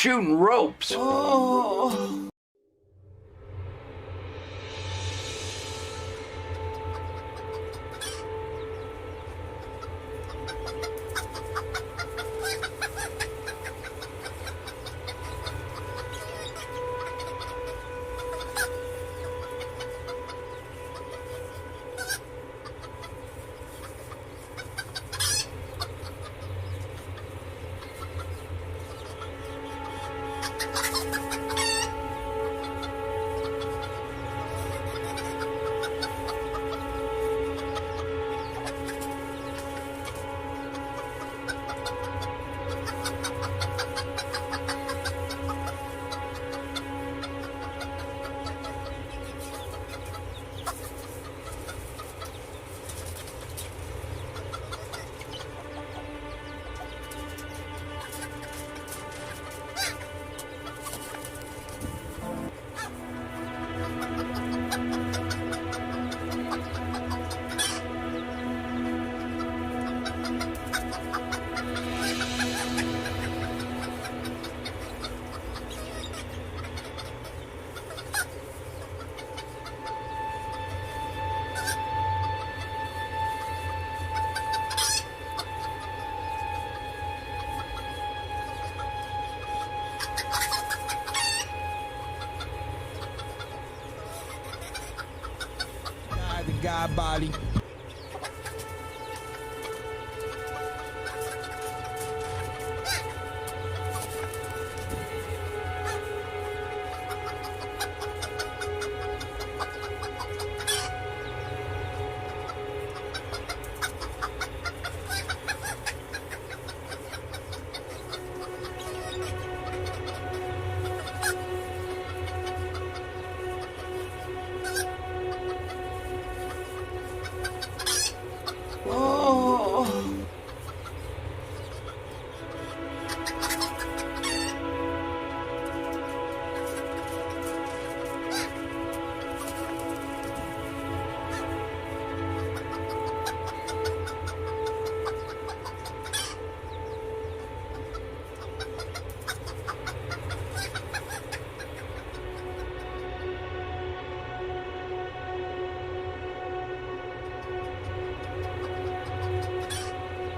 shooting ropes. Oh. The guy body.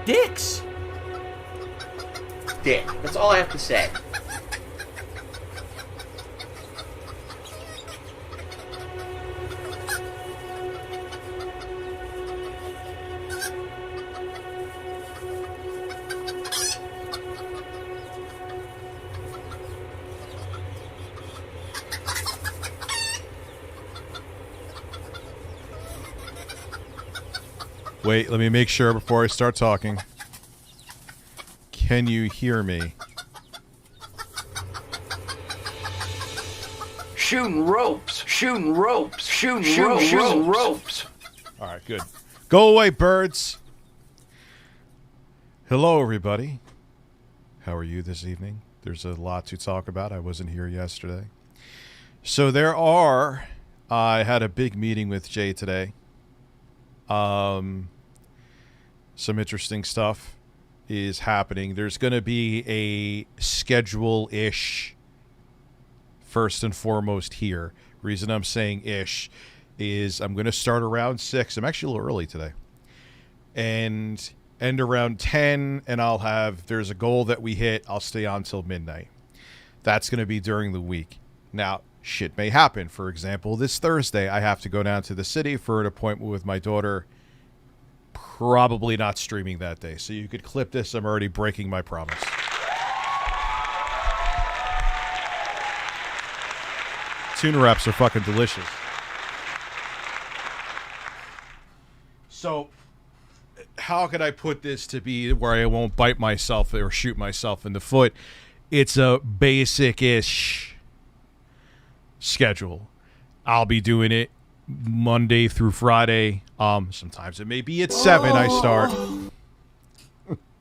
Dicks. Dick. That's all I have to say. Wait, let me make sure before I start talking. Can you hear me? Shooting ropes. Shooting ropes. Shooting ropes. All right, good. Go away, birds. Hello, everybody. How are you this evening? There's a lot to talk about. I wasn't here yesterday. So I had a big meeting with Jay today. Some interesting stuff is happening. There's going to be a schedule-ish, first and foremost here. Reason I'm saying ish is I'm going to start around 6. I'm actually a little early today. And end around 10, and there's a goal that we hit. I'll stay on till midnight. That's going to be during the week. Now, shit may happen. For example, this Thursday, I have to go down to the city for an appointment with my daughter. Probably not streaming that day. So you could clip this. I'm already breaking my promise. Tuna wraps are fucking delicious. So how could I put this to be where I won't bite myself or shoot myself in the foot? It's a basic-ish schedule. I'll be doing it Monday through Friday. Sometimes it may be at 7 I start.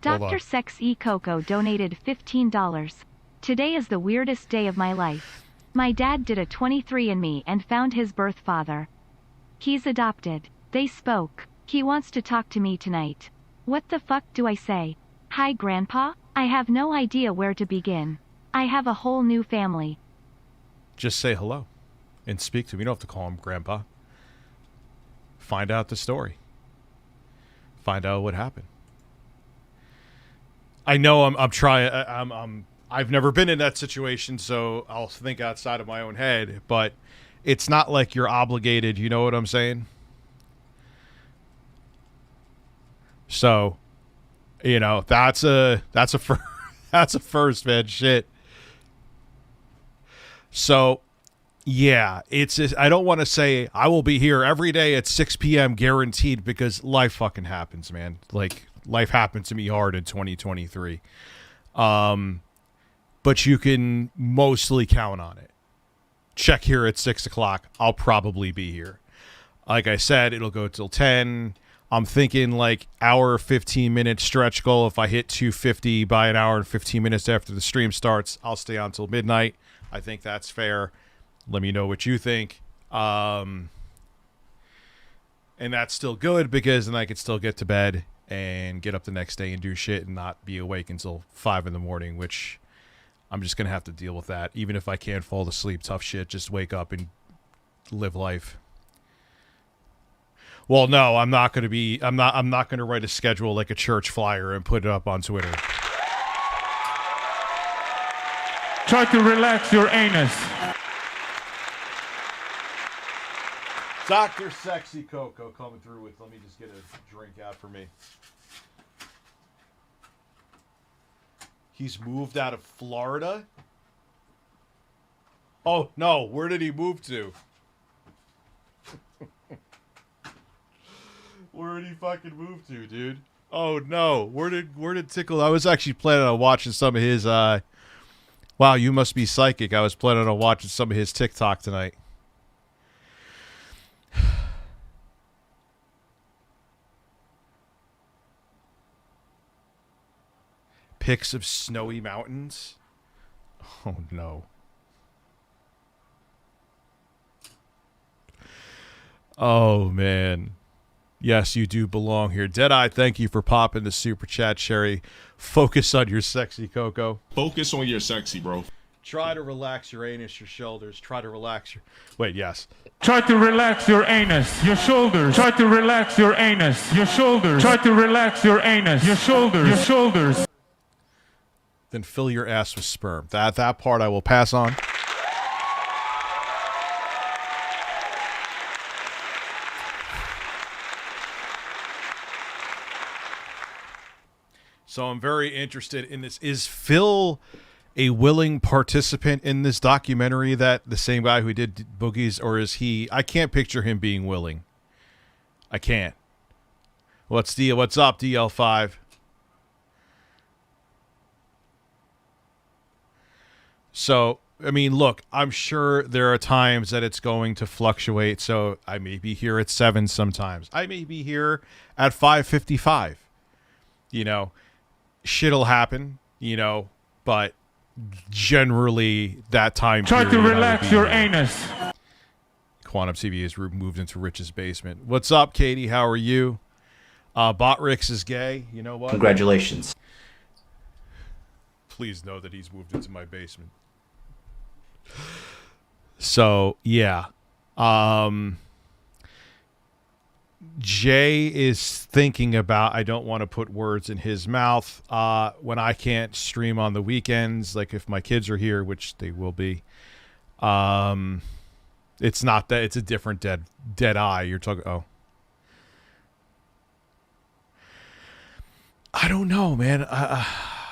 Dr. Sex E. Coco donated $15. Today is the weirdest day of my life. My dad did a 23andMe and found his birth father. He's adopted. They spoke. He wants to talk to me tonight. What the fuck do I say? Hi, Grandpa? I have no idea where to begin. I have a whole new family. Just say hello and speak to him. You don't have to call him Grandpa. Find out the story. Find out what happened. I know I'm trying. I've never been in that situation, so I'll think outside of my own head. But it's not like you're obligated. You know what I'm saying? So, you know, that's a that's a first, man. Shit. So, yeah, I don't want to say I will be here every day at 6 p.m. guaranteed, because life fucking happens, man. Like, life happened to me hard in 2023. But you can mostly count on it. Check here at 6 o'clock. I'll probably be here. Like I said, it'll go till 10. I'm thinking like hour, 15-minute stretch goal. If I hit 250 by an hour and 15 minutes after the stream starts, I'll stay on till midnight. I think that's fair. Let me know what you think. And that's still good, because then I could still get to bed and get up the next day and do shit and not be awake until 5 in the morning, which I'm just going to have to deal with that. Even if I can't fall asleep, tough shit, just wake up and live life. Well, no, I'm not going to write a schedule like a church flyer and put it up on Twitter. Try to relax your anus. Dr. Sexy Coco coming through with, let me just get a drink out for me. He's moved out of Florida? Oh, no, where did he move to? Where did he fucking move to, dude? Oh, no, where did Tickle? I was actually planning on watching some of his, wow, you must be psychic. I was planning on watching some of his TikTok tonight. Pics of snowy mountains? Oh, no. Oh, man. Yes, you do belong here. Deadeye, thank you for popping the super chat, Sherry. Focus on your sexy, Coco. Focus on your sexy, bro. Try to relax your anus, your shoulders. Try to relax your... Wait, yes. Try to relax your anus, your shoulders. Try to relax your anus, your shoulders. Try to relax your anus, your shoulders, your shoulders. Then fill your ass with sperm. That part I will pass on. So I'm very interested in this. Is Phil a willing participant in this documentary, that the same guy who did Boogies, or is he... I can't picture him being willing. I can't. What's up, DL5? So, I mean, look, I'm sure there are times that it's going to fluctuate. So I may be here at 7 sometimes. I may be here at 5:55. You know, shit'll happen, you know, but generally that time Try period, to relax your anus. Quantum TV is moved into Rich's basement. What's up, Katie? How are you? Botrix is gay. You know what? Congratulations. Please know that he's moved into my basement. So, yeah. Jay is thinking about, I don't want to put words in his mouth, when I can't stream on the weekends, like if my kids are here, which they will be. It's not that, it's a different dead eye. You're talking, oh. I don't know, man.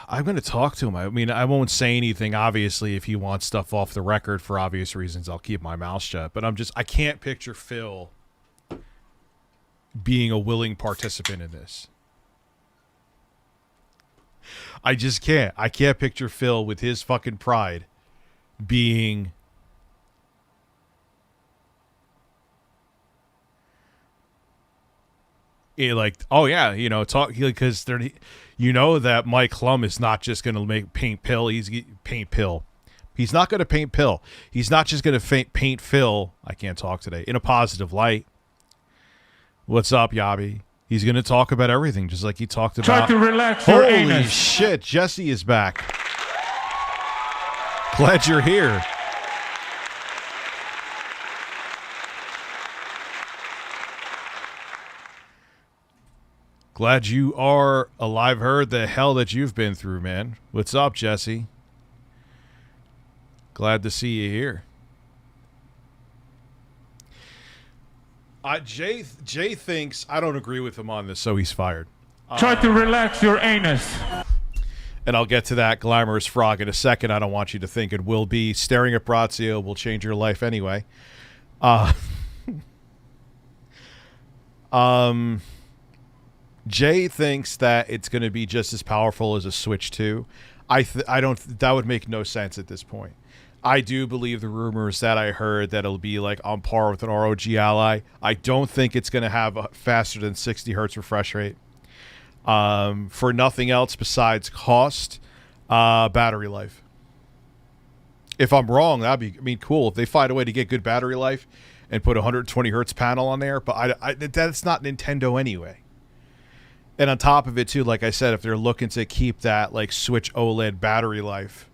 I'm going to talk to him. I mean, I won't say anything, obviously. If he wants stuff off the record for obvious reasons, I'll keep my mouth shut. But I can't picture Phil being a willing participant in this. I just can't. I can't picture Phil with his fucking pride being... like, oh yeah, you know, talk, because they're, you know, that Mike Klum is not just going to paint Pill. He's not going to paint Pill. He's not just going to paint Phil. I can't talk today, in a positive light. What's up, Yabi? He's going to talk about everything, just like he talked about. Try to relax your Holy anus. shit, Jesse is back. Glad you're here. Glad you are alive. Heard the hell that you've been through, man. What's up, Jesse? Glad to see you here. Jay thinks I don't agree with him on this, so he's fired. Try to relax your anus. And I'll get to that glamorous frog in a second. I don't want you to think it will be. Staring at Brazio will change your life anyway. Jay thinks that it's going to be just as powerful as a Switch 2. I don't. That would make no sense at this point. I do believe the rumors that I heard that it'll be like on par with an ROG Ally. I don't think it's going to have a faster than 60 hertz refresh rate. For nothing else besides cost, battery life. If I'm wrong, that'd be, I mean, cool. If they find a way to get good battery life and put a 120 hertz panel on there, but that's not Nintendo anyway. And on top of it too, like I said, if they're looking to keep that like Switch OLED battery life,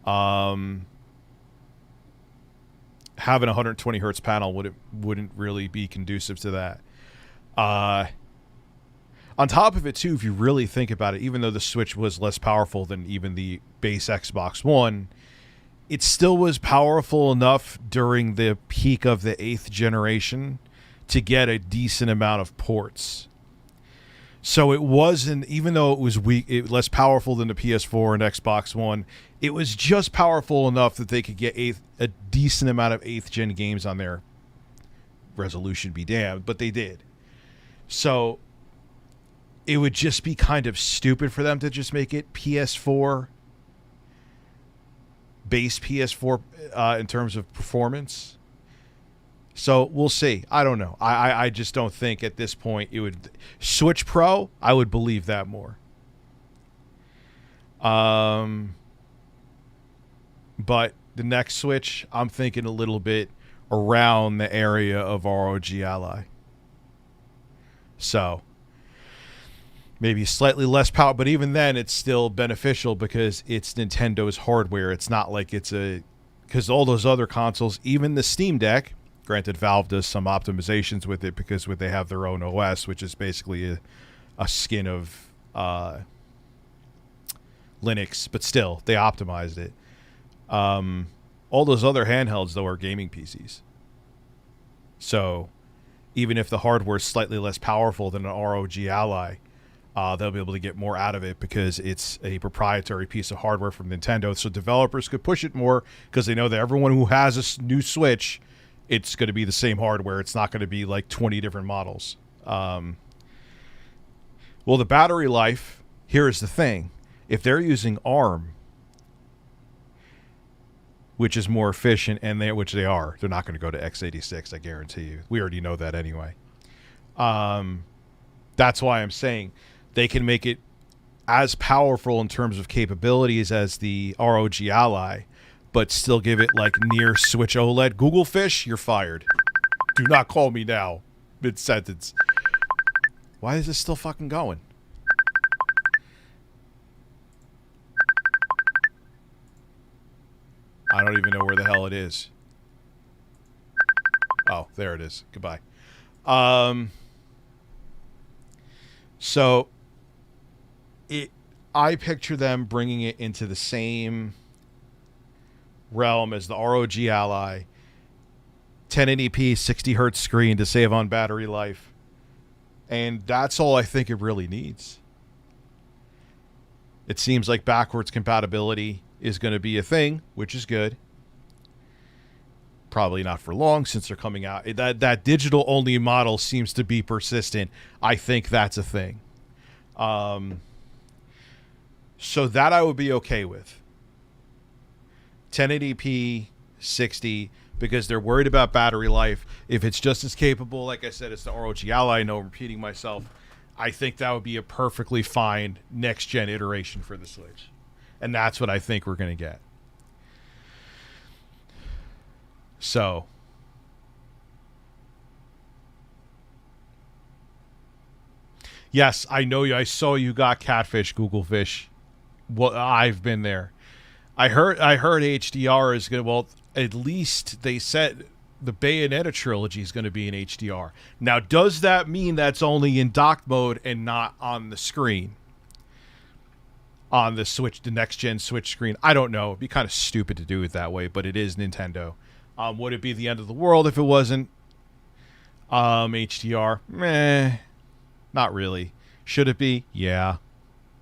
having a 120 hertz panel wouldn't really be conducive to that. On top of it too, if you really think about it, even though the Switch was less powerful than even the base Xbox One, it still was powerful enough during the peak of the 8th generation to get a decent amount of ports. So it wasn't, even though it was less powerful than the PS4 and Xbox One, it was just powerful enough that they could get a decent amount of 8th gen games on there. Resolution be damned, but they did. So it would just be kind of stupid for them to just make it PS4, base PS4 in terms of performance. So we'll see. I don't know. I just don't think at this point it would. Switch Pro, I would believe that more. But the next Switch, I'm thinking a little bit around the area of ROG Ally. So maybe slightly less power, but even then it's still beneficial because it's Nintendo's hardware. It's not like it's because all those other consoles, even the Steam Deck, granted Valve does some optimizations with it because they have their own OS, which is basically a skin of Linux, but still, they optimized it. All those other handhelds, though, are gaming PCs. So even if the hardware is slightly less powerful than an ROG Ally, they'll be able to get more out of it because it's a proprietary piece of hardware from Nintendo. So developers could push it more because they know that everyone who has a new Switch, it's going to be the same hardware. It's not going to be like 20 different models. Well, the battery life, here's the thing. If they're using ARM, which is more efficient, which they are, they're not going to go to x86, I guarantee you. We already know that anyway. That's why I'm saying they can make it as powerful in terms of capabilities as the ROG Ally, but still give it like near Switch OLED. Google Fish, you're fired. Do not call me now. Mid-sentence. Why is this still fucking going? I don't even know where the hell it is. Oh, there it is. Goodbye. So I picture them bringing it into the same realm as the ROG Ally, 1080p 60 hertz screen to save on battery life, and that's all I think it really needs. It seems like backwards compatibility is going to be a thing, which is good. Probably not for long since they're coming out. That digital only model seems to be persistent. I think that's a thing. So that I would be okay with. 1080p 60, because they're worried about battery life. If it's just as capable, like I said, as the ROG Ally, I know I'm repeating myself, I think that would be a perfectly fine next-gen iteration for the Switch. And that's what I think we're going to get. So yes, I know you. I saw you got catfish, Google Fish. Well, I've been there. I heard HDR is going to, well, at least they said the Bayonetta trilogy is going to be in HDR. Now, does that mean that's only in dock mode and not on the screen? On the Switch, the next-gen Switch screen? I don't know. It'd be kind of stupid to do it that way, but it is Nintendo. Would it be the end of the world if it wasn't HDR? Meh. Not really. Should it be? Yeah.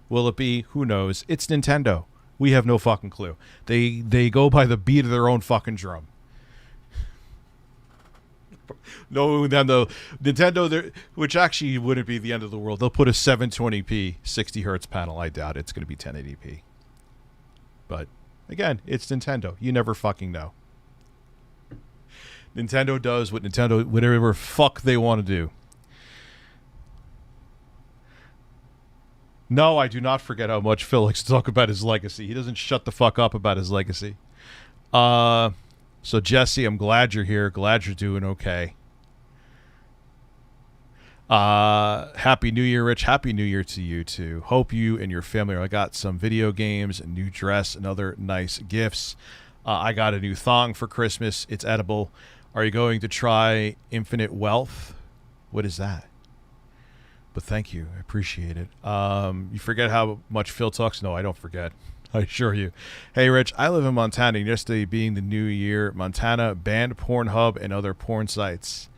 Will it be? Who knows? It's Nintendo. We have no fucking clue. They go by the beat of their own fucking drum. No, Nintendo, which actually wouldn't be the end of the world. They'll put a 720p 60 hertz panel. I doubt it's going to be 1080p. But again, it's Nintendo. You never fucking know. Nintendo does whatever fuck they want to do. No, I do not forget how much Phil likes to talk about his legacy. He doesn't shut the fuck up about his legacy. So Jesse, I'm glad you're here. Glad you're doing okay. Happy New Year, Rich. Happy New Year to you too. Hope you and your family I got some video games, a new dress, and other nice gifts. I got a new thong for Christmas. It's edible. Are you going to try Infinite Wealth? What is that? But thank you. I appreciate it. You forget how much Phil talks? No, I don't forget. I assure you. Hey, Rich, I live in Montana. And yesterday being the new year, Montana banned Pornhub and other porn sites.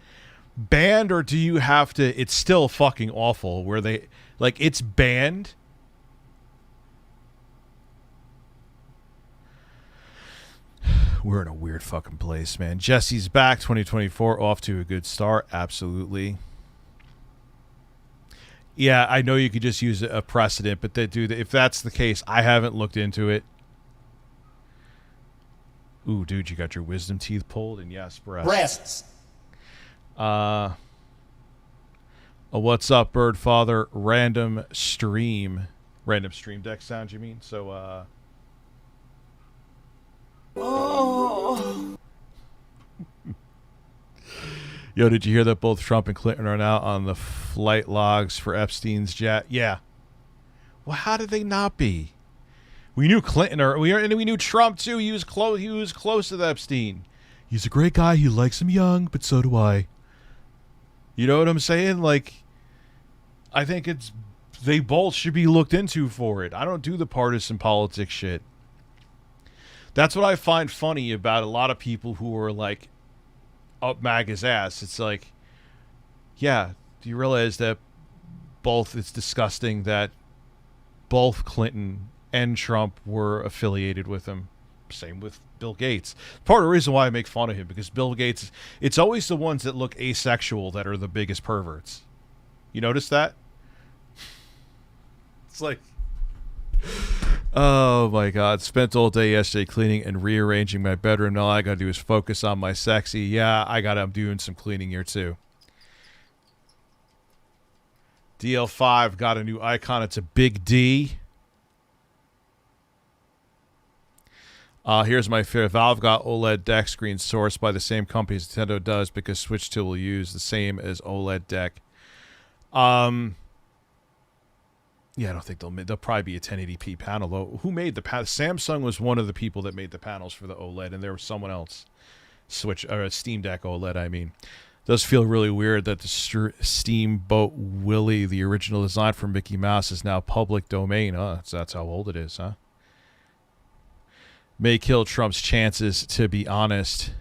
Banned, or do you have to? It's still fucking awful where they, like, it's banned. We're in a weird fucking place, man. Jesse's back. 2024 off to a good start. Absolutely. Yeah, I know you could just use a precedent, but if that's the case, I haven't looked into it. Ooh, dude, you got your wisdom teeth pulled, and yes, breasts. What's up, Birdfather? Random stream deck sound, you mean? So, Yo, did you hear that both Trump and Clinton are now on the flight logs for Epstein's jet? Yeah. Well, how did they not be? We knew Clinton, and we knew Trump too. He was close to Epstein. He's a great guy. He likes him young, but so do I. You know what I'm saying? Like, I think they both should be looked into for it. I don't do the partisan politics shit. That's what I find funny about a lot of people who are like up MAGA's ass. It's like, yeah, do you realize that it's disgusting that both Clinton and Trump were affiliated with him? Same with Bill Gates. Part of the reason why I make fun of him, because Bill Gates, it's always the ones that look asexual that are the biggest perverts. You notice that? It's like, oh my God. Spent all day yesterday cleaning and rearranging my bedroom. Now all I gotta do is focus on my sexy. Yeah, I'm doing some cleaning here too. DL5 got a new icon. It's a big D. Here's my fear. Valve got OLED deck screen sourced by the same company as Nintendo does, because Switch 2 will use the same as OLED deck. Yeah, I don't think they'll probably be a 1080p panel though. Who made the panel? Samsung was one of the people that made the panels for the OLED, and there was someone else. Switch or Steam Deck OLED, I mean. It does feel really weird that the Steamboat Willie, the original design for Mickey Mouse, is now public domain. So that's how old it is, huh? May kill Trump's chances, to be honest.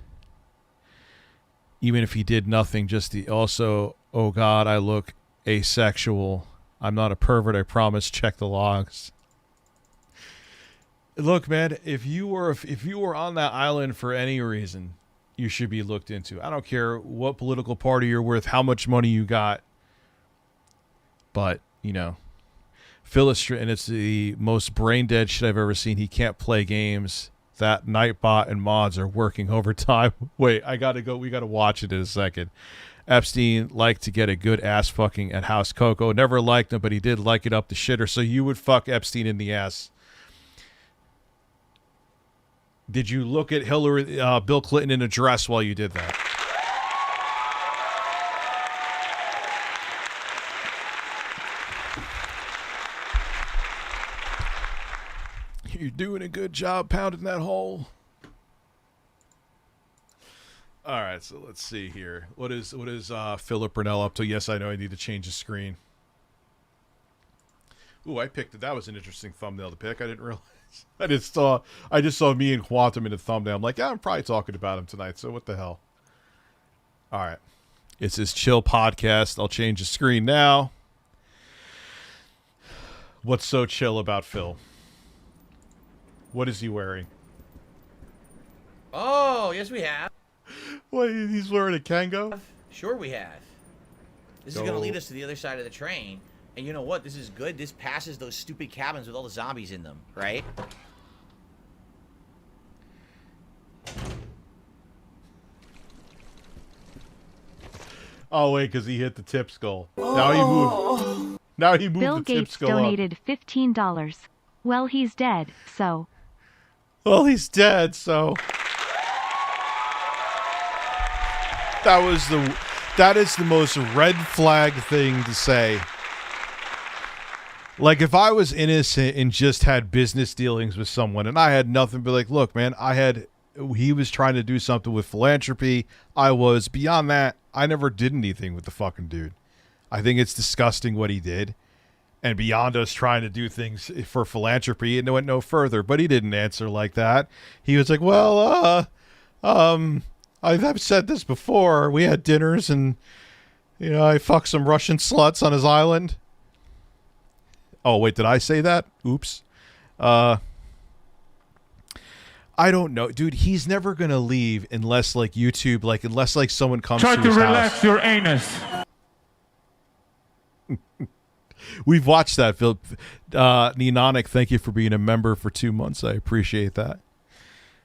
Even if he did nothing, also, oh God, I look asexual. I'm not a pervert, I promise. Check the logs. Look, man, if you were on that island for any reason, you should be looked into. I don't care what political party you're with, how much money you got. But, you know, and it's the most brain dead shit I've ever seen. He can't play games. That Nightbot and mods are working overtime. Wait, I gotta go. We gotta watch it in a second. Epstein liked to get a good ass fucking at House Coco. Never liked him, but he did like it up the shitter. So you would fuck Epstein in the ass. Did you look at Bill Clinton in a dress while you did that? You're doing a good job pounding that hole. All right, so let's see here. What is Philip Burnell up to? Yes, I know I need to change the screen. Ooh, I picked it. That was an interesting thumbnail to pick. I didn't realize. I just saw me and Quantum in the thumbnail. I'm like, yeah, I'm probably talking about him tonight. So what the hell? All right, it's his chill podcast. I'll change the screen now. What's so chill about Phil? What is he wearing? Oh, yes, we have. What, he's wearing a Kango? Sure, we have. This is going to lead us to the other side of the train. And you know what? This is good. This passes those stupid cabins with all the zombies in them, right? Oh, wait, because he hit the tip skull. Now he moved. Now he moved Bill the tip Gates skull donated up. $15. Well, he's dead, so. Well, he's dead, so. That is the most red flag thing to say. Like, if I was innocent and just had business dealings with someone and I had nothing but like, look, man, he was trying to do something with philanthropy. I was. Beyond that, I never did anything with the fucking dude. I think it's disgusting what he did. And beyond us trying to do things for philanthropy, it went no further. But he didn't answer like that. He was like, well, I've said this before. We had dinners and, you know, I fucked some Russian sluts on his island. Oh, wait, did I say that? Oops. I don't know. Dude, he's never going to leave unless, like, YouTube, like, unless, like, someone comes to his house. Try to relax your anus. We've watched that, Phil. Ninonic, thank you for being a member for 2 months. I appreciate that.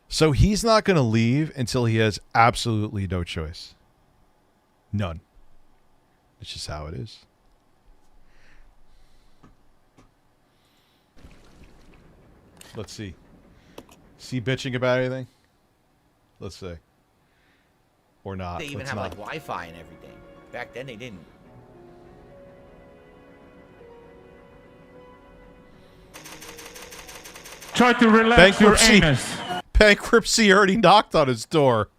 So he's not going to leave until he has absolutely no choice. None. It's just how it is. Let's see. Is he bitching about anything? Let's see. Or not. They even Let's have not. like Wi-Fi and everything. Back then they didn't. Try to relax your anus. Bankruptcy already knocked on his door.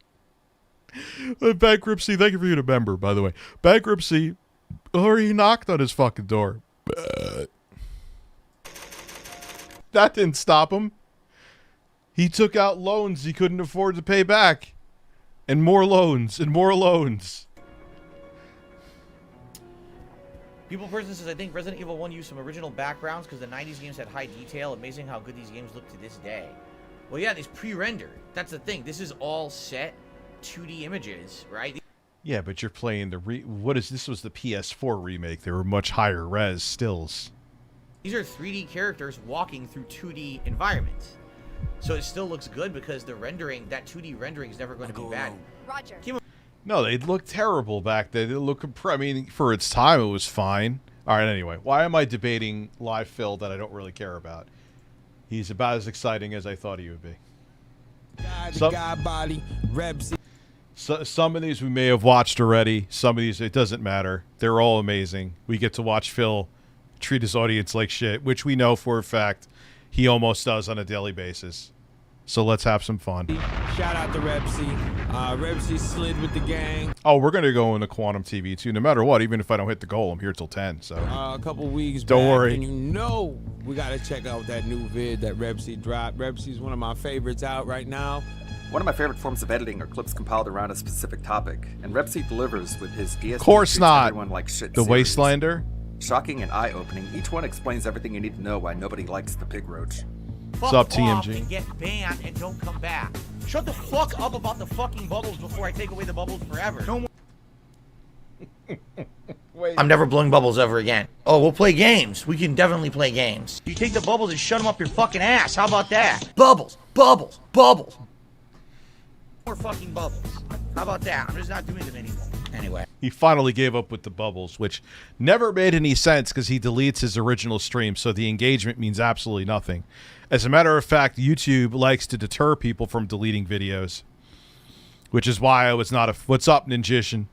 Bankruptcy, thank you for being a member, by the way. Bankruptcy already knocked on his fucking door. That didn't stop him. He took out loans he couldn't afford to pay back. And more loans, and more loans. People person says, I think Resident Evil 1 used some original backgrounds because the 90s games had high detail. Amazing how good these games look to this day. Well, yeah, these pre-rendered. That's the thing. This is all set 2D images, right? Yeah, but you're playing the this was the PS4 remake. They were much higher res stills. These are 3D characters walking through 2D environments. So it still looks good because the rendering, that 2D rendering is never going to be bad. Roger. No, they looked terrible back then. They look, I mean, for its time, it was fine. All right, anyway, why am I debating live Phil that I don't really care about? He's about as exciting as I thought he would be. Some of these we may have watched already. Some of these, it doesn't matter. They're all amazing. We get to watch Phil treat his audience like shit, which we know for a fact he almost does on a daily basis. So let's have some fun. Shout out to Repsy. Repsy slid with the gang. Oh, we're going to go into Quantum TV too, no matter what. Even if I don't hit the goal, I'm here till 10. So A couple weeks don't back, worry. And you know we got to check out that new vid that Repsy dropped. Repsy's one of my favorites out right now. One of my favorite forms of editing are clips compiled around a specific topic, and Repsy delivers with his DSP. Of course not. Everyone like shit The series. Wastelander. Shocking and eye-opening, each one explains everything you need to know why nobody likes the pig roach. What's up, Fuck off TMG? and get banned and don't come back. Shut the fuck up about the fucking bubbles before I take away the bubbles forever. No more. Wait. I'm never blowing bubbles ever again. Oh, we'll play games. We can definitely play games. You take the bubbles and shut them up your fucking ass. How about that? Bubbles, bubbles, bubbles. More fucking bubbles. How about that? I'm just not doing them anymore. Anyway. He finally gave up with the bubbles, which never made any sense because he deletes his original stream, so the engagement means absolutely nothing. As a matter of fact, YouTube likes to deter people from deleting videos, which is why I was not a... What's up, Ninjician?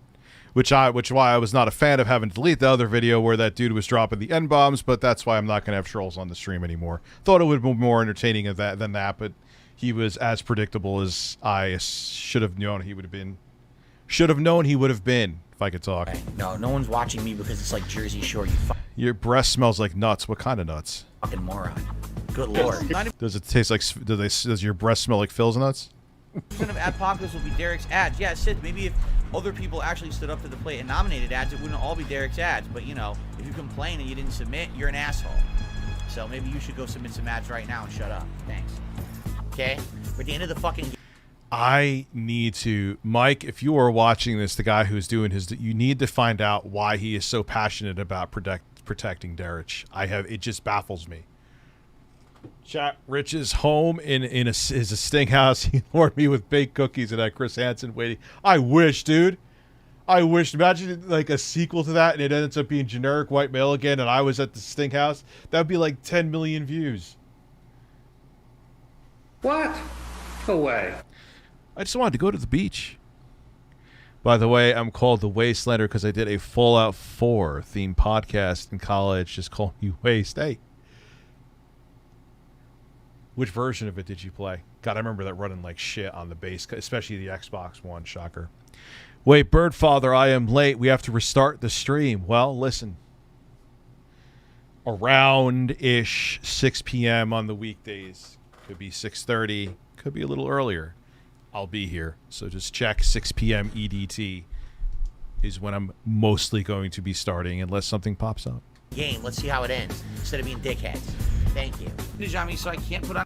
Which why I was not a fan of having to delete the other video where that dude was dropping the N-bombs, but that's why I'm not going to have trolls on the stream anymore. Thought it would be more entertaining than that, but he was as predictable as I should have known he would have been. Should have known he would have been, if I could talk. No, no one's watching me because it's like Jersey Shore, you Your breath smells like nuts. What kind of nuts? fucking moron. Good lord. Does it taste like, does your breath smell like Phil's nuts? Of Adpocalypse will be Derek's ads. Yeah, Sid, maybe if other people actually stood up to the plate and nominated ads, it wouldn't all be Derek's ads. But, you know, if you complain and you didn't submit, you're an asshole. So maybe you should go submit some ads right now and shut up. Thanks. Okay? We're at the end of the fucking... I need to, Mike, if you are watching this, the guy who's doing his, you need to find out why he is so passionate about protecting Derek. It just baffles me. Chat, Rich is home in a sting house. He lured me with baked cookies and had Chris Hansen waiting. I wish, dude. I wish. Imagine like a sequel to that and it ends up being generic white male again and I was at the sting house. That would be like 10 million views. What? No way. I just wanted to go to the beach. By the way, I'm called the Wastelander because I did a Fallout 4 themed podcast in college. Just call me Waste. Hey. Which version of it did you play? God, I remember that running like shit on the base, especially the Xbox One. Shocker. Wait, Birdfather, I am late. We have to restart the stream. Well, listen. Around-ish 6 p.m. on the weekdays. Could be 6:30. Could be a little earlier. I'll be here. So just check 6 p.m. EDT is when I'm mostly going to be starting unless something pops up. Game. Let's see how it ends. Instead of being dickheads. Thank you. Nijami, so I can't put on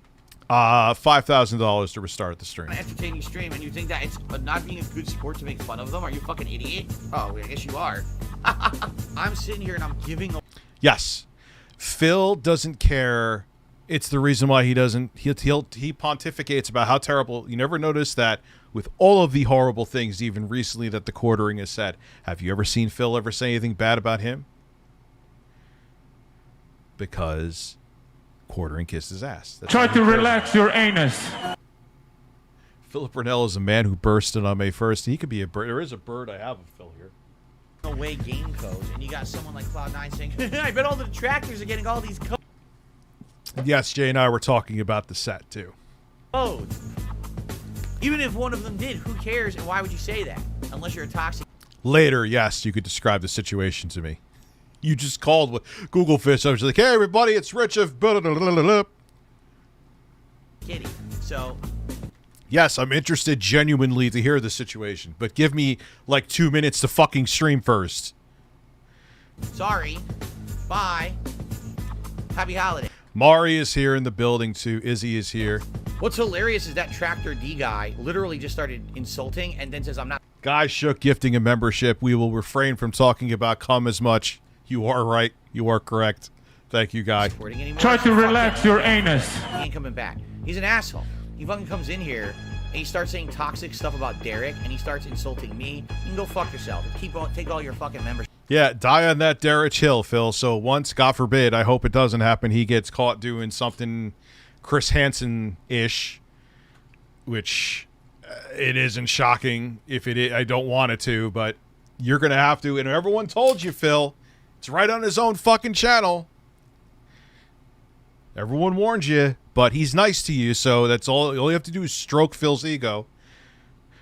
$5,000 to restart the stream. an entertaining stream, and you think that it's not being a good sport to make fun of them? Are you a fucking idiot? Oh, I guess you are. I'm sitting here and I'm giving a... Yes. Phil doesn't care. It's the reason why he doesn't. He pontificates about how terrible. You never notice that with all of the horrible things, even recently, that the quartering has said. Have you ever seen Phil ever say anything bad about him? Because quartering kissed his ass. That's Try to relax your anus. Philip Burnell is a man who bursted on May 1st. He could be a bird. There is a bird I have of Phil here. away game codes, and you got someone like Cloud9 saying, I bet all the detractors are getting all these codes. Yes, Jay and I were talking about the set, too. Even if one of them did, who cares, and why would you say that? Unless you're a toxic... Later, yes, you could describe the situation to me. You just called with Google Fish. I was like, hey, everybody, it's Rich of... Kitty. So... Yes, I'm interested genuinely to hear the situation, but give me, like, 2 minutes to fucking stream first. Sorry. Bye. Happy holiday. Mari is here in the building, too. Izzy is here. What's hilarious is that Tractor D guy literally just started insulting and then says, I'm not... Guy Shook gifting a membership. We will refrain from talking about cum as much. You are right. You are correct. Thank you, Guy. Try to relax your anus. He ain't coming back. He's an asshole. He fucking comes in here and he starts saying toxic stuff about Derek and he starts insulting me. You can go fuck yourself. Take all your fucking membership. Yeah, die on that Derek Hill, Phil. So once, God forbid, I hope it doesn't happen, he gets caught doing something Chris Hansen-ish, which it isn't shocking if it is. I don't want it to, but you're going to have to. And everyone told you, Phil. It's right on his own fucking channel. Everyone warned you, but he's nice to you, so that's all you have to do is stroke Phil's ego.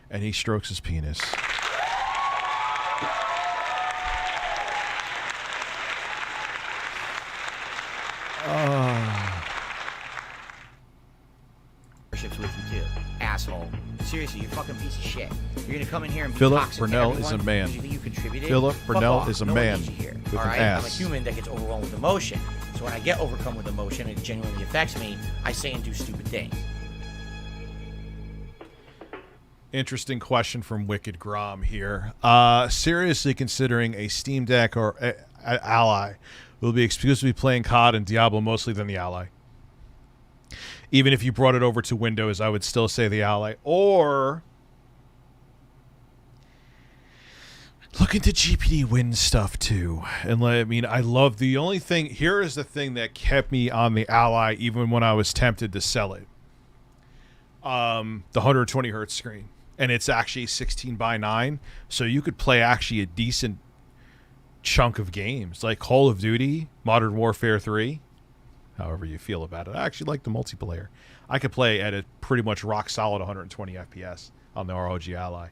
And he strokes his penis. With you too, asshole. Seriously, you're a fucking piece of shit. You're gonna come in here and be Philip toxic Burnell to is a everyone man. because you think you contributed? Philip Fuck Burnell off. is a No one man needs you here. with All an right? ass. I'm a human that gets overwhelmed with emotion. So when I get overcome with emotion and it genuinely affects me, I say and do stupid things. Interesting question from Wicked Grom here. Seriously considering a Steam Deck or Ally will be exclusively playing COD and Diablo mostly than the Ally. Even if you brought it over to Windows, I would still say the Ally. Or look into GPD Win stuff too. And I mean, I love the only thing here is the thing that kept me on the Ally even when I was tempted to sell it. The 120 hertz screen. and it's actually 16:9, so you could play actually a decent chunk of games like Call of Duty, Modern Warfare 3, however you feel about it. I actually like the multiplayer. I could play at a pretty much rock solid 120 FPS on the ROG Ally.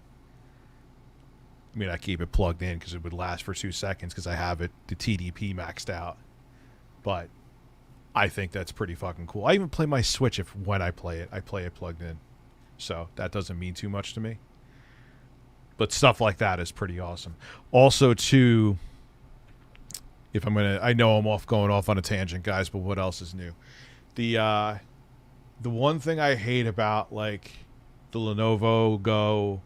I mean, I keep it plugged in because it would last for 2 seconds because I have it, the TDP maxed out. But I think that's pretty fucking cool. I even play my Switch when I play it plugged in. So that doesn't mean too much to me. But stuff like that is pretty awesome. Also, too, if I'm going to, I know I'm going off on a tangent, guys, but what else is new? The one thing I hate about, like, the Lenovo Go,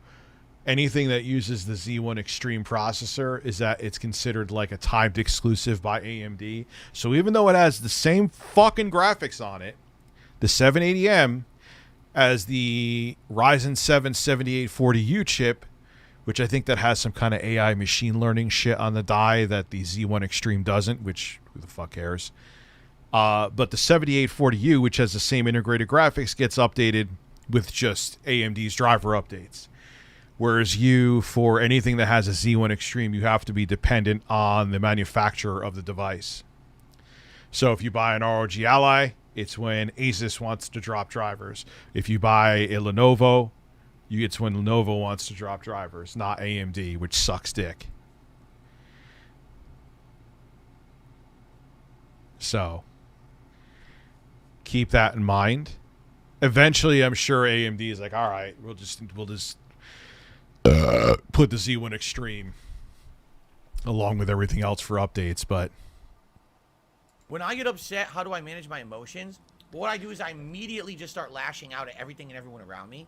anything that uses the Z1 Extreme processor, is that it's considered like a timed exclusive by AMD. So even though it has the same fucking graphics on it, the 780M, as the Ryzen 7 7840U chip, which I think that has some kind of AI machine learning shit on the die that the Z1 Extreme doesn't, which who the fuck cares? But the 7840U, which has the same integrated graphics, gets updated with just AMD's driver updates. Whereas for anything that has a Z1 Extreme, you have to be dependent on the manufacturer of the device. So if you buy an ROG Ally, it's when Asus wants to drop drivers. If you buy a Lenovo, it's when Lenovo wants to drop drivers, not AMD, which sucks dick. So keep that in mind. Eventually, I'm sure AMD is like, all right, we'll just put the Z1 Extreme along with everything else for updates. But when I get upset, how do I manage my emotions? What I do is I immediately just start lashing out at everything and everyone around me.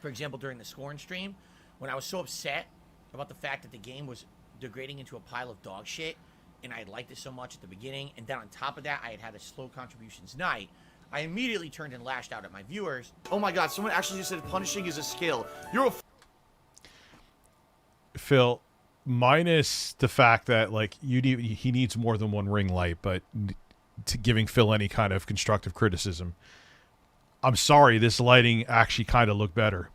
For example, during the Scorn stream, when I was so upset about the fact that the game was degrading into a pile of dog shit, and I had liked it so much at the beginning, and then on top of that, I had a slow contributions night, I immediately turned and lashed out at my viewers. Oh my god, someone actually just said punishing is a skill. You're a Phil, minus the fact that like he needs more than one ring light, but to giving Phil any kind of constructive criticism, I'm sorry, this lighting actually kind of looked better.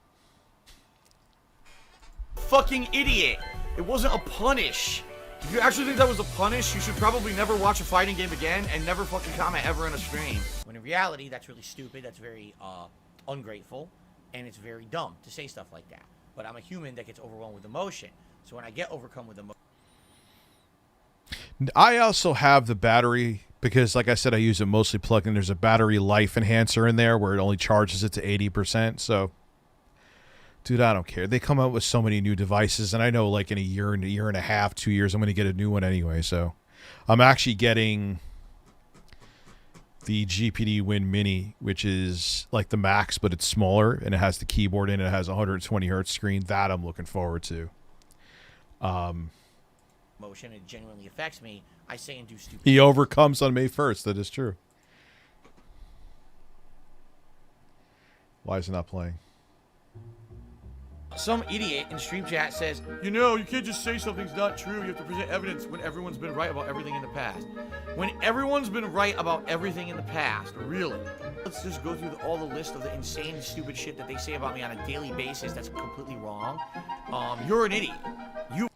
fucking idiot. It wasn't a punish. If you actually think that was a punish, you should probably never watch a fighting game again and never fucking comment ever in a stream. When in reality, that's really stupid, that's very ungrateful, and it's very dumb to say stuff like that. But I'm a human that gets overwhelmed with emotion. So when I get overcome with emotion... I also have the battery, because like I said, I use it mostly plugged in. There's a battery life enhancer in there where it only charges it to 80%. So, dude, I don't care. They come out with so many new devices, and I know like in a year and a half, 2 years, I'm going to get a new one anyway. So I'm actually getting the GPD Win Mini, which is like the max, but it's smaller, and it has the keyboard in it. It has a 120 hertz screen. That I'm looking forward to. Emotion, it genuinely affects me. I say and do stupid. He overcomes on May 1st. That is true. Why is it not playing? Some idiot in stream chat says, you know, you can't just say something's not true. You have to present evidence when everyone's been right about everything in the past. When everyone's been right about everything in the past, really? Let's just go through all the list of the insane, stupid shit that they say about me on a daily basis that's completely wrong. You're an idiot. You...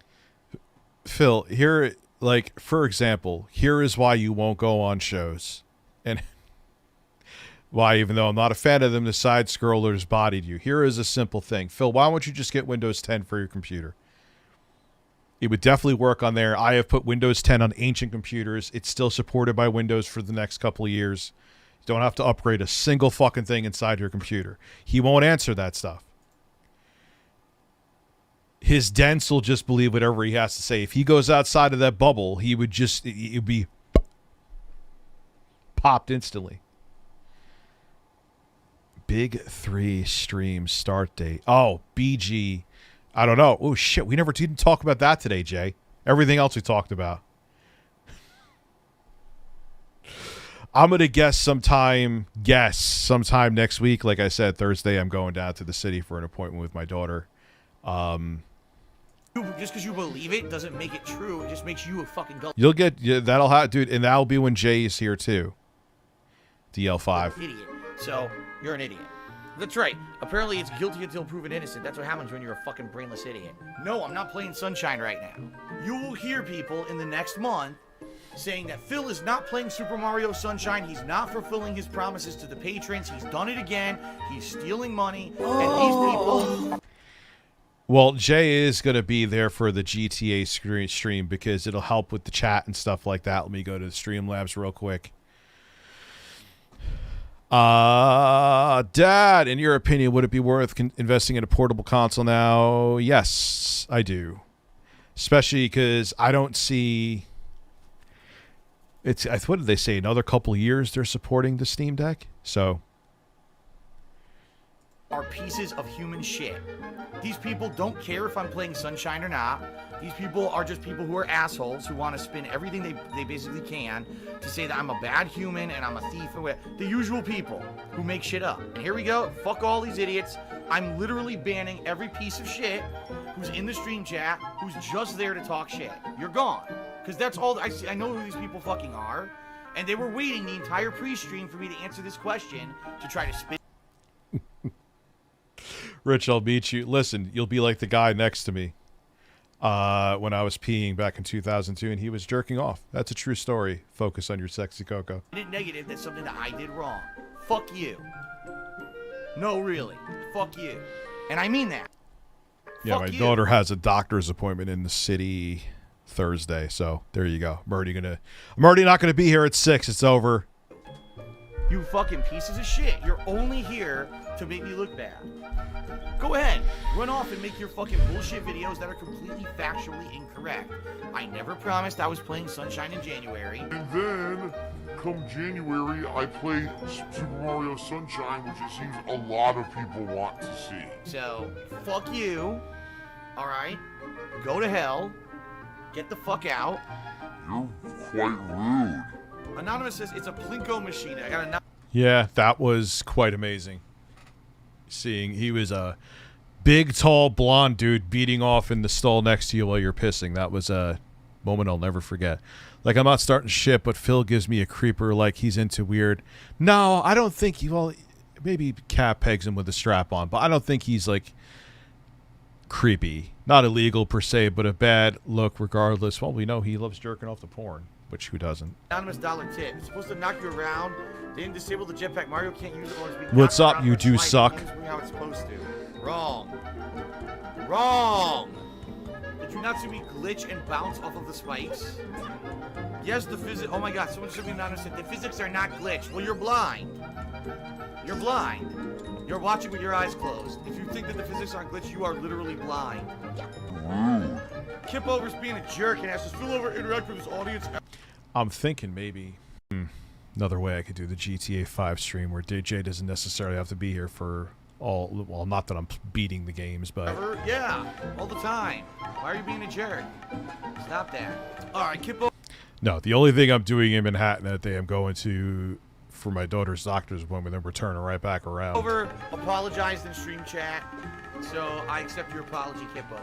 Phil, here, like, for example, here is why you won't go on shows. And why, even though I'm not a fan of them, the side scrollers bodied you. Here is a simple thing. Phil, why don't you just get Windows 10 for your computer? It would definitely work on there. I have put Windows 10 on ancient computers. It's still supported by Windows for the next couple of years. You don't have to upgrade a single fucking thing inside your computer. He won't answer that stuff. His dents will just believe whatever he has to say. If he goes outside of that bubble, he would just, it would be popped instantly. Big 3 stream start date. Oh, BG. I don't know. Oh, shit. We never didn't talk about that today, Jay. Everything else we talked about. I'm going to guess sometime next week. Like I said, Thursday, I'm going down to the city for an appointment with my daughter. Just because you believe it doesn't make it true. It just makes you a fucking gullible. You'll get, that'll have, dude, and that'll be when Jay is here too. DL5. Idiot. So, you're an idiot. That's right. Apparently it's guilty until proven innocent. That's what happens when you're a fucking brainless idiot. No, I'm not playing Sunshine right now. You will hear people in the next month saying that Phil is not playing Super Mario Sunshine. He's not fulfilling his promises to the patrons. He's done it again. He's stealing money. And these people... Well, Jay is going to be there for the GTA stream because it'll help with the chat and stuff like that. Let me go to the StreamLabs real quick. Dad, in your opinion, would it be worth investing in a portable console now? Yes, I do. Especially because I don't see... what did they say? Another couple years they're supporting the Steam Deck? So... are pieces of human shit. These people don't care if I'm playing Sunshine or not. These people are just people who are assholes who want to spin everything they basically can to say that I'm a bad human and I'm a thief and what. The usual people who make shit up. And here we go. Fuck all these idiots. I'm literally banning every piece of shit who's in the stream chat who's just there to talk shit. You're gone. Because that's all I see. I know who these people fucking are. And they were waiting the entire pre-stream for me to answer this question to try to spin. Rich, I'll meet you. Listen, you'll be like the guy next to me when I was peeing back in 2002 and he was jerking off. That's a true story. Focus on your sexy cocoa. Negative, that's something that I did wrong. Fuck you. No, really. Fuck you. And I mean that. Yeah, Fuck my you. daughter has a doctor's appointment in the city Thursday, so there you go. I'm already not gonna be here at 6. It's over. You fucking pieces of shit. You're only here to make me look bad. Go ahead. Run off and make your fucking bullshit videos that are completely factually incorrect. I never promised I was playing Sunshine in January. And then, come January, I play Super Mario Sunshine, which it seems a lot of people want to see. So, fuck you. Alright? Go to hell. Get the fuck out. You're quite rude. Anonymous says it's a Plinko machine. I got a... Yeah, that was quite amazing. Seeing he was a big, tall, blonde dude beating off in the stall next to you while you're pissing. That was a moment I'll never forget. Like, I'm not starting shit, but Phil gives me a creeper like he's into weird. No, I don't think he... Well, maybe Cat pegs him with a strap on, but I don't think he's, like, creepy. Not illegal per se, but a bad look regardless. Well, we know he loves jerking off the porn. Which, who doesn't? Anonymous dollar tip. It's supposed to knock you around. They didn't disable the jetpack. Mario can't use it while it's being What's knocked up, around you or do sliding. suck. It's doing how it's supposed to. Wrong. Wrong. Did you not see me glitch and bounce off of the spikes? Yes, the physics. Oh my god, someone should be anonymous. The physics are not glitched. Well, you're blind. You're blind. You're watching with your eyes closed. If you think that the physics aren't glitched, you are literally blind. Kip Over's being a jerk and has to spill over interact with his audience. I'm thinking maybe another way I could do the GTA 5 stream where DJ doesn't necessarily have to be here for all... Well, not that I'm beating the games, but... Yeah, all the time. Why are you being a jerk? Stop that. All right, Kip Over... No, the only thing I'm doing in Manhattan that day, I'm going to... for my daughter's doctor's appointment, then we're turning right back around. Over apologized in stream chat, so I accept your apology, Kippo.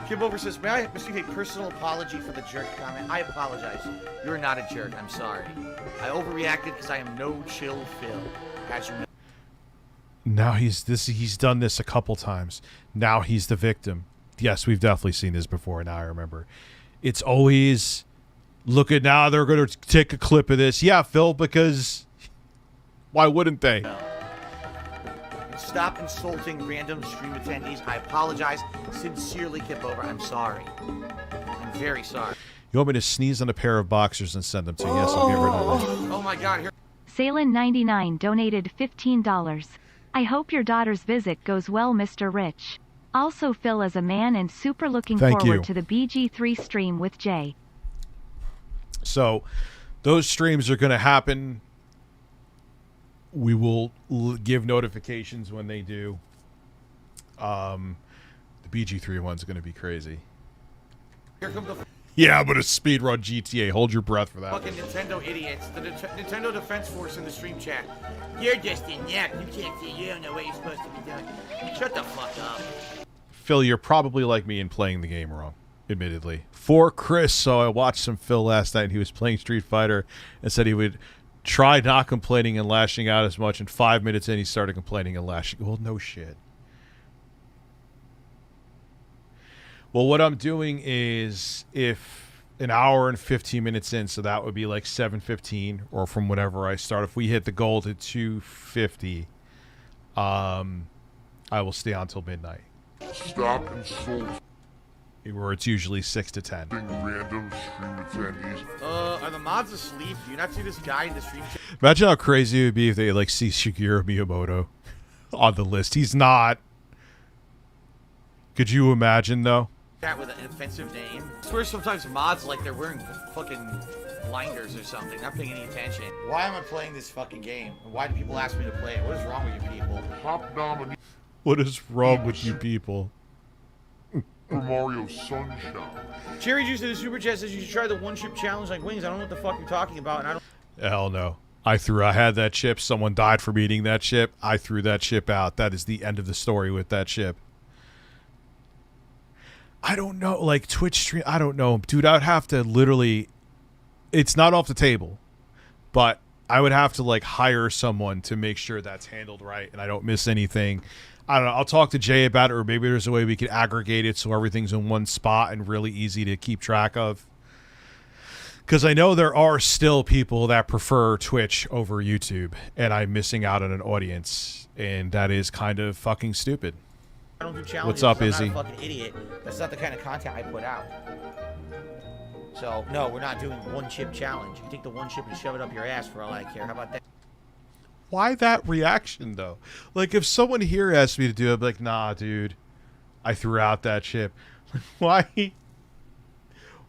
Kippo says, may I receive a personal apology for the jerk comment? I apologize. You're not a jerk. I'm sorry. I overreacted because I am no chill Phil. As you know. Now he's done this a couple times. Now he's the victim. Yes, we've definitely seen this before. Now I remember. It's always, look at now they're going to take a clip of this. Yeah, Phil, because why wouldn't they? Stop insulting random stream attendees. I apologize sincerely, Kipover. I'm sorry. I'm very sorry. You want me to sneeze on a pair of boxers and send them to you? Yes, I'll get rid of them. Oh my god. Here. Salin99 donated $15. I hope your daughter's visit goes well, Mr. Rich. Also, Phil is a man and super looking forward to the BG3 stream with Jay. So, those streams are going to happen. We will give notifications when they do. The BG3 one's going to be crazy. Here comes the yeah, but a speedrun GTA. Hold your breath for that. fucking Nintendo idiots. The Nintendo Defense Force in the stream chat. You're just inept. You can't see. You don't know what you're supposed to be doing. Shut the fuck up. Phil, you're probably like me in playing the game wrong, admittedly. For Chris, so I watched some Phil last night. And he was playing Street Fighter and said he would tried not complaining and lashing out as much, and 5 minutes in he started complaining and lashing. Well, no shit. Well, what I'm doing is, if an hour and 15 minutes in, so that would be like 7:15, or from whenever I start, if we hit the goal to 250, I will stay on till midnight. Stop insulting Where it's usually 6 to 10. random stream attendees. Are the mods asleep? Do you not see this guy in the stream? Imagine how crazy it would be if they like see Shigeru Miyamoto on the list. He's not. Could you imagine though? That with an offensive name. I swear sometimes mods like they're wearing fucking blinders or something, not paying any attention. Why am I playing this fucking game? Why do people ask me to play it? What is wrong with you people? Top nominee What is wrong with you people? for Mario Sunshine. Cherry Juice in the Super Chat says you should try the one chip challenge like wings. I don't know what the fuck you're talking about, and I don't. Hell no. I had that chip. Someone died from eating that chip. I threw that chip out. That is the end of the story with that chip. I don't know. Like Twitch stream. I don't know. Dude, I would have to literally. It's not off the table. But I would have to like hire someone to make sure that's handled right and I don't miss anything. I don't know. I'll talk to Jay about it, or maybe there's a way we could aggregate it so everything's in one spot and really easy to keep track of. Because I know there are still people that prefer Twitch over YouTube, and I'm missing out on an audience, and that is kind of fucking stupid. I don't do challenges. What's up, I'm Izzy? not a fucking idiot. That's not the kind of content I put out. So no, we're not doing one chip challenge. You can take the one chip and shove it up your ass for all I care. How about that? Why that reaction, though? Like, if someone here asked me to do it, I'd be like, nah, dude. I threw out that chip. Why?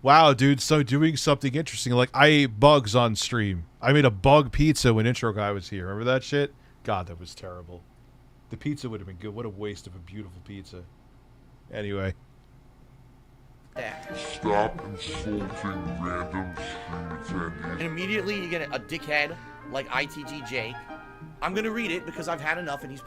Wow, dude, so doing something interesting. Like, I ate bugs on stream. I made a bug pizza when Intro Guy was here. Remember that shit? God, that was terrible. The pizza would have been good. What a waste of a beautiful pizza. Anyway. Stop insulting random stream attendees. And immediately you get a dickhead like ITG Jake. I'm gonna read it because I've had enough, and he's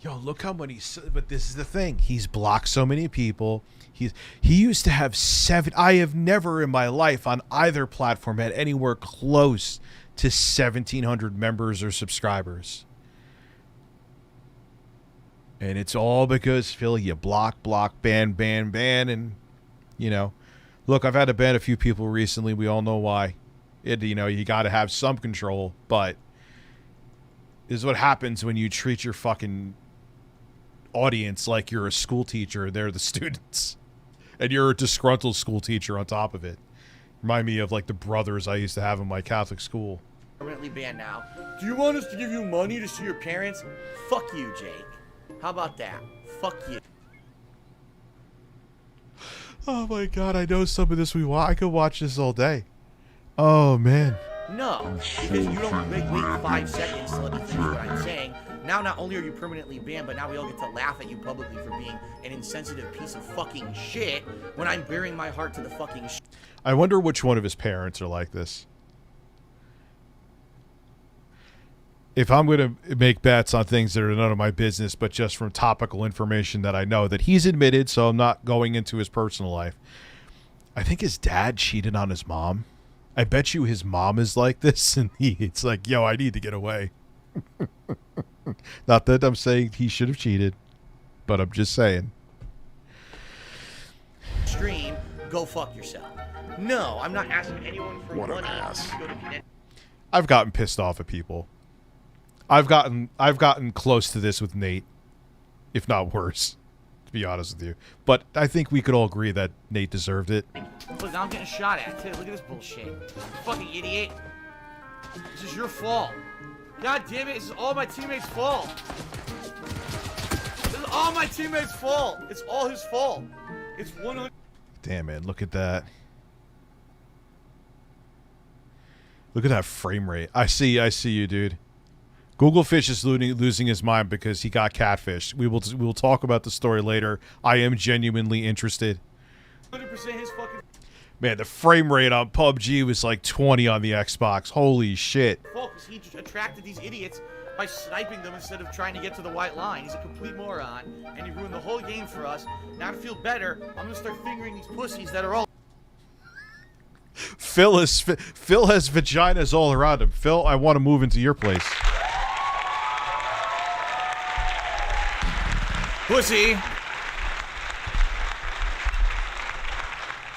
Yo, look how many. But this is the thing. He's blocked so many people. He used to have 7. I have never in my life on either platform had anywhere close to 1,700 members or subscribers. And it's all because, Phil, you block, ban, and, you know. Look, I've had to ban a few people recently. We all know why. You got to have some control, but this is what happens when you treat your fucking audience like you're a school teacher. They're the students. And you're a disgruntled school teacher on top of it. Remind me of, like, the brothers I used to have in my Catholic school. permanently banned now. Do you want us to give you money to see your parents? Fuck you, Jake. How about that? Fuck you. Oh my god, I know some of this I could watch this all day. Oh man. No, because you don't wait 5 seconds to let me finish what I'm saying. Now not only are you permanently banned, but now we all get to laugh at you publicly for being an insensitive piece of fucking shit when I'm bearing my heart to the fucking shit. I wonder which one of his parents are like this. If I'm going to make bets on things that are none of my business, but just from topical information that I know that he's admitted, so I'm not going into his personal life. I think his dad cheated on his mom. I bet you his mom is like this, and it's like, yo, I need to get away. Not that I'm saying he should have cheated, but I'm just saying. Stream, go fuck yourself. No, I'm not asking anyone for What an money. ass. I've gotten pissed off at people. I've gotten close to this with Nate, if not worse, to be honest with you. But I think we could all agree that Nate deserved it. Look, now I'm getting shot at, too. Look at this bullshit. You fucking idiot. This is your fault. God damn it, this is all my teammates' fault. This is all my teammates' fault. It's all his fault. It's 100. Damn, man, look at that. Look at that frame rate. I see you, dude. Google Fish is losing his mind because he got catfished. We will talk about the story later. I am genuinely interested. 100% his fucking Man, the frame rate on PUBG was like 20 on the Xbox. Holy shit. fault because he attracted these idiots by sniping them instead of trying to get to the white line. He's a complete moron, and he ruined the whole game for us. Now to feel better, I'm gonna start fingering these pussies that are all Phil has vaginas all around him. Phil, I want to move into your place. Pussy.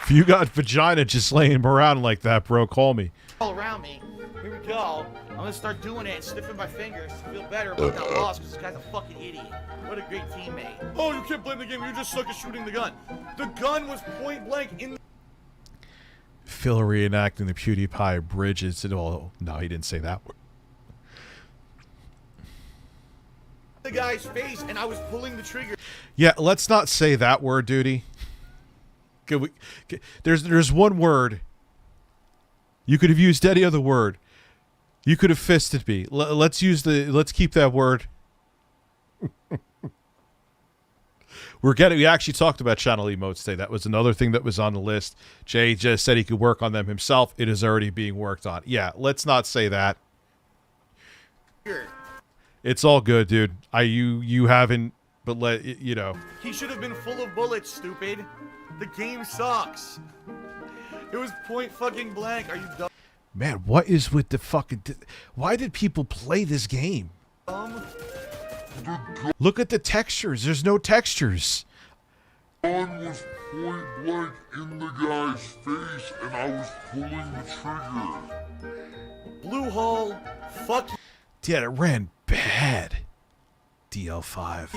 If you got vagina just laying around like that, bro, call me. All around me. Here we go. I'm gonna start doing it and sniffing my fingers to feel better about that loss because this guy's a fucking idiot. What a great teammate. Oh, you can't blame the game. You just suck at shooting the gun. The gun was point blank in Phil reenacting the PewDiePie bridges. Oh, no, he didn't say that word. the guy's face and I was pulling the trigger. Yeah, let's not say that word, Duty. There's one word. You could have used any other word. You could have fisted me. Let's keep that word. We actually talked about channel emotes today. That was another thing that was on the list. Jay just said he could work on them himself. It is already being worked on. Yeah, let's not say that. It's all good, dude. You haven't, but you know. He should have been full of bullets, stupid. The game sucks. It was point fucking blank. Are you dumb? Man, what is with the fucking... Why did people play this game? Look at the textures. There's no textures. Gun was point blank in the guy's face, and I was pulling the trigger. Blue hole. Fuck Yeah, it ran bad. DL5.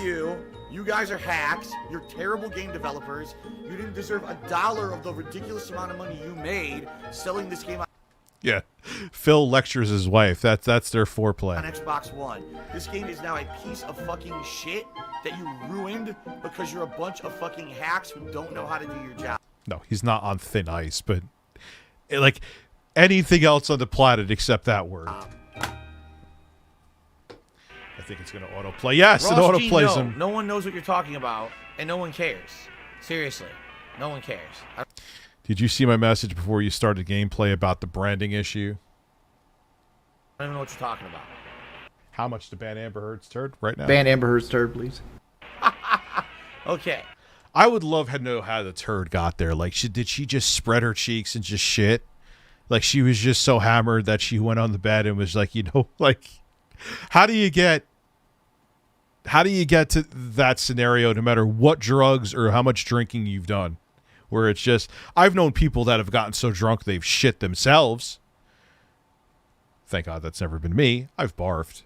You guys are hacks. You're terrible game developers. You didn't deserve $1 of the ridiculous amount of money you made selling this game Yeah, Phil lectures his wife. That's their foreplay. on Xbox One. This game is now a piece of fucking shit that you ruined because you're a bunch of fucking hacks who don't know how to do your job. No, he's not on thin ice, but like anything else on the planet except that word. I think it's going to autoplay. Yes, it autoplays him. No one knows what you're talking about, and no one cares. Seriously, no one cares. Did you see my message before you started gameplay about the branding issue? I don't even know what you're talking about. How much to ban Amber Heard's turd right now? Ban Amber Heard's turd, please. Okay. I would love to know how the turd got there. Like, did she just spread her cheeks and just shit? Like, she was just so hammered that she went on the bed and was like, you know, like, how do you get to that scenario no matter what drugs or how much drinking you've done? Where it's just, I've known people that have gotten so drunk they've shit themselves. Thank God that's never been me. I've barfed.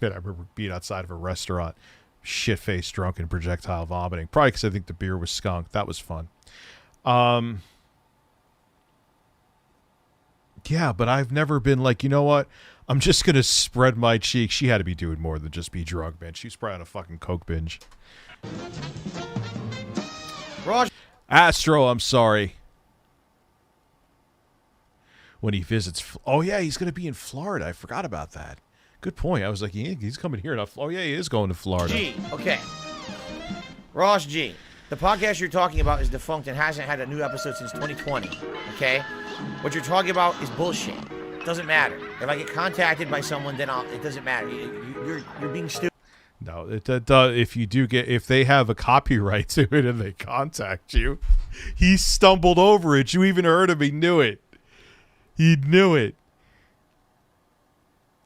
And I remember being outside of a restaurant, shit-faced, drunk, and projectile vomiting. Probably because I think the beer was skunk. That was fun. Yeah, but I've never been like, you know what? I'm just going to spread my cheeks. She had to be doing more than just be drunk, man. She was probably on a fucking coke binge. Raj. Astro, I'm sorry. When he visits... Oh, yeah, he's going to be in Florida. I forgot about that. Good point. I was like, yeah, he's coming here. Oh, yeah, he is going to Florida. G, okay. Ross G, the podcast you're talking about is defunct and hasn't had a new episode since 2020, okay? What you're talking about is bullshit. It doesn't matter. If I get contacted by someone, then it doesn't matter. You're being stupid. No, if they have a copyright to it and they contact you, he stumbled over it. You even heard him. He knew it. He knew it.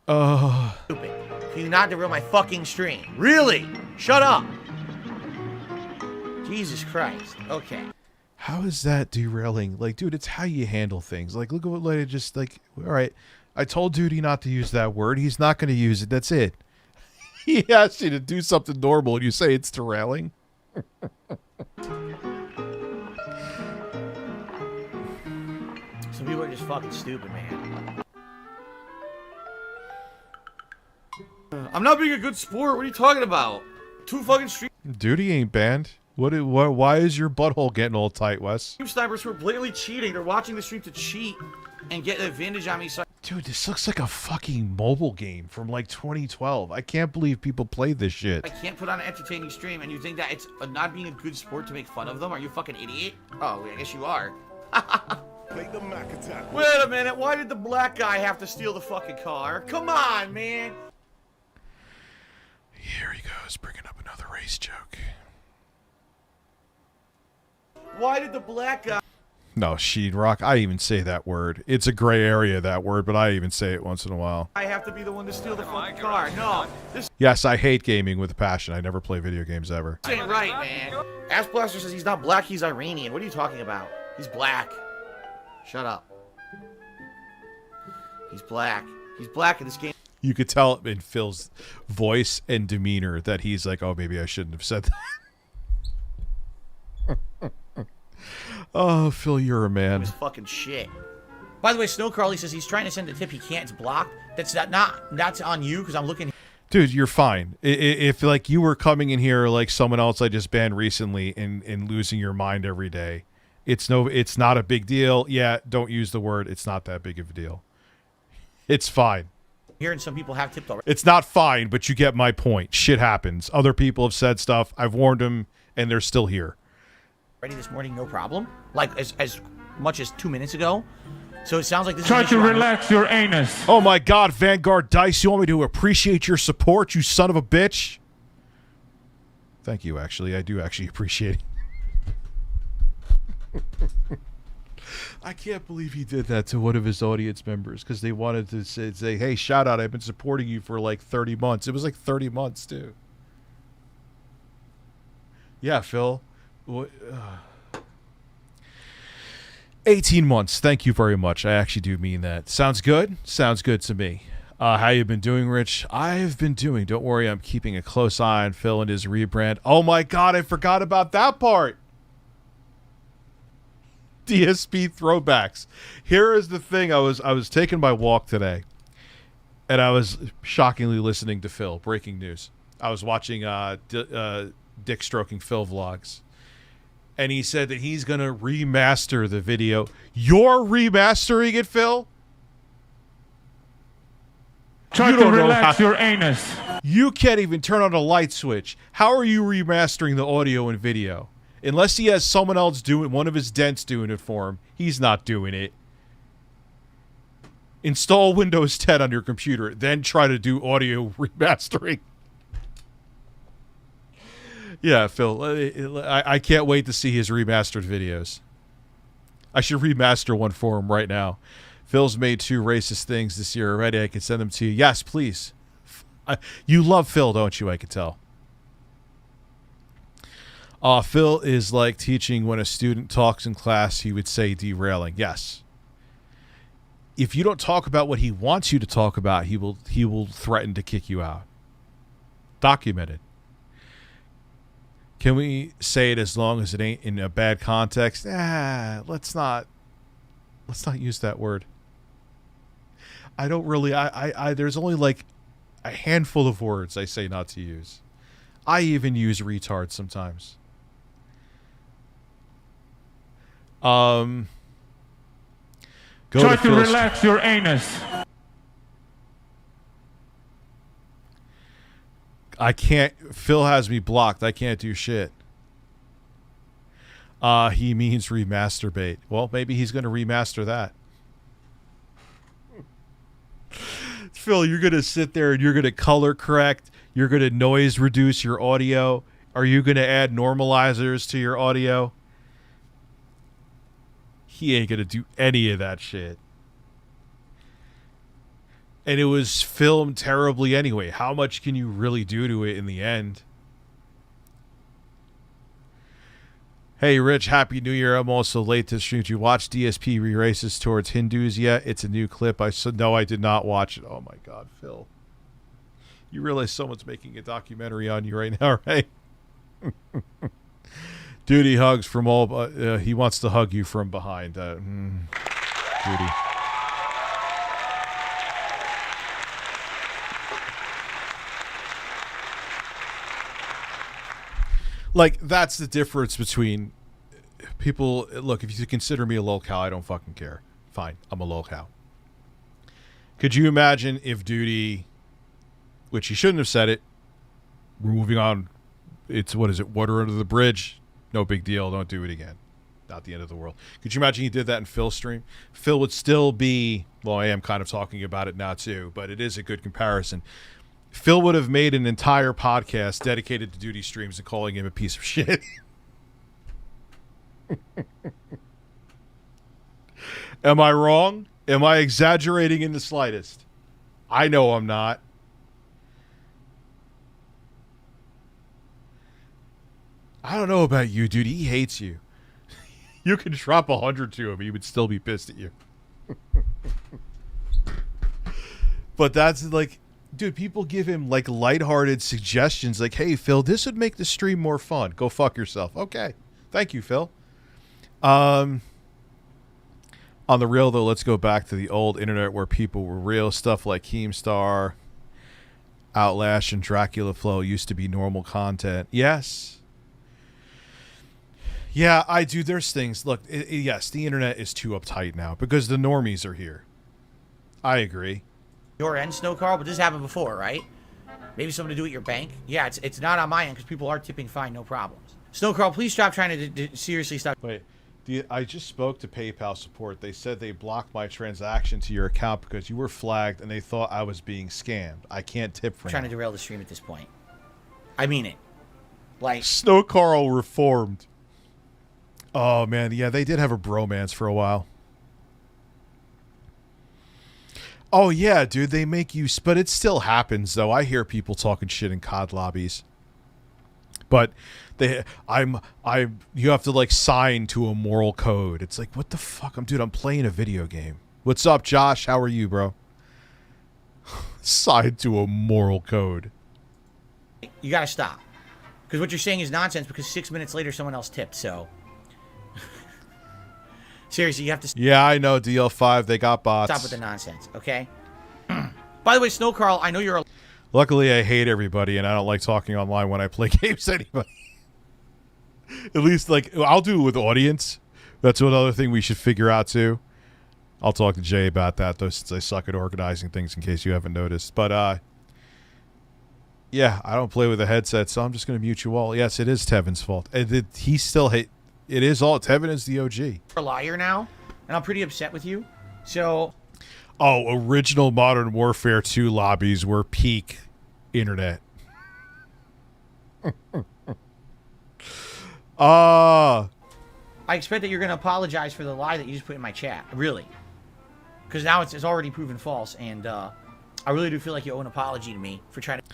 Stupid. Can you not derail my fucking stream? Really? Shut up. Jesus Christ. Okay. How is that derailing? Like, dude, it's how you handle things. Like, look at what, like, just like, all right, I told Duty not to use that word. He's not going to use it. That's it. He asked you to do something normal and you say it's derailing. Some people are just fucking stupid, man. I'm not being a good sport. What are you talking about? Two fucking stream Duty ain't banned. Why is your butthole getting all tight, Wes? snipers who are blatantly cheating. They're watching the stream to cheat and get an advantage on me. So Dude, this looks like a fucking mobile game from like 2012. I can't believe people played this shit. I can't put on an entertaining stream, and you think that it's not being a good sport to make fun of them? Are you a fucking idiot? Oh, I guess you are. Wait a minute, why did the black guy have to steal the fucking car? Come on, man. Here he goes, bringing up another race joke. Why did the black guy... No, sheetrock. I even say that word. It's a gray area, that word, but I even say it once in a while. I have to be the one to steal the fucking car. No, this Yes, I hate gaming with a passion. I never play video games ever. ain't right, man. Ass Blaster says he's not black, he's Iranian. What are you talking about? He's black. Shut up. He's black. He's black in this game. You could tell in Phil's voice and demeanor that he's like, oh, maybe I shouldn't have said that. Oh, Phil, you're a man. It was fucking shit. By the way, Snow Carly says he's trying to send a tip. He can't. It's blocked. That's on you because I'm looking. Dude, you're fine. If like you were coming in here like someone else I just banned recently and losing your mind every day, it's not a big deal. Yeah, don't use the word. It's not that big of a deal. It's fine. Hearing some people have tipped already. It's not fine, but you get my point. Shit happens. Other people have said stuff. I've warned them, and they're still here. Ready this morning, no problem. Like as much as 2 minutes ago. So it sounds like this Try is to relax your anus. Oh my God, Vanguard Dice, you want me to appreciate your support, you son of a bitch? Thank you, actually. I do actually appreciate it. I can't believe he did that to one of his audience members because they wanted to say, hey, shout out, I've been supporting you for like 30 months. It was like 30 months, too. Yeah, Phil. 18 months. Thank you very much. I actually do mean that. Sounds good? Sounds good to me. How you been doing, Rich? I've been doing. Don't worry, I'm keeping a close eye on Phil and his rebrand. Oh my God, I forgot about that part. DSP throwbacks. Here is the thing. I was taking my walk today, and I was shockingly listening to Phil. Breaking news. I was watching Dick Stroking Phil vlogs. And he said that he's going to remaster the video. You're remastering it, Phil? Try to relax your anus. You can't even turn on a light switch. How are you remastering the audio and video? Unless he has someone else doing, one of his dents doing it for him, he's not doing it. Install Windows 10 on your computer, then try to do audio remastering. Yeah, Phil, I can't wait to see his remastered videos. I should remaster one for him right now. Phil's made 2 racist things this year already. I can send them to you. Yes, please. You love Phil, don't you? I can tell. Phil is like teaching when a student talks in class, he would say derailing. Yes. If you don't talk about what he wants you to talk about, he will threaten to kick you out. Documented. Can we say it as long as it ain't in a bad context? Let's not use that word. I don't really, there's only like a handful of words I say not to use. I even use retard sometimes. Try to relax your anus. I can't. Phil has me blocked. I can't do shit. He means remasturbate. Well, maybe he's going to remaster that. Phil, you're going to sit there and you're going to color correct. You're going to noise reduce your audio. Are you going to add normalizers to your audio? He ain't going to do any of that shit. And it was filmed terribly anyway. How much can you really do to it in the end? Hey, Rich, Happy New Year. I'm also late to stream. Did you watch DSP Re-Racist Towards Hindus yet? It's a new clip. No, I did not watch it. Oh, my God, Phil. You realize someone's making a documentary on you right now, right? Duty hugs from all... he wants to hug you from behind. Duty. Like, that's the difference between people. Look, if you consider me a lolcow, I don't fucking care. Fine, I'm a lolcow. Could you imagine if Duty, which he shouldn't have said it, we're moving on, it's, what is it, water under the bridge? No big deal, don't do it again. Not the end of the world. Could you imagine he did that in Phil's stream? Phil would still be, well, I am kind of talking about it now too, but it is a good comparison. Phil would have made an entire podcast dedicated to Duty streams and calling him a piece of shit. Am I wrong? Am I exaggerating in the slightest? I know I'm not. I don't know about you, dude. He hates you. You could drop 100 to him. He would still be pissed at you. But that's like, dude, people give him like lighthearted suggestions like, hey, Phil, this would make the stream more fun. Go fuck yourself. Okay. Thank you, Phil. On the real, though, let's go back to the old internet where people were real. Stuff like Keemstar, Outlash, and Dracula Flow used to be normal content. Yes. Yeah, I do. There's things. Look, yes, the internet is too uptight now because the normies are here. I agree. Your end, Snow Carl, but this happened before, right? Maybe something to do at your bank? Yeah, it's not on my end because people are tipping fine, no problems. Snow Carl, please stop trying to seriously stop. Wait. I just spoke to PayPal support. They said they blocked my transaction to your account because you were flagged and they thought I was being scammed. I can't tip for I'm trying to derail the stream at this point. I mean it. Like Snow Carl reformed. Oh man, yeah, they did have a bromance for a while. Oh yeah, dude, they make you, but it still happens though. I hear people talking shit in COD lobbies. But you have to like sign to a moral code. It's like, what the fuck? I'm playing a video game. What's up, Josh? How are you, bro? Sign to a moral code. You gotta stop. Because what you're saying is nonsense because 6 minutes later someone else tipped, so. Seriously, you have to Yeah, I know, DL5, they got bots. stop with the nonsense, okay? By the way, Snow Carl, I know you're a Luckily, I hate everybody, and I don't like talking online when I play games anyway. At least, like, I'll do it with audience. That's another thing we should figure out, too. I'll talk to Jay about that, though, since I suck at organizing things, in case you haven't noticed. But, yeah, I don't play with a headset, so I'm just going to mute you all. Yes, it is Tevin's fault. He still hate. It is all. Tevin is the OG. a liar now, and I'm pretty upset with you. So... Oh, original Modern Warfare 2 lobbies were peak internet. I expect that you're going to apologize for the lie that you just put in my chat. Really. Because now it's already proven false, and I really do feel like you owe an apology to me for trying to...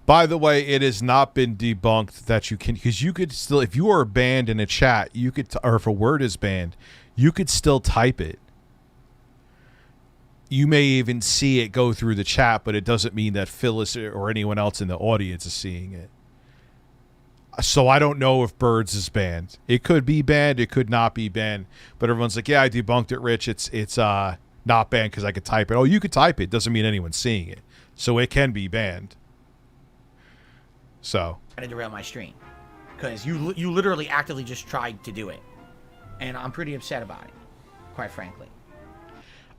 By the way, it has not been debunked that you can... Because you could still... If you are banned in a chat, you could... Or if a word is banned, you could still type it. You may even see it go through the chat, but it doesn't mean that Phyllis or anyone else in the audience is seeing it. So I don't know if Birds is banned. It could be banned. It could not be banned. But everyone's like, yeah, I debunked it, Rich. It's not banned because I could type it. Oh, you could type it. Doesn't mean anyone's seeing it. So it can be banned. So. Trying to derail my stream. Because you literally actively just tried to do it. And I'm pretty upset about it. Quite frankly.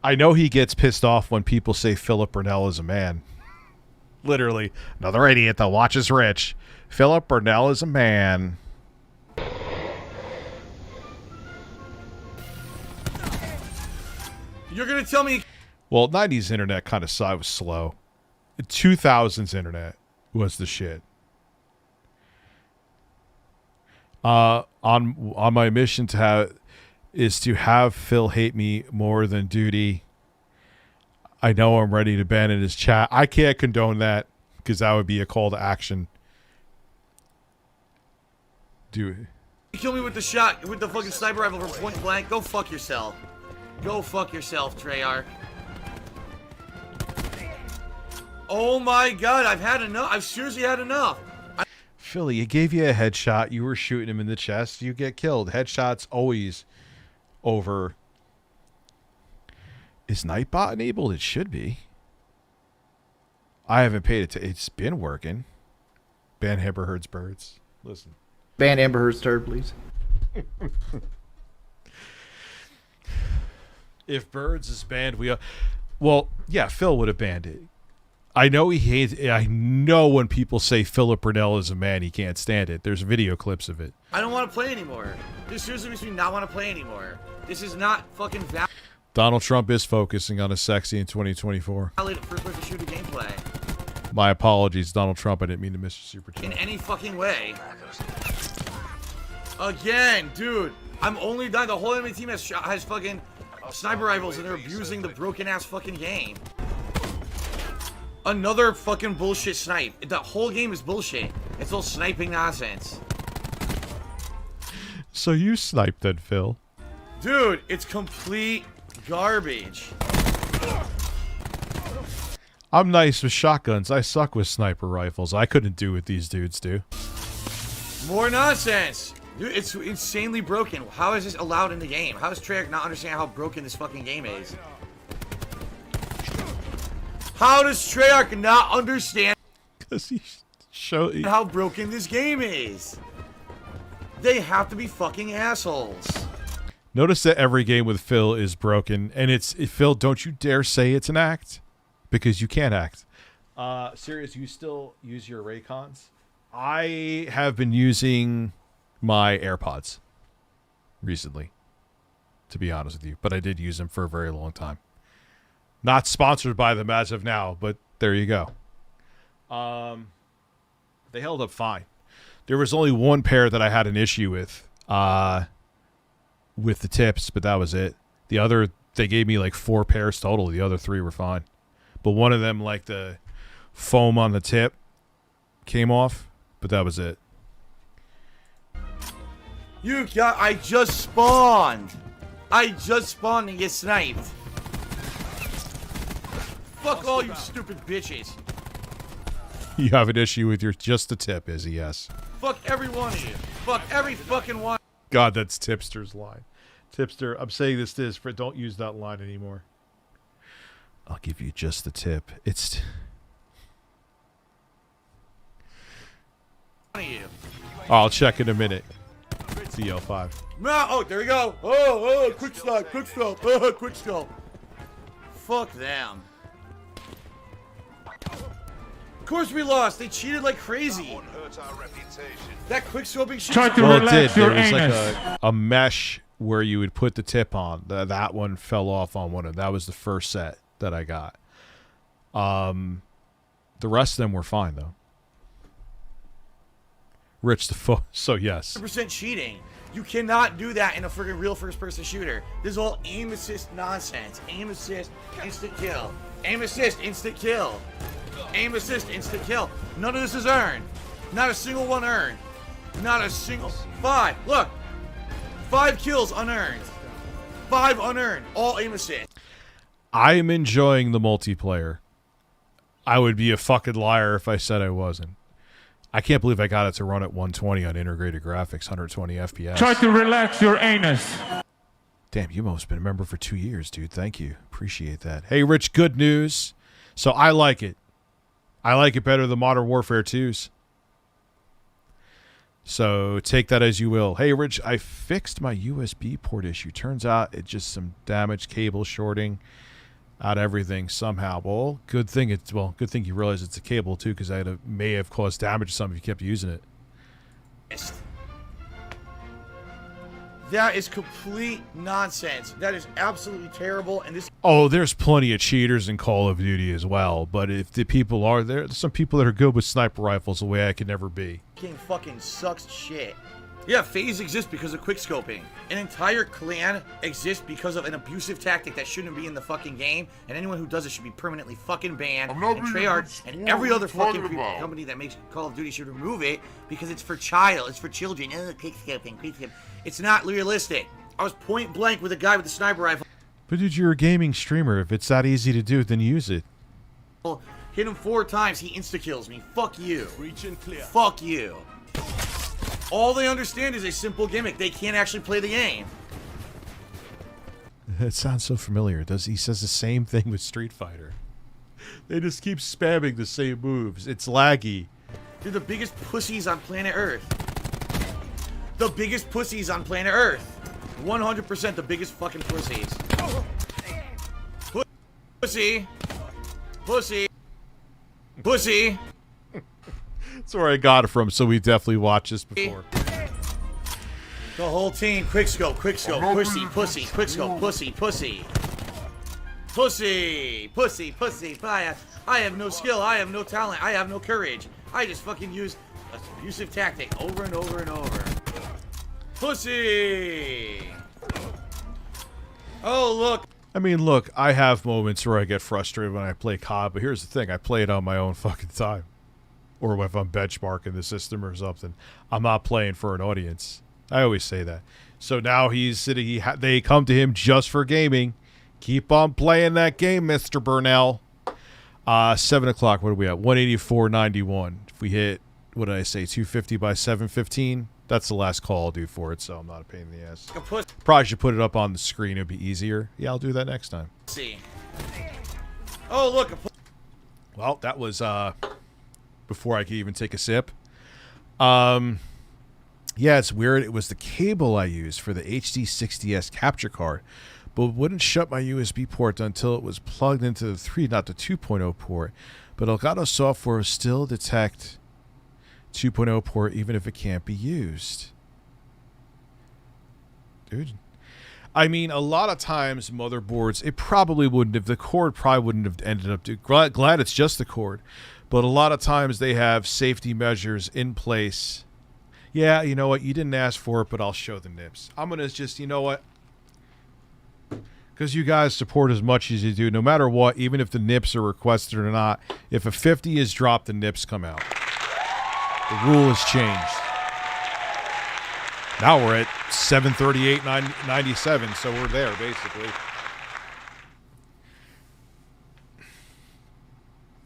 I know he gets pissed off when people say Philip Burnell is a man. Literally, another idiot that watches Rich. Philip Burnell is a man. You're gonna tell me... Well, 90s internet kind of was slow. 2000s internet was the shit. On my mission is to have Phil hate me more than duty. I know I'm ready to ban in his chat. I can't condone that because that would be a call to action. You kill me with the shot, with the fucking sniper rifle from point blank. Go fuck yourself. Go fuck yourself, Treyarch. Oh my god, I've had enough. I've seriously had enough. Philly, it gave you a headshot. You were shooting him in the chest. You get killed. Headshots always over. Is Nightbot enabled? It should be. I haven't paid it to. It's been working. Ban Amber Heard's birds. Listen. Ban Amber Heard's turd, please. If birds is banned, well, yeah, Phil would have banned it. I know he hates. I know when people say Philip Burnell is a man, he can't stand it. There's video clips of it. I don't want to play anymore. This seriously makes me not want to play anymore. This is not fucking valid. Donald Trump is focusing on a sexy in 2024. First-person shooter gameplay. My apologies, Donald Trump. I didn't mean to miss your super chat. In any fucking way. Again, dude. I'm only dying. The whole enemy team has fucking sniper rifles and they're abusing the broken ass fucking game. Another fucking bullshit snipe. The whole game is bullshit. It's all sniping nonsense. So you sniped then, Phil. Dude, it's complete garbage. I'm nice with shotguns. I suck with sniper rifles. I couldn't do what these dudes do. More nonsense. Dude, it's insanely broken. How is this allowed in the game? How does Treyarch not understand how broken this fucking game is? How does Treyarch not understand Because he showed... how broken this game is? They have to be fucking assholes. Notice that every game with Phil is broken. And Phil, don't you dare say it's an act. Because you can't act. Serious, you still use your Raycons? I have been using my AirPods recently, to be honest with you. But I did use them for a very long time. Not sponsored by them as of now, but there you go. They held up fine. There was only one pair that I had an issue with the tips, but that was it. The other, they gave me like 4 pairs total. The other 3 were fine. But one of them, like the foam on the tip, came off, but that was it. I just spawned. I just spawned and get sniped. Fuck all you stupid bitches. You have an issue with your just the tip, Izzy, yes. Fuck every one of you. Fuck every fucking one. God, that's Tipster's line. Tipster, I'm saying this, for don't use that line anymore. I'll give you just the tip. It's... I'll check in a minute. CL5. No, oh, there we go. Oh, quick stop, quick stop, quick stop. Fuck them. Of course we lost. They cheated like crazy. That quick scoping shit. Try to Well, it relax did. your There was anus. like a mesh where you would put the tip on. That one fell off on one of them. That was the first set that I got. The rest of them were fine though. Rich the so yes. 100% cheating. You cannot do that in a freaking real first-person shooter. This is all aim assist nonsense. Aim assist, instant kill. Aim assist, instant kill. Aim assist, instant kill. None of this is earned. Not a single one earned. Not a single. 5. Look. 5 kills unearned. 5 unearned. All aim assist. I am enjoying the multiplayer. I would be a fucking liar if I said I wasn't. I can't believe I got it to run at 120 on integrated graphics, 120 FPS. Try to relax your anus. Damn, you must have been a member for 2 years, dude. Thank you. Appreciate that. Hey, Rich, good news. So I like it. I like it better than Modern Warfare 2's. So take that as you will. Hey, Rich, I fixed my USB port issue. Turns out it's just some damaged cable shorting out everything somehow. Well, good thing you realize it's a cable too, because may have caused damage to something if you kept using it. That is complete nonsense. That is absolutely terrible. And this. Oh, there's plenty of cheaters in Call of Duty as well. But if the people are there's some people that are good with sniper rifles the way I could never be. Game fucking sucks shit. Yeah, phase exists because of quickscoping. An entire clan exists because of an abusive tactic that shouldn't be in the fucking game, and anyone who does it should be permanently fucking banned. I'm not And being Treyarch and sworn every other talking fucking about. company that makes Call of Duty should remove it because it's for children. Oh, quickscoping. It's not realistic. I was point blank with a guy with a sniper rifle. But dude, you're a gaming streamer. If it's that easy to do, then use it. Hit him 4 times, he insta-kills me. Fuck you. Fuck you. All they understand is a simple gimmick. They can't actually play the game. It sounds so familiar. He says the same thing with Street Fighter. They just keep spamming the same moves. It's laggy. They're the biggest pussies on planet Earth. The biggest pussies on planet Earth. 100% the biggest fucking pussies. Pussy. Pussy. Pussy. That's where I got it from, so we definitely watched this before. The whole team, quickscope, pussy, quickscope, pussy. I have no skill, I have no talent, I have no courage. I just fucking use an abusive tactic over and over and over. Pussy! Oh, look. I mean, look, I have moments where I get frustrated when I play COD, but here's the thing. I play it on my own fucking time. Or if I'm benchmarking the system or something. I'm not playing for an audience. I always say that. So now he's sitting, they come to him just for gaming. Keep on playing that game, Mr. Burnell. 7 o'clock, what are we at? 184.91. If we hit, what did I say, 250 by 715? That's the last call I'll do for it, so I'm not a pain in the ass. Probably should put it up on the screen. It'd be easier. Yeah, I'll do that next time. See. Oh, look. Well, that was before I could even take a sip. Yeah, it's weird. It was the cable I used for the HD60S capture card, but it wouldn't shut my USB port until it was plugged into the 3, not the 2.0 port. But Elgato software will still detect 2.0 port even if it can't be used. Dude. I mean, a lot of times motherboards, it probably wouldn't have, the cord probably wouldn't have ended up, glad it's just the cord. But a lot of times they have safety measures in place. Yeah, you know what? You didn't ask for it, but I'll show the nips. I'm going to just, you know what? Because you guys support as much as you do, no matter what, even if the nips are requested or not, if a 50 is dropped, the nips come out. The rule has changed. Now we're at 738.97, so we're there, basically.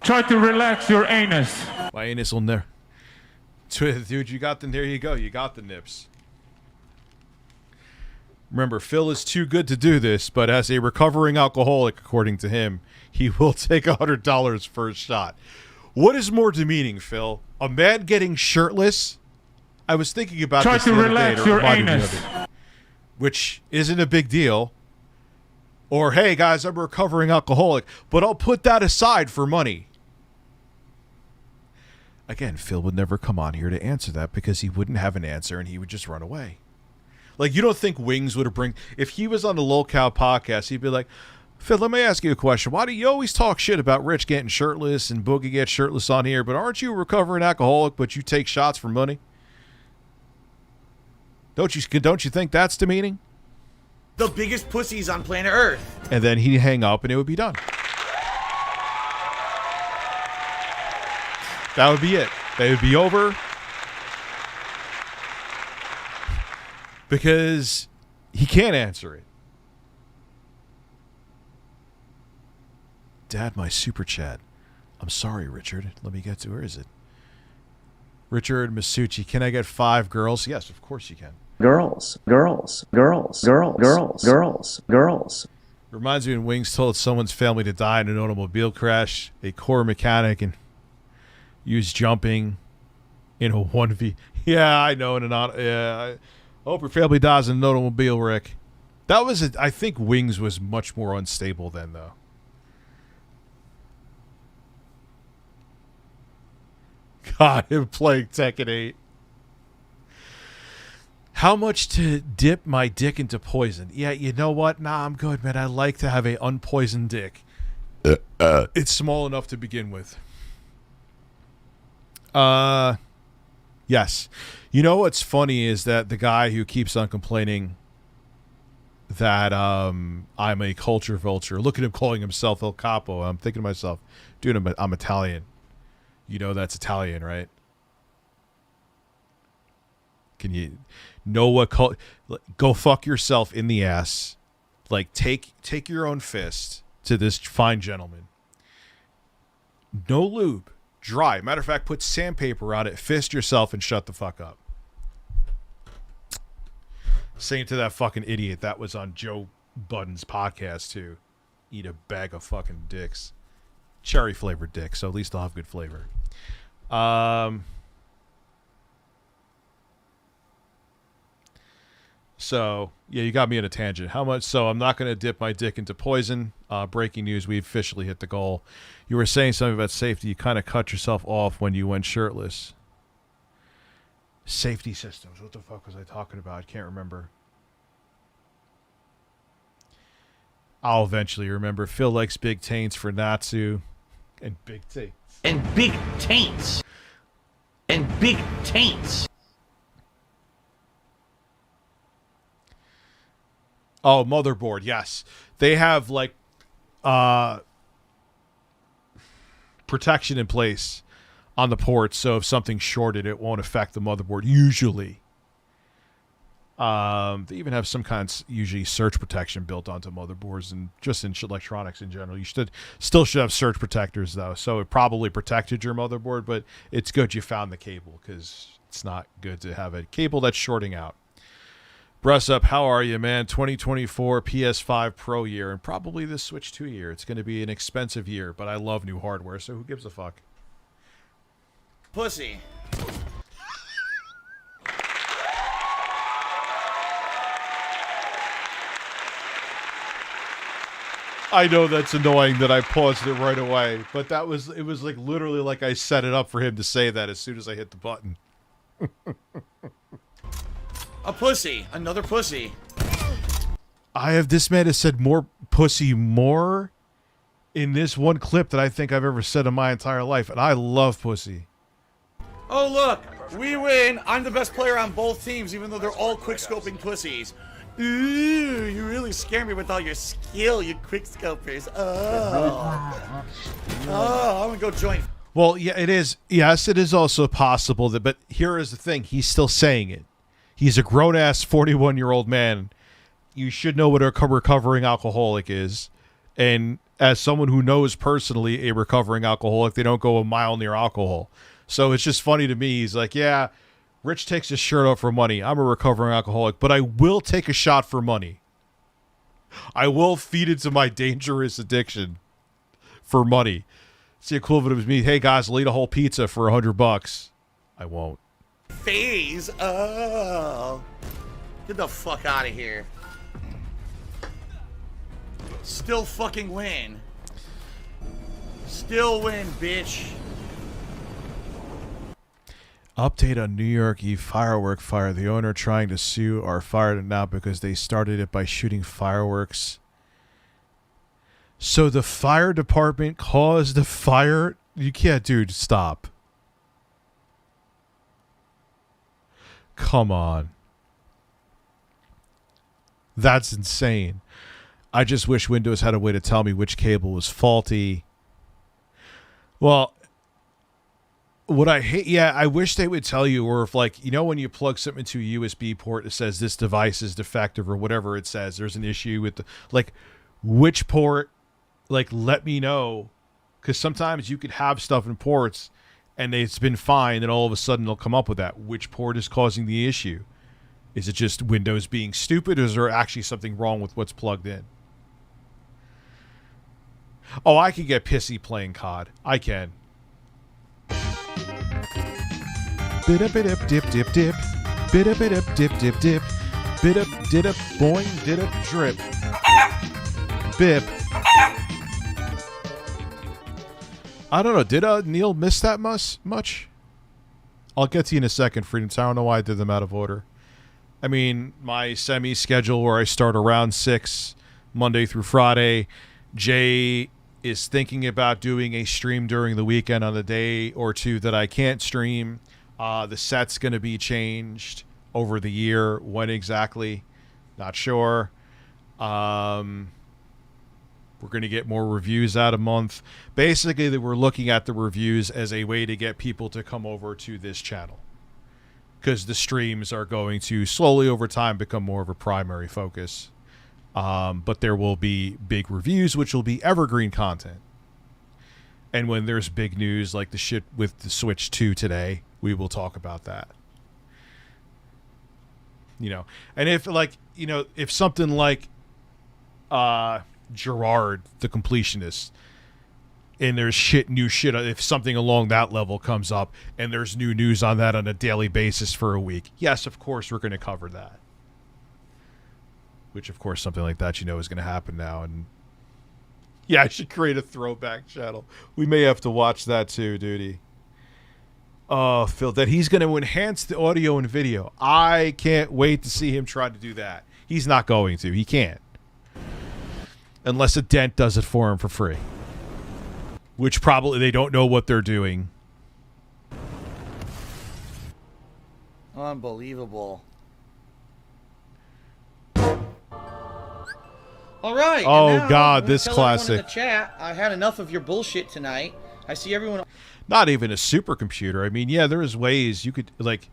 Try to relax your anus. My anus will never... Dude, you got the... There you go. You got the nips. Remember, Phil is too good to do this, but as a recovering alcoholic, according to him, he will take $100 for a shot. What is more demeaning, Phil? A man getting shirtless? I was thinking about Try this to the other relax day, your reminded me anus. of it, which isn't a big deal. Or, hey, guys, I'm a recovering alcoholic, but I'll put that aside for money. Again, Phil would never come on here to answer that because he wouldn't have an answer and he would just run away. Like, you don't think Wings would have bring... If he was on the Low Cow podcast, he'd be like, Phil, let me ask you a question. Why do you always talk shit about Rich getting shirtless and Boogie gets shirtless on here, but aren't you a recovering alcoholic, but you take shots for money? Don't you think that's demeaning? The biggest pussies on planet Earth. And then he'd hang up and it would be done. That would be it. They would be over. Because he can't answer it. Dad, my super chat. I'm sorry, Richard. Let me get to, where is it? Richard Masucci, can I get 5 girls? Yes, of course you can. Girls, girls, girls, girls, girls, girls, girls. Reminds me when Wings told someone's family to die in an automobile crash, a core mechanic, and used jumping in a 1v. Yeah, I know. I hope your family dies in an automobile wreck. That was I think Wings was much more unstable then, though. God, him playing Tekken 8. How much to dip my dick into poison? Yeah, you know what? Nah, I'm good, man. I like to have a unpoisoned dick. It's small enough to begin with. Yes. You know what's funny is that the guy who keeps on complaining that I'm a culture vulture, look at him calling himself El Capo. I'm thinking to myself, dude, I'm Italian. You know that's Italian, right? Can you know what go fuck yourself in the ass. Like take your own fist to this fine gentleman. No lube. Dry. Matter of fact, put sandpaper on it, fist yourself, and shut the fuck up. Same to that fucking idiot that was on Joe Budden's podcast, too. Eat a bag of fucking dicks. Cherry flavored dick, so at least they'll have good flavor. So, yeah, you got me in a tangent. How much? So, I'm not going to dip my dick into poison. Breaking news, we officially hit the goal. You were saying something about safety. You kind of cut yourself off when you went shirtless. Safety systems. What the fuck was I talking about? I can't remember. I'll eventually remember. Phil likes big taints for Natsu. And big taints. And big taints. And big taints. Oh, motherboard. Yes, they have like protection in place on the ports, so if something's shorted, it won't affect the motherboard usually. They even have some kinds, usually surge protection built onto motherboards, and just in electronics in general. You still should have surge protectors though, so it probably protected your motherboard, but it's good you found the cable, because it's not good to have a cable that's shorting out. Bruss up, how are you, man? 2024 PS5 Pro year, and probably this Switch 2 year. It's going to be an expensive year, but I love new hardware, so who gives a fuck? Pussy. I know that's annoying that I paused it right away, but it was like literally like I set it up for him to say that as soon as I hit the button. A pussy. Another pussy. This man has said more pussy more in this one clip than I think I've ever said in my entire life, and I love pussy. Oh, look. We win. I'm the best player on both teams, even though they're all quick-scoping pussies. Ooh, you really scare me with all your skill, you quick-scopers. Oh. Oh, I'm gonna go join. Well, yeah, it is. Yes, it is also possible that, but here is the thing. He's still saying it. He's a grown-ass 41-year-old man. You should know what a recovering alcoholic is. And as someone who knows personally a recovering alcoholic, they don't go a mile near alcohol. So it's just funny to me. He's like, yeah, Rich takes his shirt off for money. I'm a recovering alcoholic, but I will take a shot for money. I will feed into my dangerous addiction for money. It's the equivalent of me, hey guys, I'll eat a whole pizza for $100. I won't. Phase. Oh. Get the fuck out of here. Still fucking win. Still win, bitch. Update on New York Eve firework fire. The owner trying to sue are fired now because they started it by shooting fireworks. So the fire department caused the fire? You can't, dude, stop. Come on. That's insane. I just wish Windows had a way to tell me which cable was faulty. Well, what I hate, yeah, I wish they would tell you, or if, like, you know, when you plug something into a USB port, it says this device is defective or whatever it says, there's an issue with the, like, which port, like, let me know. Because sometimes you could have stuff in ports and it's been fine, and all of a sudden they'll come up with that. Which port is causing the issue? Is it just Windows being stupid, or is there actually something wrong with what's plugged in? Oh, I can get pissy playing COD. I can. Bit-up, dip, dip, dip. Bit-up, dip, dip, dip. Bit-up, did-up, boing, did-up, drip. Bip. I don't know. Did Neil miss that much? I'll get to you in a second, Freedom. I don't know why I did them out of order. I mean, my semi-schedule where I start around 6, Monday through Friday. Jay is thinking about doing a stream during the weekend on the day or two that I can't stream. The set's going to be changed over the year. When exactly? Not sure. We're going to get more reviews out a month. Basically, we're looking at the reviews as a way to get people to come over to this channel, because the streams are going to slowly over time become more of a primary focus. But there will be big reviews, which will be evergreen content. And when there's big news like the shit with the Switch 2 today, we will talk about that. You know, and if, like, you know, if something like Gerard the Completionist, and there's new shit, if something along that level comes up and there's new news on that on a daily basis for a week, yes, of course we're going to cover that. Which, of course, something like that, you know, is going to happen now. And yeah, I should create a throwback channel. We may have to watch that too, duty. Oh, Phil, that he's going to enhance the audio and video. I can't wait to see him try to do that. He's not going to. He can't. Unless a dent does it for him for free. Which probably they don't know what they're doing. Unbelievable. All right. Oh, and now God, I'm gonna this tell everyone classic. in the chat, I had enough of your bullshit tonight. I see everyone. Not even a supercomputer. I mean, yeah, there's ways you could, like,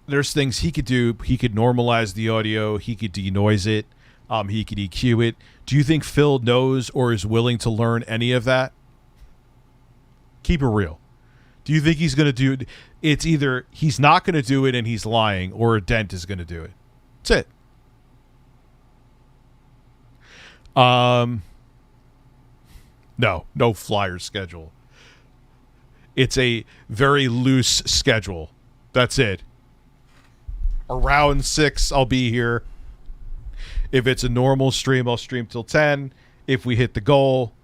there's things he could do. He could normalize the audio. He could denoise it. He could EQ it. Do you think Phil knows or is willing to learn any of that? Keep it real. Do you think he's going to do it? It's either he's not going to do it and he's lying, or a dent is going to do it. That's it. No flyer schedule. It's a very loose schedule. That's it. Around 6, I'll be here. If it's a normal stream, I'll stream till 10. If we hit the goal,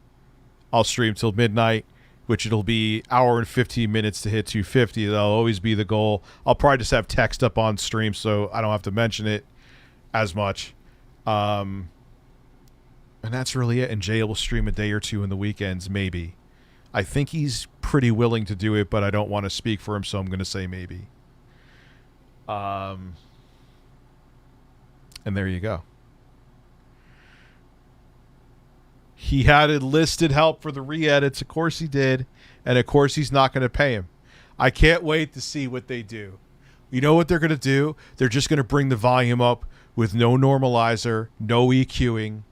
I'll stream till midnight, which it'll be hour and 15 minutes to hit 250. That'll always be the goal. I'll probably just have text up on stream so I don't have to mention it as much. And that's really it. And Jay will stream a day or two in the weekends, maybe. I think he's pretty willing to do it, but I don't want to speak for him, so I'm going to say maybe. And there you go. He had enlisted help for the re-edits. Of course he did. And of course he's not going to pay him. I can't wait to see what they do. You know what they're going to do? They're just going to bring the volume up with no normalizer, no EQing.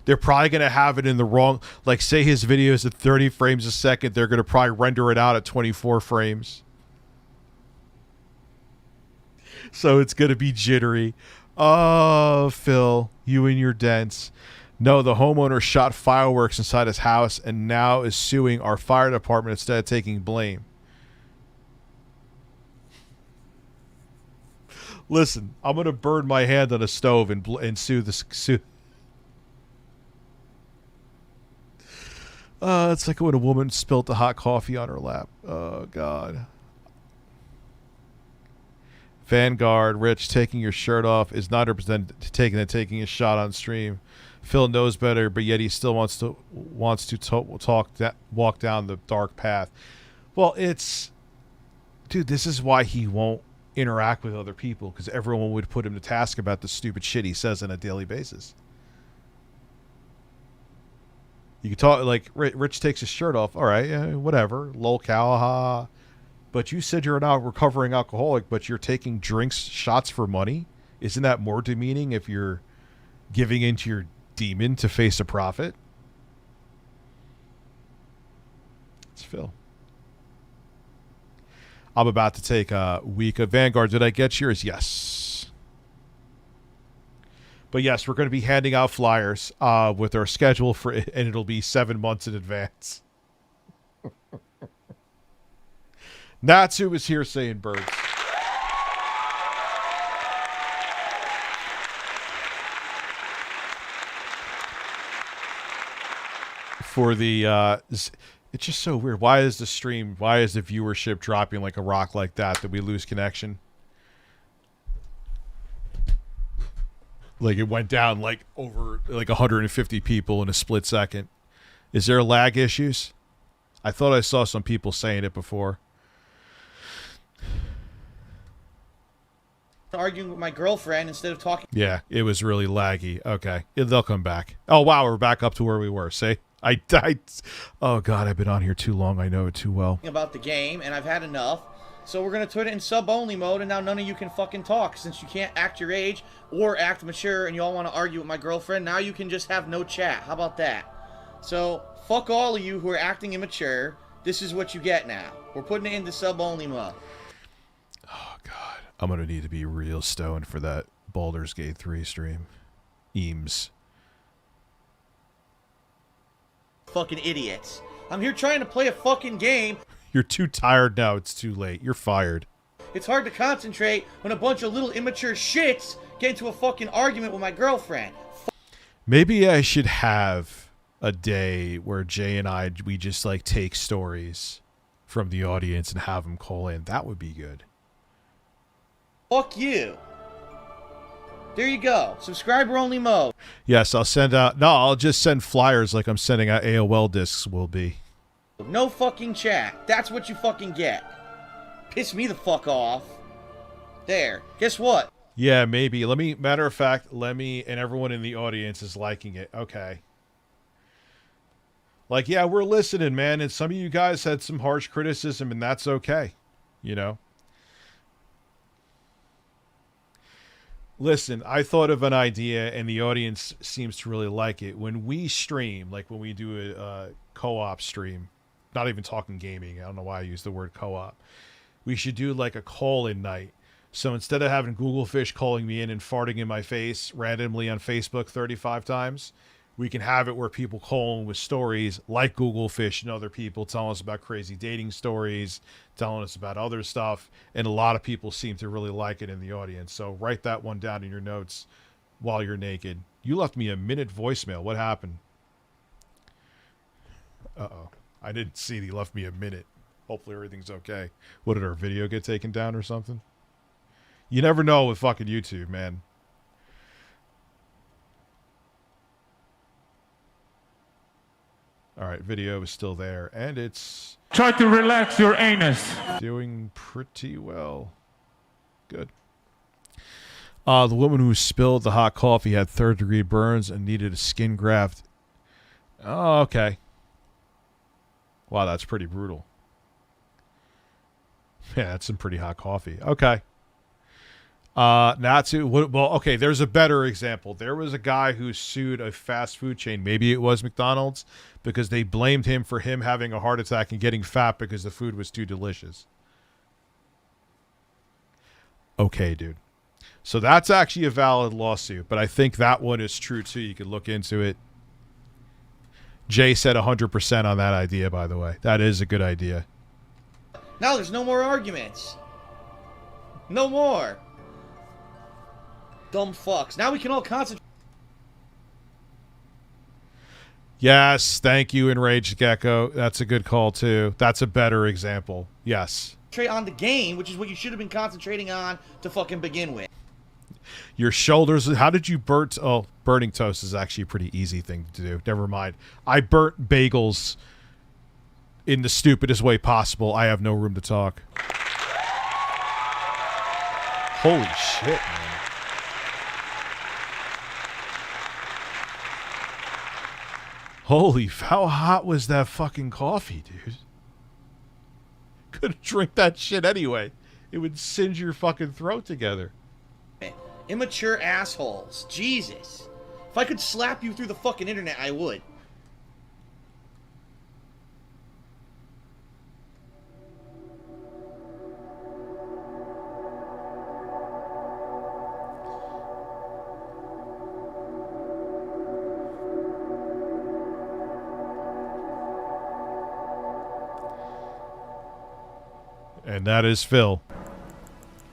They're probably going to have it in the wrong... Like, say his video is at 30 frames a second. They're going to probably render it out at 24 frames. So it's going to be jittery. Oh, Phil, you and your dents. No, the homeowner shot fireworks inside his house and now is suing our fire department instead of taking blame. Listen, I'm going to burn my hand on a stove and sue the... It's like when a woman spilt the hot coffee on her lap. Oh, God. Vanguard, Rich, taking your shirt off is not represented taking a shot on stream. Phil knows better, but yet he still wants to walk down the dark path. Well, dude, this is why he won't interact with other people, because everyone would put him to task about the stupid shit he says on a daily basis. You can talk like Rich takes his shirt off. All right, yeah, whatever. Lol cow, ha. But you said you're not a recovering alcoholic, but you're taking drinks, shots for money. Isn't that more demeaning if you're giving into your demon to face a prophet? It's Phil. I'm about to take a week of Vanguard. Did I get yours? Yes. But yes, we're going to be handing out flyers with our schedule for it, and it'll be 7 months in advance. Natsu is here saying birds. For the it's just so weird. Why is the viewership dropping like a rock like that? Did we lose connection? Like it went down like over like 150 people in a split second. Is there lag issues? I thought I saw some people saying it before. Arguing with my girlfriend instead of talking. Yeah, it was really laggy. Okay, they'll come back. Oh wow, we're back up to where we were. See, I died. Oh God, I've been on here too long. I know it too well. About the game, and I've had enough. So we're gonna put it in sub-only mode, and now none of you can fucking talk since you can't act your age or act mature, and you all want to argue with my girlfriend. Now you can just have no chat. How about that? So fuck all of you who are acting immature. This is what you get now. We're putting it into sub-only mode. Oh God. I'm going to need to be real stoned for that Baldur's Gate 3 stream. Eames. Fucking idiots. I'm here trying to play a fucking game. You're too tired now. It's too late. You're fired. It's hard to concentrate when a bunch of little immature shits get into a fucking argument with my girlfriend. Maybe I should have a day where Jay and we just like take stories from the audience and have them call in. That would be good. Fuck you. There you go. Subscriber only mode. Yes, I'll send out... No, I'll just send flyers like I'm sending out AOL discs will be. No fucking chat. That's what you fucking get. Piss me the fuck off. There. Guess what? Yeah, maybe. Let me, matter of fact, let me, and everyone in the audience is liking it. Okay. Like, yeah, we're listening, man. And some of you guys had some harsh criticism, and that's okay. You know? Listen, I thought of an idea, and the audience seems to really like it. When we stream, like when we do a co-op stream, not even talking gaming, I don't know why I use the word co-op, we should do like a call-in night. So instead of having Google Fish calling me in and farting in my face randomly on Facebook 35 times, we can have it where people call in with stories like Google Fish and other people telling us about crazy dating stories, telling us about other stuff. And a lot of people seem to really like it in the audience. So write that one down in your notes while you're naked. You left me a minute voicemail. What happened? Uh-oh. I didn't see that he left me a minute. Hopefully everything's okay. What, did our video get taken down or something? You never know with fucking YouTube, man. All right, video is still there, and it's... Try to relax your anus. Doing pretty well. Good. The woman who spilled the hot coffee had third-degree burns and needed a skin graft. Oh, okay. Wow, that's pretty brutal. Yeah, that's some pretty hot coffee. Okay. Okay, there's a better example. There was a guy who sued a fast food chain, maybe it was McDonald's, because they blamed him for him having a heart attack and getting fat because the food was too delicious. Okay, dude. So that's actually a valid lawsuit, but I think that one is true too. You could look into it. Jay said 100% on that idea, by the way. That is a good idea. Now there's no more arguments. No more. Dumb fucks. Now we can all concentrate Yes, thank you, Enraged Gecko. That's a good call, too. That's a better example. Yes. on the game, which is what you should have been concentrating on to fucking begin with. Your shoulders. How did you burnt? Oh, burning toast is actually a pretty easy thing to do. Never mind. I burnt bagels in the stupidest way possible. I have no room to talk. Holy shit, man. Holy, how hot was that fucking coffee, dude? Couldn't drink that shit anyway. It would singe your fucking throat together. Immature assholes. Jesus. If I could slap you through the fucking internet, I would. And that is Phil.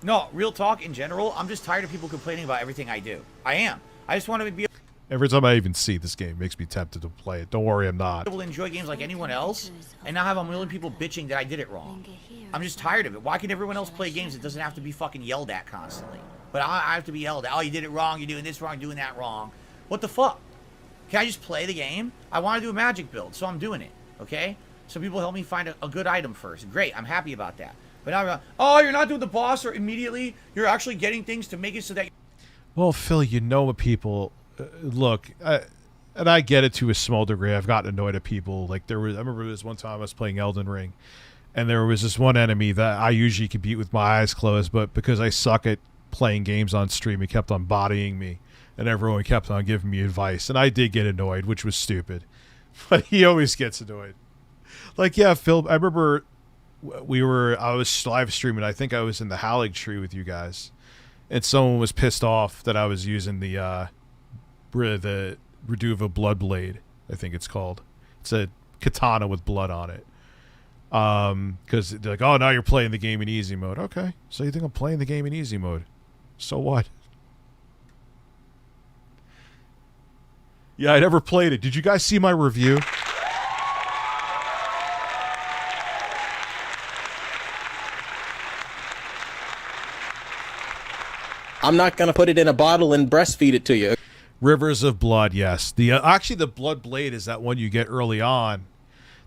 No, real talk in general, I'm just tired of people complaining about everything I do. I am. I just want to be Every time I even see this game, it makes me tempted to play it. Don't worry, I'm not. able to enjoy games like anyone else, and now have a million people bitching that I did it wrong. I'm just tired of it. Why can everyone else play games that doesn't have to be fucking yelled at constantly? But I have to be yelled at. Oh, you did it wrong, you're doing this wrong, doing that wrong. What the fuck? Can I just play the game? I want to do a magic build, so I'm doing it, okay? So people help me find a good item first. Great, I'm happy about that. But now, oh, you're not doing the boss, or immediately you're actually getting things to make it so that... Well, Phil, you know what people... look, and I get it to a small degree. I've gotten annoyed at people. Like, I remember this one time I was playing Elden Ring, and there was this one enemy that I usually could beat with my eyes closed, but because I suck at playing games on stream, he kept on bodying me, and everyone kept on giving me advice, and I did get annoyed, which was stupid. But he always gets annoyed. Like, yeah, Phil, I remember... I was live streaming. I think I was in the Hallig tree with you guys, and someone was pissed off that I was using the Reduva Bloodblade. I think it's called. It's a katana with blood on it. Because they're like, oh, now you're playing the game in easy mode. Okay, so you think I'm playing the game in easy mode? So what? Yeah, I never played it. Did you guys see my review? I'm not going to put it in a bottle and breastfeed it to you. Rivers of Blood, yes. Actually, the Blood Blade is that one you get early on.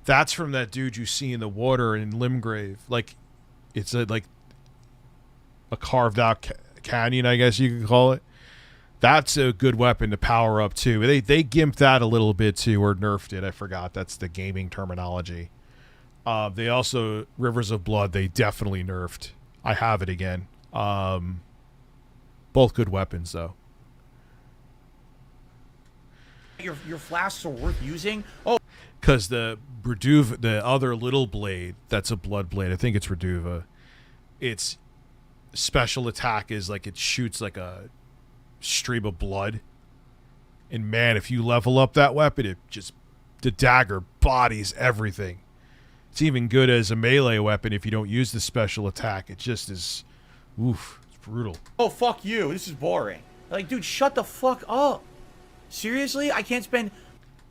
That's from that dude you see in the water in Limgrave. Like, it's a carved out Canyon, I guess you could call it. That's a good weapon to power up too. They gimped that a little bit too, or nerfed it. I forgot. That's the gaming terminology. They also, Rivers of Blood, they definitely nerfed. I have it again. Both good weapons though. Your flasks are worth using? Oh, because the Reduva, the other little blade, that's a blood blade. I think it's Reduva. Its special attack is like it shoots like a stream of blood. And man, if you level up that weapon, it just, the dagger bodies everything. It's even good as a melee weapon if you don't use the special attack. It just is, oof, it's brutal. oh, fuck you. This is boring. Like, dude, shut the fuck up. Seriously? I can't spend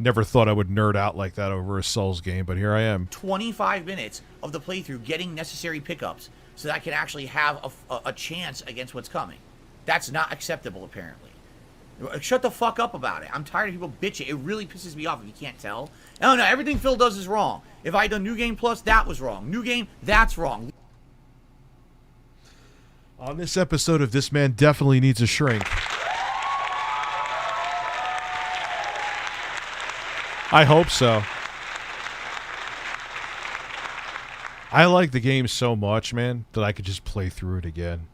Never thought I would nerd out like that over a Souls game, but here I am. 25 minutes of the playthrough getting necessary pickups so that I can actually have a chance against what's coming. That's not acceptable, apparently. Shut the fuck up about it. I'm tired of people bitching. It really pisses me off if you can't tell. Oh no, everything Phil does is wrong. If I had done New Game Plus, that was wrong. New Game, that's wrong. On this episode of This Man Definitely Needs a Shrink, I hope so. I like the game so much, man, that I could just play through it again.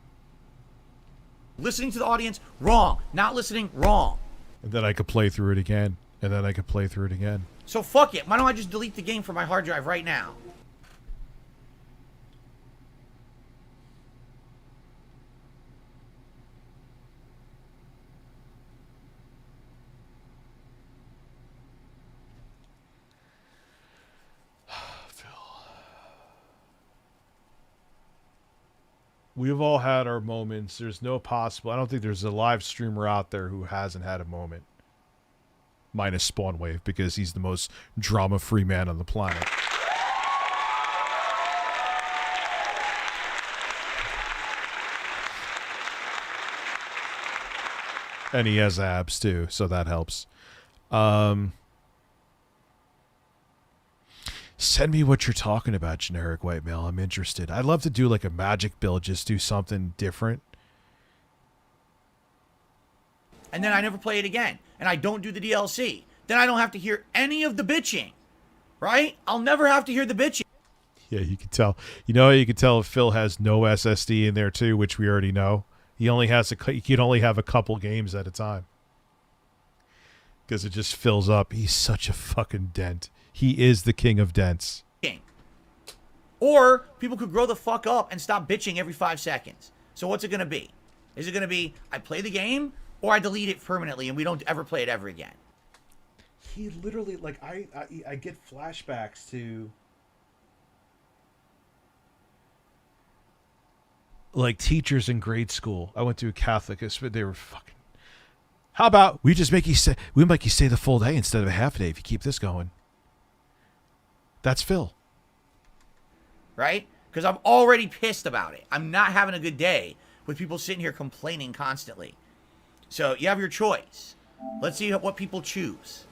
Listening to the audience, wrong. Not listening, wrong. And then I could play through it again. And then I could play through it again. So fuck it. Why don't I just delete the game from my hard drive right now? We've all had our moments. There's no possible... I don't think there's a live streamer out there who hasn't had a moment. Minus Spawnwave, because he's the most drama-free man on the planet. And he has abs, too, so that helps. Send me what you're talking about, generic white male. I'm interested. I'd love to do like a magic build, just do something different. And then I never play it again. And I don't do the DLC. Then I don't have to hear any of the bitching. Right? I'll never have to hear the bitching. Yeah, you can tell. You know, you can tell if Phil has no SSD in there too, which we already know. He only has he can only have a couple games at a time. Because it just fills up. He's such a fucking dent. He is the king of dents. Or people could grow the fuck up and stop bitching every 5 seconds. So what's it going to be? Is it going to be I play the game or I delete it permanently and we don't ever play it ever again? He literally, like, I get flashbacks to... like teachers in grade school. I went to a Catholic, they were fucking... How about we just make you stay the full day instead of a half day if you keep this going? That's Phil. Right? Because I'm already pissed about it. I'm not having a good day with people sitting here complaining constantly. So you have your choice. Let's see what people choose.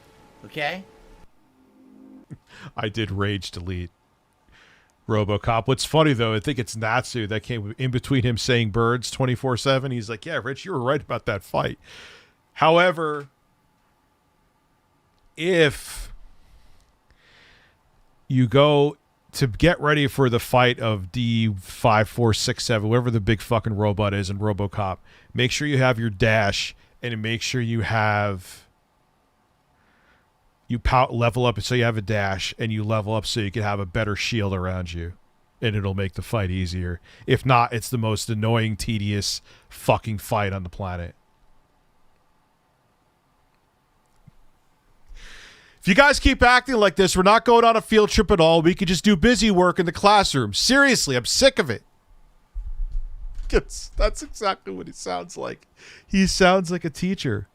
Okay? I did rage delete RoboCop. What's funny, though, I think it's Natsu that came in between him saying birds 24/7. He's like, yeah, Rich, you were right about that fight. However, if you go to get ready for the fight of D5467, whoever the big fucking robot is in RoboCop, make sure you have your dash and make sure you have level up so you have a dash and you level up so you can have a better shield around you and it'll make the fight easier. If not, it's the most annoying, tedious fucking fight on the planet. If you guys keep acting like this, we're not going on a field trip at all. We could just do busy work in the classroom. Seriously, I'm sick of it. That's exactly what he sounds like. He sounds like a teacher.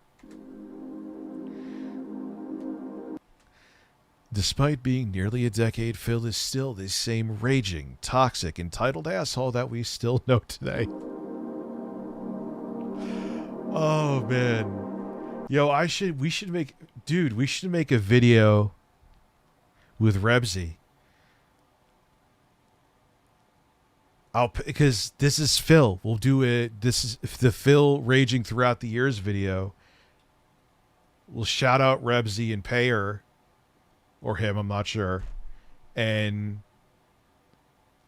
Despite being nearly a decade, Phil is still the same raging, toxic, entitled asshole that we still know today. Oh, man. Yo, we should make a video with Rebsy Because this is Phil. We'll do it. This is the Phil Raging Throughout the Years video. We'll shout out Rebsy and pay her. Or him, I'm not sure. And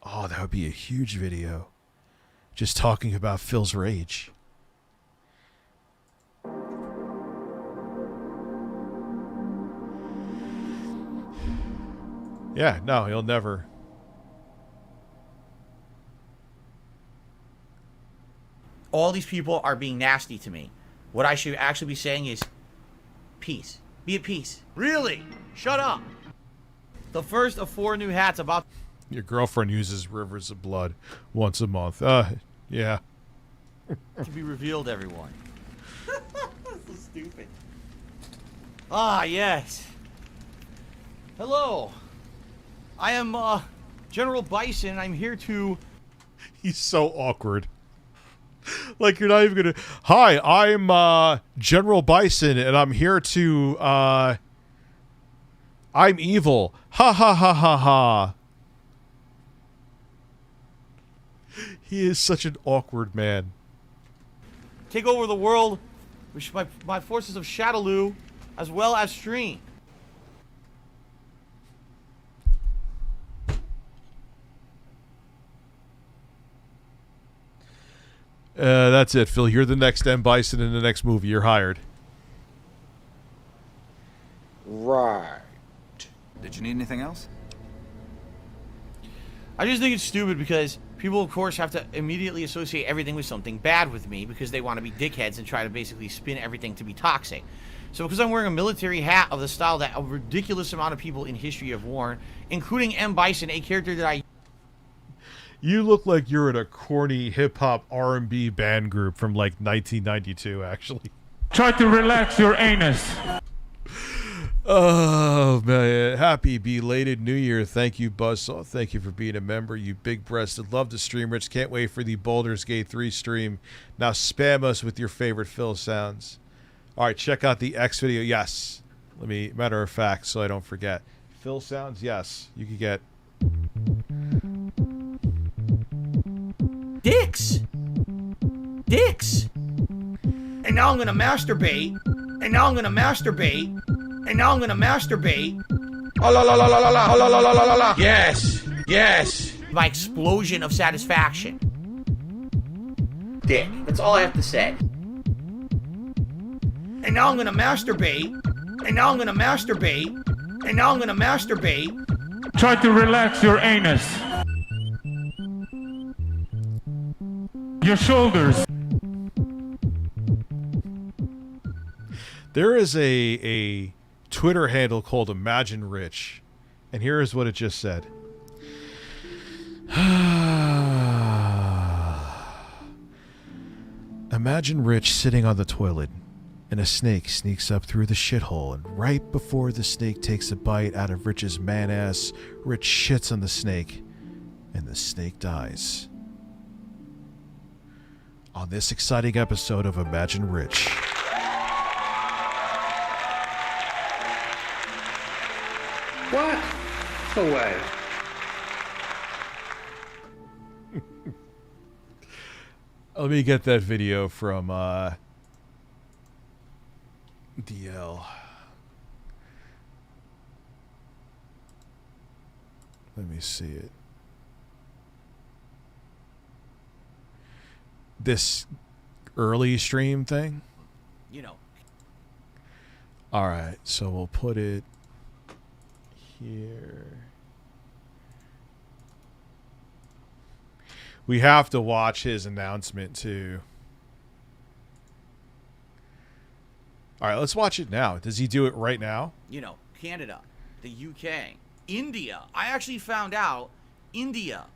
oh, that would be a huge video. Just talking about Phil's rage. Yeah, no, he'll never. All these people are being nasty to me. What I should actually be saying is peace. Be at peace. Really? Shut up. The first of 4 new hats about... Your girlfriend uses rivers of blood once a month. Yeah. to be revealed, everyone. That's so stupid. Ah, yes. Hello. I am, General Bison. I'm here to... He's so awkward. Like, you're not even gonna... Hi, I'm, General Bison, and I'm here to, I'm evil. Ha ha ha ha ha. He is such an awkward man. take over the world with my forces of Shadaloo, as well as Stream. That's it, Phil. You're the next M. Bison in the next movie. You're hired. Right. Did you need anything else? I just think it's stupid because people, of course, have to immediately associate everything with something bad with me because they want to be dickheads and try to basically spin everything to be toxic. So because I'm wearing a military hat of the style that a ridiculous amount of people in history have worn, including M. Bison, a character that I... You look like you're in a corny hip-hop R&B band group from, like, 1992, actually. Try to relax your anus. Oh, man. Happy belated New Year. Thank you, Buzzsaw. Thank you for being a member, you big-breasted. Love the stream, Rich. Can't wait for the Baldur's Gate 3 stream. Now spam us with your favorite Phil sounds. All right, check out the X video. Yes. Let me, matter of fact, so I don't forget. Phil sounds, yes. You can get... Dicks! Dicks! And now I'm gonna masturbate. And now I'm gonna masturbate. And now I'm gonna masturbate. Oh, la, la, la, la, la, la, la, la, la, la. Yes! Yes! My explosion of satisfaction. Dick. That's all I have to say. And now I'm gonna masturbate. And now I'm gonna masturbate. And now I'm gonna masturbate. Try to relax your anus. Your shoulders. There is a Twitter handle called Imagine Rich, and here is what it just said. Imagine Rich sitting on the toilet, and a snake sneaks up through the shithole, and right before the snake takes a bite out of Rich's man-ass, Rich shits on the snake, and the snake dies. On this exciting episode of Imagine Rich. What? No way. Let me get that video from DL. Let me see it. This early stream thing? You know. Alright, so we'll put it here. We have to watch his announcement too. Alright, let's watch it now. Does he do it right now? You know, Canada, the UK, India. I actually found out India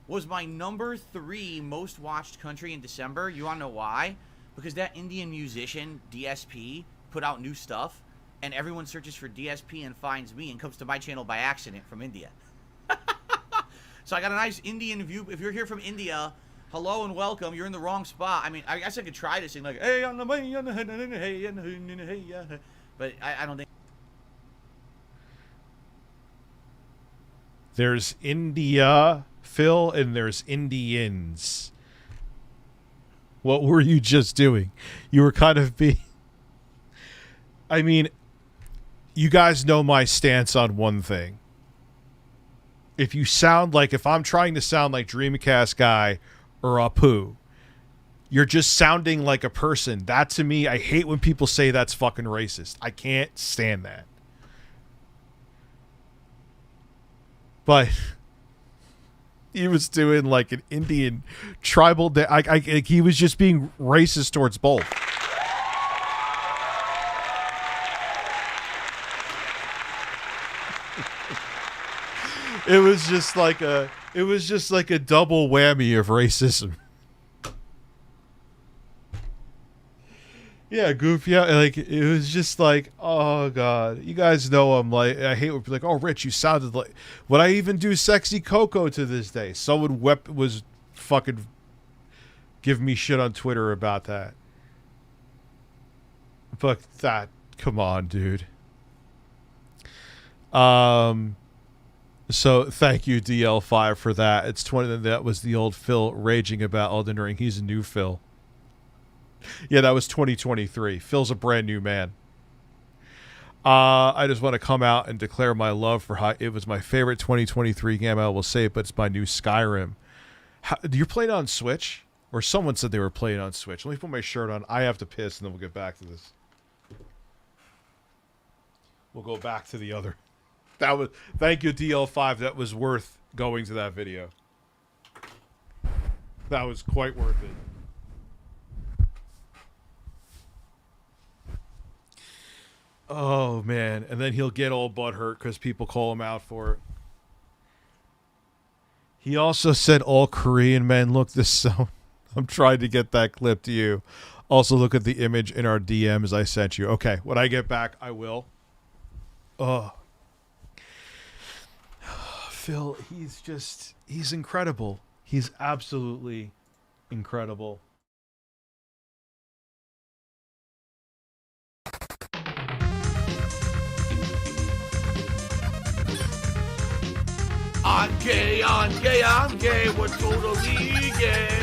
was my #3 most watched country in December. You wanna know why? Because that Indian musician, DSP, put out new stuff, and everyone searches for DSP and finds me and comes to my channel by accident from India. So I got a nice Indian view. If you're here from India, hello and welcome. You're in the wrong spot. I mean, I guess I could try to sing like, hey, on the way, on the hey, but I don't think. There's India, Phil, and there's Indians. What were you just doing? You were kind of being... I mean, you guys know my stance on one thing. If I'm trying to sound like Dreamcast Guy or Apu, you're just sounding like a person. That, to me, I hate when people say that's fucking racist. I can't stand that. But he was doing like an Indian tribal... he was just being racist towards both. It was just like a double whammy of racism. Yeah, goofy. Yeah, like it was just like, oh god, you guys know I'm like, I hate when people are like, oh Rich, you sounded like. Would I even do Sexy Coco to this day? Someone was fucking giving me shit on Twitter about that. But come on, dude. So thank you, DL5, for that. It's 20. That was the old Phil raging about Elden Ring. He's a new Phil. Yeah, that was 2023. Phil's a brand new man. I just want to come out and declare my love for how it was my favorite 2023 game. I will say it, but it's my new Skyrim. Do you play it on Switch? Or someone said they were playing on Switch. Let me put my shirt on. I have to piss, and then we'll get back to this. We'll go back to the other. Thank you, DL5. That was worth going to that video. That was quite worth it. Oh, man. And then he'll get all butthurt because people call him out for it. He also said all Korean men look the same. I'm trying to get that clip to you. Also, look at the image in our DMs I sent you. Okay, when I get back, I will. Oh. Phil, he's incredible. He's absolutely incredible. I'm gay, I'm gay, I'm gay, we're totally gay.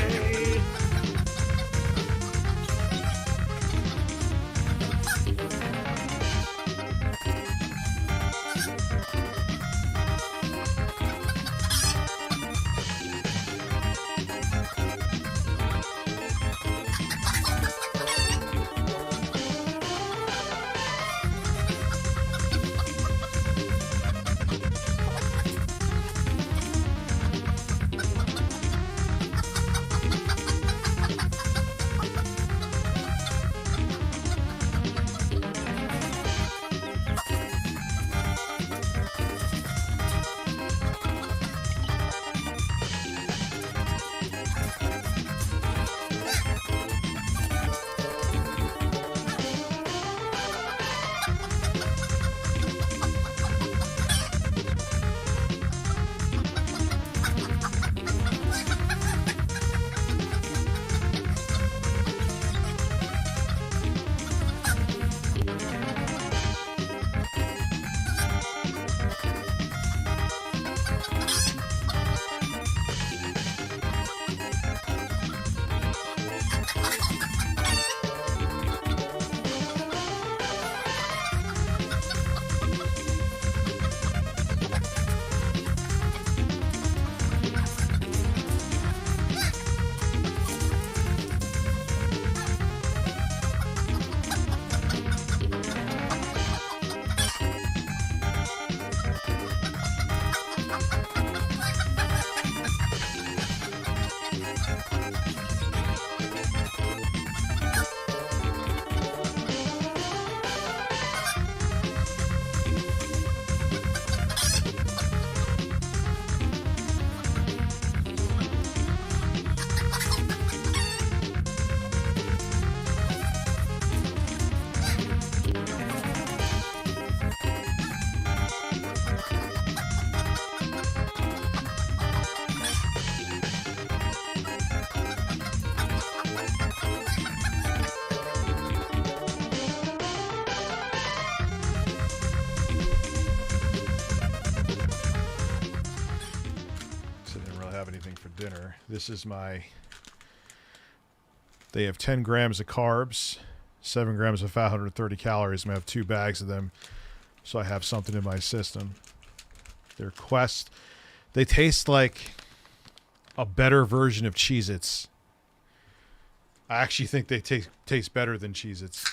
dinner. This is my... They have 10 grams of carbs, 7 grams of fat, 130 calories. I'm going to have 2 bags of them, so I have something in my system. They're Quest. They taste like a better version of Cheez-Its. I actually think they taste better than Cheez-Its.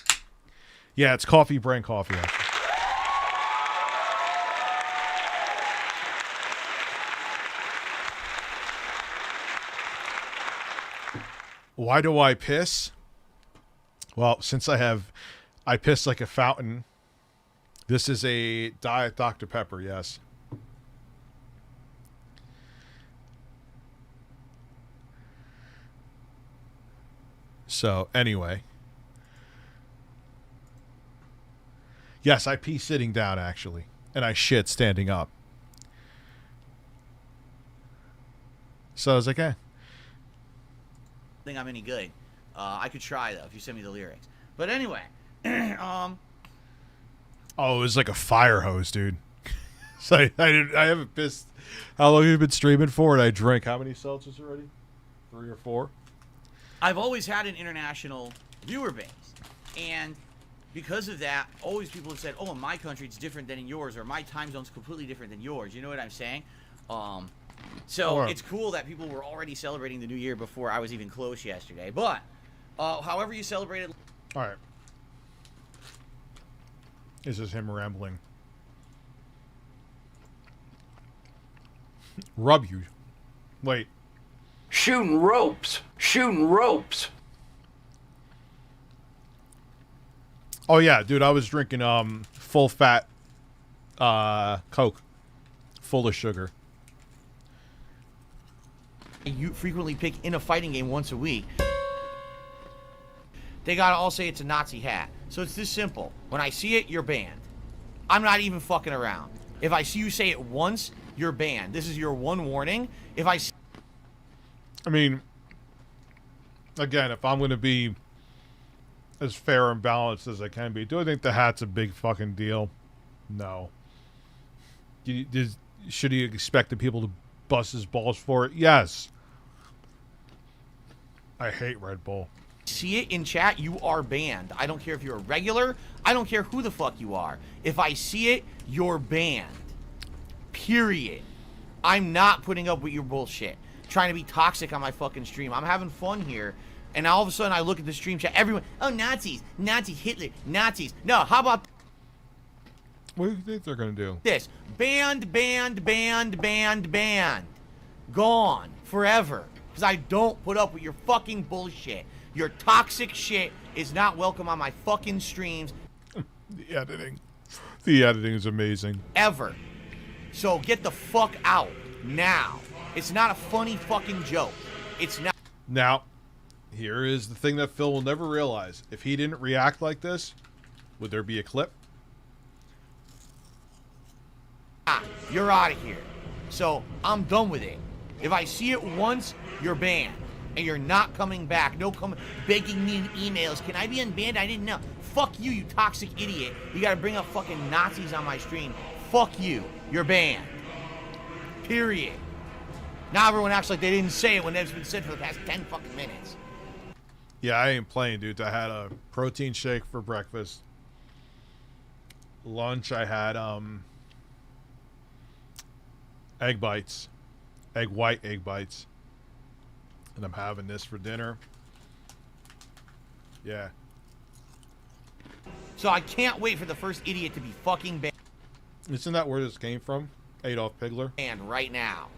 Yeah, it's coffee brand coffee, actually. Why do I piss? Well, since I piss like a fountain. This is a Diet Dr. Pepper, yes. So, anyway. Yes, I pee sitting down, actually. And I shit standing up. So I was like, eh. I think I'm any good. I could try, though, if you send me the lyrics. But anyway. Oh, it was like a fire hose, dude. So I haven't pissed. How long have you been streaming for? And I drank how many seltzers already? 3 or 4? I've always had an international viewer base. And because of that, always people have said, oh, in my country it's different than in yours, or my time zone's completely different than yours. You know what I'm saying? So it's cool that people were already celebrating the new year before I was even close yesterday. But however you celebrated... All right. This is him rambling. Rub you. Wait. Shooting ropes. Shooting ropes. Oh yeah, dude, I was drinking full fat Coke. Full of sugar. You frequently pick in a fighting game once a week. They gotta all say it's a Nazi hat. So it's this simple. When I see it, you're banned. I'm not even fucking around. If I see you say it once, you're banned. This is your one warning. If I mean, again, if I'm going to be as fair and balanced as I can be, do I think the hat's a big fucking deal? No. Should he expect the people to bust his balls for it? Yes. I hate Red Bull. See it in chat, you are banned. I don't care if you're a regular. I don't care who the fuck you are. If I see it, you're banned. Period. I'm not putting up with your bullshit. Trying to be toxic on my fucking stream. I'm having fun here. And all of a sudden I look at the stream chat. Everyone, oh, Nazis. Nazis, Hitler, Nazis. No, how about what do you think they're going to do? this? Banned, banned, banned, banned, banned. Gone. Forever. Because I don't put up with your fucking bullshit. Your toxic shit is not welcome on my fucking streams. The editing. The editing is amazing. Ever. So get the fuck out. Now. It's not a funny fucking joke. It's not. Now, here is the thing that Phil will never realize. If he didn't react like this, would there be a clip? You're out of here. So I'm done with it. If I see it once, you're banned. And you're not coming back. No begging me in emails. Can I be unbanned? I didn't know. Fuck you, you toxic idiot. You gotta bring up fucking Nazis on my stream. Fuck you. You're banned. Period. Now everyone acts like they didn't say it when it's been said for the past 10 fucking minutes. Yeah, I ain't playing, dude. I had a protein shake for breakfast. Lunch, I had egg bites. White egg bites. And I'm having this for dinner. Yeah. So I can't wait for the first idiot to be fucking banned. Isn't that where this came from? Adolf Hitler? And right now.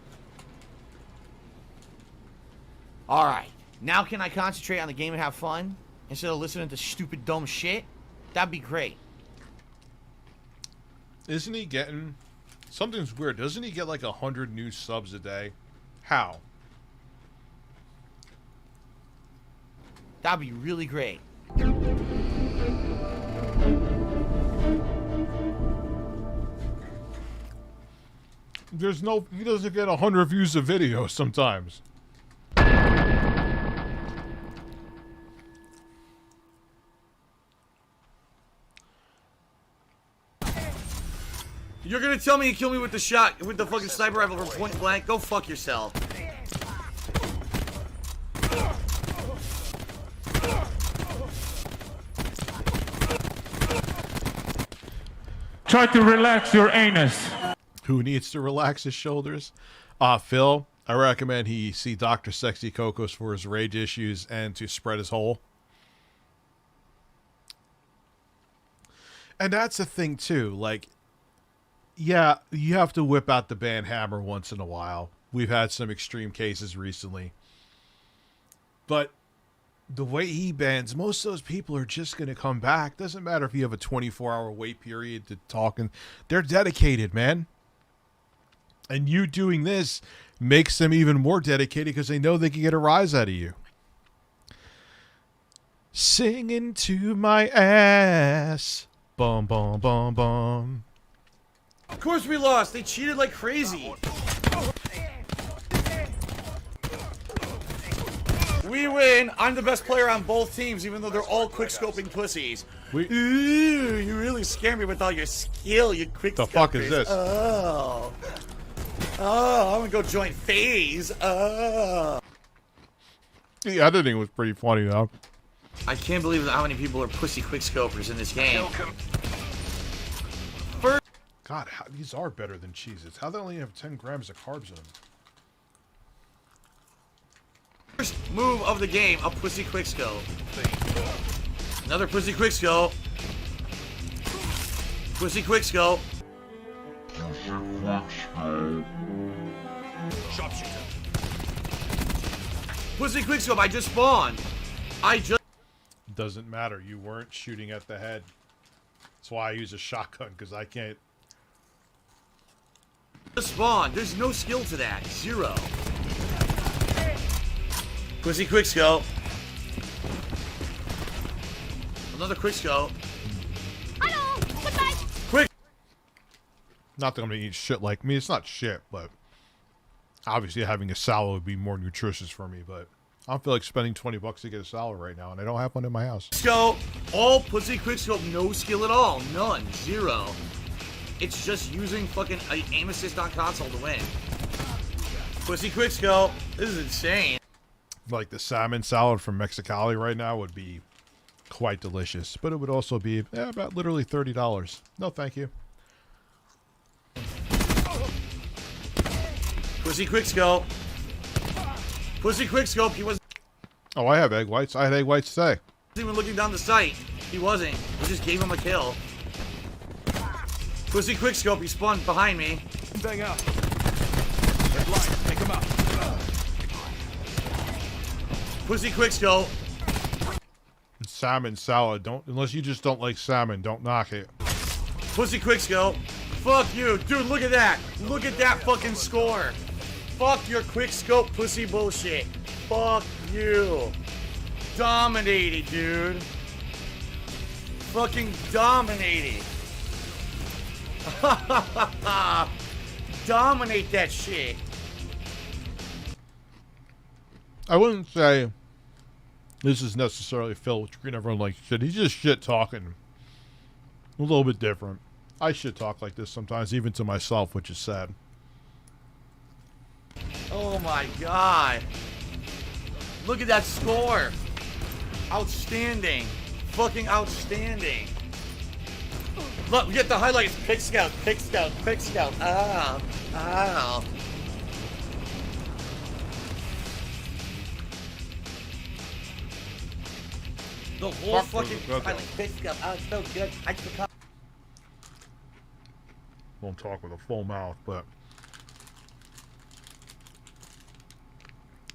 Alright. Now can I concentrate on the game and have fun? Instead of listening to stupid, dumb shit? That'd be great. Isn't he getting... Something's weird. Doesn't he get like 100 new subs a day? How? That'd be really great. There's no... He doesn't get 100 views a video sometimes. You're gonna tell me you kill me with the shot, with the fucking sniper rifle from point blank? Go fuck yourself. Try to relax your anus. Who needs to relax his shoulders? Phil, I recommend he see Dr. Sexy Cocos for his rage issues and to spread his hole. And that's the thing, too. Like, yeah, you have to whip out the band hammer once in a while. We've had some extreme cases recently. But the way he bans, most of those people are just going to come back. Doesn't matter if you have a 24-hour wait period to talk. And they're dedicated, man. And you doing this makes them even more dedicated because they know they can get a rise out of you. Singing to my ass. Bum, bum, bum, bum. Of course we lost. They cheated like crazy. We win. I'm the best player on both teams, even though they're all quick-scoping pussies. Ooh, you really scare me with all your skill, you quick-scopers. The fuck is this? Oh, I'm gonna go join FaZe. The editing was pretty funny, though. I can't believe how many people are pussy quick-scopers in this game. God, these are better than Cheez-Its. How they only have 10 grams of carbs in them? First move of the game, a pussy quickscope. Another pussy quickscope. Pussy quickscope. Sharpshooter. Pussy quickscope, I just spawned. Doesn't matter. You weren't shooting at the head. That's why I use a shotgun, because I can't. Just spawned. There's no skill to that. Zero. Pussy quickscope. Another quickscope. Quick. Not that I'm gonna eat shit like me. It's not shit, but obviously having a salad would be more nutritious for me. But I don't feel like spending $20 to get a salad right now, and I don't have one in my house. So all pussy quickscope, no skill at all. None. Zero. It's just using fucking aim assist on console to win. Pussy quickscope. This is insane. Like the salmon salad from Mexicali right now would be quite delicious, but it would also be about literally $30. No, thank you. Pussy quickscope. Pussy quickscope. He wasn't Oh, I have egg whites. I had egg whites today. even looking down the sight. He wasn't. We just gave him a kill. Pussy quickscope. He spun behind me. Bang out. They're blind. Take him out. Pussy quickscope. Salmon salad. Don't, unless you just don't like salmon, don't knock it. Pussy quickscope. Fuck you. Dude, look at that. Look at that fucking score. Fuck your quickscope pussy bullshit. Fuck you. Dominated, dude. Fucking dominated. Dominate that shit. I wouldn't say this is necessarily Phil treating everyone like shit. He's just shit talking. A little bit different. I shit talk like this sometimes, even to myself, which is sad. Oh my god. Look at that score. Outstanding. Fucking outstanding. Look, we get the highlights. Pick scout, pick scout, pick scout. Ah, ah. The whole fucking highlight. Pick scout. Oh, it's so good. I forgot. Won't talk with a full mouth, but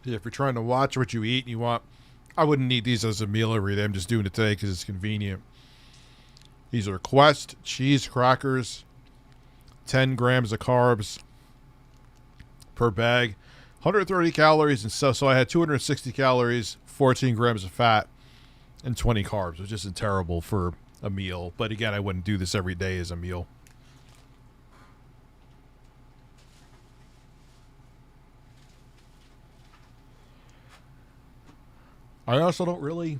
yeah, if you're trying to watch what you eat and you want, I wouldn't need these as a meal every day. I'm just doing it today because it's convenient. These are Quest cheese crackers, 10 grams of carbs per bag, 130 calories, and so I had 260 calories, 14 grams of fat, and 20 carbs, which isn't terrible for a meal. But again, I wouldn't do this every day as a meal. I also don't really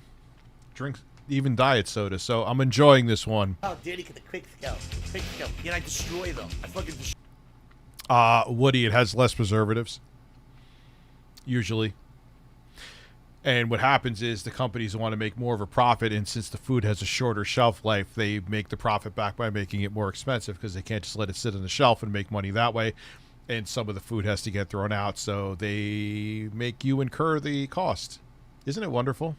drink even diet soda, so I'm enjoying this one. Oh, Daddy, get the quick scout. Quick scout. And I destroy them. I fucking destroy. Woody, it has less preservatives. Usually. And what happens is the companies want to make more of a profit, and since the food has a shorter shelf life, they make the profit back by making it more expensive because they can't just let it sit on the shelf and make money that way. And some of the food has to get thrown out, so they make you incur the cost. Isn't it wonderful?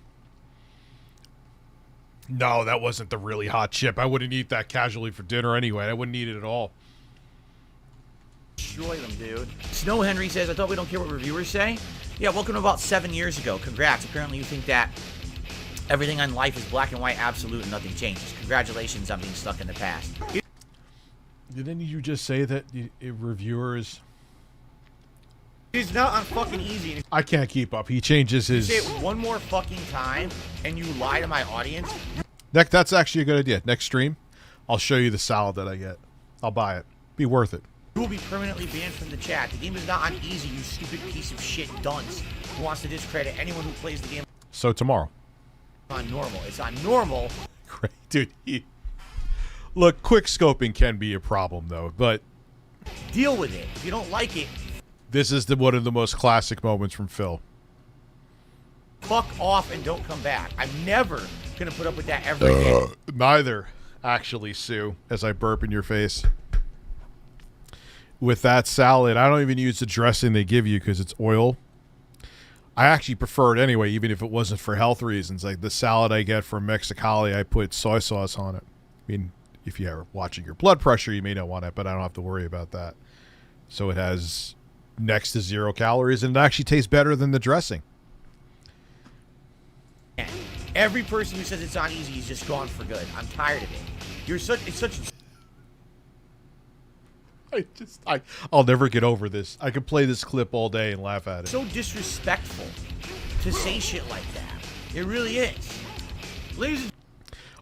No, that wasn't the really hot chip. I wouldn't eat that casually for dinner anyway. I wouldn't eat it at all. Destroy them, dude. Snow Henry says, I thought we don't care what reviewers say. Yeah, welcome to about 7 years ago. Congrats. Apparently you think that everything in life is black and white, absolute, and nothing changes. Congratulations on being stuck in the past. Didn't you just say that reviewers... It's not on fucking easy. I can't keep up. He changes his... You say it one more fucking time, and you lie to my audience. That's actually a good idea. Next stream, I'll show you the salad that I get. I'll buy it. Be worth it. You will be permanently banned from the chat. The game is not on easy, you stupid piece of shit dunce who wants to discredit anyone who plays the game. So tomorrow. On normal. It's on normal. Great, dude. Look, quick scoping can be a problem, though, but... Deal with it. If you don't like it... This is one of the most classic moments from Phil. Fuck off and don't come back. I'm never going to put up with that every day. Neither, actually, Sue, as I burp in your face. With that salad, I don't even use the dressing they give you because it's oil. I actually prefer it anyway, even if it wasn't for health reasons. Like the salad I get from Mexicali, I put soy sauce on it. I mean, if you're watching your blood pressure, you may not want it, but I don't have to worry about that. So it has next to 0 calories, and it actually tastes better than the dressing. Every person who says it's on easy is just gone for good. I'm tired of it. It's such... I'll never get over this. I could play this clip all day and laugh at it. So disrespectful to say shit like that. It really is. Ladies and...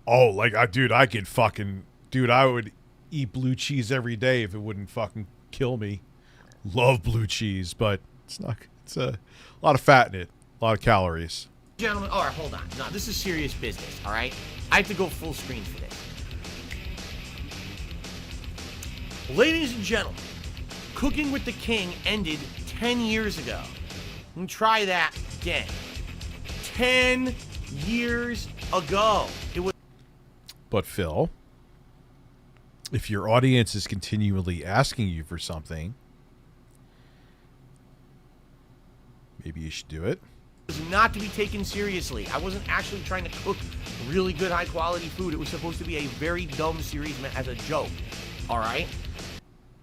Oh, like, dude, I could fucking... Dude, I would eat blue cheese every day if it wouldn't fucking kill me. Love blue cheese, but it's not... It's a lot of fat in it. A lot of calories. Gentlemen, all right, hold on. No, this is serious business, all right? I have to go full screen for this. Ladies and gentlemen, Cooking with the King ended 10 years ago. And try that again. 10 years ago. It was... But Phil, if your audience is continually asking you for something, maybe you should do it. Was not to be taken seriously. I wasn't actually trying to cook really good, high-quality food. It was supposed to be a very dumb series meant as a joke. All right?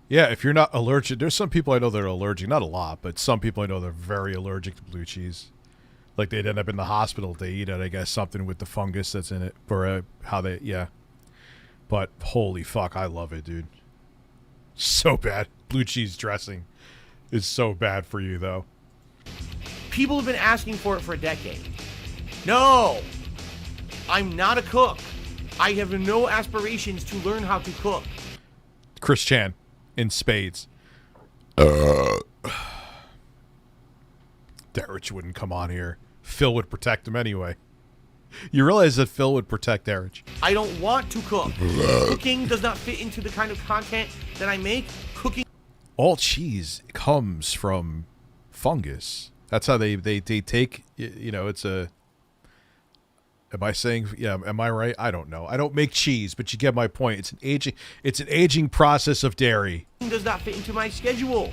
Yeah, if you're not allergic, there's some people I know that are allergic. Not a lot, but some people I know that are very allergic to blue cheese. Like, they'd end up in the hospital if they eat it, I guess, something with the fungus that's in it. Or how they, yeah. But, holy fuck, I love it, dude. So bad. Blue cheese dressing is so bad for you, though. People have been asking for it for a decade. No! I'm not a cook. I have no aspirations to learn how to cook. Chris Chan in spades. Derich wouldn't come on here. Phil would protect him anyway. You realize that Phil would protect Derich. I don't want to cook. Cooking does not fit into the kind of content that I make. Cooking... All cheese comes from fungus. That's how they take, you know, it's a... Am I saying, yeah, am I right? I don't know. I don't make cheese, but you get my point. It's an aging process of dairy. Does not fit into my schedule.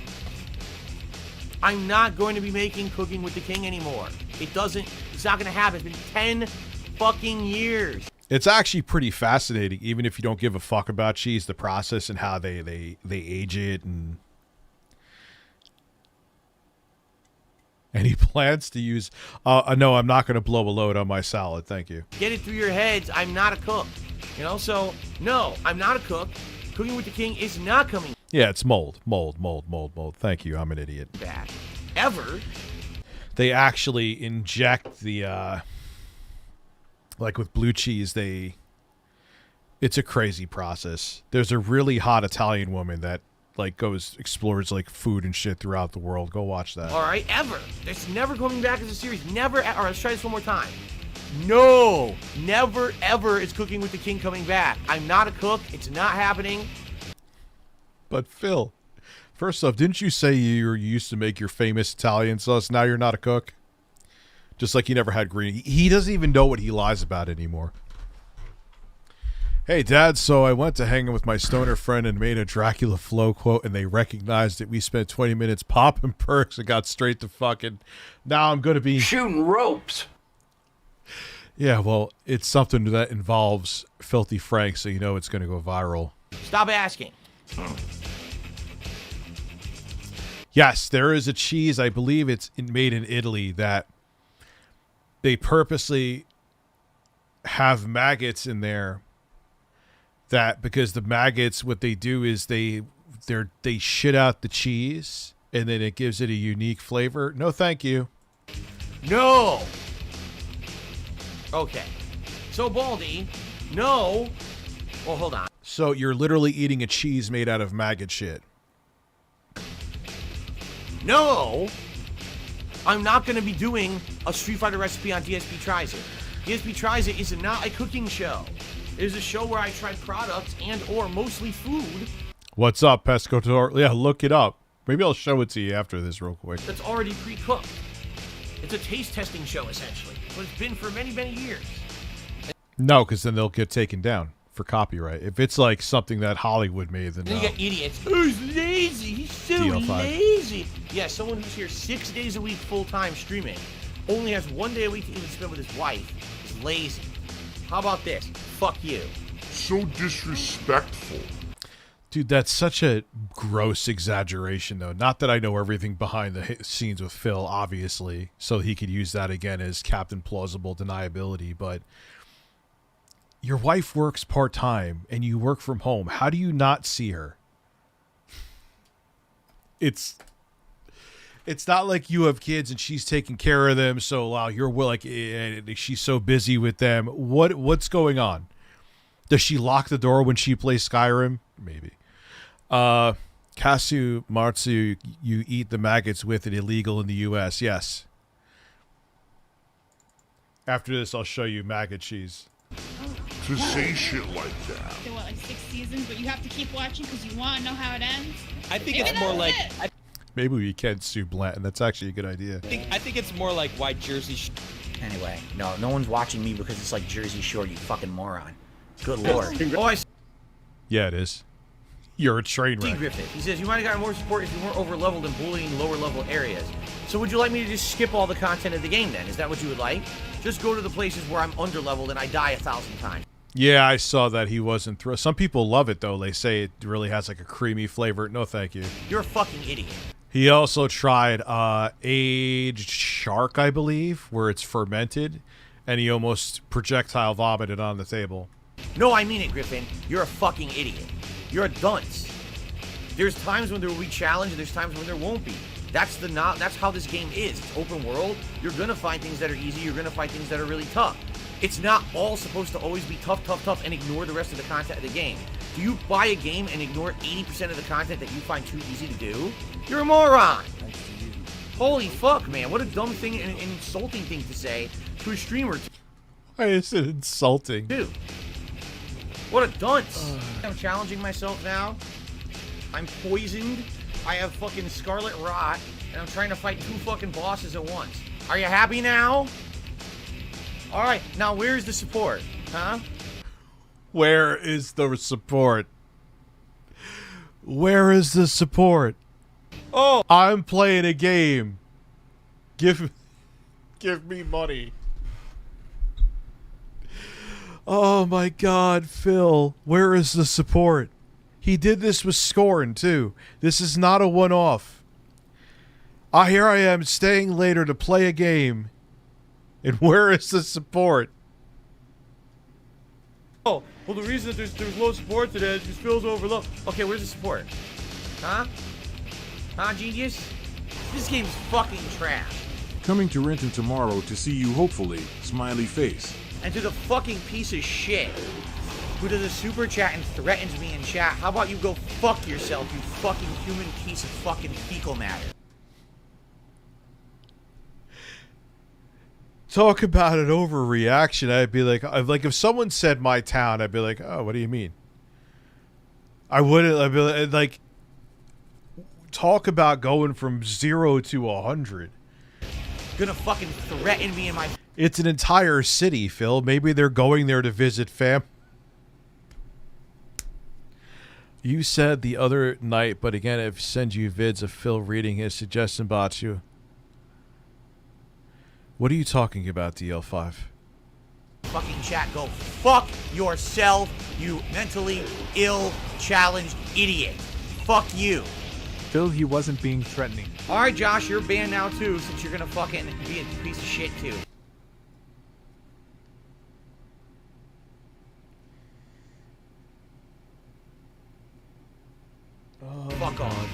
I'm not going to be making Cooking with the King anymore. It's not going to happen. It's been 10 fucking years. It's actually pretty fascinating, even if you don't give a fuck about cheese, the process and how they age it. And any plans to use... no, I'm not going to blow a load on my salad. Thank you. Get it through your heads. I'm not a cook. You know, so, no, I'm not a cook. Cooking with the King is not coming... Yeah, it's mold. Thank you. I'm an idiot. ...back. Ever. They actually inject the... like with blue cheese, it's a crazy process. There's a really hot Italian woman that like explores like food and shit throughout the world. Go watch that. All right, ever. It's never coming back as a series. Never. All right, let's try this one more time. No, never, ever is Cooking with the King coming back. I'm not a cook. It's not happening. But Phil, first off, didn't you say you used to make your famous Italian sauce? Now you're not a cook. Just like he never had green. He doesn't even know what he lies about anymore. Hey, Dad, so I went to hang with my stoner friend and made a Dracula flow quote, and they recognized it. We spent 20 minutes popping perks and got straight to fucking... Now I'm going to be... Shooting ropes. Yeah, well, it's something that involves Filthy Frank, so you know it's going to go viral. Stop asking. Yes, there is a cheese, I believe it's made in Italy, that they purposely have maggots in there. That because the maggots, what they do is they shit out the cheese and then it gives it a unique flavor. No, thank you. No. Okay. So Baldy, no. Well, hold on. So you're literally eating a cheese made out of maggot shit. No. I'm not going to be doing a Street Fighter recipe on DSP Tries It. DSP Tries It is not a cooking show. It is a show where I try products and or mostly food. What's up, Pescator? Yeah, look it up. Maybe I'll show it to you after this real quick. That's already pre-cooked. It's a taste testing show, essentially. But it's been for many, many years. No, because then they'll get taken down for copyright. If it's like something that Hollywood made, then you no. get idiots. Oh, he's lazy. He's so DL5. lazy. Yeah, someone who's here 6 days a week full-time streaming, only has 1 day a week to even spend with his wife, is lazy. How about this? Fuck you. So disrespectful. Dude, that's such a gross exaggeration, though. Not that I know everything behind the scenes with Phil, obviously, so he could use that again as Captain Plausible Deniability, but your wife works part-time and you work from home. How do you not see her? It's not like you have kids and she's taking care of them, so wow, you're like she's so busy with them. What's going on? Does she lock the door when she plays Skyrim? Maybe. Kasu Martsu, you eat the maggots with it illegal in the U.S. Yes. After this, I'll show you maggot cheese. To say shit like that. There were like 6 seasons, but you have to keep watching because you want to know how it ends. I think Maybe it's more like... Maybe we can sue Blanton. That's actually a good idea. I think it's more like why Jersey... Anyway, no one's watching me because it's like Jersey Shore, you fucking moron. Good lord. Oh, I see Yeah, it is. You're a train wreck. Griffith. He says, you might have gotten more support if you weren't over-leveled and bullying lower-level areas. So would you like me to just skip all the content of the game then? Is that what you would like? Just go to the places where I'm under-leveled and I die 1,000 times. Yeah, I saw that he wasn't through. Some people love it, though. They say it really has like a creamy flavor. No, thank you. You're a fucking idiot. He also tried aged shark, I believe, where it's fermented, and he almost projectile vomited on the table. No, I mean it, Griffin. You're a fucking idiot. You're a dunce. There's times when there will be challenge, and there's times when there won't be. That's how this game is. It's open world. You're gonna find things that are easy. You're gonna find things that are really tough. It's not all supposed to always be tough, and ignore the rest of the content of the game. Do you buy a game and ignore 80% of the content that you find too easy to do? You're a moron. Holy fuck, man. What a dumb thing and an insulting thing to say to a streamer. Why is it insulting? Dude. What a dunce. I'm challenging myself now. I'm poisoned. I have fucking scarlet rot. And I'm trying to fight 2 fucking bosses at once. Are you happy now? Alright, now where's the support? Huh? Where is the support? Where is the support? Oh! I'm playing a game. Give me money. Oh my god, Phil. Where is the support? He did this with Scorn, too. This is not a one-off. Here I am staying later to play a game. And where is the support? Oh, well, the reason that there's low support today is because Phil's overlooked. Okay, where's the support? Huh? Huh, genius? This game's fucking trash. Coming to Renton tomorrow to see you, hopefully. Smiley face. And to the fucking piece of shit who does a super chat and threatens me in chat, how about you go fuck yourself, you fucking human piece of fucking fecal matter? Talk about an overreaction. I'd be like if someone said my town, I'd be like, oh, what do you mean? I wouldn't. I'd be like, talk about going from 0 to 100. gonna fucking threaten me in my... It's an entire city, Phil. Maybe they're going there to visit fam. You said the other night, but again, I've sent you vids of Phil reading his suggestion about you. What are you talking about, DL5? Fucking chat, go fuck yourself, you mentally ill, challenged idiot. Fuck you. Phil, he wasn't being threatening. Alright, Josh, you're banned now too, since you're gonna fucking be a piece of shit too. Oh, fuck off.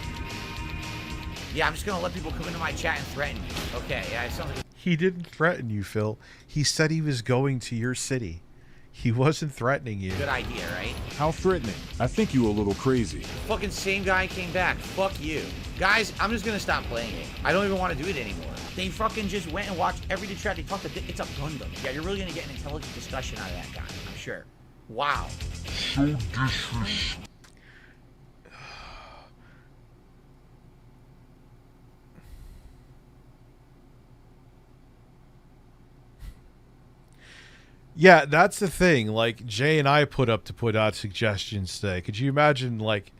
Yeah, I'm just gonna let people come into my chat and threaten me. Okay, yeah, it sounds like... He didn't threaten you, Phil. He said he was going to your city. He wasn't threatening you. Good idea, right? How threatening? I think you a little crazy. Fucking same guy came back. Fuck you. Guys, I'm just gonna stop playing it. I don't even want to do it anymore. They fucking just went and watched every chat. They talked to... It's a Gundam. Yeah, you're really gonna get an intelligent discussion out of that guy. I'm sure. Wow. So disrespectful. Yeah, that's the thing. Like, Jay and I put out suggestions today. Could you imagine, like,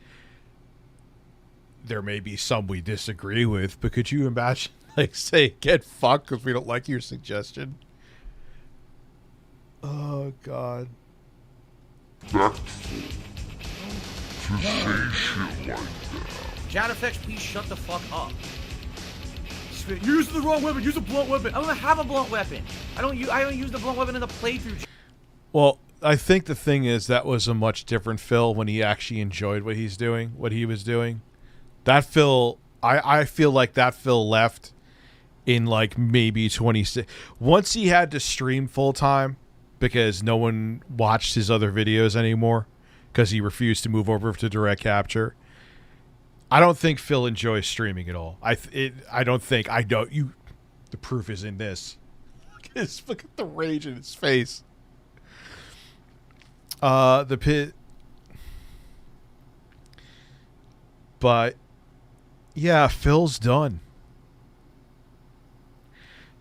there may be some we disagree with, but could you imagine, like, say, get fucked because we don't like your suggestion? Oh, God. To say shit like that. Chat effects, please shut the fuck up. You're using the wrong weapon. Use a blunt weapon. I don't have a blunt weapon. I don't use the blunt weapon in the playthrough. Well, I think the thing is that was a much different Phil when he actually enjoyed what he was doing. That Phil, I feel like that Phil left in like maybe 26. Once he had to stream full time because no one watched his other videos anymore because he refused to move over to direct capture. I don't think Phil enjoys streaming at all. The proof is in this. Look at the rage in his face. The pit. But yeah, Phil's done.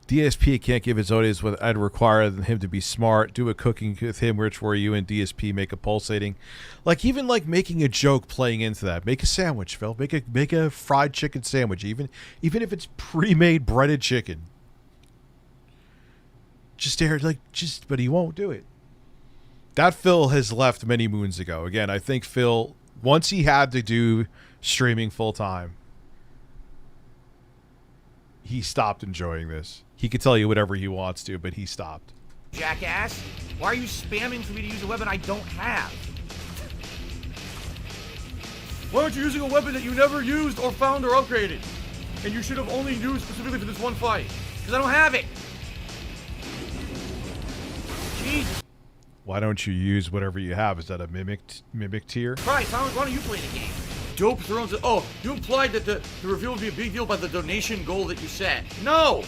DSP can't give his audience what I'd require him to be smart. Do a cooking with him, which where you and DSP make a pulsating. Like, even like making a joke playing into that. Make a sandwich, Phil. Make a fried chicken sandwich, even if it's pre-made breaded chicken. But he won't do it. That Phil has left many moons ago. Again, I think Phil, once he had to do streaming full time, he stopped enjoying this. He could tell you whatever he wants to, but he stopped. Jackass, why are you spamming for me to use a weapon I don't have? Why aren't you using a weapon that you never used or found or upgraded? And you should have only used specifically for this one fight. Because I don't have it. Jesus. Why don't you use whatever you have? Is that a mimic tier? Christ, why don't you play the game? Dope Thrones. Oh, you implied that the reveal would be a big deal by the donation goal that you set. No!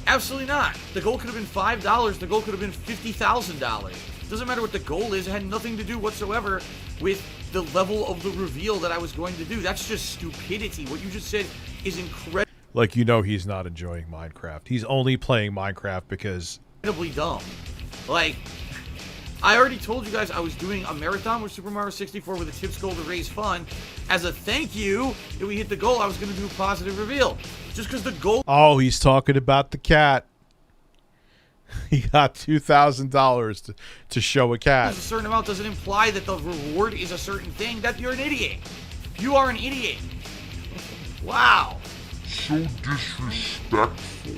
Absolutely not. The goal could have been $5. The goal could have been $50,000. Doesn't matter what the goal is. It had nothing to do whatsoever with the level of the reveal that I was going to do. That's just stupidity. What you just said is incredible. Like, you know he's not enjoying Minecraft. He's only playing Minecraft because... incredibly dumb. Like, I already told you guys I was doing a marathon with Super Mario 64 with a tips goal to raise fun. As a thank you, if we hit the goal, I was going to do a positive reveal. Just because the goal... Oh, he's talking about the cat. He got $2,000 to show a cat. a certain amount doesn't imply that the reward is a certain thing. That you're an idiot. You are an idiot. Wow. So disrespectful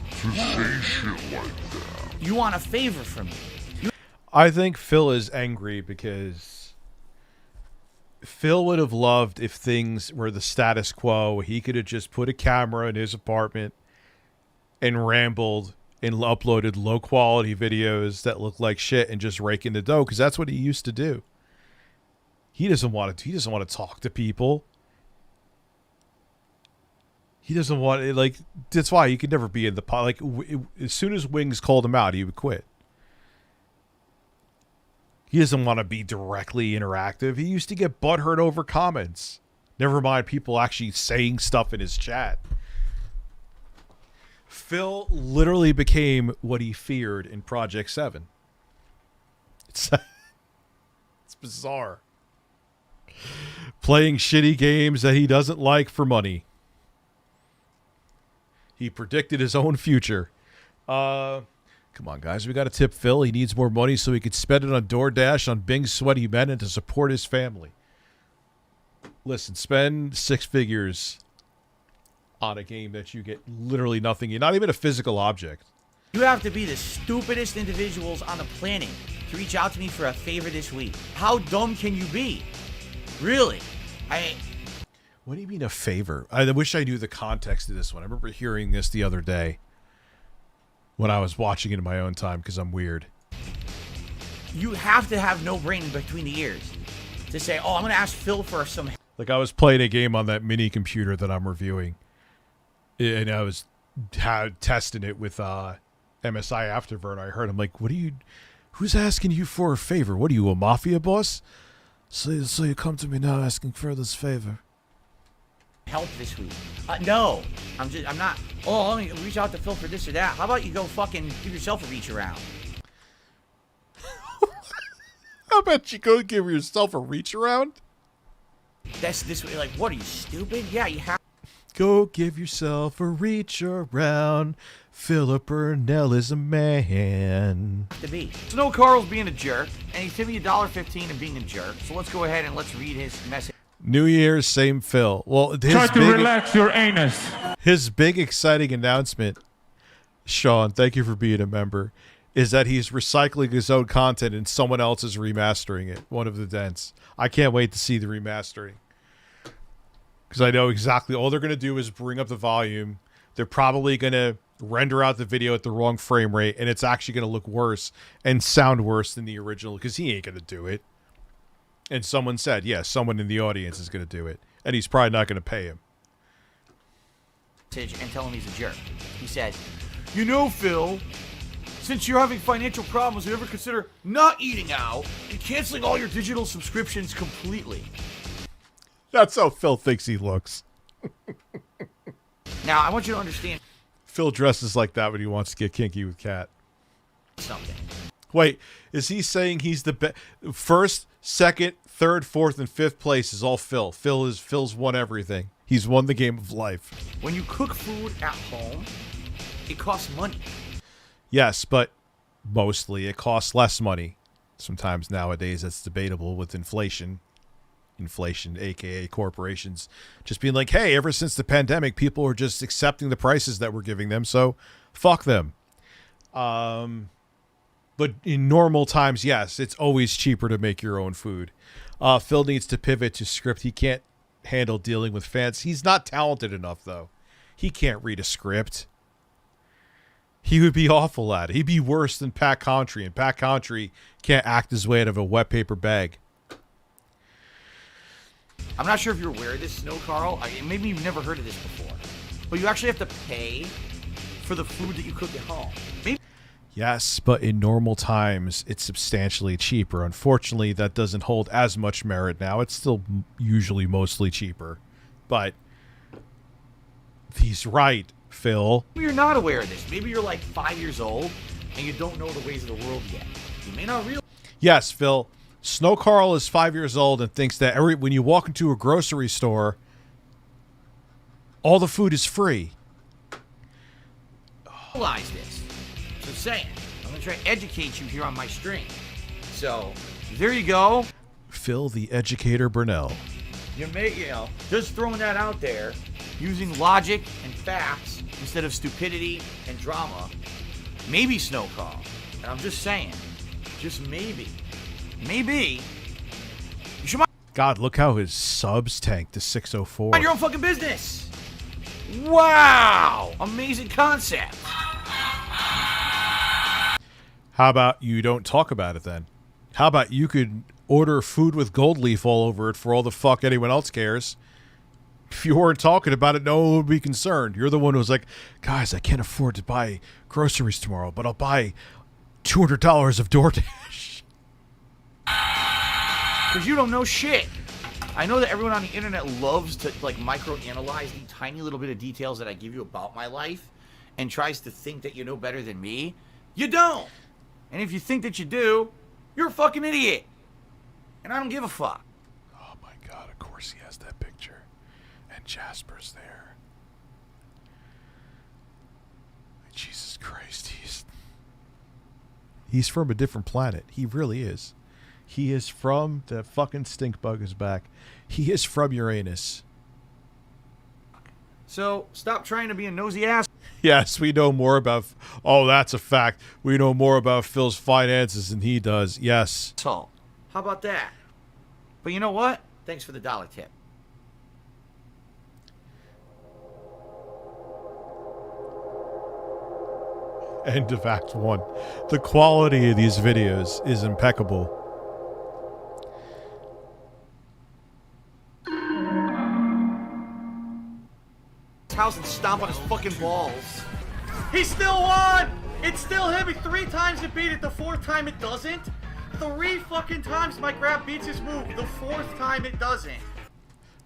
to say shit like that. You want a favor from me. I think Phil is angry because Phil would have loved if things were the status quo. He could have just put a camera in his apartment and rambled and uploaded low quality videos that look like shit and just rake in the dough, because that's what he used to do. He doesn't want to talk to people. He doesn't want it. Like, that's why he could never be in the pot. Like, as soon as Wings called him out, he would quit. He doesn't want to be directly interactive. He used to get butthurt over comments. Never mind people actually saying stuff in his chat. Phil literally became what he feared in Project 7. It's bizarre. Playing shitty games that he doesn't like for money. He predicted his own future. Come on, guys. We got to tip Phil. He needs more money so he could spend it on DoorDash, on Bing's Sweaty Men, and to support his family. Listen, spend 6 figures on a game that you get literally nothing. You're not even a physical object. You have to be the stupidest individuals on the planet to reach out to me for a favor this week. How dumb can you be? Really? What do you mean a favor? I wish I knew the context of this one. I remember hearing this the other day when I was watching it in my own time because I'm weird. You have to have no brain between the ears to say, oh, I'm going to ask Phil for some help. Like I was playing a game on that mini computer that I'm reviewing, and I was testing it with MSI Afterburner. I heard him like, who's asking you for a favor? What are you, a mafia boss? So you come to me now asking for this favor. Help this week. No, I'm not. Oh, let me reach out to Phil for this or that. How about you go fucking give yourself a reach around? How about you go give yourself a reach around? That's this way. Like, what are you, stupid? Yeah, you have. Go give yourself a reach around. Philip Burnell is a man. To be. Snow Carl's being a jerk, and he's giving you $1.15 and being a jerk. So let's go ahead and let's read his message. New Year's, same Phil. Well, try to relax your anus. His big exciting announcement, Sean, thank you for being a member, is that he's recycling his own content and someone else is remastering it. One of the dents. I can't wait to see the remastering. Because I know exactly all they're going to do is bring up the volume. They're probably going to render out the video at the wrong frame rate, and it's actually going to look worse and sound worse than the original because he ain't going to do it. And someone said, yes, someone in the audience is going to do it. And he's probably not going to pay him. And tell him he's a jerk. He said, you know, Phil, since you're having financial problems, you ever consider not eating out and canceling all your digital subscriptions completely? That's how Phil thinks he looks. Now, I want you to understand. Phil dresses like that when he wants to get kinky with Kat. Something. Wait, is he saying he's the best? First, second, third, fourth, and fifth place is all Phil. Phil's won everything. He's won the game of life. When you cook food at home, it costs money. Yes, but mostly it costs less money. Sometimes nowadays that's debatable with inflation. Inflation, aka corporations, just being like, hey, ever since the pandemic, people are just accepting the prices that we're giving them, so fuck them. But in normal times, yes, it's always cheaper to make your own food. Phil needs to pivot to script. He can't handle dealing with fans. He's not talented enough, though. He can't read a script. He would be awful at it. He'd be worse than Pat Contry, and Pat Contry can't act his way out of a wet paper bag. I'm not sure if you're aware of this, Snow Carl. Maybe you've never heard of this before. But you actually have to pay for the food that you cook at home. Maybe. Yes, but in normal times, it's substantially cheaper. Unfortunately, that doesn't hold as much merit now. It's still usually mostly cheaper. But he's right, Phil. Maybe you're not aware of this. Maybe you're like 5 years old and you don't know the ways of the world yet. You may not realize. Yes, Phil. Snow Carl is 5 years old and thinks that when you walk into a grocery store, all the food is free. Realize this. So I'm saying, I'm going to try to educate you here on my stream. So, there you go. Phil the Educator Burnell. You know, just throwing that out there, using logic and facts instead of stupidity and drama. Maybe Snow Carl. And I'm just saying, just maybe, you should mind. God, look how his subs tanked to 604. Mind your own fucking business. Wow, amazing concept. How about you don't talk about it then? How about you could order food with gold leaf all over it for all the fuck anyone else cares? If you weren't talking about it, no one would be concerned. You're the one who's like, guys, I can't afford to buy groceries tomorrow, but I'll buy $200 of DoorDash. Because you don't know shit. I know that everyone on the internet loves to like micro-analyze the tiny little bit of details that I give you about my life. and tries to think that you know better than me, you don't. And if you think that you do, you're a fucking idiot. And I don't give a fuck. Oh my god, of course he has that picture. And Jasper's there. Jesus Christ, he's from a different planet. He really is. He is from the fucking stink bug is back. He is from Uranus. So stop trying to be a nosy ass. Yes, we know more about... Oh, that's a fact. We know more about Phil's finances than he does. Yes. So, how about that? But you know what? Thanks for the $1 tip. End of Act 1. The quality of these videos is impeccable. House and stomp on his fucking balls. He still won! It still hit me 3 times it beat it, the 4th time it doesn't. 3 fucking times my grab beats his move, the 4th time it doesn't.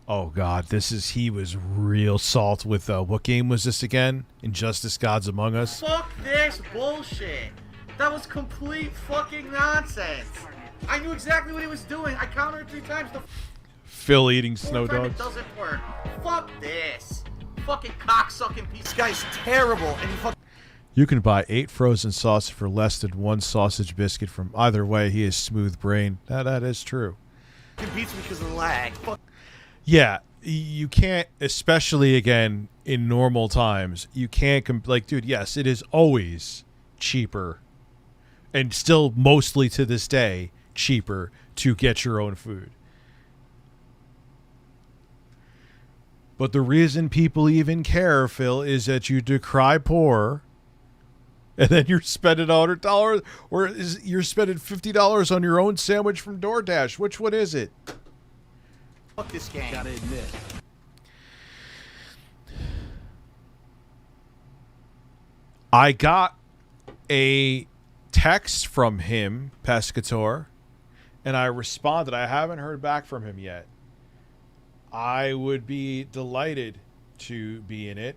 Oh god, he was real salt with, what game was this again? Injustice Gods Among Us? Fuck this bullshit. That was complete fucking nonsense. I knew exactly what he was doing. I countered 3 times, the Phil eating 4th snow time dogs. it doesn't work. Fuck this. Fucking cocksucking piece. This guy's terrible, and he fucking... You can buy 8 frozen sausage for less than 1 sausage biscuit from either way. He is smooth brain. That is true. beats me because of the lag. Fuck. Yeah, you can't, especially again in normal times, you can't like, dude, yes, it is always cheaper and still mostly to this day cheaper to get your own food. But the reason people even care, Phil, is that you decry poor and then you're spending $100 or you're spending $50 on your own sandwich from DoorDash. Which one is it? Fuck this game. Gotta admit. I got a text from him, Pescator, and I responded. I haven't heard back from him yet. I would be delighted to be in it.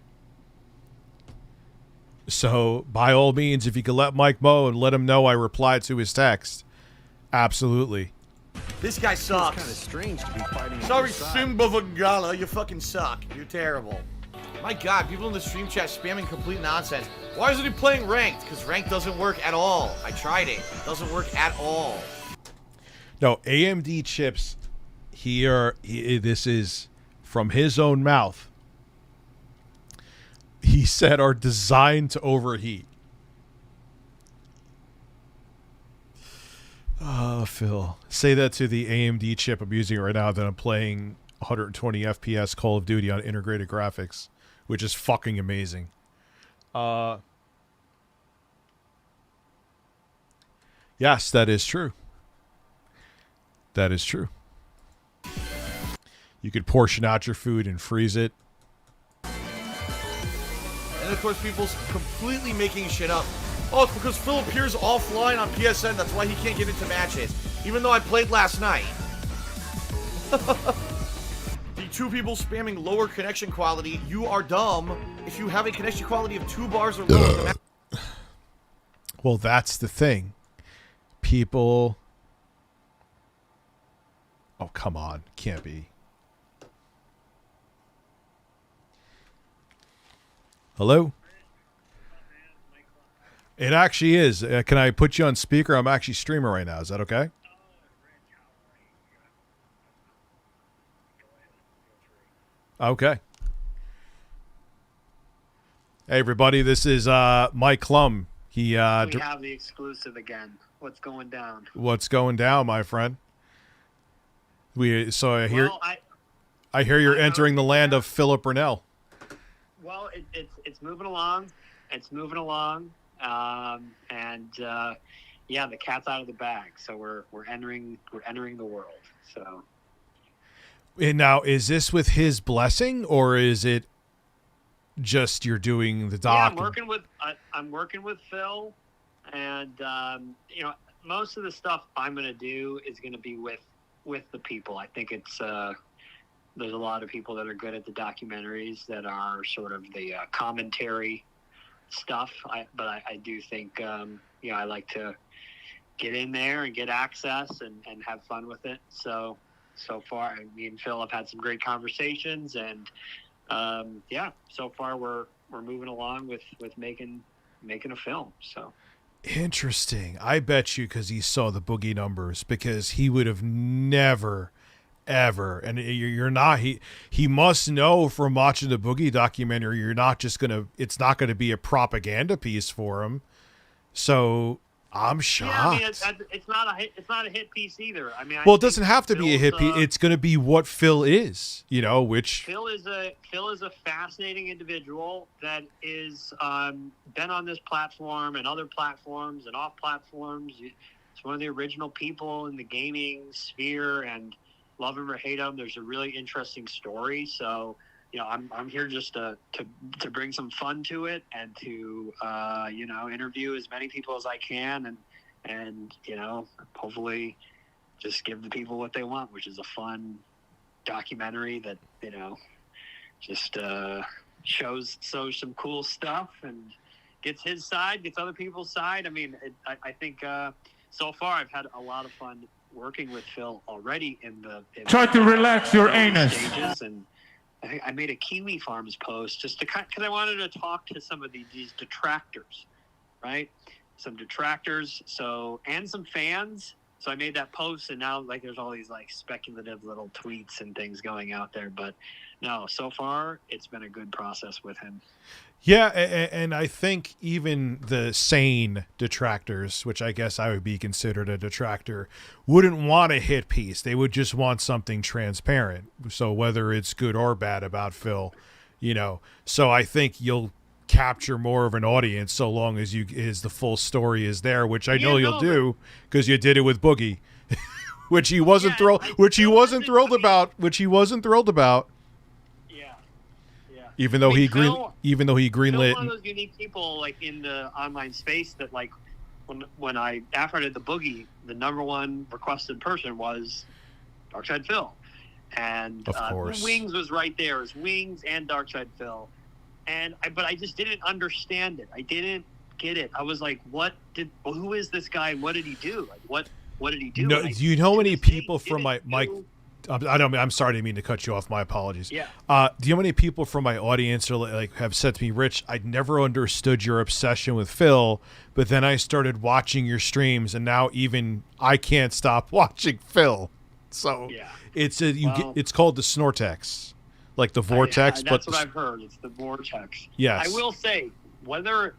So, by all means, if you could let Mike know and let him know I replied to his text. Absolutely. This guy sucks. It's kind of strange to be fighting. Sorry, Simba Vagala, you fucking suck. You're terrible. My god, people in the stream chat spamming complete nonsense. Why isn't he playing ranked? Because ranked doesn't work at all. I tried it. It doesn't work at all. No, AMD chips here, this is from his own mouth. He said are designed to overheat. Oh, Phil. Say that to the AMD chip I'm using right now that I'm playing 120 FPS Call of Duty on integrated graphics, which is fucking amazing. Yes, that is true. That is true. You could portion out your food and freeze it. And of course, people's completely making shit up. Oh, it's because Phil appears offline on PSN. That's why he can't get into matches. Even though I played last night. The 2 people spamming lower connection quality. You are dumb if you have a connection quality of 2 bars or lower. Well, that's the thing. People... Oh, come on. Can't be. Hello? It actually is. Can I put you on speaker? I'm actually streaming right now. Is that okay? Okay. Hey, everybody. This is Mike Klum. We have the exclusive again. What's going down? What's going down, my friend? I hear you're entering the land of Philip Burnell. Well, it's moving along. It's moving along. Yeah, the cat's out of the bag. So we're entering the world. So. And now, is this with his blessing, or is it just you're doing the doc? Yeah, I'm working with Phil, and most of the stuff I'm going to do is going to be with the people. I think it's there's a lot of people that are good at the documentaries that are sort of the commentary stuff. But I do think I like to get in there and get access and have fun with it. So far, me and Phil have had some great conversations, and so far we're moving along with making a film. So interesting. I bet you because he saw the Boogie numbers, because he would have never ever, and you're not, he must know from watching the Boogie documentary, you're not just gonna, it's not gonna be a propaganda piece for him. So I'm shocked. Yeah, I mean, it's not a hit piece either. I mean, well, it doesn't have to be a hit piece. It's going to be what Phil is, which Phil is a fascinating individual that is been on this platform and other platforms and off platforms. It's one of the original people in the gaming sphere, and love him or hate him, there's a really interesting story. So, I'm here just to bring some fun to it and to interview as many people as I can, and hopefully just give the people what they want, which is a fun documentary that just shows some cool stuff and gets his side, gets other people's side. I mean, I think so far I've had a lot of fun working with Phil already in Try to relax your anus. Stages, and I made a Kiwi Farms post just because I wanted to talk to some of these detractors, right? Some detractors, and some fans. So I made that post, and now there's all these speculative little tweets and things going out there. But no, so far it's been a good process with him. Yeah, and I think even the sane detractors, which I guess I would be considered a detractor, wouldn't want a hit piece. They would just want something transparent. So whether it's good or bad about Phil, So I think you'll capture more of an audience so long as the full story is there, which I know you'll do because you did it with Boogie, which he wasn't thrilled about. Even though he greenlit. One of those unique people in the online space that when after I did the Boogie, the number one requested person was Darkside Phil, and of course Wings was right there. It was Wings and Darkside Phil, but I just didn't understand it. I didn't get it. I was like, who is this guy? And what did he do? What did he do? No, do you know any people from my I'm sorry, I didn't mean to cut you off. My apologies. Yeah. Do you know how many people from my audience have said to me, Rich, I never understood your obsession with Phil, but then I started watching your streams, and now even I can't stop watching Phil. So it's called the Snortex, like the vortex. That's what I've heard. It's the vortex. Yes. I will say, whether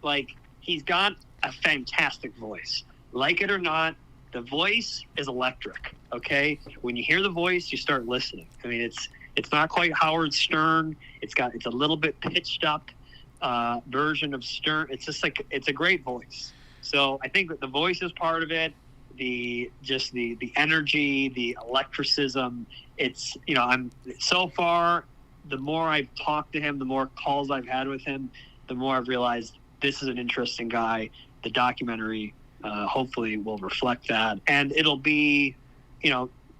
he's got a fantastic voice, like it or not, the voice is electric. Okay, when you hear the voice, you start listening. I mean, it's not quite Howard Stern. It's a little bit pitched up version of Stern. It's just it's a great voice. So I think that the voice is part of it. The energy, the electricism. It's I'm so far. The more I've talked to him, the more calls I've had with him, the more I've realized this is an interesting guy. The documentary hopefully will reflect that, and it'll be,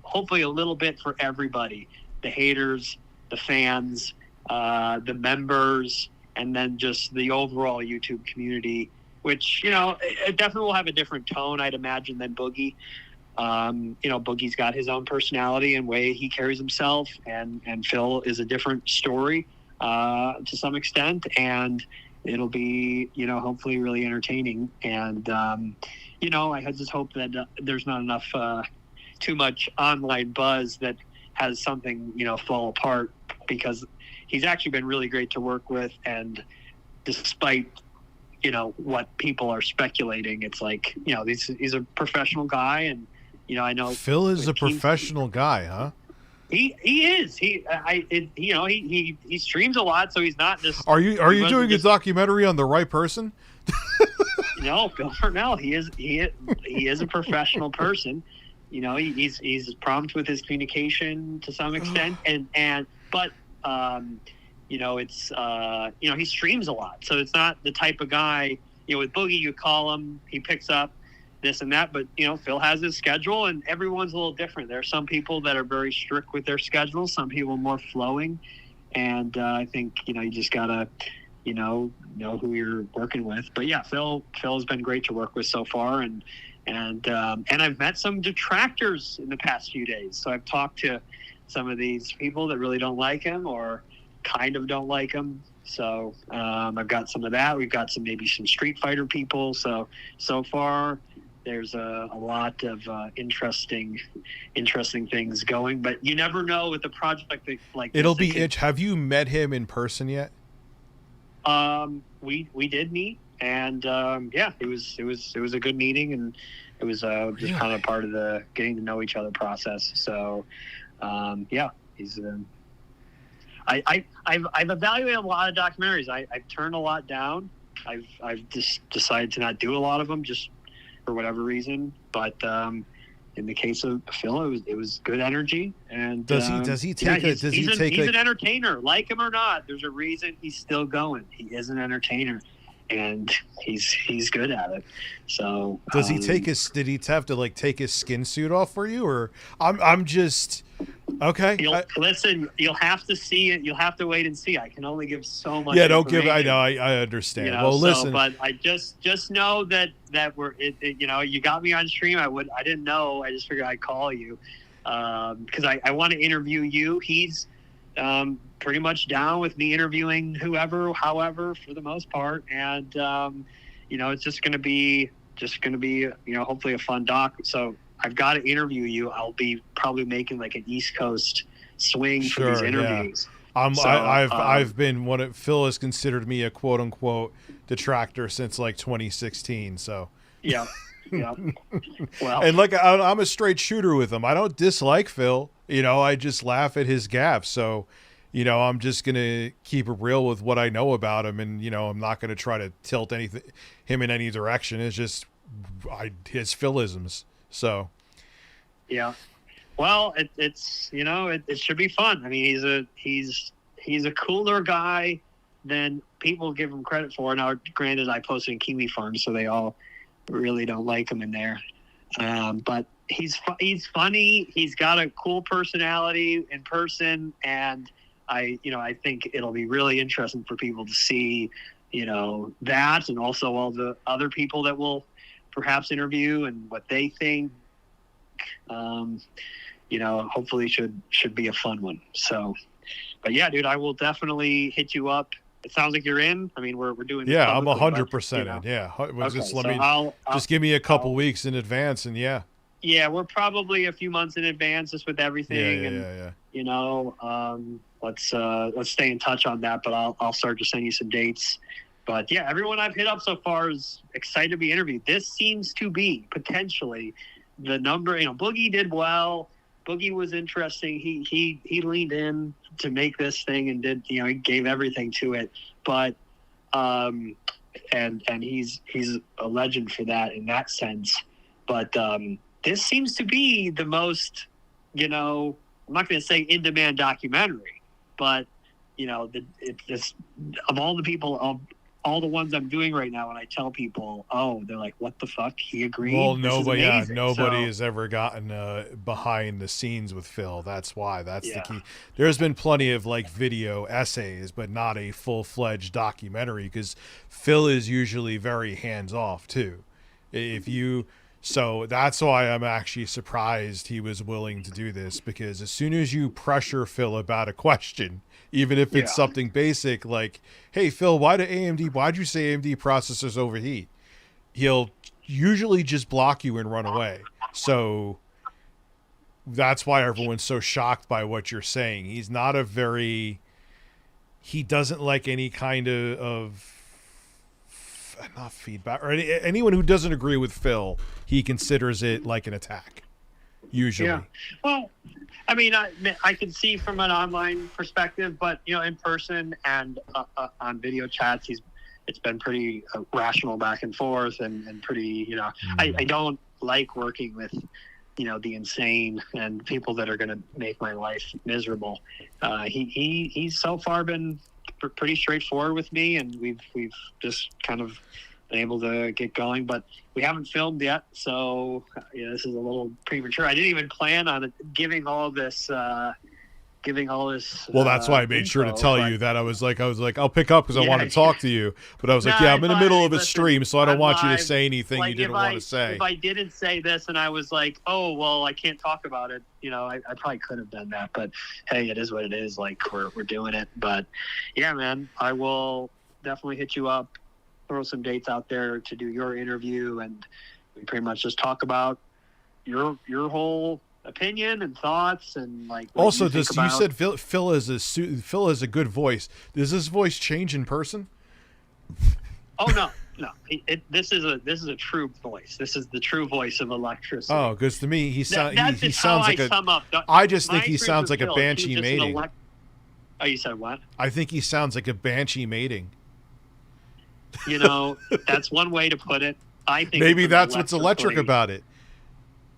hopefully a little bit for everybody, the haters, the fans, the members, and then just the overall YouTube community, which, it definitely will have a different tone, I'd imagine, than Boogie. Boogie's got his own personality and way he carries himself, and Phil is a different story to some extent, and it'll be, hopefully really entertaining. And, I just hope that there's not enough, too much online buzz that has something, fall apart, because he's actually been really great to work with. And despite, what people are speculating, it's he's a professional guy. And, I know Phil is a professional guy, huh? He is. He streams a lot, so he's not just. Are you doing a documentary on the right person? No, Phil Furnell. He is a professional person. He's prompt with his communication to some extent, but he streams a lot, so it's not the type of guy. With Boogie, you call him, he picks up this and that, but Phil has his schedule, and everyone's a little different. There are some people that are very strict with their schedule, some people more flowing, and I think you just gotta know who you're working with. But yeah, Phil has been great to work with so far, and I've met some detractors in the past few days. So I've talked to some of these people that really don't like him or kind of don't like him. So I've got some of that. We've got maybe some Street Fighter people. So far there's a lot of interesting things going. But you never know with a project like It'll this. be Have you met him in person yet? We did meet, and yeah, it was a good meeting, and it was just kind of part of the getting to know each other process. So yeah, he's I've evaluated a lot of documentaries. I've turned a lot down. I've just decided to not do a lot of them just for whatever reason. But in the case of Phil, it was good energy. And does he take he's an entertainer, like him or not. There's a reason he's still going. He is an entertainer, and he's good at it. So does he take his? Did he have to take his skin suit off for you, or I'm just okay? Listen, you'll have to see it. You'll have to wait and see. I can only give so much. Yeah, don't give. I know. I understand. Well, listen, but I just know that we're you got me on stream. I didn't know. I just figured I'd call you because I want to interview you. He's pretty much down with me interviewing however, for the most part, and it's just gonna be hopefully a fun doc. So I've got to interview you. I'll be probably making an East Coast swing for these interviews. Yeah. I've been Phil has considered me a quote unquote detractor since 2016. So yeah. Well, and I'm a straight shooter with him. I don't dislike Phil. I just laugh at his gaffes. So, I'm just gonna keep it real with what I know about him, and I'm not gonna try to tilt him in any direction. It's just his Philisms. So, yeah. Well, it's it should be fun. I mean, he's a cooler guy than people give him credit for. Now, granted, I posted in Kiwi Farm, so they all really don't like him in there. But he's funny. He's got a cool personality in person, and I think it'll be really interesting for people to see, that, and also all the other people that will perhaps interview and what they think. Hopefully should be a fun one. So, but yeah, dude, I will definitely hit you up. It sounds like you're in. I mean, we're doing. Yeah, I'm 100% in. Yeah, just give me a couple weeks in advance, and yeah. Yeah, we're probably a few months in advance just with everything, let's stay in touch on that. But I'll start to send you some dates. But yeah, everyone I've hit up so far is excited to be interviewed. This seems to be potentially the number. Boogie did well. Boogie was interesting. He leaned in to make this thing and did, he gave everything to it. But and he's a legend for that in that sense. But this seems to be the most, I'm not going to say in-demand documentary, but it's of all the people, all the ones I'm doing right now, and I tell people, they're like, what the fuck? He agreed? Well, nobody has ever gotten behind the scenes with Phil. That's why. That's the key. There's been plenty of video essays, but not a full-fledged documentary, because Phil is usually very hands-off too. So that's why I'm actually surprised he was willing to do this, because as soon as you pressure Phil about a question, even if it's something basic like, hey, Phil, why'd you say AMD processors overheat? He'll usually just block you and run away. So that's why everyone's so shocked by what you're saying. He's not he doesn't like any kind of not feedback, or anyone who doesn't agree with Phil, he considers it like an attack. Usually. Yeah. Well, I mean, I can see from an online perspective, but in person and on video chats, it's been pretty rational back and forth and pretty. I don't like working with the insane and people that are going to make my life miserable. He's so far been pretty straightforward with me, and we've just kind of been able to get going, but we haven't filmed yet, so this is a little premature. I didn't even plan on giving all this giving all this. Well, that's why I made sure to tell you that I was like, I'll pick up because I want to talk to you. But I was like, I'm in the middle of a stream, so I don't want you to say anything you didn't want to say. If I didn't say this and I was like, oh, well, I can't talk about it, I probably could have done that. But hey, it is what it is. Like, we're doing it. But yeah, man, I will definitely hit you up, throw some dates out there to do your interview, and we pretty much just talk about your whole opinion and thoughts and like. Also, you said Phil has a good voice. Does his voice change in person? Oh no. This is a true voice. This is the true voice of electricity. Oh, because to me he sounds like I just think he sounds like a banshee mating. Oh, you said what? I think he sounds like a banshee mating. That's one way to put it. I think maybe that's what's electric about it.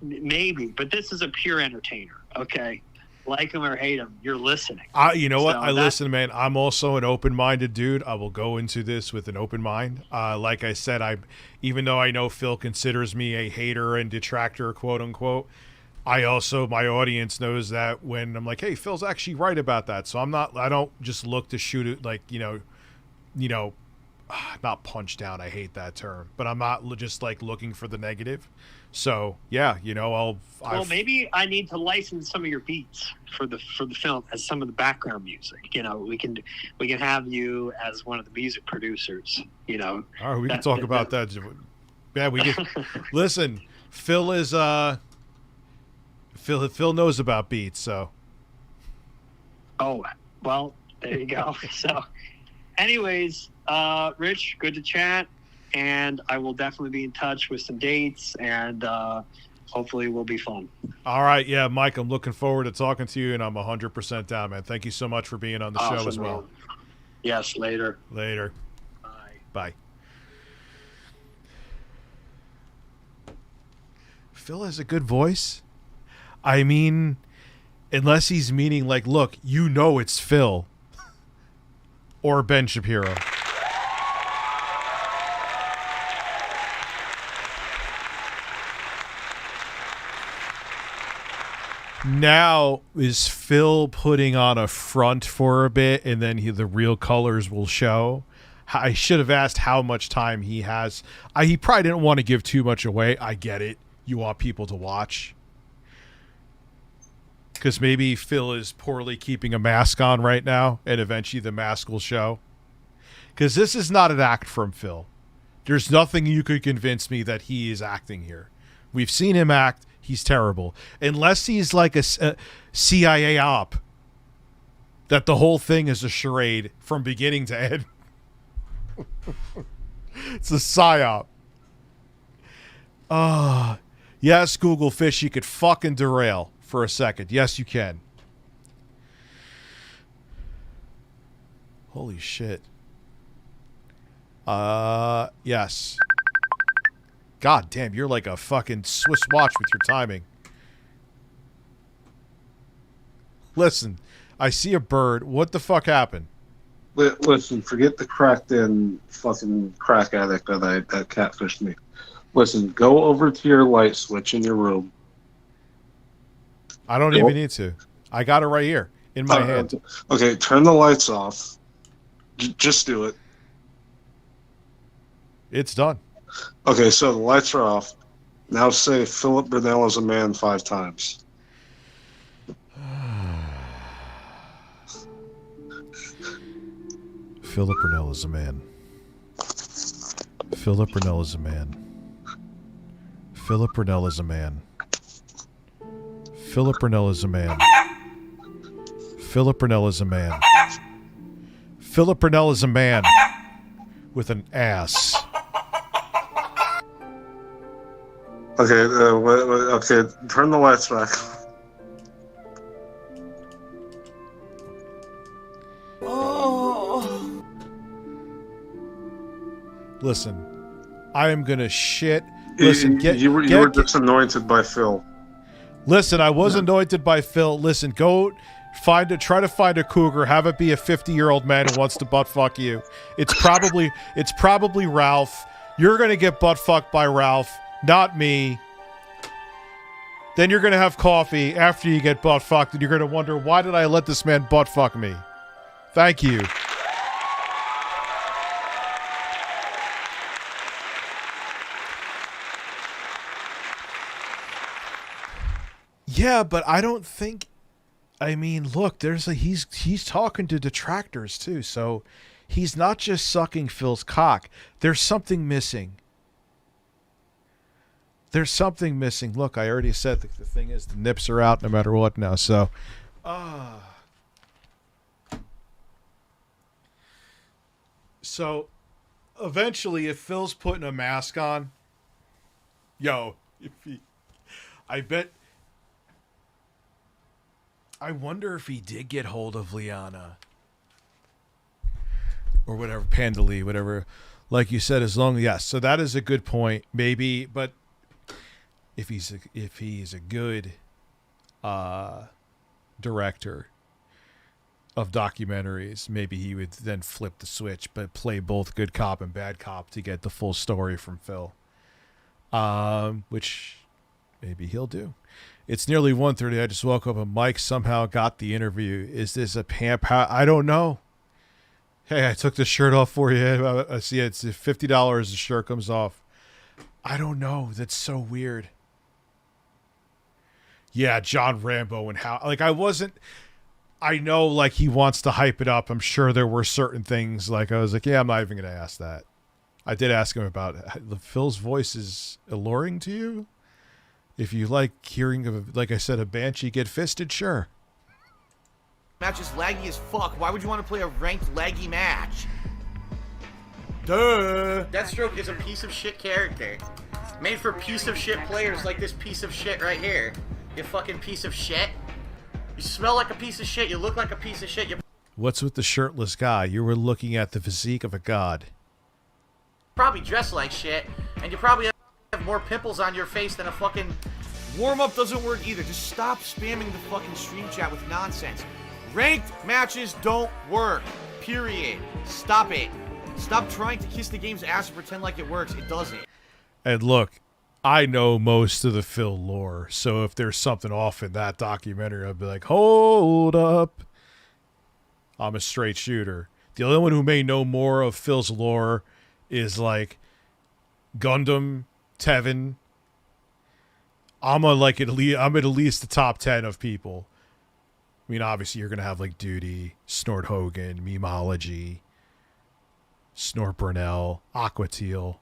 Maybe, but this is a pure entertainer. Okay, like him or hate him, you're listening. You know what? Listen, man. I'm also an open-minded dude. I will go into this with an open mind. Like I said, even though I know Phil considers me a hater and detractor, quote unquote, my audience knows that when I'm like, hey, Phil's actually right about that. So I don't just look to shoot it like, not punch down. I hate that term, but I'm not just like looking for the negative. So yeah, maybe I need to license some of your beats for the film as some of the background music. We can have you as one of the music producers. All right, we can talk about that. Yeah, we can. Listen, Phil is Phil knows about beats, so. Oh well, there you go. So, anyways, Rich, good to chat. And I will definitely be in touch with some dates, and hopefully it will be fun. All right. Yeah, Mike, I'm looking forward to talking to you, and I'm 100% down, man. Thank you so much for being on the show as well. Man. Yes, later. Later. Bye. Bye. Phil has a good voice. I mean, unless he's meaning like, look, it's Phil or Ben Shapiro. Now is Phil putting on a front for a bit, and then the real colors will show. I should have asked how much time he has. He probably didn't want to give too much away. I get it. You want people to watch. Because maybe Phil is poorly keeping a mask on right now, and eventually the mask will show. Because this is not an act from Phil. There's nothing you could convince me that he is acting here. We've seen him act. He's terrible. Unless he's like a CIA op. That the whole thing is a charade from beginning to end. It's a psyop. Yes, Google Fish, you could fucking derail for a second. Yes, you can. Holy shit. Yes. God damn, you're like a fucking Swiss watch with your timing. Listen, I see a bird. What the fuck happened? Listen, forget the cracked in fucking crack addict that catfished me. Listen, go over to your light switch in your room. I don't even need to. I got it right here in my hand. Okay, turn the lights off. Just do it. It's done. Okay, so the lights are off. Now say Philip Burnell is a man 5 times. Philip Burnell is a man. Philip Burnell is a man. Philip Burnell is a man. Philip Burnell is a man. Philip Burnell is a man. Philip Burnell is a man with an ass. Okay, okay, turn the lights back. Listen, I am gonna shit. Listen, you were just anointed by Phil. Listen, I was anointed by Phil. Listen, go try to find a cougar. Have it be a 50-year-old man who wants to butt fuck you. It's probably Ralph. You're gonna get butt fucked by Ralph, not me. Then you're going to have coffee after you get butt fucked, and you're going to wonder, why did I let this man butt fuck me? Thank you. Yeah, but I don't think... I mean, look, he's talking to detractors, too, so he's not just sucking Phil's cock. There's something missing. There's something missing. Look, I already said the thing is the nips are out no matter what now. So, so eventually, if Phil's putting a mask on, I wonder if he did get hold of Liana or whatever, Pandalee, whatever. Like you said, yes. So that is a good point, maybe, but. If he's a good director of documentaries, maybe he would then flip the switch, but play both good cop and bad cop to get the full story from Phil. Which maybe he'll do. It's nearly 1:30. I just woke up and Mike somehow got the interview. Is this a pamp? I don't know. Hey, I took the shirt off for you. I see it's $50. The shirt comes off. I don't know. That's so weird. Yeah, John Rambo and how, like, I know, like, he wants to hype it up. I'm sure there were certain things, like, I was like, yeah, I'm not even going to ask that. I did ask him about Phil's voice is alluring to you. If you like hearing, like I said, a banshee get fisted, sure. Match is laggy as fuck. Why would you want to play a ranked laggy match? Duh. Deathstroke is a piece of shit character. Made for piece of shit players like this piece of shit right here. You fucking piece of shit. You smell like a piece of shit. You look like a piece of shit. You What's with the shirtless guy? You were looking at the physique of a god. probably dress like shit. And you probably have more pimples on your face than a fucking... Warm-up doesn't work either. Just stop spamming the fucking stream chat with nonsense. Ranked matches don't work. Period. Stop it. Stop trying to kiss the game's ass and pretend like it works. It doesn't. And look, I know most of the Phil lore, so if there's something off in that documentary, I'll be like, hold up. I'm a straight shooter. The only one who may know more of Phil's lore is like Gundam, Tevin. I'm at least the top 10 of people. I mean, obviously you're gonna have like Duty, Snort Hogan, Memeology, Snort Burnell, Aqua Teal.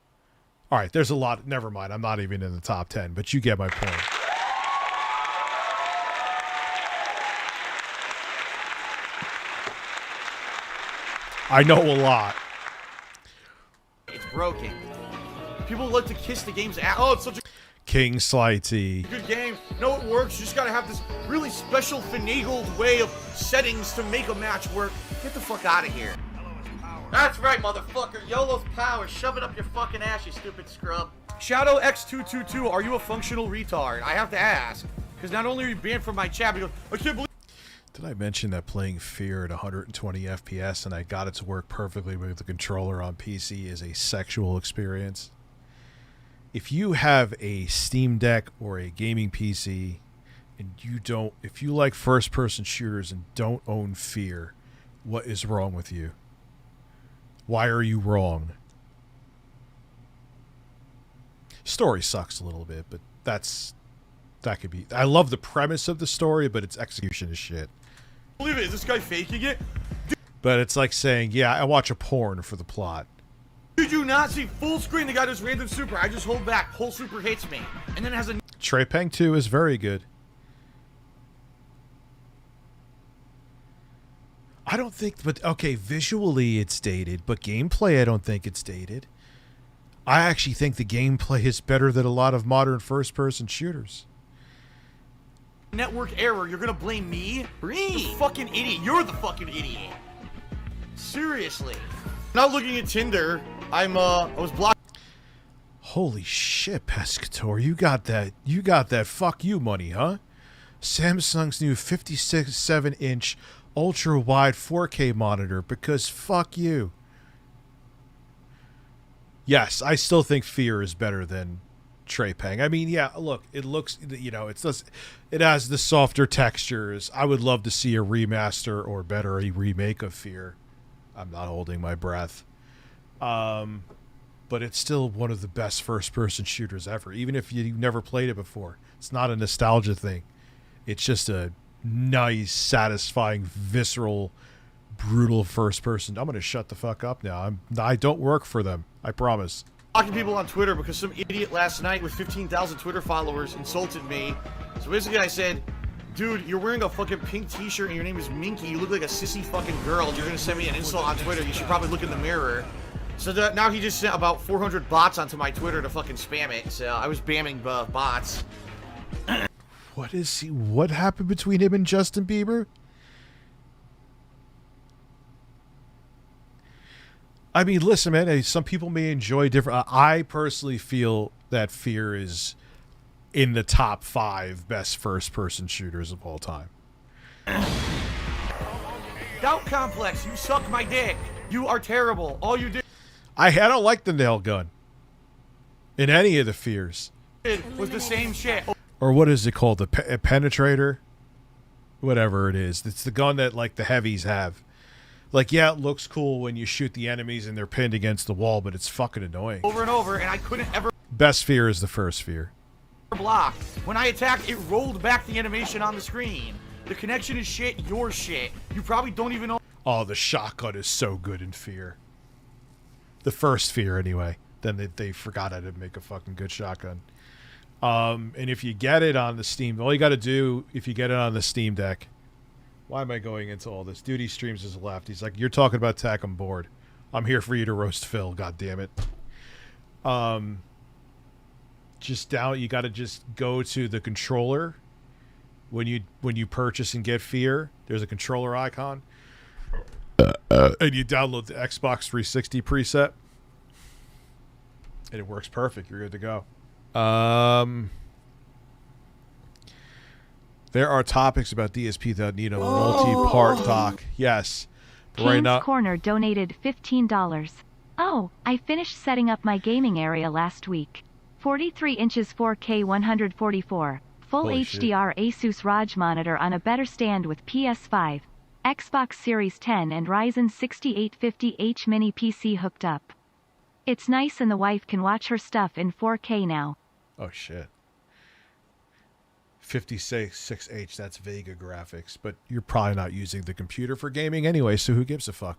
All right, there's a lot. Never mind. I'm not even in the top 10, but you get my point. I know a lot. It's broken. People like to kiss the game's ass. Oh, it's such a King Slighty. good game. No, it works. You just gotta have this really special finagled way of settings to make a match work. Get the fuck out of here. That's right, motherfucker. YOLO's power. Shove it up your fucking ass, you stupid scrub. Shadow X222, are you a functional retard? I have to ask. Because not only are you banned from my chat, but you go, I can't believe... Did I mention that playing Fear at 120 FPS and I got it to work perfectly with the controller on PC is a sexual experience? If you have a Steam Deck or a gaming PC and if you like first-person shooters and don't own Fear, what is wrong with you? Why are you wrong? Story sucks a little bit, but that could be... I love the premise of the story, but its execution is shit. Believe it, is this guy faking it? But it's like saying, yeah, I watch a porn for the plot. Did you not see full screen? The guy does random super. I just hold back. Whole super hits me. And then it has a... Trey Peng 2 is very good. I don't think, but okay, visually it's dated, but gameplay I don't think it's dated. I actually think the gameplay is better than a lot of modern first-person shooters. network error. You're gonna blame me? You fucking idiot. You're the fucking idiot. Seriously. Not looking at Tinder. I was blocked. Holy shit, Pescator. You got that fuck you money, huh? Samsung's new 57-inch ultra-wide 4K monitor because fuck you. Yes, I still think Fear is better than Trey Pang. I mean, yeah, look, it looks, you know, it has the softer textures. I would love to see a remaster or better, a remake of Fear. I'm not holding my breath. But it's still one of the best first-person shooters ever, even if you've never played it before. It's not a nostalgia thing. It's just a nice, satisfying, visceral, brutal first-person. I'm going to shut the fuck up now. I don't work for them. I promise. Blocking people on Twitter because some idiot last night with 15,000 Twitter followers insulted me. So basically I said, dude, you're wearing a fucking pink t-shirt and your name is Minky. You look like a sissy fucking girl. You're going to send me an insult on Twitter. You should probably look in the mirror. So now he just sent about 400 bots onto my Twitter to fucking spam it. So I was spamming bots. What happened between him and Justin Bieber? I mean, listen, man, some people may enjoy different. I personally feel that Fear is in the top 5 best first-person shooters of all time. Doubt Complex, you suck my dick. You are terrible. All you did I don't like the nail gun in any of the Fears. was the same shit. Or what is it called? The penetrator? Whatever it is. It's the gun that, like, the heavies have. Like, yeah, it looks cool when you shoot the enemies and they're pinned against the wall, but it's fucking annoying. Over and over, and I couldn't ever Best Fear is the first Fear. block. When I attacked, it rolled back the animation on the screen. The connection is shit, your shit. You probably don't even know. Oh, the shotgun is so good in Fear. The first Fear, anyway. Then they forgot how to make a fucking good shotgun. And if you get it on the Steam, all you got to do, if you get it on the Steam Deck, why am I going into all this? Dude, he streams his left. He's like, you're talking about tech, I'm bored. I'm here for you to roast Phil, god damn it. You got to just go to the controller. When you purchase and get Fear, there's a controller icon. And you download the Xbox 360 preset. And it works perfect. You're good to go. There are topics about DSP that need a multi-part talk. Yes. But right now, Corner donated $15. Oh, I finished setting up my gaming area last week. 43 inches 4K 144. Full Holy HDR Asus ROG monitor on a better stand with PS5, Xbox Series 10 and Ryzen 6850H mini PC hooked up. It's nice and the wife can watch her stuff in 4K now. oh shit. 56H, that's Vega graphics, but you're probably not using the computer for gaming anyway, so who gives a fuck?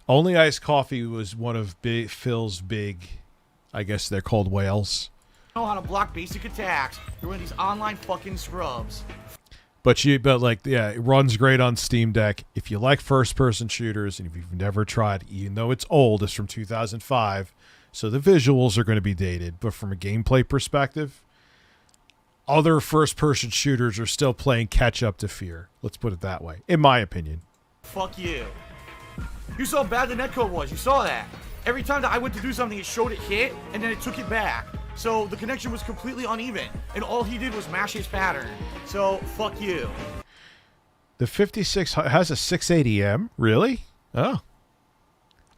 Only Iced Coffee was one of Phil's big, I guess they're called whales. Know how to block basic attacks. You're one of these online fucking scrubs. But it runs great on Steam Deck. If you like first-person shooters, and if you've never tried, even though it's old, it's from 2005, so the visuals are going to be dated. But from a gameplay perspective, other first-person shooters are still playing catch-up to Fear. Let's put it that way, in my opinion. Fuck you. You saw how bad the netcode was. You saw that. Every time that I went to do something, it showed it hit, and then it took it back. So the connection was completely uneven, and all he did was mash his pattern. So, fuck you. The 56 has a 680M? Really? Oh.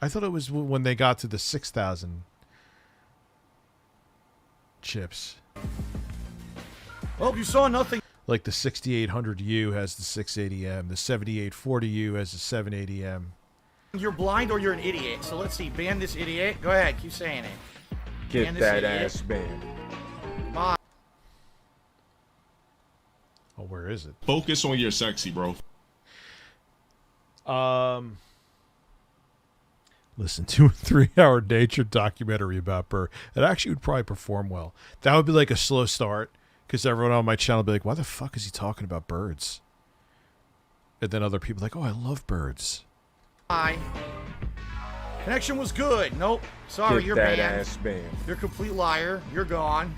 I thought it was when they got to the 6000 chips. Well, you saw nothing. Like the 6800U has the 680M. The 7840U has the 780M. You're blind or you're an idiot. So let's see. Ban this idiot. Go ahead. Keep saying it. Get that ass banned. Bye. Oh, where is it? Focus on your sexy, bro. Listen to a 3-hour nature documentary about Burr. It actually would probably perform well. That would be like a slow start, because everyone on my channel would be like, why the fuck is he talking about birds? And then other people like, oh, I love birds. Bye. Connection was good. Nope. Sorry, Get you're that banned. ass banned. You're a complete liar. You're gone.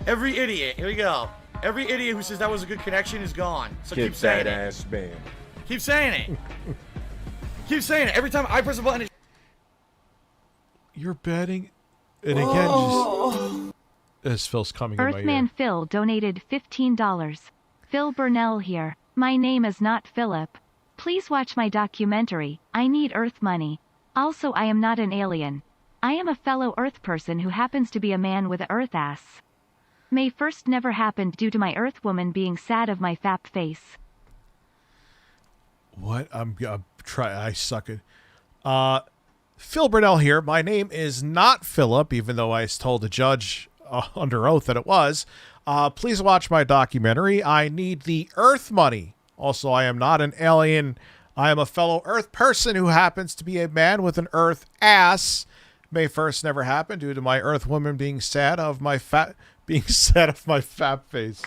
Every idiot. Here we go. Every idiot who says that was a good connection is gone. So Get keep saying that it. ass banned. Keep saying it. Keep saying it. Every time I press a button, You're betting. And again, just as Phil's coming in my Earthman ear. Phil donated $15. Phil Burnell here. My name is not Philip. Please watch my documentary, I Need Earth Money. Also, I am not an alien. I am a fellow Earth person who happens to be a man with a Earth ass. May 1st never happened due to my Earth woman being sad of my fap face. What? I suck it. Phil Burnell here. My name is not Philip, even though I told the judge under oath that it was. Please watch my documentary. I need the Earth money. Also, I am not an alien. I am a fellow Earth person who happens to be a man with an Earth ass. May 1st never happen due to my Earth woman being sad of my fap face.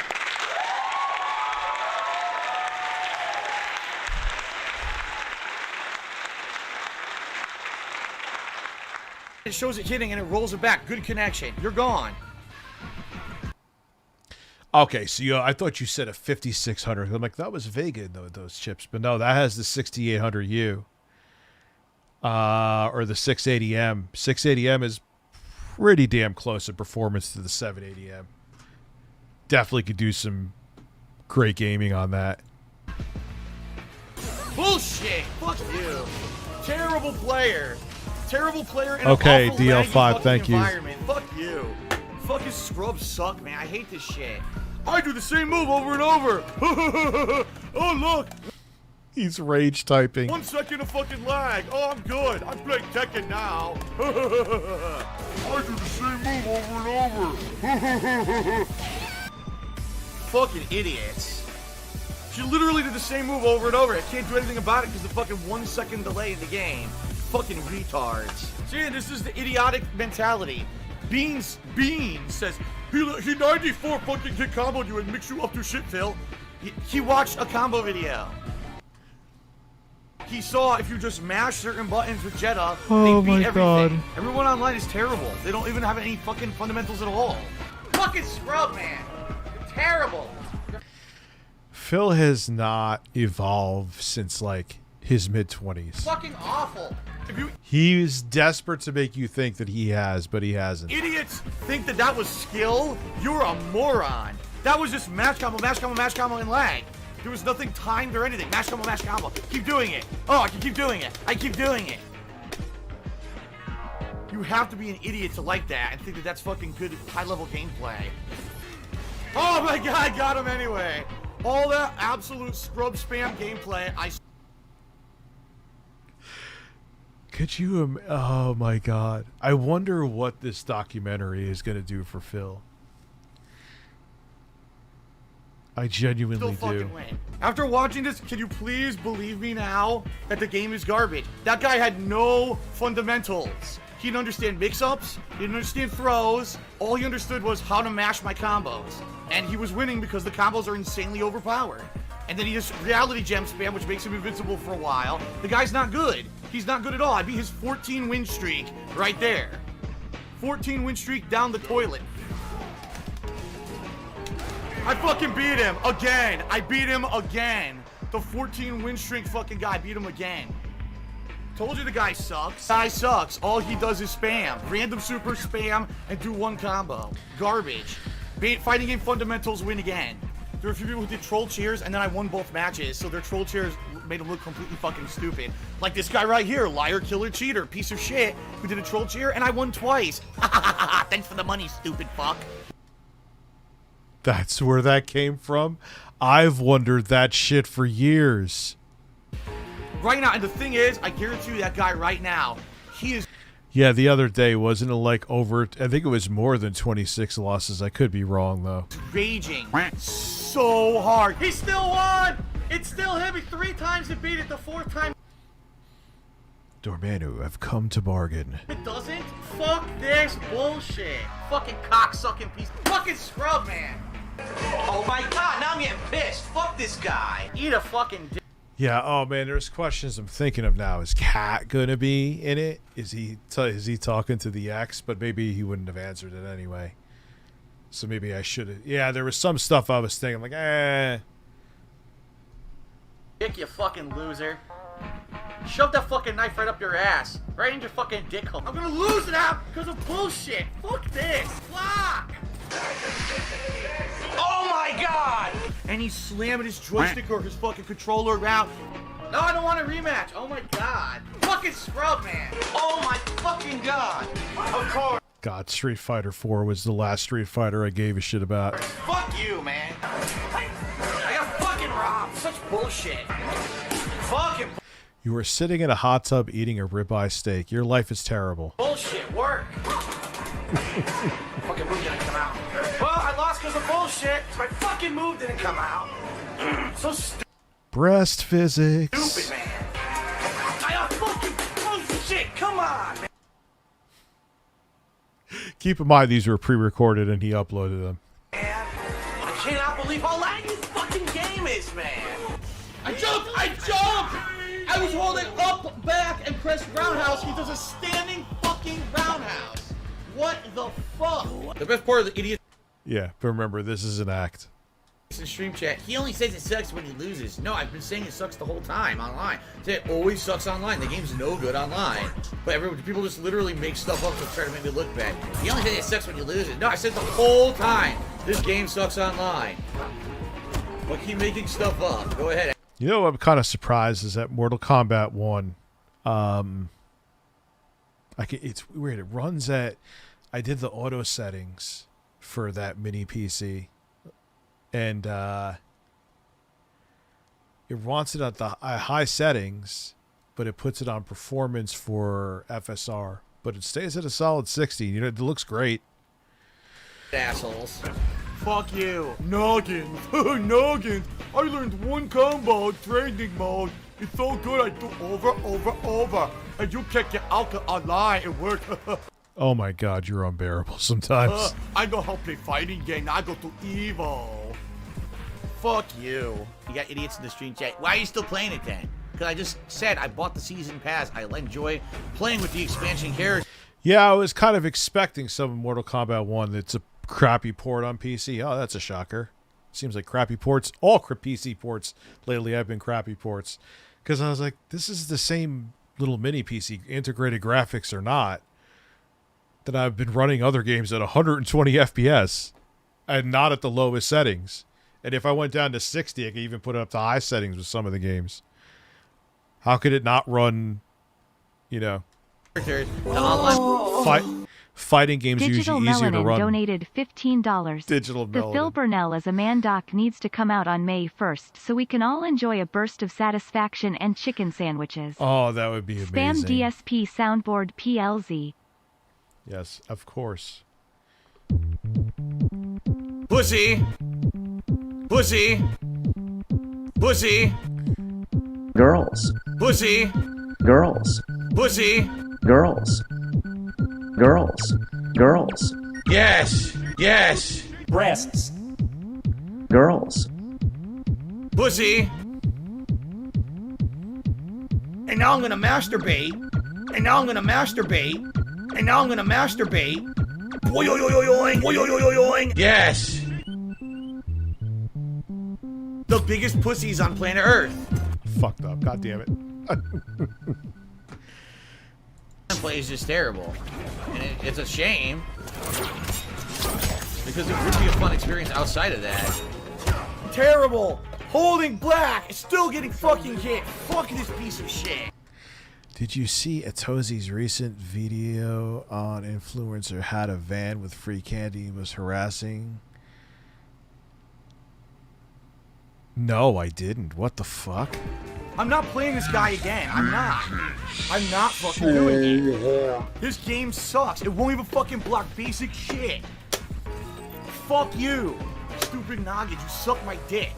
It shows it hitting and it rolls it back. Good connection. You're gone. Okay, so I thought you said a 5600. I'm like, that was Vega in those chips, but no, that has the 6800U, or the 680M. 680M is pretty damn close in performance to the 780M. Definitely could do some great gaming on that. Bullshit. Fuck you. Terrible player. Terrible player in okay, an awful DL5, thank you. Environment. Fuck you. Fucking scrubs suck, man. I hate this shit. I do the same move over and over. Oh, look. He's rage typing. 1 second of fucking lag. Oh, I'm good. I'm playing Tekken now. I do the same move over and over. Fucking idiots. She literally did the same move over and over. I can't do anything about it because the fucking 1 second delay in the game. Fucking retards. See, this is the idiotic mentality. Beans says, he 94 fucking hit comboed you and mixed you up to shit, Phil. He watched a combo video. He saw if you just mash certain buttons with Jetta, they beat everything. God. Everyone online is terrible. They don't even have any fucking fundamentals at all. Fucking scrub, man. You're terrible. Phil has not evolved since, like, his mid-20s. Fucking awful. He's desperate to make you think that he has, but he hasn't. Idiots think that was skill. You're a moron. That was just mash combo, and lag. There was nothing timed or anything. Mash combo. Keep doing it. Oh, I can keep doing it. I keep doing it. You have to be an idiot to like that and think that that's fucking good high-level gameplay. Oh my god, I got him anyway. All that absolute scrub spam gameplay, Could you? Oh my god! I wonder what this documentary is going to do for Phil. I genuinely do. Win. After watching this, can you please believe me now that the game is garbage? That guy had no fundamentals. He didn't understand mix-ups. He didn't understand throws. All he understood was how to mash my combos, and he was winning because the combos are insanely overpowered. And then he just reality gem spam, which makes him invincible for a while. The guy's not good. He's not good at all. I beat his 14 win streak right there. 14 win streak down the toilet. I fucking beat him again. I beat him again. The 14 win streak fucking guy beat him again. Told you the guy sucks. Guy sucks. All he does is spam. Random super spam and do one combo. Garbage. Fighting game fundamentals win again. There were a few people who did troll cheers, and then I won both matches, so their troll cheers made them look completely fucking stupid. Like this guy right here, liar, killer, cheater, piece of shit, who did a troll cheer, and I won twice. Thanks for the money, stupid fuck. That's where that came from? I've wondered that shit for years. Right now, and the thing is, I guarantee you that guy right now, he is... Yeah, the other day, wasn't it like over... I think it was more than 26 losses. I could be wrong, though. Raging so hard. He still won! It's still him. 3 times he beat it. The 4th time... Dormanu, I've come to bargain. It doesn't? Fuck this bullshit. Fucking cocksucking piece. Fucking scrub, man. Oh my god, now I'm getting pissed. Fuck this guy. Eat a fucking dick. Yeah, oh man, there's questions I'm thinking of now. Is Cat gonna be in it? Is he talking to the ex? But maybe he wouldn't have answered it anyway. So maybe I should have. Yeah, there was some stuff I was thinking, like, Dick, you fucking loser. Shove that fucking knife right up your ass. Right in your fucking dick hole. I'm gonna lose now because of bullshit. Fuck this. Fuck. Oh my god! And he's slamming his joystick or his fucking controller around. No, I don't want a rematch. Oh my god. Fuck fucking scrub, man. Oh my fucking god. Of course. God, Street Fighter 4 was the last Street Fighter I gave a shit about. Fuck you, man. I got fucking robbed. Such bullshit. Fucking You were sitting in a hot tub eating a ribeye steak. Your life is terrible. bullshit work. Fucking move didn't come out. Well, I lost because of bullshit. My fucking move didn't come out. So stupid, Breast physics. man. I got fucking bullshit. Come on, man. Keep in mind these were pre-recorded and he uploaded them. I cannot believe how laggy this fucking game is, man. I jumped! I was holding up, back, and pressed roundhouse. He does a standing fucking roundhouse. What the fuck? The best part of the idiot Yeah, but remember, this is an act. in stream chat, he only says it sucks when he loses. No, I've been saying it sucks the whole time online. It always sucks online. The game's no good online. But people just literally make stuff up to try to make me look bad. He only says it sucks when you lose it. No, I said the whole time, this game sucks online. But keep making stuff up. Go ahead. You know what I'm kind of surprised is that Mortal Kombat 1, it's weird. It runs at, I did the auto settings for that mini PC, and it wants it at the high settings, but it puts it on performance for FSR, but it stays at a solid 60. You know, it looks great. Assholes. Fuck you. Noggins. Noggins. I learned one combo, training mode. It's so good I do over. And you can't get out online. It works. Oh my god, you're unbearable sometimes. I know how to play fighting game. Now I go to evil. Fuck you. You got idiots in the stream chat. Why are you still playing it then? Because I just said I bought the season pass. I enjoy playing with the expansion characters. Yeah, I was kind of expecting some Mortal Kombat 1 that's a crappy port on PC. Oh, that's a shocker. Seems like crappy ports. All PC ports lately have been crappy ports. Because I was like, this is the same little mini PC, integrated graphics or not, that I've been running other games at 120 FPS and not at the lowest settings. And if I went down to 60, I could even put it up to high settings with some of the games. How could it not run, you know, fighting games Digital usually easier to Melanin run? donated $15. Digital The Melanin. Phil Burnell as a man doc needs to come out on May 1st so we can all enjoy a burst of satisfaction and chicken sandwiches. Oh, that would be amazing. Spam DSP soundboard PLZ. Yes, of course. Pussy. Pussy. Pussy. Girls. Pussy. Girls. Pussy. Girls. Girls. Girls. Yes. Yes. Breasts. Girls. Pussy. And now I'm gonna masturbate. And now I'm gonna masturbate. And now I'm gonna masturbate. Oing, oing, oing, oing. Yes. The biggest pussies on planet Earth. Fucked up. God damn it. Play is just terrible. And it's a shame. Because it would be a fun experience outside of that. Terrible! Holding black! Still getting fucking hit! Fuck this piece of shit! Did you see Atozi's recent video on influencer had a van with free candy and was harassing? No, I didn't. What the fuck? I'm not playing this guy again. I'm not. I'm not fucking doing it. This game sucks. It won't even fucking block basic shit. Fuck you. Stupid noggin. You suck my dick.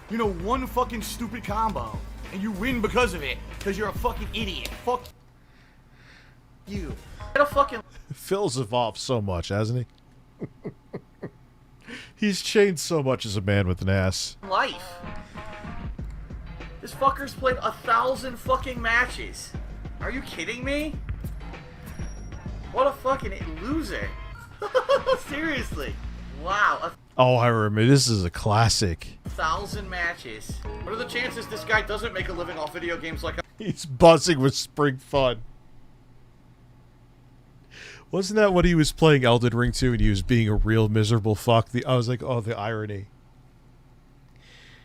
You know, one fucking stupid combo. And you win because of it. Because you're a fucking idiot. Fuck you. Get a fucking... Phil's evolved so much, hasn't he? He's changed so much as a man with an ass. life. This fucker's played 1,000 fucking matches. Are you kidding me? What a fucking loser. Seriously. Wow. Oh, I remember. This is a classic. 1,000 matches. What are the chances this guy doesn't make a living off video games like He's buzzing with Spring Fun. Wasn't that what he was playing Elden Ring 2 and he was being a real miserable fuck? I was like, oh, the irony.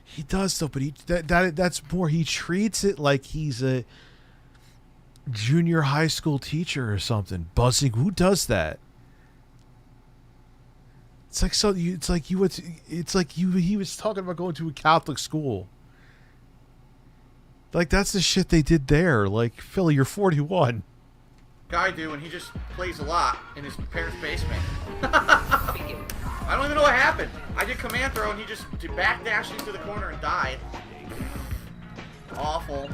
He does though, but that's more. He treats it like he's a junior high school teacher or something buzzing. Who does that? It's like he was talking about going to a Catholic school. Like, that's the shit they did there. Like, Philly, you're 41. Guy do, and he just plays a lot in his parents' basement. I don't even know what happened. I did command throw, and he just backdashed into the corner and died. Awful.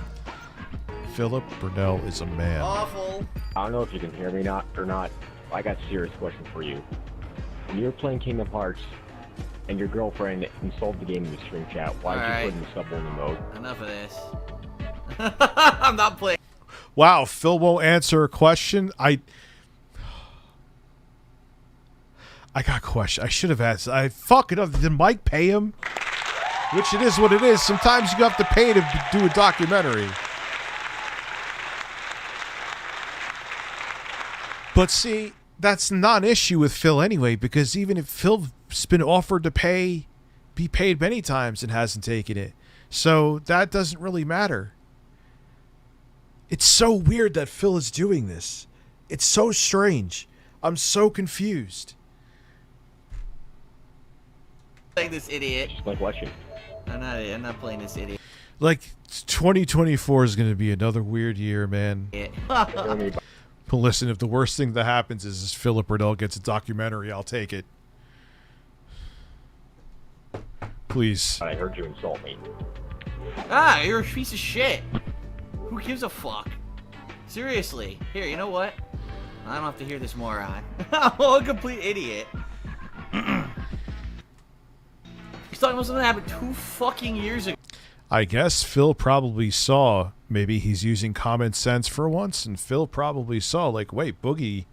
Philip Burnell is a man. Awful. I don't know if you can hear me or not. I got a serious question for you. When you were playing Kingdom Hearts and your girlfriend insulted the game in the stream chat, why did you put in the sub-only mode? Enough of this. I'm not playing. Wow, Phil won't answer a question. I got a question. I should have asked. I fuck it up. Did Mike pay him? Which it is what it is. Sometimes you have to pay to do a documentary. But see, that's not an issue with Phil anyway, because even if Phil's been offered to be paid many times and hasn't taken it. So that doesn't really matter. It's so weird that Phil is doing this. It's so strange. I'm so confused. Playing this idiot. Just my question. I'm not playing this idiot. Like, 2024 is going to be another weird year, man. But listen, if the worst thing that happens is Philip Riddell gets a documentary, I'll take it. Please. I heard you insult me. Ah, you're a piece of shit. Who gives a fuck? Seriously. Here, you know what? I don't have to hear this moron. I'm a complete idiot. He's talking about something that happened 2 fucking years ago. I guess Phil probably saw, maybe he's using common sense for once, and Phil probably saw, like, wait, Boogie,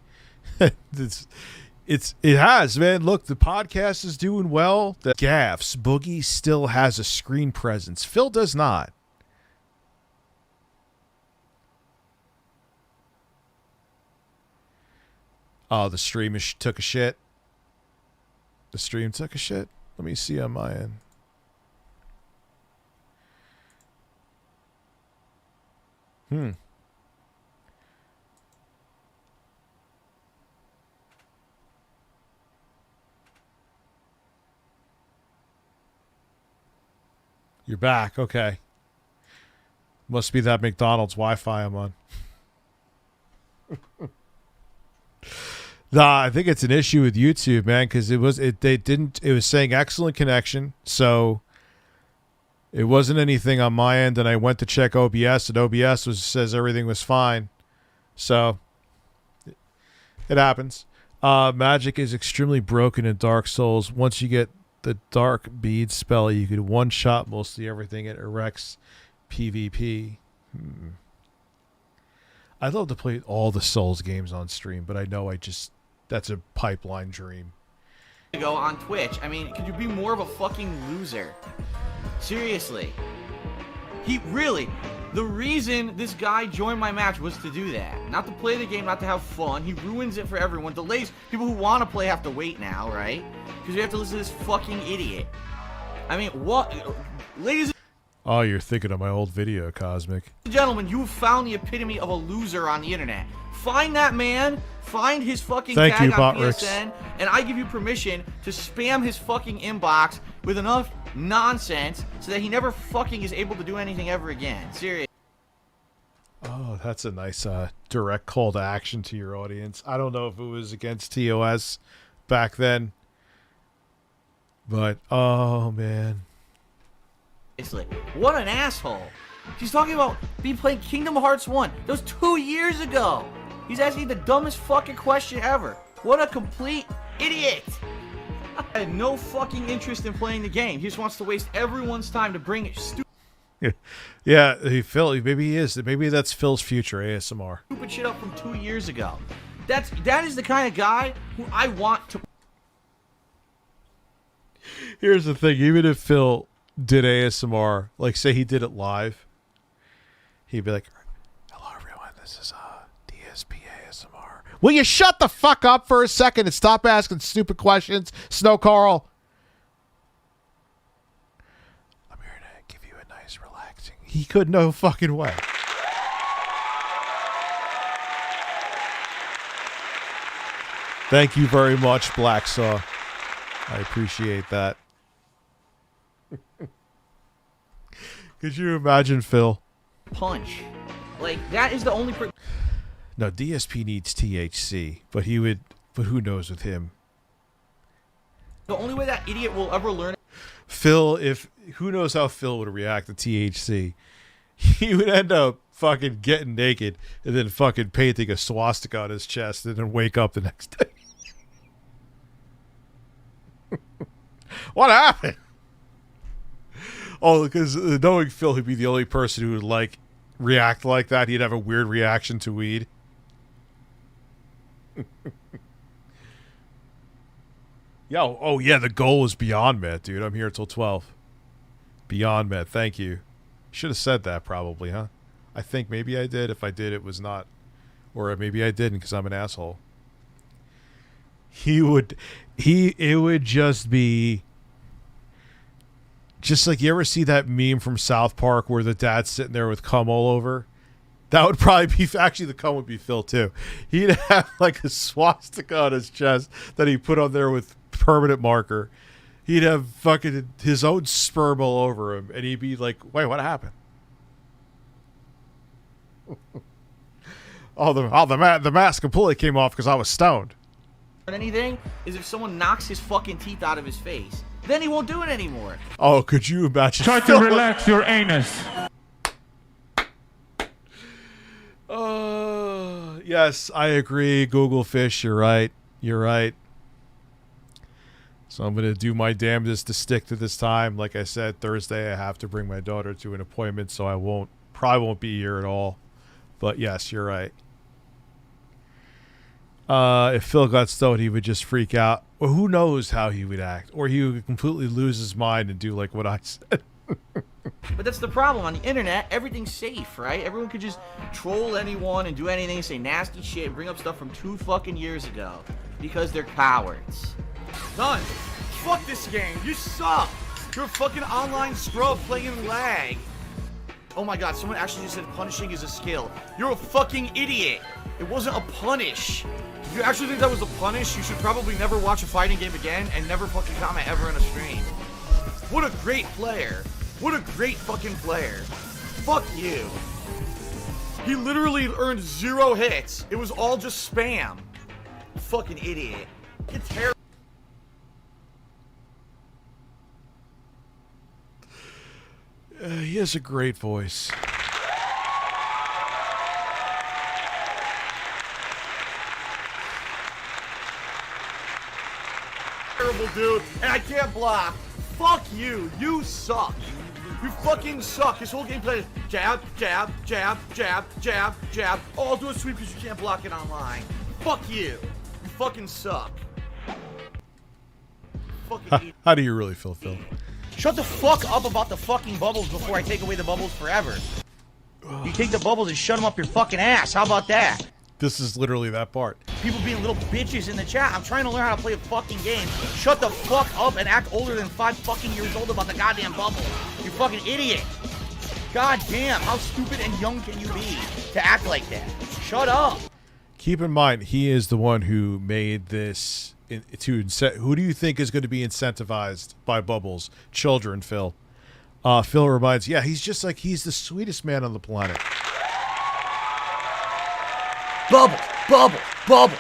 it has, man. Look, the podcast is doing well. The gaffs, Boogie still has a screen presence. Phil does not. Oh, the stream took a shit. The stream took a shit. Let me see on my end. You're back. Okay. Must be that McDonald's Wi-Fi I'm on. Nah, I think it's an issue with YouTube, man, because it was saying excellent connection, so it wasn't anything on my end, and I went to check OBS, and OBS says everything was fine. So it happens. Magic is extremely broken in Dark Souls. Once you get the Dark Bead spell, you could one-shot mostly everything. It erects PvP. I'd love to play all the Souls games on stream, but I know that's a pipeline dream. Go on Twitch. I mean, could you be more of a fucking loser? Seriously. The reason this guy joined my match was to do that. Not to play the game, not to have fun. He ruins it for everyone. Delays. People who want to play have to wait now, right? Because we have to listen to this fucking idiot. I mean, what? Ladies Oh, you're thinking of my old video, Cosmic. and gentlemen, you have found the epitome of a loser on the internet. Find that man, find his fucking Thank tag you, on Botrix. PSN, and I give you permission to spam his fucking inbox with enough nonsense so that he never fucking is able to do anything ever again. Seriously. Oh, that's a nice direct call to action to your audience. I don't know if it was against TOS back then, but oh man. What an asshole. She's talking about me playing Kingdom Hearts 1. That was 2 years ago. He's asking the dumbest fucking question ever. What a complete idiot. I had no fucking interest in playing the game. He just wants to waste everyone's time to bring Yeah, Phil, maybe he is. Maybe that's Phil's future ASMR. stupid shit up from 2 years ago. That is the kind of guy who I want to. Here's the thing, even if Phil did ASMR, like say he did it live, he'd be like, hello everyone, this is DSP ASMR. Will you shut the fuck up for a second and stop asking stupid questions, Snow Carl? I'm here to give you a nice relaxing. He could no fucking way. Thank you very much, Blacksaw. I appreciate that. Could you imagine, Phil? Punch. Like, that is the only... No, DSP needs THC, but he would... But who knows with him? The only way that idiot will ever learn... Phil, who knows how Phil would react to THC? He would end up fucking getting naked and then fucking painting a swastika on his chest and then wake up the next day. What happened? Oh, because knowing Phil, he'd be the only person who would like react like that. He'd have a weird reaction to weed. Yo, oh yeah, the goal is Beyond Met, dude. I'm here till 12. Beyond Met, thank you. Should have said that probably, huh? I think maybe I did. If I did, it was not. Or maybe I didn't because I'm an asshole. It would just be... Just like, you ever see that meme from South Park where the dad's sitting there with cum all over? That would probably be... Actually, the cum would be Phil, too. He'd have, like, a swastika on his chest that he put on there with permanent marker. He'd have fucking his own sperm all over him, and he'd be like, wait, what happened? The mask completely came off because I was stoned. Anything is if someone knocks his fucking teeth out of his face. Then he won't do it anymore. Oh, could you imagine? Try to relax your anus. Yes, I agree. Google Fish, you're right. You're right. So I'm going to do my damnedest to stick to this time. Like I said, Thursday I have to bring my daughter to an appointment, so I probably won't be here at all. But yes, you're right. If Phil got stoned, he would just freak out. Or who knows how he would act. Or he would completely lose his mind and do like what I said. But that's the problem. On the internet, everything's safe, right? Everyone could just troll anyone and do anything, say nasty shit, and bring up stuff from 2 fucking years ago. Because they're cowards. Done. Fuck this game. You suck. You're a fucking online scrub playing in lag. Oh my god, someone actually just said punishing is a skill. You're a fucking idiot. It wasn't a punish. If you actually think that was a punish, you should probably never watch a fighting game again and never fucking comment ever in a stream. What a great player. What a great fucking player. Fuck you. He literally earned 0 hits. It was all just spam. Fucking idiot. It's terrible. He has a great voice. Terrible dude, and I can't block. Fuck you. You suck. You fucking suck. This whole gameplay is jab, jab, jab, jab, jab, jab. Oh, I'll do a sweep because you can't block it online. Fuck you. You fucking suck. Fucking How do you really feel, Phil? Shut the fuck up about the fucking bubbles before I take away the bubbles forever. You take the bubbles and shut them up your fucking ass. How about that? This is literally that part. People being little bitches in the chat. I'm trying to learn how to play a fucking game. Shut the fuck up and act older than 5 fucking years old about the goddamn bubble. You fucking idiot. God damn, how stupid and young can you be to act like that? Shut up. Keep in mind, he is the one who made this. Who do you think is going to be incentivized by bubbles? Children, Phil. Phil reminds, yeah, he's just like, he's the sweetest man on the planet. Bubble, bubble, bubble.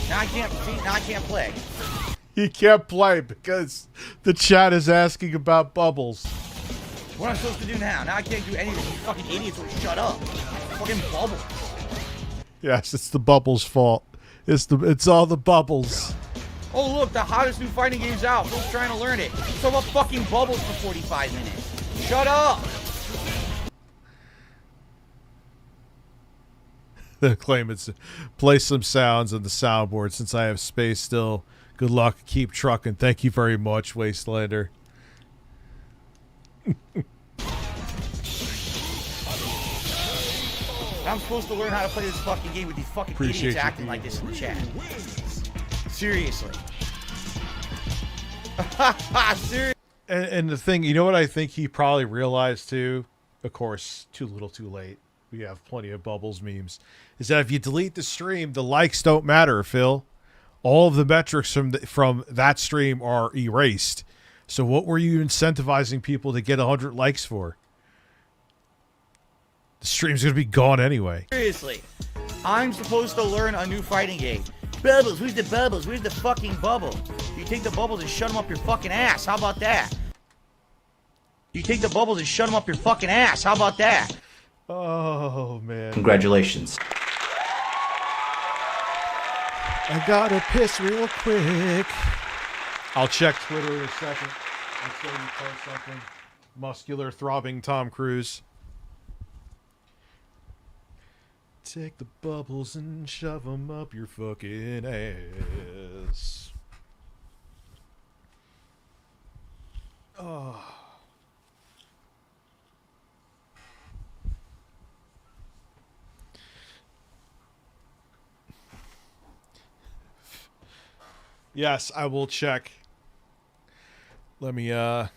Now I can't play. He can't play because the chat is asking about bubbles. What am I supposed to do now? Now I can't do anything. You fucking idiots will shut up. Fucking bubble. Yes, it's the bubbles' fault. It's all the bubbles. Oh look, the hottest new fighting game's out. Phil's trying to learn it. Talk about fucking bubbles for 45 minutes. Shut up. The claim it's play some sounds on the soundboard since I have space still. Good luck. Keep trucking. Thank you very much, Wastelander. I'm supposed to learn how to play this fucking game with these fucking idiots acting like this in the chat. Seriously. Seriously. And the thing, you know what I think he probably realized too, of course, too little too late. We have plenty of Bubbles memes, is that if you delete the stream, the likes don't matter, Phil. All of the metrics from that stream are erased. So what were you incentivizing people to get 100 likes for? The stream's going to be gone anyway. Seriously, I'm supposed to learn a new fighting game. Bubbles, where's the bubbles? Where's the fucking bubble? You take the bubbles and shut them up your fucking ass. How about that? You take the bubbles and shut them up your fucking ass. How about that? Oh, man. Congratulations. I gotta piss real quick. I'll check Twitter in a second. Until you post something. Muscular, throbbing Tom Cruise. Take the bubbles and shove them up your fucking ass. Oh. Yes, I will check. Let me, I'm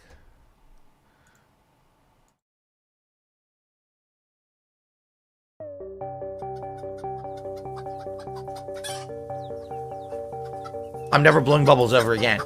never blowing bubbles ever again.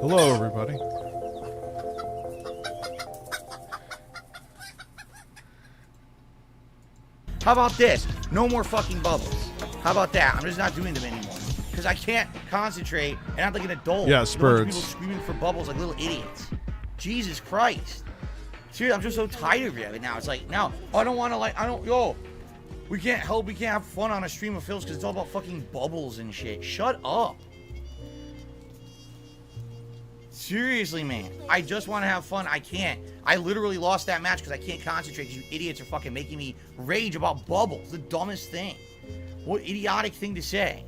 Hello, everybody. How about this? No more fucking bubbles. How about that? I'm just not doing them anymore. Because I can't concentrate and act like an adult. Yeah, There's a bunch of Spurs. people screaming for bubbles like little idiots. Jesus Christ. Seriously, I'm just so tired of it now. It's like, now, I don't want to, we can't have fun on a stream of Phil's because it's all about fucking bubbles and shit. Shut up. Seriously, man. I just want to have fun. I can't. I literally lost that match because I can't concentrate because you idiots are fucking making me rage about bubbles. The dumbest thing. What idiotic thing to say.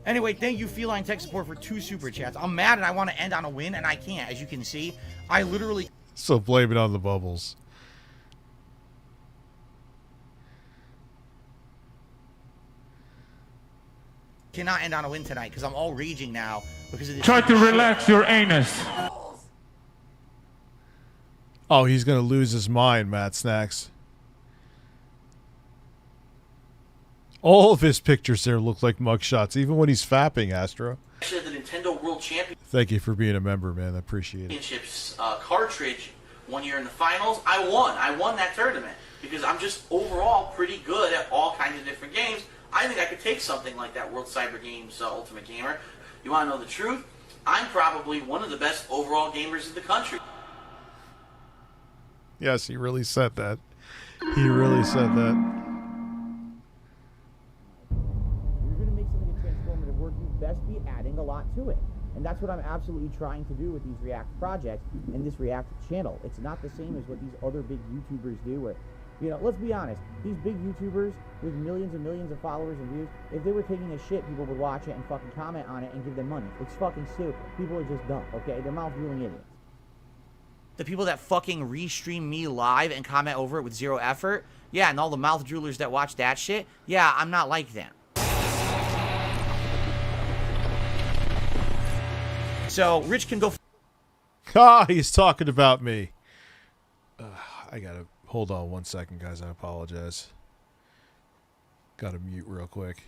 Anyway, thank you, Feline Tech Support, for 2 super chats. I'm mad and I want to end on a win, and I can't. As you can see, I literally... So blame it on the bubbles. cannot end on a win tonight because I'm all raging now because of this. Try to relax your anus. Oh, he's going to lose his mind, Matt Snacks. All of his pictures there look like mugshots, even when he's fapping, Astro. Actually, the Nintendo World Thank you for being a member, man. I appreciate it. Championships cartridge one year in the finals. I won that tournament because I'm just overall pretty good at all kinds of different games. I think I could take something like that World Cyber Games Ultimate Gamer. You want to know the truth? I'm probably one of the best overall gamers in the country. Yes, he really said that. He really said that. You're going to make something transformative work, you best be adding a lot to it. And that's what I'm absolutely trying to do with these React projects and this React channel. It's not the same as what these other big YouTubers do where, you know, let's be honest, these big YouTubers with millions and millions of followers and views, if they were taking a shit, people would watch it and fucking comment on it and give them money. It's fucking stupid. People are just dumb, okay? They're mouth-drooling idiots. The people that fucking restream me live and comment over it with zero effort, yeah, and all the mouth droolers that watch that shit, yeah, I'm not like them. So, Rich can go... Ah, he's talking about me. I gotta... Hold on 1 second, guys. I apologize. Gotta mute real quick.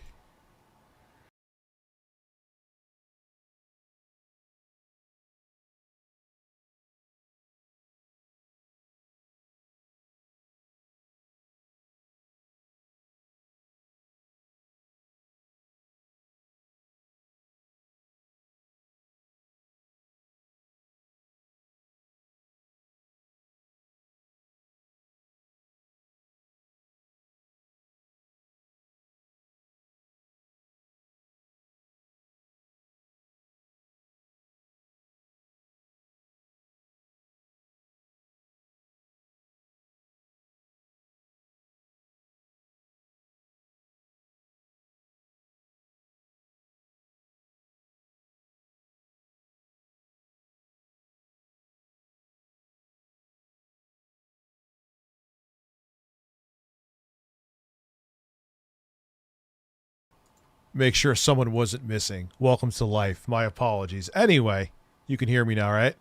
Make sure someone wasn't missing. Welcome to life. My apologies. Anyway, you can hear me now, right?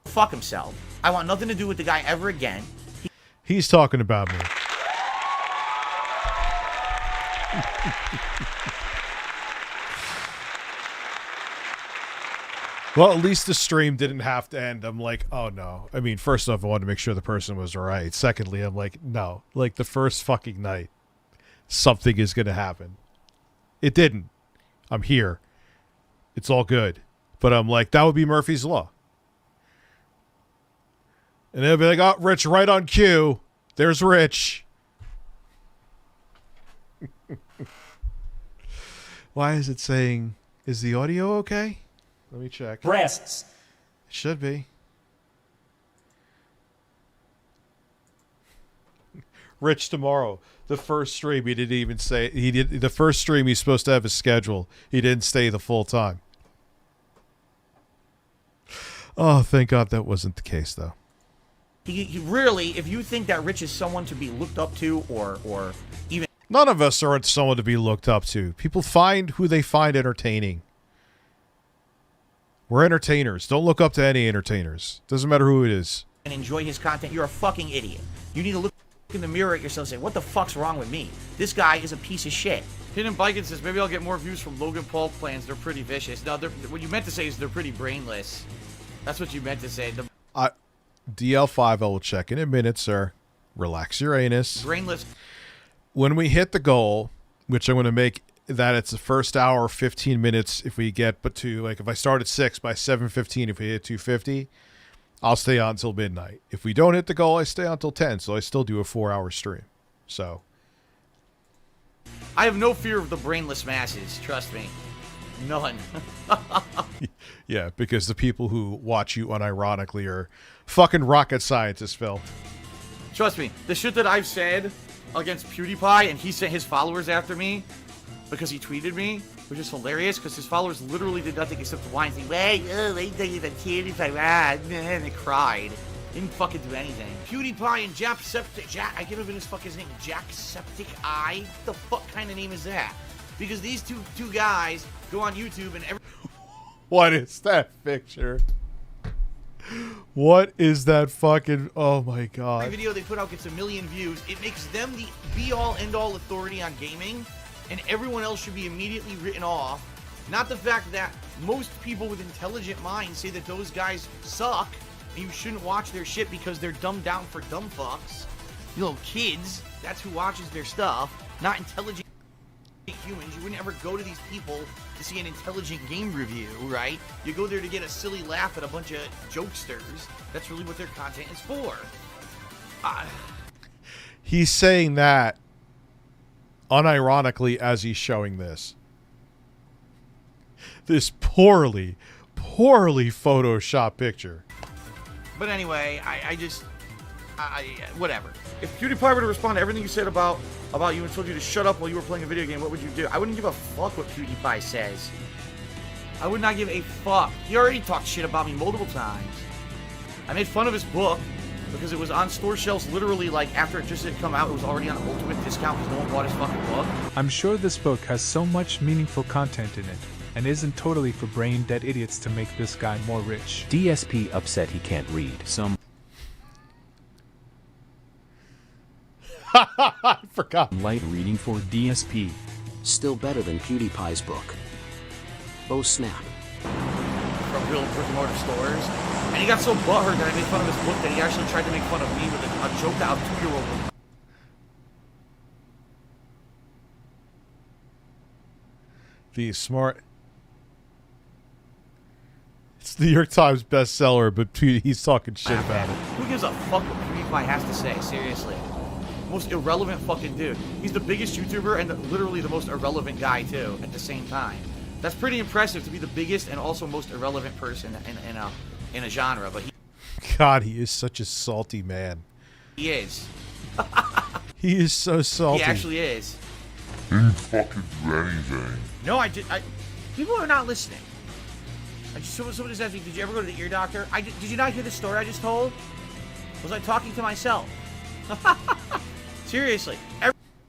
Fuck himself. I want nothing to do with the guy ever again. He's talking about me. Well, at least the stream didn't have to end. I'm like, oh no. I mean, first off, I wanted to make sure the person was right. Secondly, I'm like, no. Like, the first fucking night, something is going to happen. It didn't. I'm here. It's all good. But I'm like, that would be Murphy's Law. And they'll be like, oh, Rich, right on cue. There's Rich. Why is it saying, is the audio okay? Let me check. Breasts. It should be. Rich tomorrow. The first stream he didn't even say the first stream he's supposed to have his schedule. He didn't stay the full time. Oh, thank God that wasn't the case though. He really, if you think that Rich is someone to be looked up to or even... None of us are someone to be looked up to. People find who they find entertaining. We're entertainers. Don't look up to any entertainers. Doesn't matter who it is. And enjoy his content, you're a fucking idiot. You need to look in the mirror at yourself and say, what the fuck's wrong with me? This guy is a piece of shit. Hidden Bikin says, maybe I'll get more views from Logan Paul plans. They're pretty vicious. No, what you meant to say is they're pretty brainless. That's what you meant to say. DL5, I will check in a minute, sir. relax your anus. Brainless. When we hit the goal, which I'm going to make that it's the first hour, 15 minutes if we get but to, like, if I start at 6, by 7:15, if we hit 250, I'll stay on until midnight. If we don't hit the goal, I stay on until 10, so I still do a 4-hour stream. So I have no fear of the brainless masses. Trust me. None. yeah, because the people who watch you unironically are fucking rocket scientists, Phil. Trust me. The shit that I've said against PewDiePie, and he sent his followers after me because he tweeted me, which is hilarious because his followers literally did nothing except whine and say, "Wait, they think it's a PewDiePie," and they cried. Didn't fucking do anything. PewDiePie and Jacksepticeye. I can't even his fuck his name. Jacksepticeye. What the fuck kind of name is that? Because these two guys go on YouTube and What is that picture? What is that fucking... Oh my god. every video they put out gets 1 million views. It makes them the be-all, end-all authority on gaming, and everyone else should be immediately written off. Not the fact that most people with intelligent minds say that those guys suck, and you shouldn't watch their shit because they're dumbed down for dumb fucks. You know, kids, that's who watches their stuff, not intelligent humans. You wouldn't ever go to these people to see an intelligent game review, right? You go there to get a silly laugh at a bunch of jokesters. That's really what their content is for. He's saying that unironically as he's showing this. This poorly photoshopped picture. But anyway, I whatever. If PewDiePie were to respond to everything you said about you and told you to shut up while you were playing a video game, what would you do? I wouldn't give a fuck what PewDiePie says. I would not give a fuck. He already talked shit about me multiple times. I made fun of his book because it was on store shelves literally like after it just had come out. It was already on ultimate discount because no one bought his fucking book. I'm sure this book has so much meaningful content in it, and isn't totally for brain-dead idiots to make this guy more rich. DSP upset he can't read. Some I forgot. Light reading for DSP. Still better than PewDiePie's book. Oh snap. From real brick-and-mortar stores. And he got so butthurt that I made fun of his book that he actually tried to make fun of me with a joke that a 2-year-old would. The smart... It's the New York Times bestseller, but he's talking shit about it. Who gives a fuck what PewDiePie has to say? Seriously. Most irrelevant fucking dude. He's the biggest YouTuber and literally the most irrelevant guy too at the same time. That's pretty impressive to be the biggest and also most irrelevant person in a genre. But God, he is such a salty man. he is. He is so salty. He actually is. Ain't fucking do anything. No, people are not listening. Someone just asked me, did you ever go to the ear doctor? Did you not hear the story I just told? Was I talking to myself? Seriously.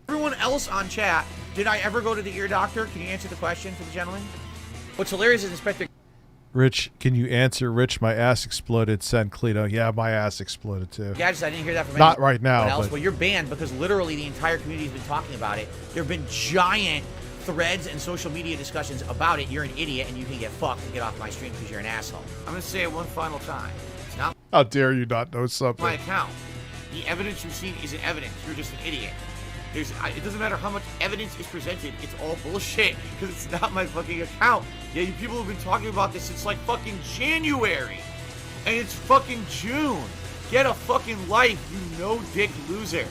Everyone else on chat, did I ever go to the ear doctor? Can you answer the question for the gentleman? What's hilarious is Inspector... Rich, can you answer? Rich, my ass exploded. Send Cleto. Yeah, my ass exploded too. Gadgets, I didn't hear that from Not right now, else. but... Well, you're banned because literally the entire community has been talking about it. There have been giant threads and social media discussions about it. You're an idiot and you can get fucked and get off my stream because you're an asshole. I'm going to say it one final time. It's not How dare you not know something? my account. The evidence you've seen isn't evidence. You're just an idiot. It doesn't matter how much evidence is presented. It's all bullshit because it's not my fucking account. Yeah, you people have been talking about this since like fucking January. And it's fucking June. Get a fucking life, you no-dick loser.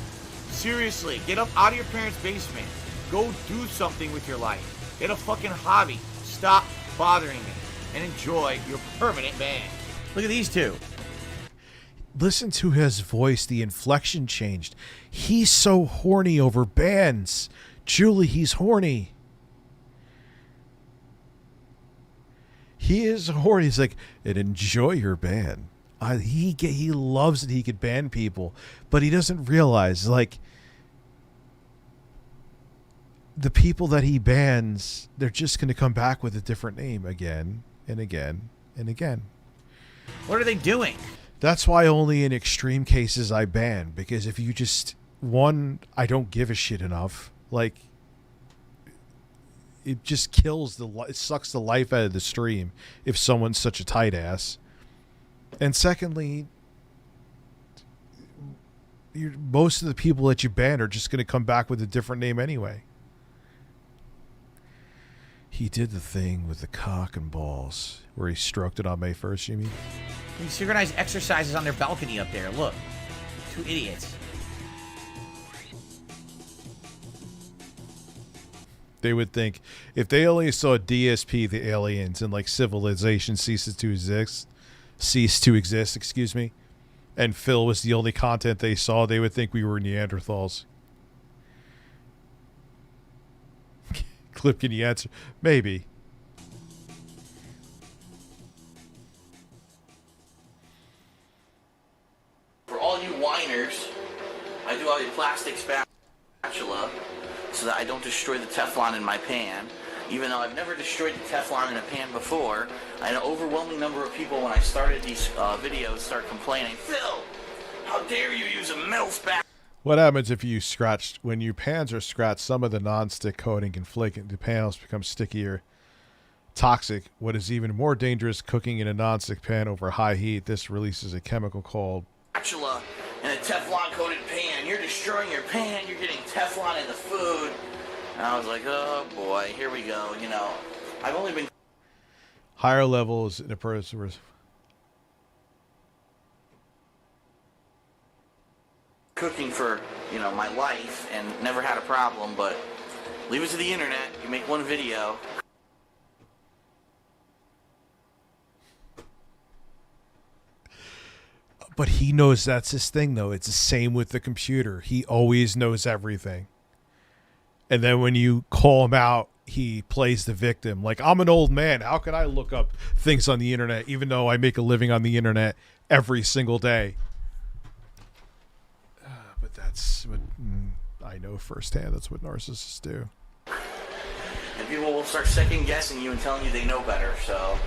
Seriously, get up out of your parents' basement. Go do something with your life. Get a fucking hobby. Stop bothering me. And enjoy your permanent ban. Look at these two. Listen to his voice. The inflection changed. He's so horny over bands. Julie, he's horny. He is horny. He's like, and enjoy your ban. He loves that he could ban people, but he doesn't realize, like, the people that he bans, they're just going to come back with a different name again and again and again. What are they doing? That's why only in extreme cases I ban, because if you just, one, I don't give a shit enough, like, it just kills it sucks the life out of the stream if someone's such a tight ass. And secondly, most of the people that you ban are just going to come back with a different name anyway. He did the thing with the cock and balls where he stroked it on May 1st, you mean? He synchronized exercises on their balcony up there. Look. Two idiots. They would think if they only saw DSP, the aliens, and like civilization ceased to exist, excuse me, and Phil was the only content they saw, they would think we were Neanderthals. Clip, can you answer? Maybe. For all you whiners, I do have a plastic spatula so that I don't destroy the Teflon in my pan. Even though I've never destroyed the Teflon in a pan before, I had an overwhelming number of people when I started these videos start complaining, Phil, how dare you use a metal spatula? What happens if you scratched, when your pans are scratched, some of the non-stick coating can flake and the panels become stickier, toxic. What is even more dangerous, cooking in a non-stick pan over high heat. This releases a chemical called Spatula in a Teflon coated pan. You're destroying your pan, you're getting Teflon in the food. And I was like, oh boy, here we go. You know, I've only been higher levels in a person. Cooking for, you know, my life and never had a problem, but leave it to the internet. You make one video. But he knows that's his thing, though. It's the same with the computer. He always knows everything. And then when you call him out, he plays the victim. Like, I'm an old man. How can I look up things on the internet, even though I make a living on the internet every single day? But that's what I know firsthand. That's what narcissists do. And people will start second guessing you and telling you they know better. So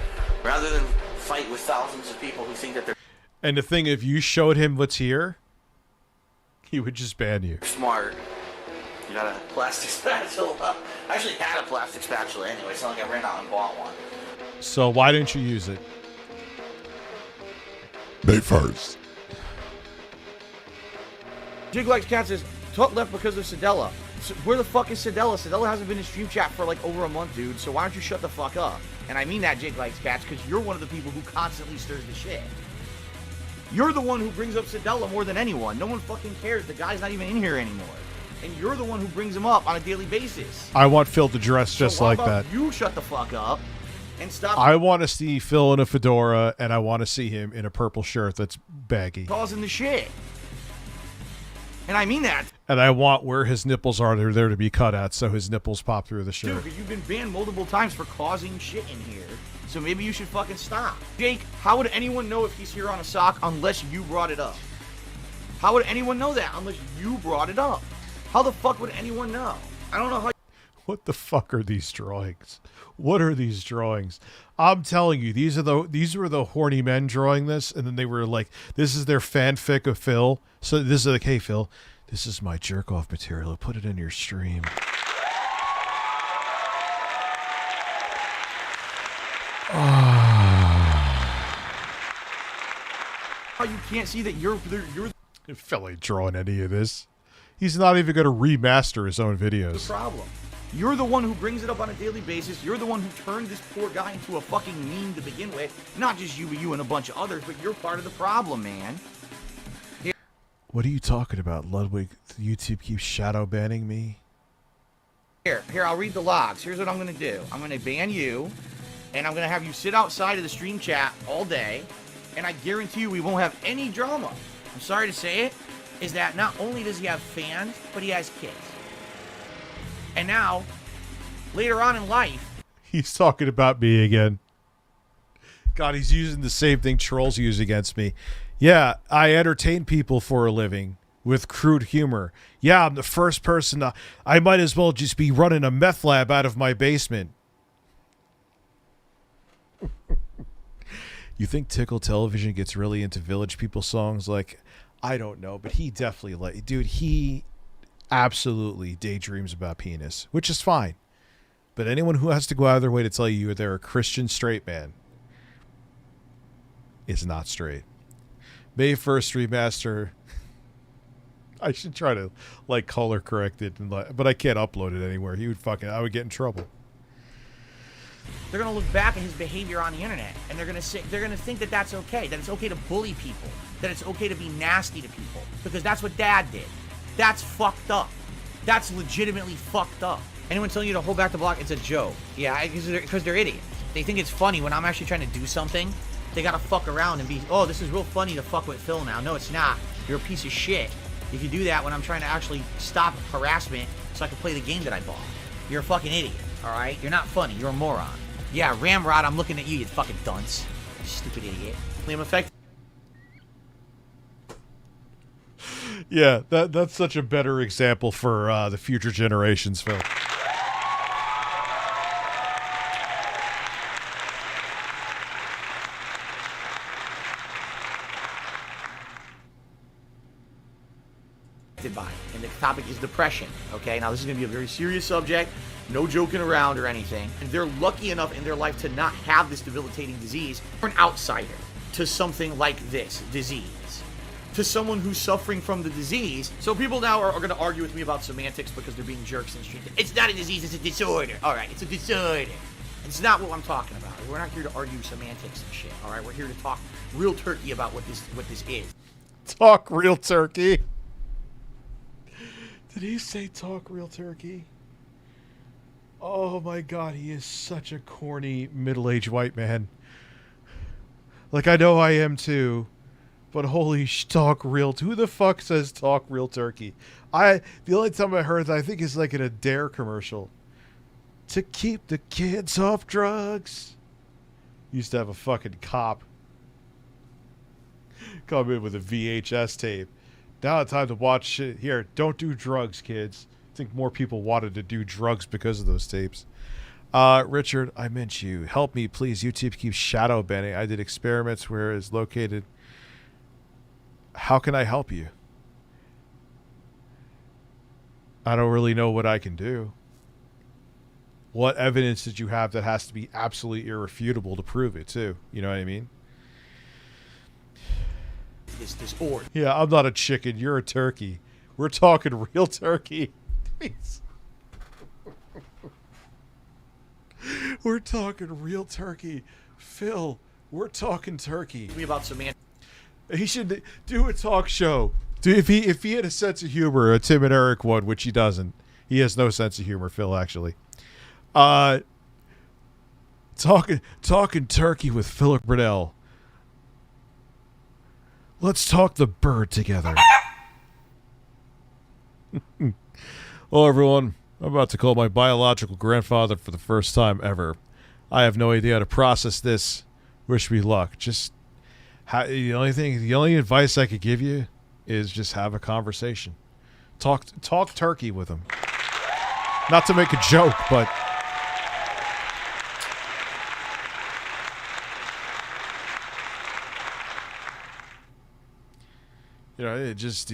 rather than fight with thousands of people who think that they're And the thing, if you showed him what's here, he would just ban you. smart, you got a plastic spatula. I actually had a plastic spatula anyway. It's not like I ran out and bought one. So why didn't you use it? May 1st. Jig Likes Cat says, Tut left because of Sedella. So where the fuck is Sedella? Sedella hasn't been in stream chat for like over a month, dude. So why don't you shut the fuck up? And I mean that, Jig Likes Cats, because you're one of the people who constantly stirs the shit. You're the one who brings up Sedella more than anyone. No one fucking cares. The guy's not even in here anymore. And you're the one who brings him up on a daily basis. I want Phil to dress just so why like about that. You shut the fuck up and stop I want to see Phil in a fedora, and I want to see him in a purple shirt that's baggy. causing the shit. And I mean that. And I want where his nipples are, they're there to be cut at, so his nipples pop through the Dude, shirt. because you've been banned multiple times for causing shit in here. So maybe you should fucking stop. Jake, how would anyone know if he's here on a sock unless you brought it up? How would anyone know that unless you brought it up? How the fuck would anyone know? I don't know how. What the fuck are these drawings? What are these drawings? I'm telling you, these were the horny men drawing this, and then they were like, this is their fanfic of Phil. So this is like, hey Phil, this is my jerk off material. Put it in your stream. How you can't see that you're Phil ain't drawing any of this. He's not even going to remaster his own the videos. problem. You're the one who brings it up on a daily basis. You're the one who turned this poor guy into a fucking meme to begin with. Not just you, but you and a bunch of others, but you're part of the problem, man. What are you talking about, Ludwig? YouTube keeps shadow banning me. Here, I'll read the logs. Here's what I'm going to do. I'm going to ban you, and I'm going to have you sit outside of the stream chat all day, and I guarantee you we won't have any drama. I'm sorry to say it, is that not only does he have fans, but he has kids. And now, later on in life... He's talking about me again. God, he's using the same thing trolls use against me. Yeah, I entertain people for a living with crude humor. Yeah, I'm the first person I might as well just be running a meth lab out of my basement. You think Tickle Television gets really into Village People songs? Like, I don't know, but he definitely, dude, he absolutely daydreams about penis, which is fine. But anyone who has to go out of their way to tell you they're a Christian straight man is not straight. May 1st remaster. I should try to like color correct it, and but I can't upload it anywhere. He would I would get in trouble. They're gonna look back at his behavior on the internet, and they're gonna think that that's okay. That it's okay to bully people. That it's okay to be nasty to people because that's what Dad did. That's fucked up. That's legitimately fucked up. Anyone telling you to hold back the block, it's a joke. Yeah, because they're idiots. They think it's funny when I'm actually trying to do something. They gotta fuck around and be, oh, this is real funny to fuck with Phil now. No, it's not. You're a piece of shit if you do that when I'm trying to actually stop harassment so I can play the game that I bought. You're a fucking idiot, alright? You're not funny. You're a moron. Yeah, Ramrod, I'm looking at you, you fucking dunce. You stupid idiot. Liam Effect. Yeah, that's such a better example for the future generations, Phil. By, and the topic is depression. Okay, now this is going to be a very serious subject, no joking around or anything. And they're lucky enough in their life to not have this debilitating disease. Or an outsider to something like this disease, to someone who's suffering from the disease. So people now are going to argue with me about semantics because they're being jerks in the street. It's not a disease, it's a disorder. All right, it's a disorder. It's not what I'm talking about. We're not here to argue semantics and shit. All right, we're here to talk real turkey about what this is. Talk real turkey. Did he say talk real turkey? Oh my god, he is such a corny middle-aged white man. Like, I know I am too, but holy talk real. Who the fuck says talk real turkey? The only time I heard that I think is like in a Dare commercial. To keep the kids off drugs. Used to have a fucking cop come in with a VHS tape. Now it's time to watch shit. Here, don't do drugs, kids. I think more people wanted to do drugs because of those tapes. Richard, I meant you. Help me, please. YouTube keeps shadow banning. I did experiments where it's located. How can I help you? I don't really know what I can do. What evidence did you have that has to be absolutely irrefutable to prove it, too? You know what I mean? This disorder. Yeah, I'm not a chicken. You're a turkey. We're talking real turkey. We're talking real turkey. Phil, we're talking turkey. Me about semantics. He should do a talk show. If he had a sense of humor, a Tim and Eric one, which he doesn't. He has no sense of humor, Phil, actually. Talking turkey with Philip Burdell. Let's talk the bird together. Well, everyone, I'm about to call my biological grandfather for the first time ever. I have no idea how to process this. Wish me luck. Just the only advice I could give you is just have a conversation. Talk turkey with him. Not to make a joke, but you know, it just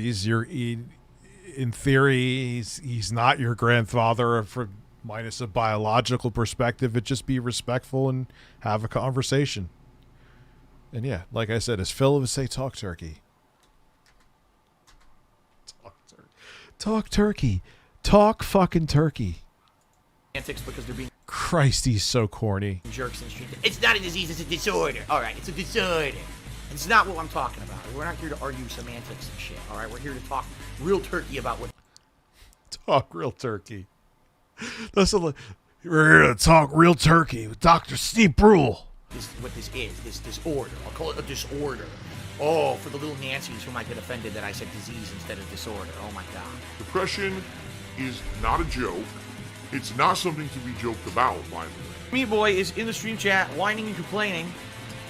in theory, he's not your grandfather minus a biological perspective. It just be respectful and have a conversation. And yeah, like I said, as Phil would say, talk turkey. Talk turkey. Talk fucking turkey. Because they're being Christ, he's so corny. jerks in the street. It's not a disease, it's a disorder. All right, it's a disorder. It's not what I'm talking about. We're not here to argue semantics and shit. All right, we're here to talk real turkey about what. Talk real turkey. We're here to talk real turkey with Dr. Steve Brule. What this is, this disorder. I'll call it a disorder. Oh, for the little Nancys who might get offended that I said disease instead of disorder. Oh my god. Depression is not a joke. It's not something to be joked about, by the way. Meat Boy is in the stream chat, whining and complaining,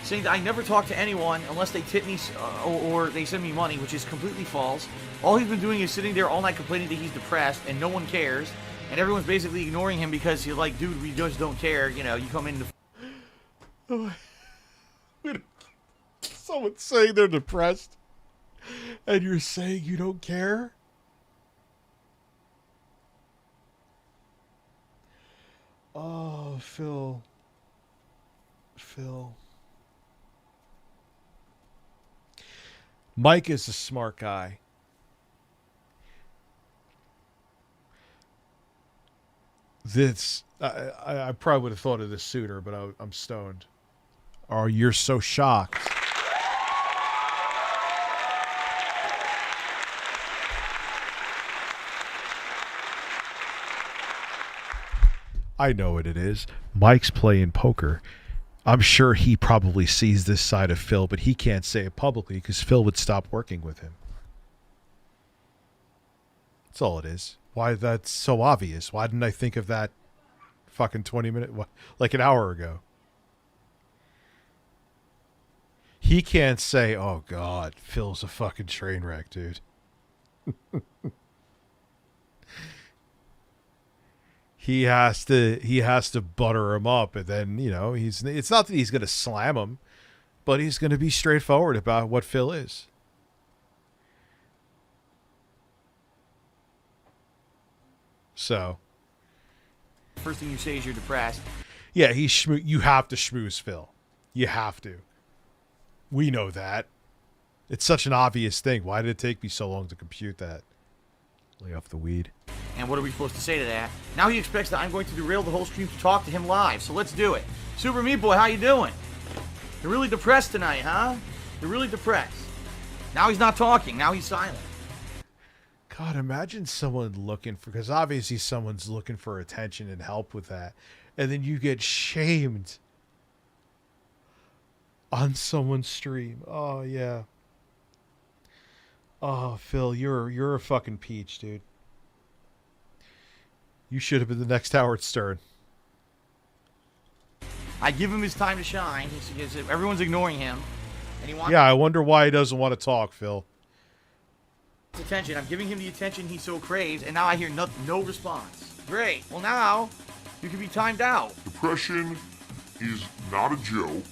saying that I never talk to anyone unless they tip me or they send me money, which is completely false. All he's been doing is sitting there all night complaining that he's depressed and no one cares. And everyone's basically ignoring him because he's like, dude, we just don't care. You know, you come in to... Someone's saying they're depressed and you're saying you don't care? Oh, Phil. Mike is a smart guy. This I probably would have thought of this sooner, but I'm stoned. Oh, you're so shocked. I know what it is. Mike's playing poker. I'm sure he probably sees this side of Phil, but he can't say it publicly because Phil would stop working with him. That's all it is. Why that's so obvious? Why didn't I think of that fucking 20 minutes, like an hour ago? He can't say, oh God, Phil's a fucking train wreck, dude. He has to butter him up, and then, you know, it's not that he's going to slam him, but he's going to be straightforward about what Phil is. So, First thing you say is you're depressed. yeah, you have to schmooze Phil. You have to. We know that. It's such an obvious thing. Why did it take me so long to compute that? Lay off the weed. And what are we supposed to say to that? Now he expects that I'm going to derail the whole stream to talk to him live, so let's do it. Super Meat Boy, how you doing? You're really depressed tonight, huh? You're really depressed. Now he's not talking. Now he's silent. God, imagine someone looking for, because obviously someone's looking for attention and help with that, and then you get shamed on someone's stream. Oh, yeah. Oh, Phil, you're a fucking peach, dude. You should have been the next Howard Stern. I give him his time to shine. Everyone's ignoring him. And he wants Yeah, I wonder why he doesn't want to talk, Phil. attention. I'm giving him the attention he so craves, and now I hear no response. Great. Well, now you can be timed out. Depression is not a joke.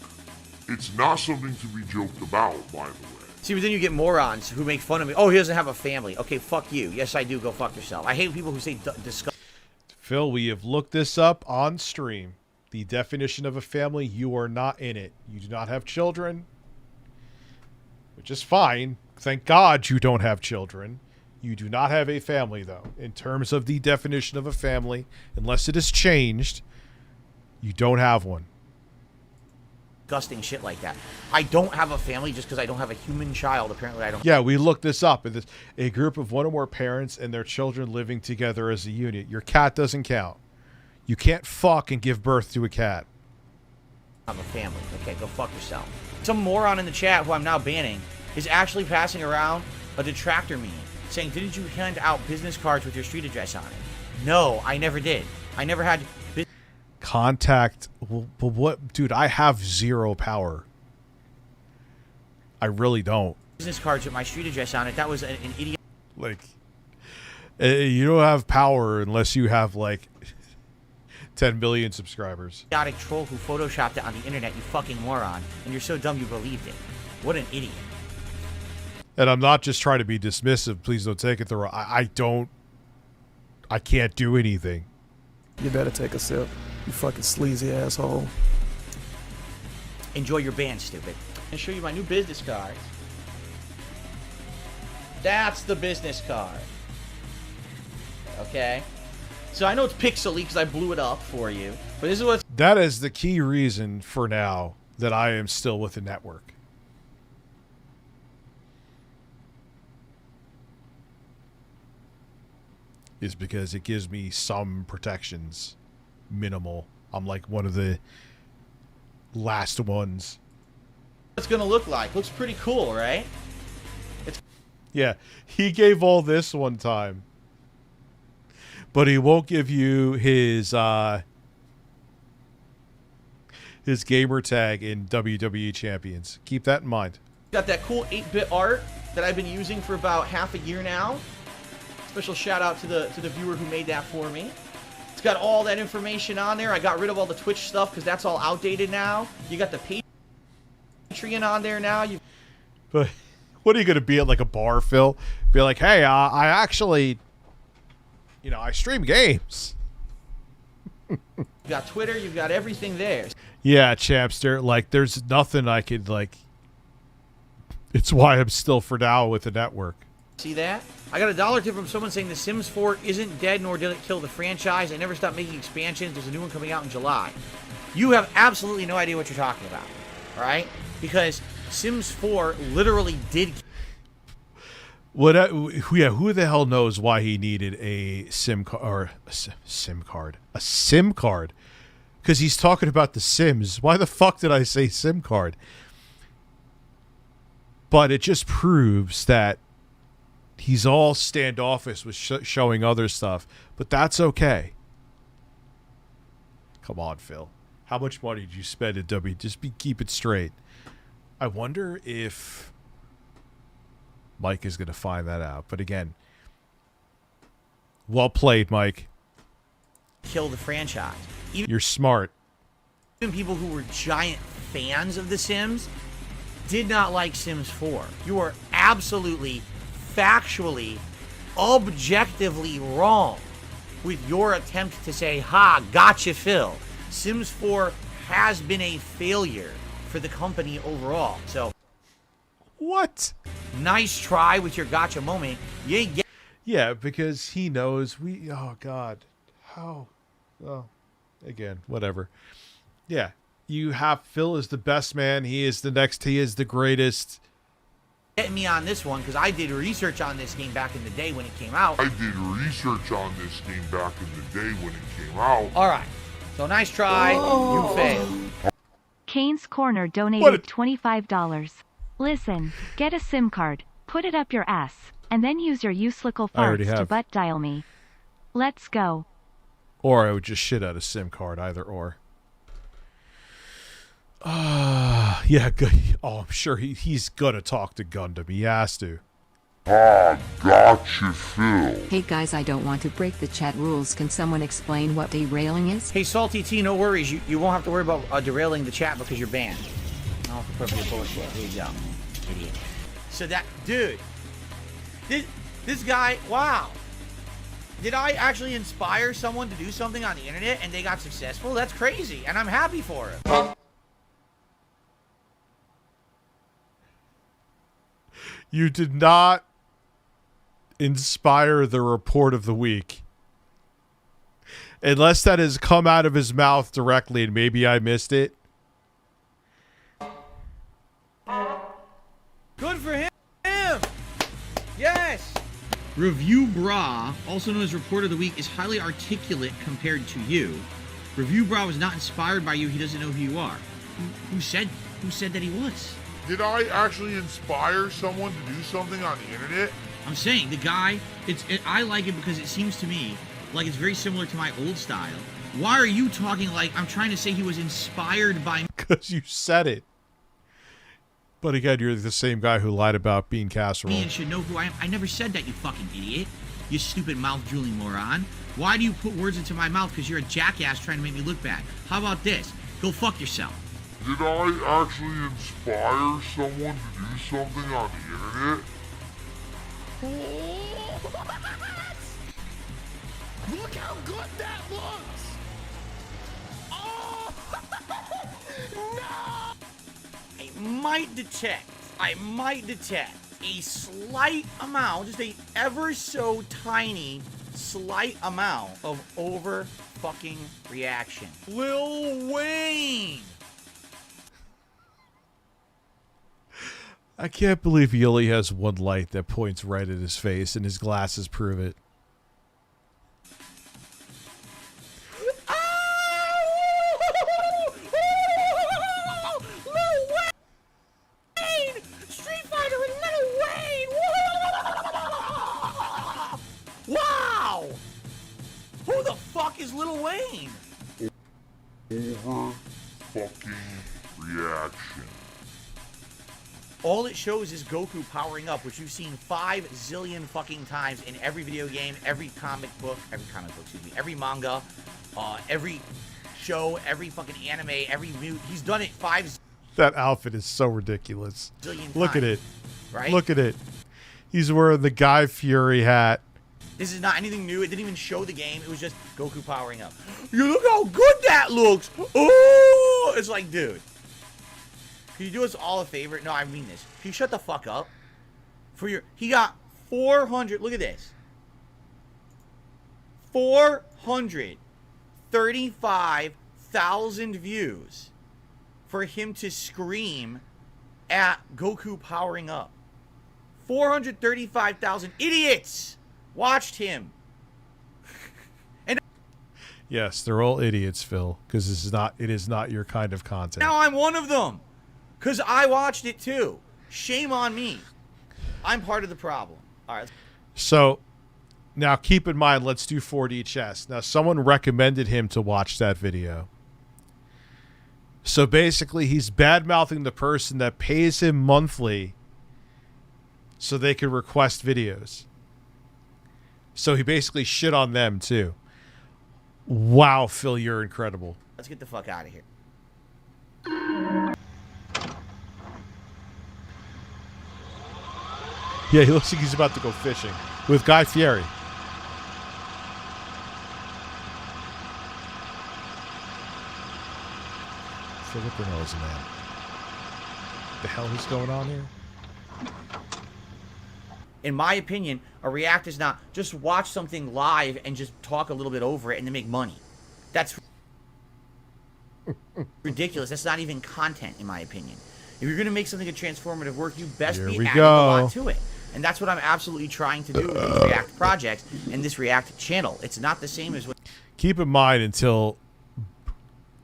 It's not something to be joked about, by the way. See, but then you get morons who make fun of me. Oh, he doesn't have a family. Okay, fuck you. Yes, I do. Go fuck yourself. I hate people who say disgusting. Phil, we have looked this up on stream. The definition of a family, you are not in it. You do not have children, which is fine. Thank God you don't have children. You do not have a family, though. In terms of the definition of a family, unless it has changed, you don't have one. Disgusting shit like that. I don't have a family just because I don't have a human child. Apparently, I don't. Yeah, we looked this up. It's a group of one or more parents and their children living together as a unit. Your cat doesn't count. You can't fuck and give birth to a cat. I have a family. Okay, go fuck yourself. Some moron in the chat who I'm now banning is actually passing around a detractor meme saying, "Didn't you hand out business cards with your street address on it?" No, I never did. I never had. Contact. But what, dude? I have zero power. I really don't. Business cards with my street address on it. That was an idiot. Like, you don't have power unless you have like 10 billion subscribers. Idiotic troll who photoshopped it on the internet. You fucking moron. And you're so dumb you believed it. What an idiot. And I'm not just trying to be dismissive. Please don't take it the wrong. I can't do anything. You better take a sip. You fucking sleazy asshole. Enjoy your band, stupid. And show you my new business card. That's the business card. Okay. So I know it's pixely because I blew it up for you, but this is what. That is the key reason for now that I am still with the network. Is because it gives me some protections. Minimal. I'm like one of the last ones. What's gonna look like? Looks pretty cool, right? Yeah, he gave all this one time, but he won't give you his gamer tag in WWE Champions. Keep that in mind. Got that cool 8-bit art that I've been using for about half a year now. Special shout out to the viewer who made that for me. It's got all that information on there. I got rid of all the Twitch stuff because that's all outdated now. You got the Patreon on there now. But what are you going to be at, like a bar, Phil? Be like, hey, I actually, I stream games. You've got Twitter. You've got everything there. Yeah, Champster. Like, there's nothing I could, like... It's why I'm still, for now, with the network. See that? I got a dollar tip from someone saying The Sims 4 isn't dead nor did it kill the franchise. They never stopped making expansions. There's a new one coming out in July. You have absolutely no idea what you're talking about, right? Because Sims 4 literally did. Who the hell knows why he needed a SIM card? A SIM card? Because he's talking about The Sims. Why the fuck did I say SIM card? But it just proves that he's all standoffish with showing other stuff. But that's okay. Come on, Phil. How much money did you spend at W? Just keep it straight. I wonder if Mike is going to find that out. But again, well played, Mike. Kill the franchise. You're smart. Even people who were giant fans of The Sims did not like Sims 4. You are absolutely, factually, objectively wrong with your attempt to say, ha, gotcha, Phil. Sims 4 has been a failure for the company overall. So, what? Nice try with your gotcha moment. You ain't get. Yeah, because he knows we. Oh God, how? Oh, again, whatever. Yeah, you have Phil is the best man. He is the next. He is the greatest. Get me on this one because I did research on this game back in the day when it came out. I did research on this game back in the day when it came out. All right. So nice try. You failed. Kane's Corner donated $25. Listen, get a SIM card, put it up your ass, and then use your useless farts to butt dial me. Let's go. Or I would just shit out a SIM card, either or. Yeah, good. Oh, I'm sure he's gonna talk to Gundam. He has to. Ah, gotcha, Phil. Hey guys, I don't want to break the chat rules. Can someone explain what derailing is? Hey, Salty T, no worries. You won't have to worry about derailing the chat because you're banned. I'll have to put up your bullshit. Here you go. Idiot. So that, dude, this guy, wow. Did I actually inspire someone to do something on the internet and they got successful? That's crazy, and I'm happy for him. You did not inspire the report of the week. Unless that has come out of his mouth directly and maybe I missed it. Good for him! Yes! Review Bra, also known as Report of the Week, is highly articulate compared to you. Review Bra was not inspired by you. He doesn't know who you are. Who said that he was? Did I actually inspire someone to do something on the internet? I'm saying the guy. I like it because it seems to me like it's very similar to my old style. Why are you talking like I'm trying to say he was inspired by? Because you said it. But again, you're the same guy who lied about bean casserole. Man should know who I am. I never said that, you fucking idiot. You stupid mouth-drooling moron. Why do you put words into my mouth? Because you're a jackass trying to make me look bad. How about this? Go fuck yourself. Did I actually inspire someone to do something on the internet? Look how good that looks! Oh! No! I might detect a slight amount, just a ever so tiny slight amount of over fucking reaction. Lil Wayne! I can't believe he only has one light that points right at his face, and his glasses prove it. Lil Wayne! Street Fighter and Lil Wayne! Wow! Who the fuck is Lil Wayne? Fucking reaction. All it shows is Goku powering up, which you've seen 5 zillion fucking times in every video game, every comic book, every manga, every show, every fucking anime, every mute. He's done it 5 That outfit is so ridiculous. zillion Look at times, it. right? Look at it. He's wearing the Guy Fury hat. This is not anything new. It didn't even show the game. It was just Goku powering up. You look how good that looks. Oh, it's like, dude. Can you do us all a favor? No, I mean this. Can you shut the fuck up? He got 400, look at this. 435,000 views for him to scream at Goku powering up. 435,000 idiots watched him. And Yes, they're all idiots, Phil, because it is not your kind of content. now I'm one of them. Because I watched it too. Shame on me. I'm part of the problem. All right. So, now keep in mind, let's do 4D chess. Now, someone recommended him to watch that video. So basically, he's bad-mouthing the person that pays him monthly so they can request videos. So he basically shit on them, too. Wow, Phil, you're incredible. Let's get the fuck out of here. Yeah, he looks like he's about to go fishing with Guy Fieri. Philip Reynolds, man. The hell is going on here? In my opinion, a react is not just watch something live and just talk a little bit over it and then make money. That's ridiculous. That's not even content, in my opinion. If you're going to make something a transformative work, you best be adding a lot to it. And that's what I'm absolutely trying to do with these React projects and this React channel. It's not the same as what... Keep in mind, until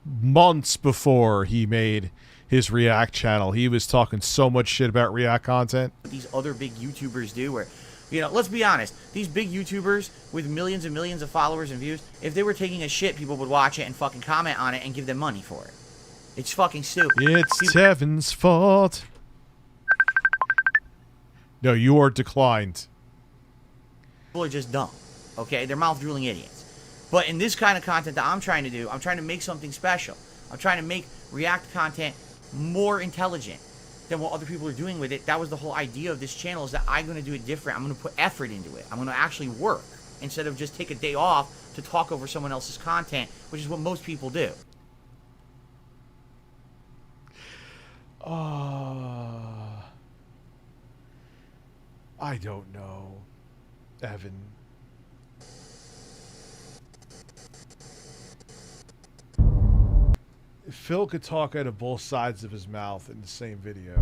months before he made his React channel, he was talking so much shit about React content. These other big YouTubers do where, you know, let's be honest, these big YouTubers with millions and millions of followers and views, if they were taking a shit, people would watch it and fucking comment on it and give them money for it. It's fucking stupid. It's Tevin's fault. No, you are declined. People are just dumb, okay? They're mouth-drooling idiots. But in this kind of content that I'm trying to do, I'm trying to make something special. I'm trying to make React content more intelligent than what other people are doing with it. That was the whole idea of this channel, is that I'm going to do it different. I'm going to put effort into it. I'm going to actually work instead of just take a day off to talk over someone else's content, which is what most people do. I don't know, Evan. Phil could talk out of both sides of his mouth in the same video.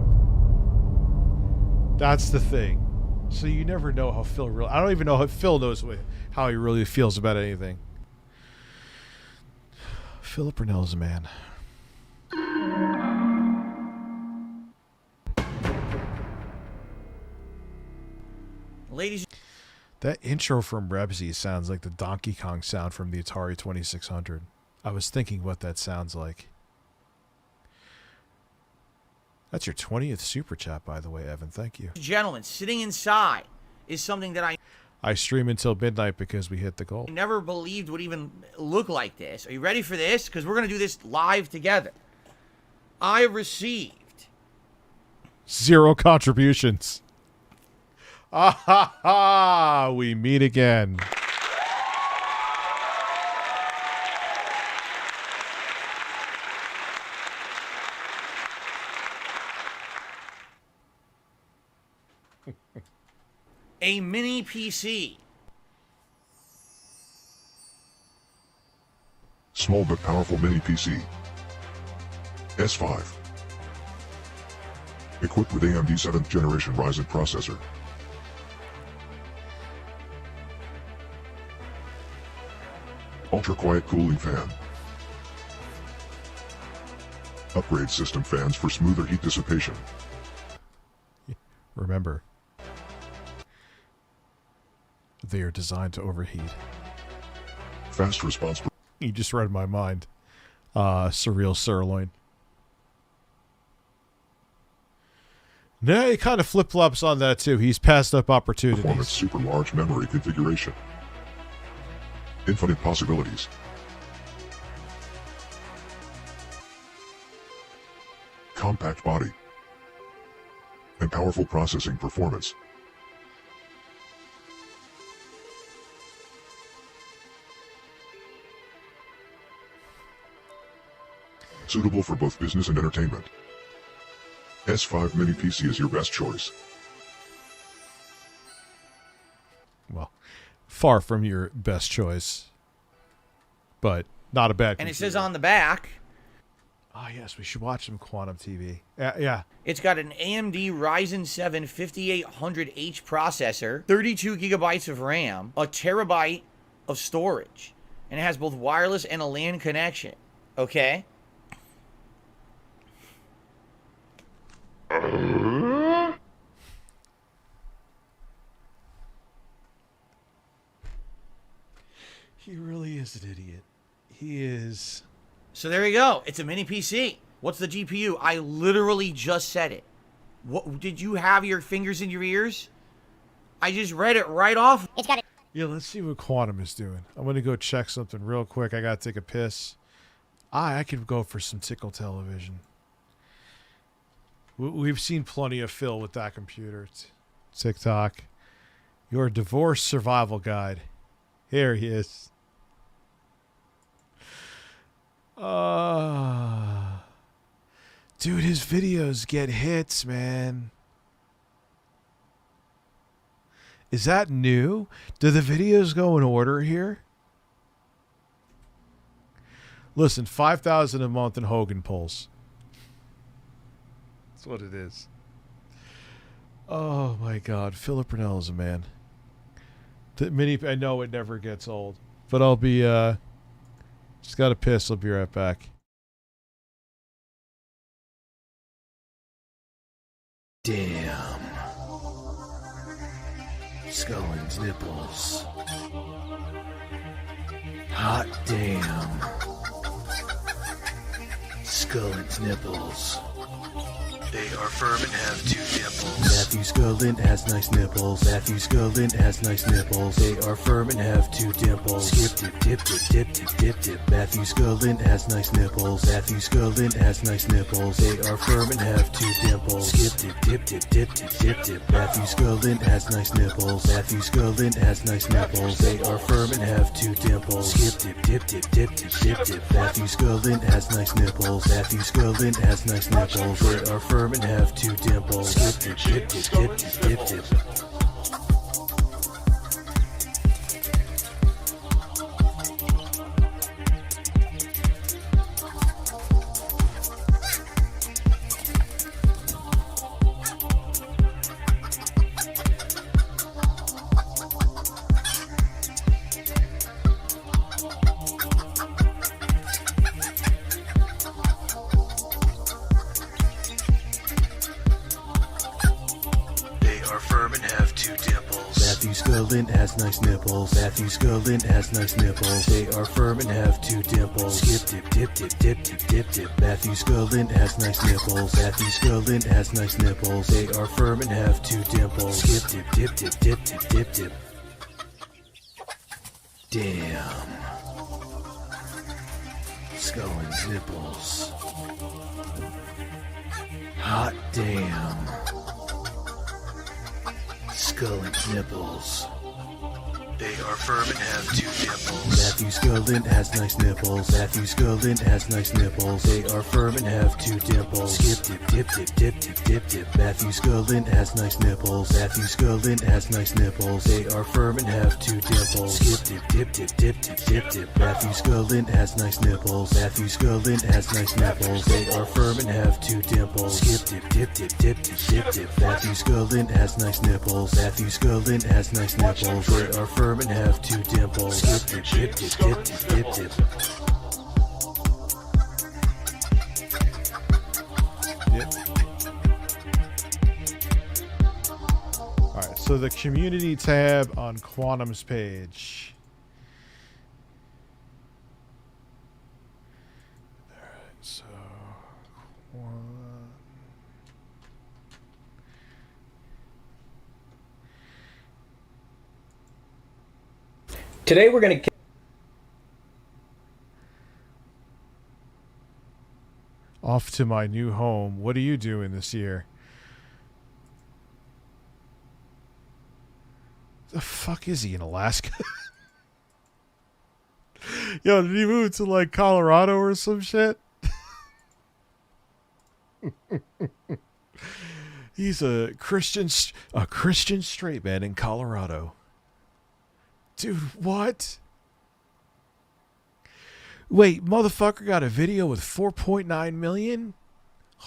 That's the thing. So you never know how Phil really... I don't even know how Phil knows how he really feels about anything. Philip Burnell's a man. Ladies... That intro from Rebsy sounds like the Donkey Kong sound from the Atari 2600. I was thinking what that sounds like. That's your 20th super chat, by the way, Evan. Thank you. Gentlemen, sitting inside is something that I stream until midnight because we hit the goal. I never believed would even look like this. Are you ready for this? Because we're going to do this live together. I received 0 contributions. Ah ha ha! We meet again. a mini PC. Small but powerful mini PC. S5. Equipped with AMD 7th generation Ryzen processor. Ultra quiet cooling fan. Upgrade system fans for smoother heat dissipation. Remember, they are designed to overheat. Fast response. You just read my mind. Surreal sirloin. No, he kind of flip-flops on that too. He's passed up opportunities. Performance super large memory configuration. Infinite possibilities. Compact body. And powerful processing performance. Suitable for both business and entertainment. S5 Mini PC is your best choice. far from your best choice, but not a bad. And it says on the back. Oh yes, we should watch some Quantum TV. Yeah. It's got an AMD Ryzen 7 5800H processor, 32 gigabytes of RAM, a terabyte of storage, and it has both wireless and a LAN connection. Okay? He really is an idiot. He is. So there you go. It's a mini PC. What's the GPU? I literally just said it. What did you have your fingers in your ears? I just read it right off. It's got it. Yeah, let's see what Quantum is doing. I'm gonna go check something real quick. I gotta take a piss. I could go for some Tickle Television. We've seen plenty of Phil with that computer. TikTok. Your divorce survival guide. Here he is. Dude, his videos get hits, man. Is that new? Do the videos go in order here? Listen, 5,000 a month in Hogan polls. That's what it is. Oh my God, Philip Burnell is a man. I know it never gets old, but I'll be just gotta piss. I'll be right back. Damn. Scullin's nipples. Hot damn. Scullin's nipples. They are firm and have 2 dimples. Matthew Scullin has nice nipples. Matthew Scullin has nice nipples. They are firm and have 2 dimples. Skip dip, dip dip, dip dip, dip dip. Matthew Scullin has nice nipples. Matthew Scullin has nice nipples. They are firm and have 2 dimples. Skip dip, dip dip, dip dip, dip dip. Matthew Scullin has nice nipples. Matthew Scullin has nice nipples. They are firm and have 2 dimples. Skip dip, dip dip, dip dip, dip dip. Matthew Scullin has nice nipples. Matthew Scullin has nice nipples. They are firm and have 2 dimples. Dip dip, dip dip, dip dip, dip dip. Has nice nipples. Matthew Scullin has nice nipples. They are firm and have 2 dimples. Skip dip, dip dip, dip dip, dip dip. Matthew Scullin has nice nipples. Matthew Scullin has nice nipples. They are firm and have 2 dimples. Skip dip, dip dip, dip dip, dip dip. Damn. Scullin's nipples. Hot damn. Scullin's nipples. They are firm and have 2 dimples. Matthew Scullin has nice nipples. Matthew Scullin has nice nipples. They are firm and have 2 dimples. Skip dip, dip dip, dip dip, dip dip. Matthew Scullin has nice nipples. Matthew Scullin has nice nipples. They are firm and have 2 dimples. Skip dip, dip dip, dip dip, dip dip. Matthew Scullin has nice nipples. Matthew Scullin has nice nipples. They are firm and have 2 dimples. Skip dip, dip dip, dip dip, dip dip. Matthew Scullin has nice nipples. Matthew Scullin has nice nipples. They are firm and have 2 dimples. Dip dip, dip dip, dip dip, dip. Alright, so the community tab on Quantum's page. Alright, so Today we're going to... Off to my new home. What are you doing this year? The fuck is he in Alaska? Yo, did he move to like Colorado or some shit? He's a Christian straight man in Colorado. Dude, what? Wait, motherfucker got a video with 4.9 million?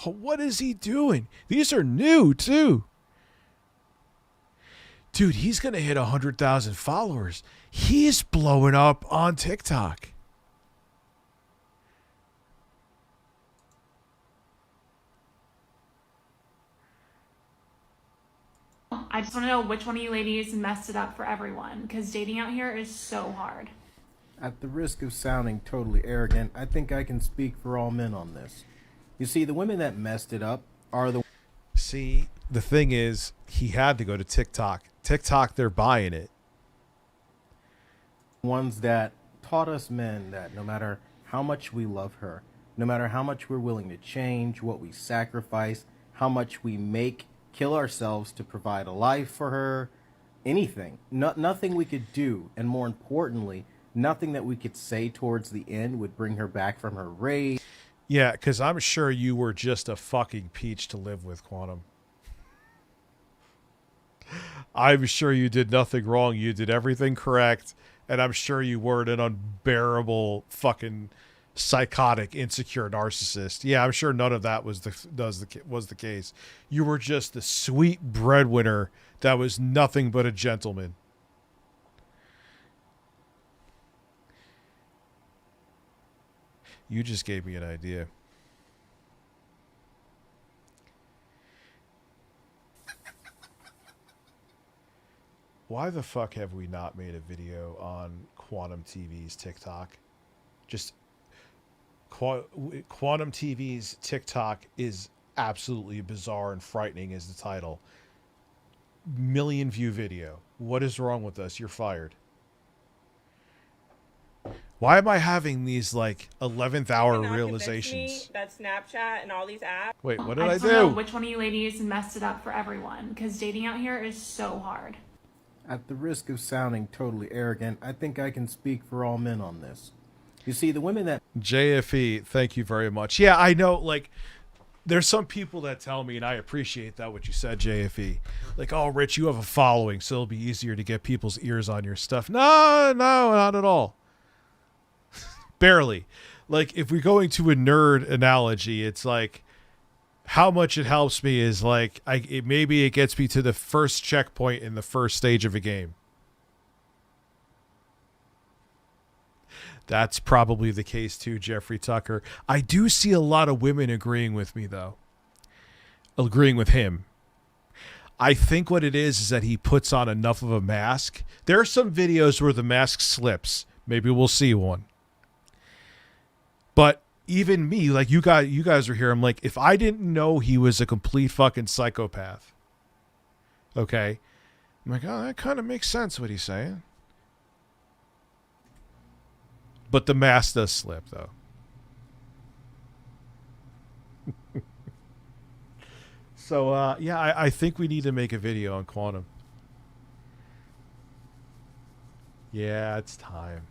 What is he doing? These are new, too. Dude, he's going to hit 100,000 followers. He's blowing up on TikTok. I just want to know which one of you ladies messed it up for everyone, because dating out here is so hard. At the risk of sounding totally arrogant, I think I can speak for all men on this. You see, the women that messed it up are the... See, the thing is, he had to go to TikTok. TikTok, they're buying it. Ones that taught us men that no matter how much we love her, no matter how much we're willing to change, what we sacrifice, how much we make, kill ourselves to provide a life for her, anything, nothing we could do, and more importantly, nothing that we could say towards the end would bring her back from her rage. Yeah, because I'm sure you were just a fucking peach to live with, Quantum. I'm sure you did nothing wrong. You did everything correct. And I'm sure you weren't an unbearable fucking psychotic, insecure narcissist. Yeah, I'm sure none of that was the case. You were just the sweet breadwinner that was nothing but a gentleman. You just gave me an idea. Why the fuck have we not made a video on Quantum TV's TikTok? Just Quantum TV's TikTok is absolutely bizarre and frightening is the title. Million view video. What is wrong with us? You're fired. Why am I having these like 11th hour realizations? That Snapchat and all these apps. Wait, what did I just want to do? know which one of you ladies messed it up for everyone, because dating out here is so hard. At the risk of sounding totally arrogant, I think I can speak for all men on this. You see, the women that... JFE, thank you very much. Yeah, I know, like, there's some people that tell me, and I appreciate that, what you said, JFE. Like, oh, Rich, you have a following, so it'll be easier to get people's ears on your stuff. No, not at all. Barely. Like, if we're going to a nerd analogy, it's like, how much it helps me is like, maybe it gets me to the first checkpoint in the first stage of a game. That's probably the case too, Jeffrey Tucker. I do see a lot of women agreeing with me, though. Agreeing with him. I think what it is that he puts on enough of a mask. There are some videos where the mask slips. Maybe we'll see one. But even me, like you guys are here, I'm like, if I didn't know he was a complete fucking psychopath, okay, I'm like, oh, that kind of makes sense what he's saying. But the mask does slip, though. So, yeah, I think we need to make a video on Quantum. Yeah, it's time.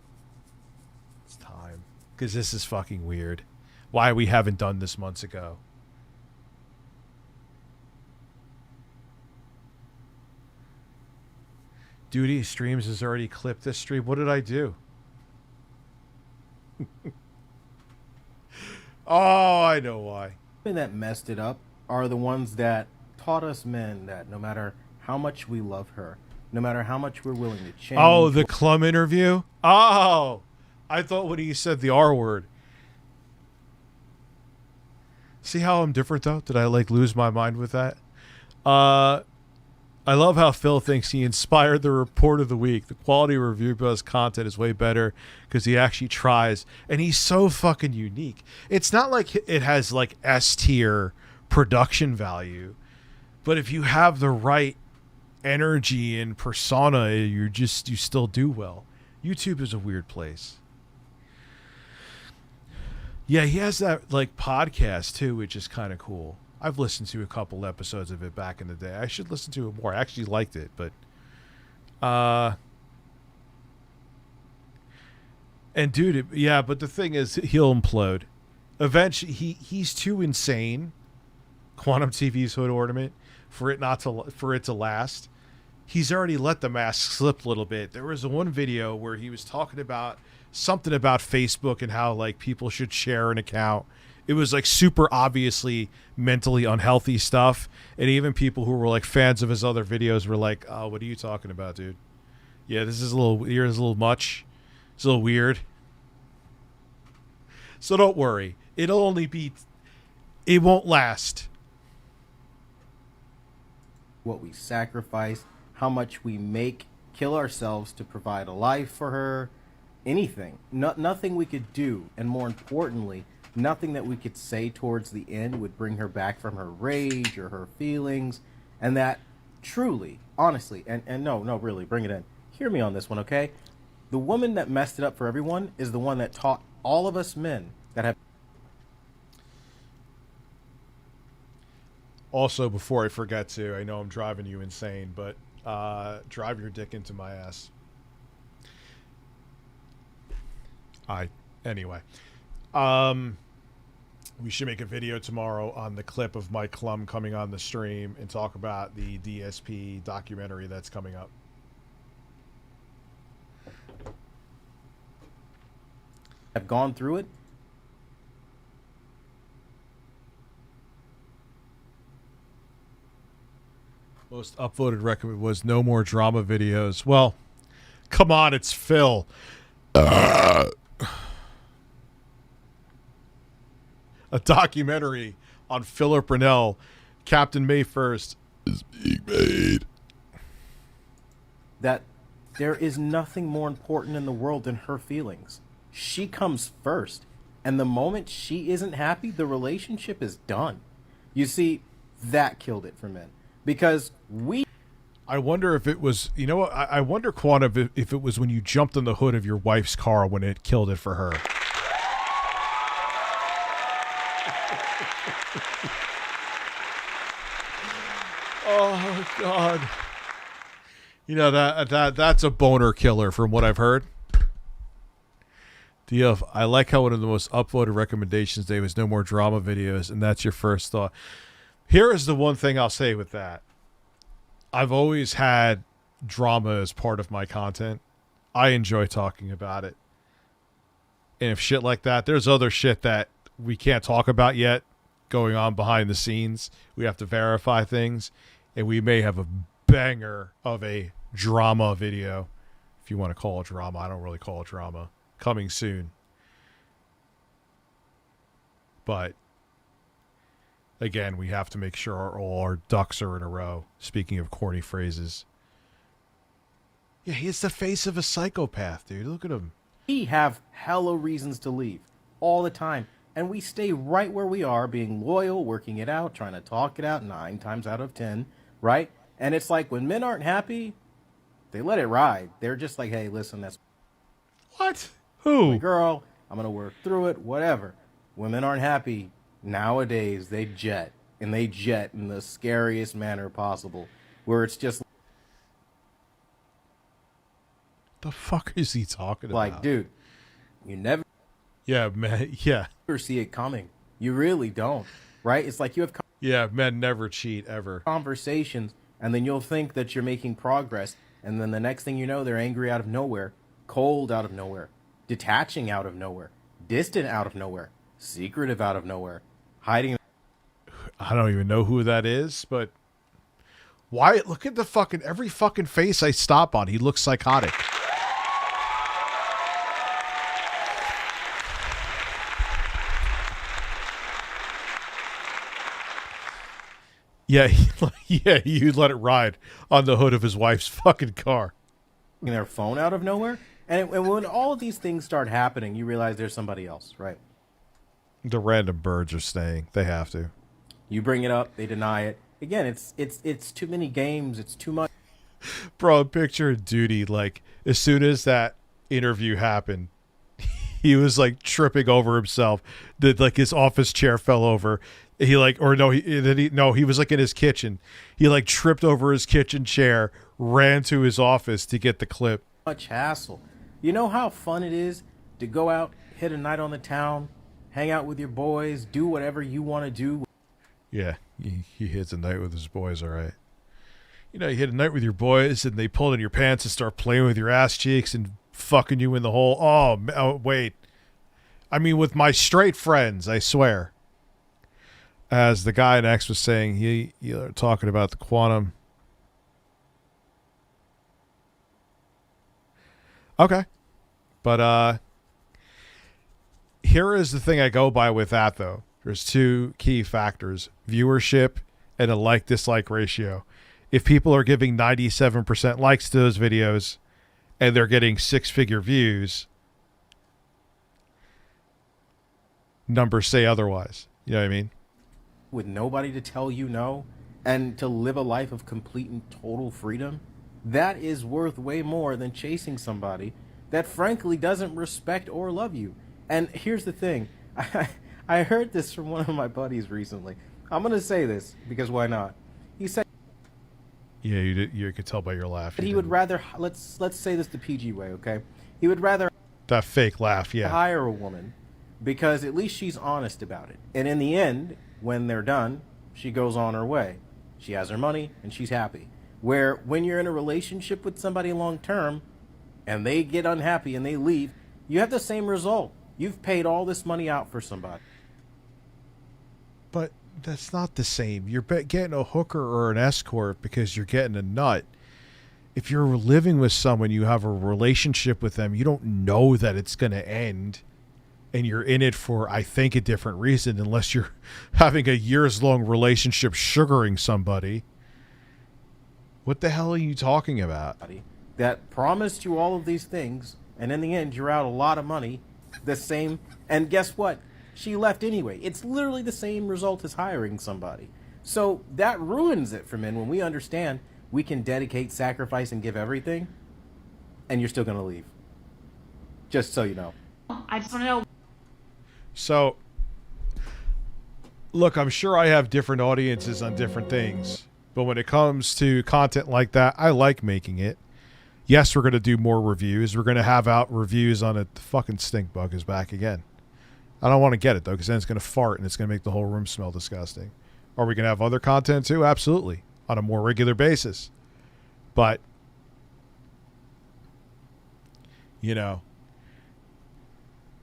It's time. Because this is fucking weird. Why we haven't done this months ago. Duty Streams has already clipped this stream. What did I do? Oh, I know why. women that messed it up are the ones that taught us men that no matter how much we love her, no matter how much we're willing to change... Oh, the Clum interview? Oh! I thought when he said the R word. See how I'm different, though? Did I, like, lose my mind with that? I love how Phil thinks he inspired the report of the week. The quality of Review Buzz content is way better because he actually tries. And he's so fucking unique. It's not like it has, like, S-tier production value. But if you have the right energy and persona, you still do well. YouTube is a weird place. Yeah, he has that, like, podcast, too, which is kind of cool. I've listened to a couple episodes of it back in the day. I should listen to it more. I actually liked it, but... And, dude, yeah, but the thing is, he'll implode. Eventually, he's too insane, Quantum TV's Hood Ornament, for it to last. he's already let the mask slip a little bit. There was one video where he was talking about something about Facebook and how like people should share an account. It was like super obviously mentally unhealthy stuff, and even people who were like fans of his other videos were like, "Oh, what are you talking about, dude? Yeah, this is a little much. It's a little weird." So don't worry. It won't last. What we sacrifice, how much we make, kill ourselves to provide a life for her, anything. Nothing we could do, and more importantly, nothing that we could say towards the end would bring her back from her rage or her feelings. And that truly, honestly, and no, really, bring it in. Hear me on this one, okay? The woman that messed it up for everyone is the one that taught all of us men that have... Also, before I forget to, I know I'm driving you insane, but drive your dick into my ass. Anyway. We should make a video tomorrow on the clip of Mike Klum coming on the stream and talk about the DSP documentary that's coming up. Have gone through it. Most upvoted recommend was no more drama videos. Well, come on, it's Phil. A documentary on Philip Burnell, Captain May 1st, is being made. That there is nothing more important in the world than her feelings. She comes first. And the moment she isn't happy, the relationship is done. You see, that killed it for men. Because I wonder if it was, you know what? I wonder, Quantum, if it was when you jumped on the hood of your wife's car when it killed it for her. Oh, God. You know, that's a boner killer from what I've heard. I like how one of the most upvoted recommendations today was no more drama videos, and that's your first thought. Here is the one thing I'll say with that. I've always had drama as part of my content. I enjoy talking about it. And if shit like that, there's other shit that we can't talk about yet going on behind the scenes. We have to verify things, and we may have a banger of a drama video, if you want to call it drama. I don't really call it drama. Coming soon. But again, we have to make sure all our ducks are in a row. Speaking of corny phrases. Yeah, he's the face of a psychopath, dude. Look at him. We have hella reasons to leave all the time. And we stay right where we are, being loyal, working it out, trying to talk it out 9 times out of 10, right? And it's like when men aren't happy, they let it ride. They're just like, hey, listen, that's... What? Who? My girl, I'm going to work through it, whatever. When men aren't happy, nowadays, they jet. And they jet in the scariest manner possible. Where it's just... The fuck is he talking about? Like, dude, you never... Yeah, man, yeah. Never see it coming. You really don't, right? It's like you have... Yeah, men never cheat, ever. Conversations, and then you'll think that you're making progress, and then the next thing you know, they're angry out of nowhere, cold out of nowhere, detaching out of nowhere, distant out of nowhere, secretive out of nowhere, hiding... I don't even know who that is, but... Why? Look at the fucking... Every fucking face I stop on, he looks psychotic. Yeah, yeah, you let it ride on the hood of his wife's fucking car. Their phone out of nowhere. And when all of these things start happening, you realize there's somebody else, right? The random birds are staying. They have to. You bring it up, they deny it. Again, it's too many games. It's too much. Bro, picture Duty, like, as soon as that interview happened, he was, like, tripping over himself. Like, his office chair fell over. He like, or no, he was like in his kitchen. He like tripped over his kitchen chair, ran to his office to get the clip. Much hassle. You know how fun it is to go out, hit a night on the town, hang out with your boys, do whatever you want to do. Yeah, he hits a night with his boys, all right. you know, you hit a night with your boys and they pull in your pants and start playing with your ass cheeks and fucking you in the hole. Oh, wait. I mean, with my straight friends, I swear. As the guy next was saying, you're talking about the quantum. Okay. But here is the thing I go by with that, though. There's two key factors: viewership and a like-dislike ratio. If people are giving 97% likes to those videos and they're getting six-figure views, numbers say otherwise. You know what I mean? With nobody to tell you no, and to live a life of complete and total freedom, that is worth way more than chasing somebody that frankly doesn't respect or love you. And here's the thing. I heard this from one of my buddies recently. I'm going to say this because why not? He said, yeah, you could tell by your laugh. He would rather, let's say this the PG way, okay? He would rather that fake laugh, yeah. Hire a woman because at least she's honest about it. And in the end, when they're done, she goes on her way. She has her money and she's happy. Where when you're in a relationship with somebody long term and they get unhappy and they leave, you have the same result. You've paid all this money out for somebody. But that's not the same. You're getting a hooker or an escort because you're getting a nut. If you're living with someone, you have a relationship with them, you don't know that it's going to end. And you're in it for, I think, a different reason, unless you're having a years-long relationship sugaring somebody. What the hell are you talking about? That promised you all of these things, and in the end, you're out a lot of money. The same, and guess what? She left anyway. It's literally the same result as hiring somebody. So that ruins it for men when we understand we can dedicate, sacrifice, and give everything, and you're still going to leave. Just so you know. I just want to know. So, look, I'm sure I have different audiences on different things, but when it comes to content like that, I like making it. Yes, we're going to do more reviews. We're going to have out reviews on it. The fucking stink bug is back again. I don't want to get it, though, because then it's going to fart and it's going to make the whole room smell disgusting. Are we going to have other content, too? Absolutely. On a more regular basis. But, you know,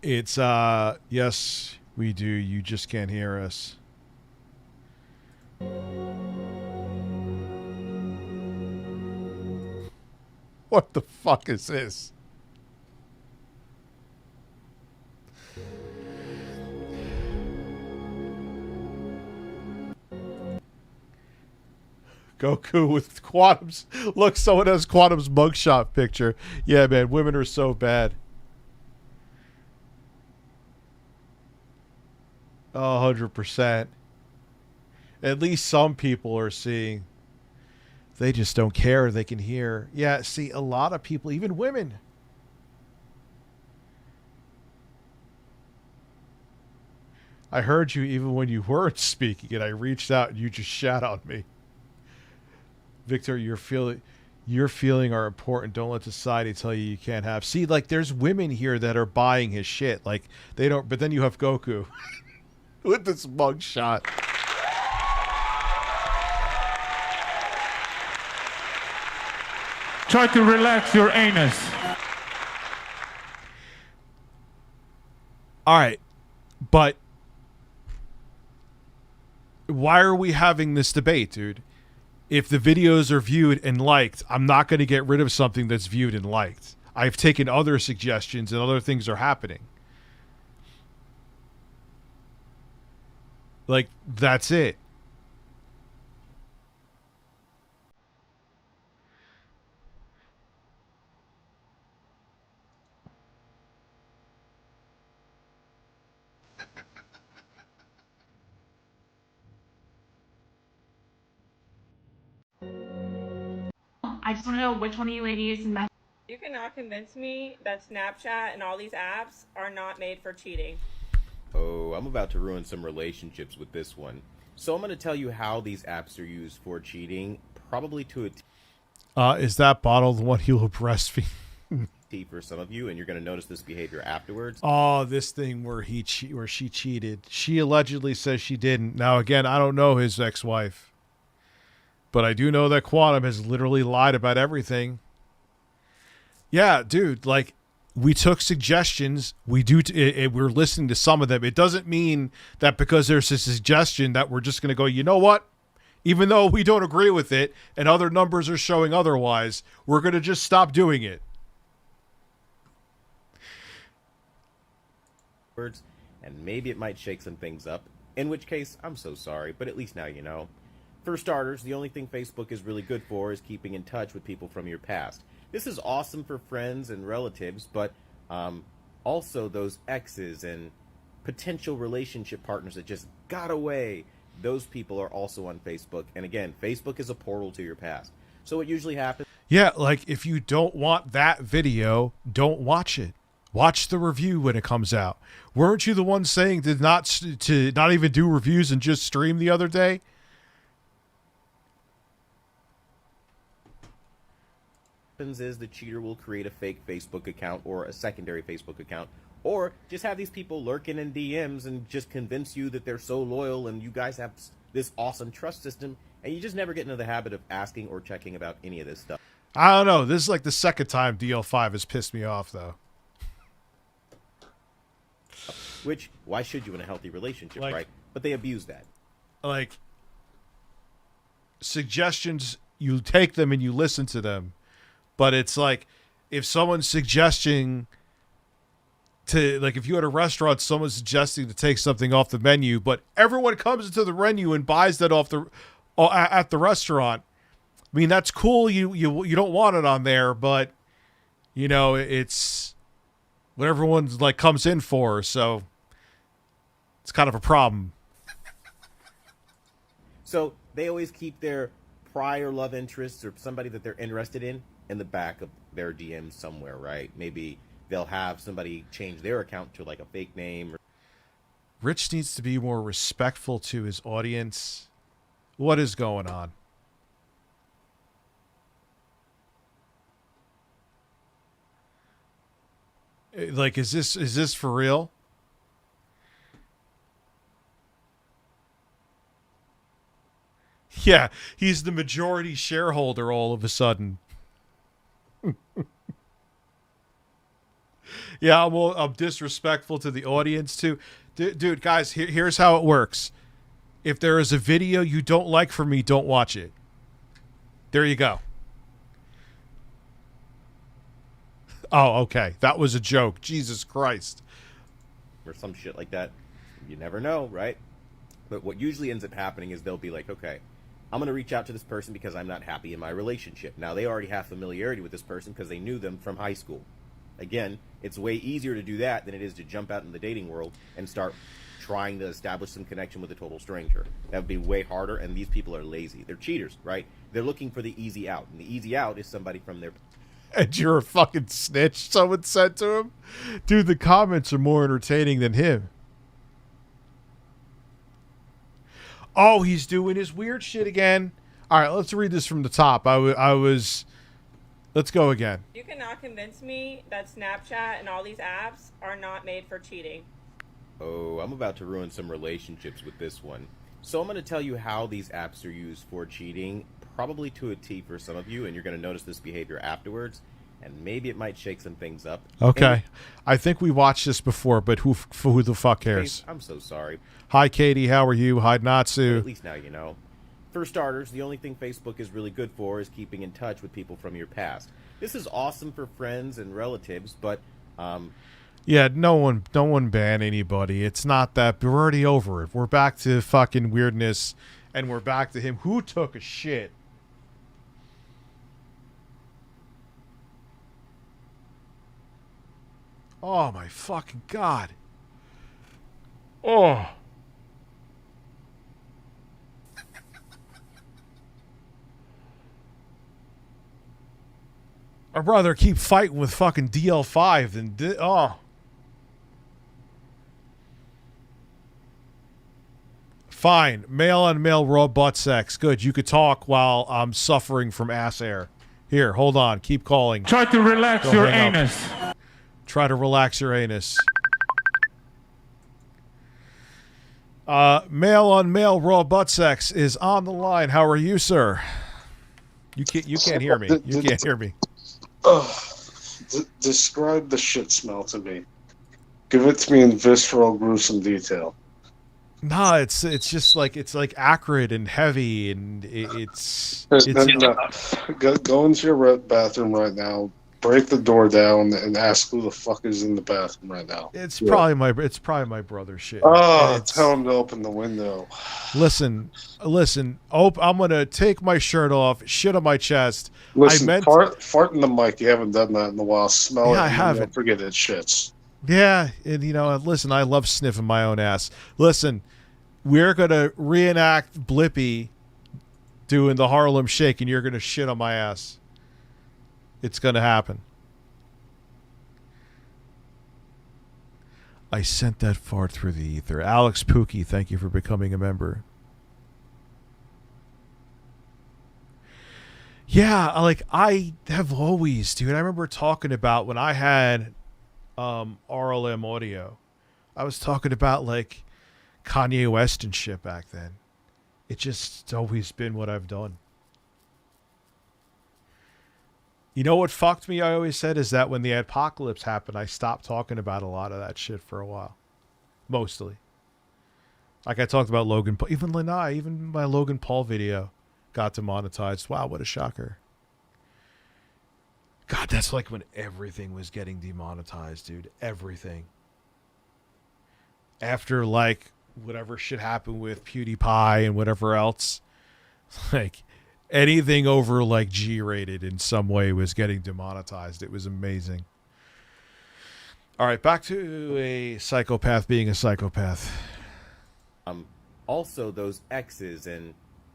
it's, yes, we do. You just can't hear us. What the fuck is this? Goku with Quantum's. Look, someone has Quantum's mugshot picture. Yeah, man, women are so bad. 100%. At least some people are seeing. They just don't care. They can hear. Yeah, see, a lot of people, even women. I heard you even when you weren't speaking, and I reached out and you just shat on me. Victor, your feeling are important. Don't let society tell you can't have. See, like, there's women here that are buying his shit. Like, they don't, but then you have Goku with this mugshot. Try to relax your anus. All right, but why are we having this debate, dude? If the videos are viewed and liked, I'm not going to get rid of something that's viewed and liked. I've taken other suggestions and other things are happening. Like, that's it. I just want to know which one of you ladies messed. You cannot convince me that Snapchat and all these apps are not made for cheating. Oh, I'm about to ruin some relationships with this one. So I'm going to tell you how these apps are used for cheating, probably to a Is that bottle the one he'll breastfeed? T for some of you, and you're going to notice this behavior afterwards. Oh, this thing where she cheated. She allegedly says she didn't. Now, again, I don't know his ex-wife. But I do know that Quantum has literally lied about everything. Yeah, dude, like, we took suggestions. We're listening to some of them. It doesn't mean that because there's a suggestion that we're just going to go, you know what? Even though we don't agree with it and other numbers are showing otherwise, we're going to just stop doing it. Words, and maybe it might shake some things up, in which case, I'm so sorry, but at least now you know. For starters, the only thing Facebook is really good for is keeping in touch with people from your past. This is awesome for friends and relatives, but also those exes and potential relationship partners that just got away. Those people are also on Facebook. And again, Facebook is a portal to your past. So what usually happens... Yeah, like, if you don't want that video, don't watch it. Watch the review when it comes out. Weren't you the one saying to not even do reviews and just stream the other day? Is the cheater will create a fake Facebook account or a secondary Facebook account, or just have these people lurking in DMs and just convince you that they're so loyal and you guys have this awesome trust system, and you just never get into the habit of asking or checking about any of this stuff. I don't know. This is like the second time DL5 has pissed me off, though. Which, why should you in a healthy relationship, Like, right? But they abuse that. Like, suggestions, you take them and you listen to them. But it's like, if someone's suggesting to, like, if you at a restaurant, someone's suggesting to take something off the menu, but everyone comes into the menu and buys that off the at the restaurant. I mean, that's cool. You don't want it on there, but you know, it's what everyone's like comes in for. So it's kind of a problem. So they always keep their prior love interests or somebody that they're interested in the back of their DMs somewhere, right? Maybe they'll have somebody change their account to like a fake name. Rich needs to be more respectful to his audience. What is going on? Like, is this for real? Yeah, he's the majority shareholder all of a sudden. Yeah, I'm disrespectful to the audience too. Dude, guys, here's how it works. If there is a video you don't like from me, don't watch it. There you go. Oh, okay. That was a joke. Jesus Christ. Or some shit like that. You never know, right? But what usually ends up happening is they'll be like, okay, I'm going to reach out to this person because I'm not happy in my relationship. Now, they already have familiarity with this person because they knew them from high school. Again, it's way easier to do that than it is to jump out in the dating world and start trying to establish some connection with a total stranger. That would be way harder, and these people are lazy. They're cheaters, right? They're looking for the easy out, and the easy out is somebody from their... And you're a fucking snitch, someone said to him. Dude, the comments are more entertaining than him. Oh, he's doing his weird shit again. All right, let's read this from the top. Let's go again. You cannot convince me that Snapchat and all these apps are not made for cheating. Oh, I'm about to ruin some relationships with this one. So I'm going to tell you how these apps are used for cheating, probably to a T for some of you, and you're going to notice this behavior afterwards, and maybe it might shake some things up. Okay. I think we watched this before, but who the fuck cares? I'm so sorry. Hi, Katie. How are you? Hi, Natsu. But at least now you know. For starters, the only thing Facebook is really good for is keeping in touch with people from your past. This is awesome for friends and relatives, but yeah, no one ban anybody. It's not that. We're already over it. We're back to fucking weirdness, and we're back to him who took a shit. Oh my fucking God. Oh. I'd rather keep fighting with fucking DL5 than... oh. Fine. Male-on-male raw butt sex. Good. You could talk while I'm suffering from ass air. Here, hold on. Keep calling. Try to relax your anus. Try to relax your anus. Male-on-male raw butt sex is on the line. How are you, sir? You can't hear me. You can't hear me. Describe the shit smell to me. Give it to me in visceral, gruesome detail. No, it's just like it's like acrid and heavy, and it's No. Go into your bathroom right now. Break the door down and ask who the fuck is in the bathroom right now. It's probably my brother's shit. Oh, tell him to open the window. Listen. I'm gonna take my shirt off, shit on my chest. Listen, fart in the mic. You haven't done that in a while. Smell it. I haven't. Don't forget it shits. Yeah, and listen, I love sniffing my own ass. Listen, we're gonna reenact Blippy doing the Harlem Shake, and you're gonna shit on my ass. It's gonna happen. I sent that fart through the ether. Alex Pookie, thank you for becoming a member. Yeah, like I have always, dude. I remember talking about when I had RLM audio. I was talking about like Kanye West and shit back then. It's just always been what I've done. You know what fucked me, I always said, is that when the apocalypse happened, I stopped talking about a lot of that shit for a while. Mostly. Like I talked about Logan Paul. Even Lanai, even my Logan Paul video got demonetized. Wow, what a shocker. God, that's like when everything was getting demonetized, dude. Everything. After, like, whatever shit happened with PewDiePie and whatever else. Like, anything over, like, G-rated in some way was getting demonetized. It was amazing. All right, back to a psychopath being a psychopath. Also, those exes and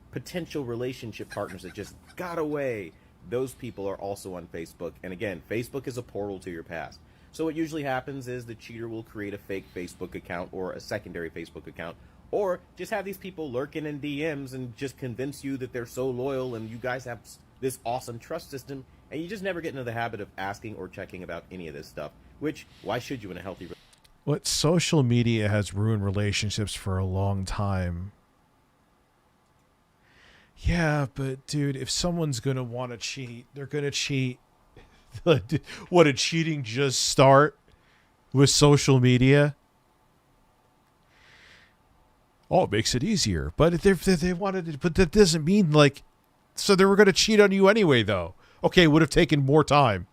potential relationship partners that just got away, those people are also on Facebook. And again, Facebook is a portal to your past. So what usually happens is the cheater will create a fake Facebook account or a secondary Facebook account, or just have these people lurking in DMs and just convince you that they're so loyal and you guys have this awesome trust system, and you just never get into the habit of asking or checking about any of this stuff, which, why should you in a healthy relationship? What social media has ruined relationships for a long time. Yeah, but dude, if someone's going to want to cheat, they're going to cheat. What, did cheating just start with social media? Oh, it makes it easier. But if they wanted it, but that doesn't mean like, so they were going to cheat on you anyway, though. Okay, it would have taken more time.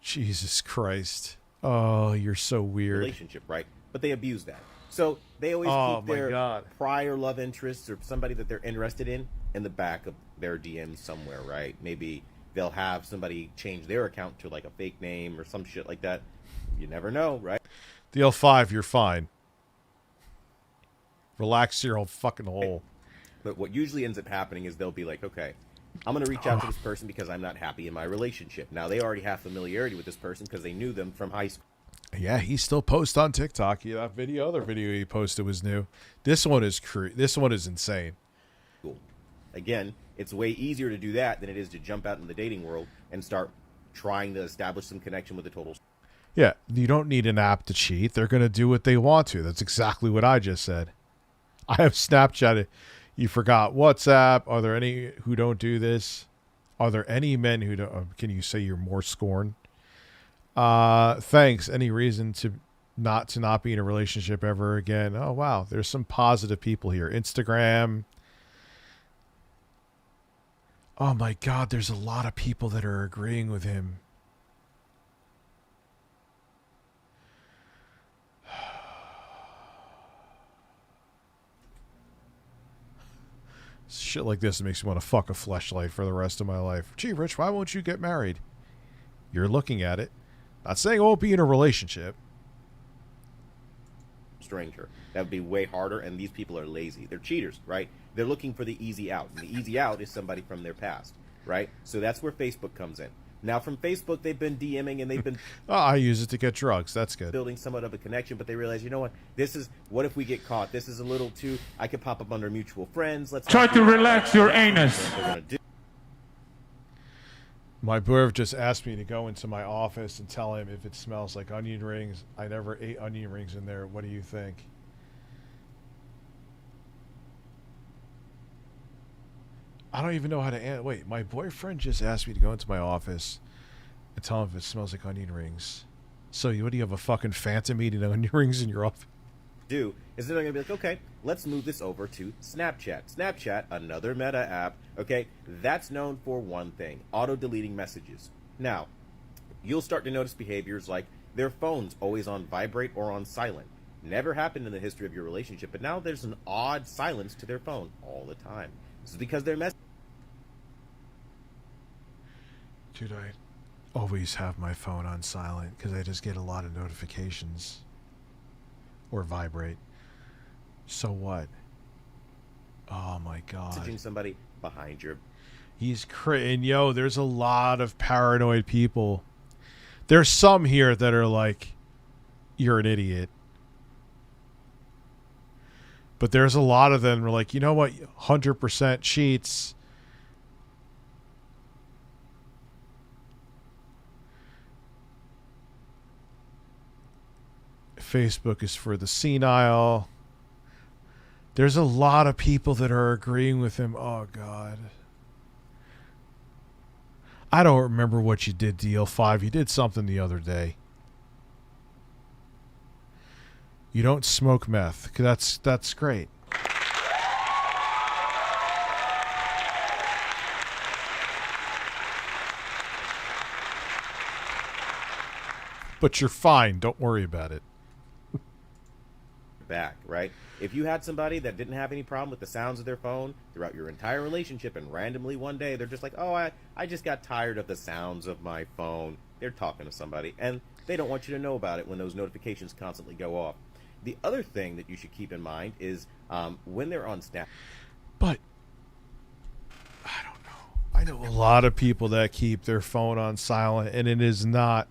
Jesus Christ. Oh, you're so weird. Relationship, right? But they abuse that. So they always keep their prior love interests or somebody that they're interested in the back of their DMs somewhere, right? Maybe they'll have somebody change their account to like a fake name or some shit like that. You never know, right? The L5, you're fine. Relax your whole fucking hole. But what usually ends up happening is they'll be like, okay, I'm going to reach out to this person because I'm not happy in my relationship. Now, they already have familiarity with this person because they knew them from high school. Yeah, he still posts on TikTok. Yeah, that other video he posted was new. This one is insane. Cool. Again, it's way easier to do that than it is to jump out in the dating world and start trying to establish some connection with a total. Yeah, you don't need an app to cheat. They're going to do what they want to. That's exactly what I just said. I have Snapchat. You forgot WhatsApp. Are there any who don't do this? Are there any men who don't? Can you say you're more scorned? Thanks. Any reason to not be in a relationship ever again? Oh, wow. There's some positive people here. Instagram. Oh, my God. There's a lot of people that are agreeing with him. Shit like this makes me want to fuck a fleshlight for the rest of my life. Gee, Rich, why won't you get married? You're looking at it. Not saying I won't be in a relationship. Stranger. That would be way harder, and these people are lazy. They're cheaters, right? They're looking for the easy out. And the easy out is somebody from their past, right? So that's where Facebook comes in. Now, from Facebook, they've been DMing and they've been... Oh, I use it to get drugs. That's good. ...building somewhat of a connection, but they realize, you know what? What if we get caught? This is a little too... I could pop up under mutual friends. Let's try to relax your anus. My brother just asked me to go into my office and tell him if it smells like onion rings. I never ate onion rings in there. What do you think? I don't even know how to wait, my boyfriend just asked me to go into my office and tell him if it smells like onion rings. So what do you have, a fucking phantom eating onion rings in your office? Is they're going to be like, okay, let's move this over to Snapchat. Snapchat, another meta app, okay, that's known for one thing, auto-deleting messages. Now, you'll start to notice behaviors like their phone's always on vibrate or on silent. Never happened in the history of your relationship, but now there's an odd silence to their phone all the time. This is because they're Dude, I always have my phone on silent because I just get a lot of notifications. Or vibrate. So what? Oh my god. messaging somebody behind your... He's and yo, there's a lot of paranoid people. There's some here that are like, you're an idiot. But there's a lot of them who are like, you know what? 100% cheats. Facebook is for the senile. There's a lot of people that are agreeing with him. Oh, God. I don't remember what you did, DL5. You did something the other day. You don't smoke meth. That's great. But you're fine. Don't worry about it. back, right? If you had somebody that didn't have any problem with the sounds of their phone throughout your entire relationship and randomly one day they're just like, oh, I just got tired of the sounds of my phone. They're talking to somebody and they don't want you to know about it when those notifications constantly go off. The other thing that you should keep in mind is when they're on Snap. But I know a lot of people that keep their phone on silent, and it is not.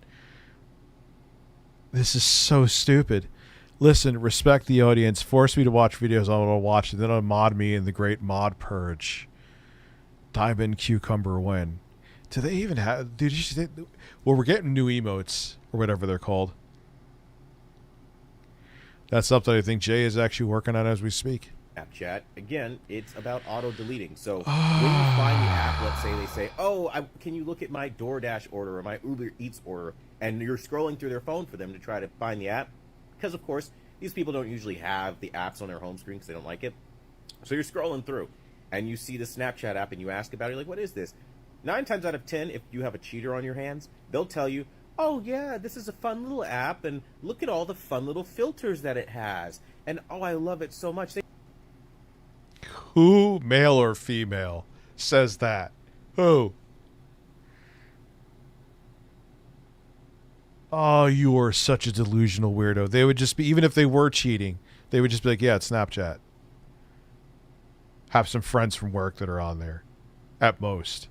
This is so stupid. Listen, respect the audience. Force me to watch videos I want to watch, and then unmod me in the great mod purge. Diamond Cucumber win. Do they even have? Dude, you think, well, we're getting new emotes or whatever they're called. That's something I think Jay is actually working on as we speak. Snapchat, again, it's about auto-deleting. So when you find the app, let's say they say, oh, can you look at my DoorDash order or my Uber Eats order? And you're scrolling through their phone for them to try to find the app. Because, of course, these people don't usually have the apps on their home screen because they don't like it. So you're scrolling through, and you see the Snapchat app, and you ask about it. You're like, what is this? 9 times out of 10, if you have a cheater on your hands, they'll tell you, oh, yeah, this is a fun little app, and look at all the fun little filters that it has. And, oh, I love it so much. Who, male or female, says that? Who? Oh, you are such a delusional weirdo. They would just be, even if they were cheating, they would just be like, yeah, it's Snapchat. Have some friends from work that are on there. At most.